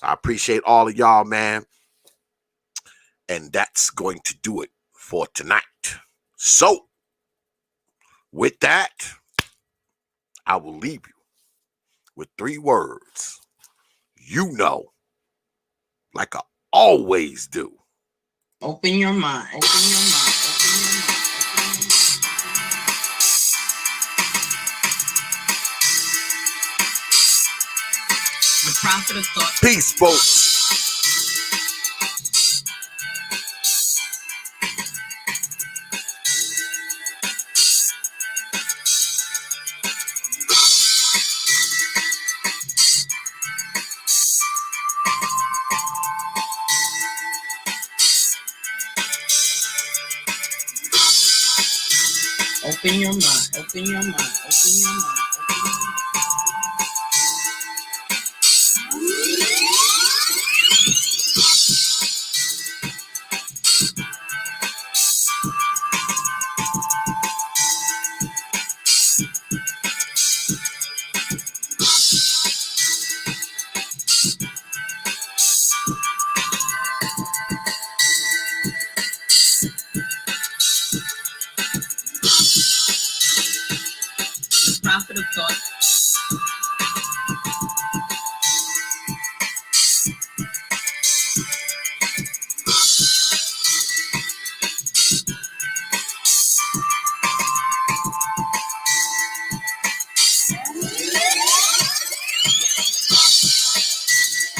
I appreciate all of y'all, man. And that's going to do it for tonight. So, with that, I will leave you with 3 words. You know, like I always do. Open your mind. Open your mind. Open your mind. The prophet of thought. Peace, folks. Open your mind. Open your mind. Open your mind. The prophet of thought.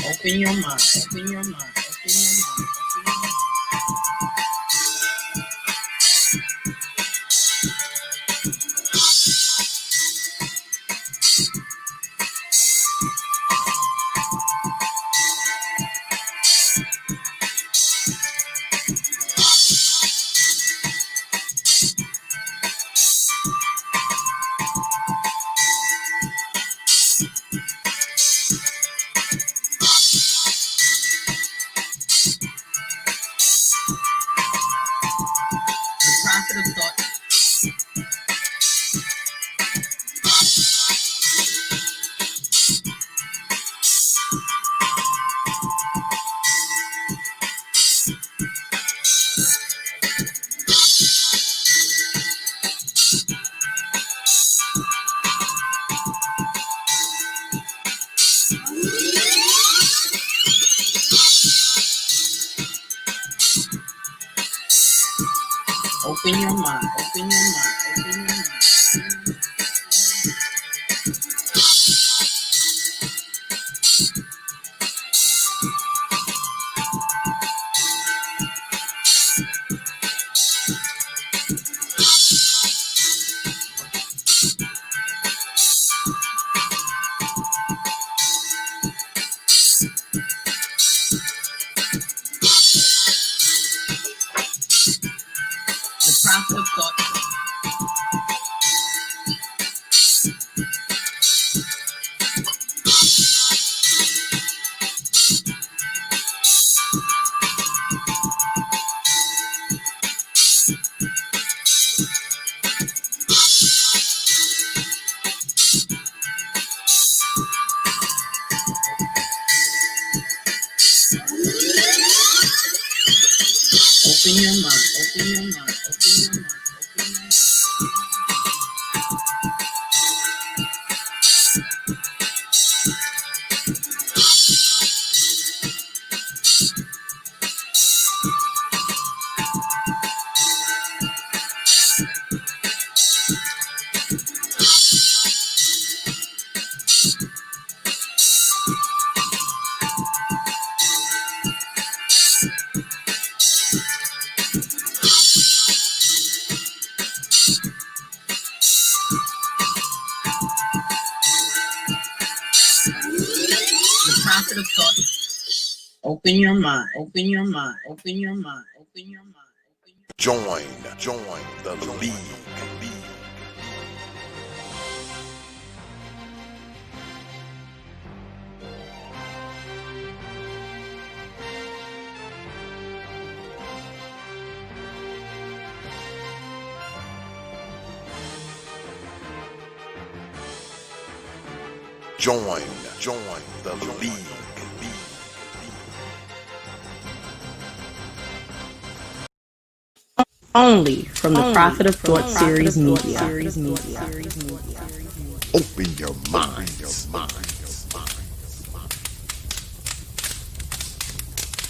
Open your mind. Open your mind. Open your mind. The prophet of thought. Open your mind. Open your mind. Open your mind. The prophet of thought. Open your mind. Open your mind. Open your mind. Open your mind. The prophet of thought. Open your mind. Open your mind. Open your mind. Open your mind. Join the league. Join the league. Only from the Prophet of Thought series media. Open your mind.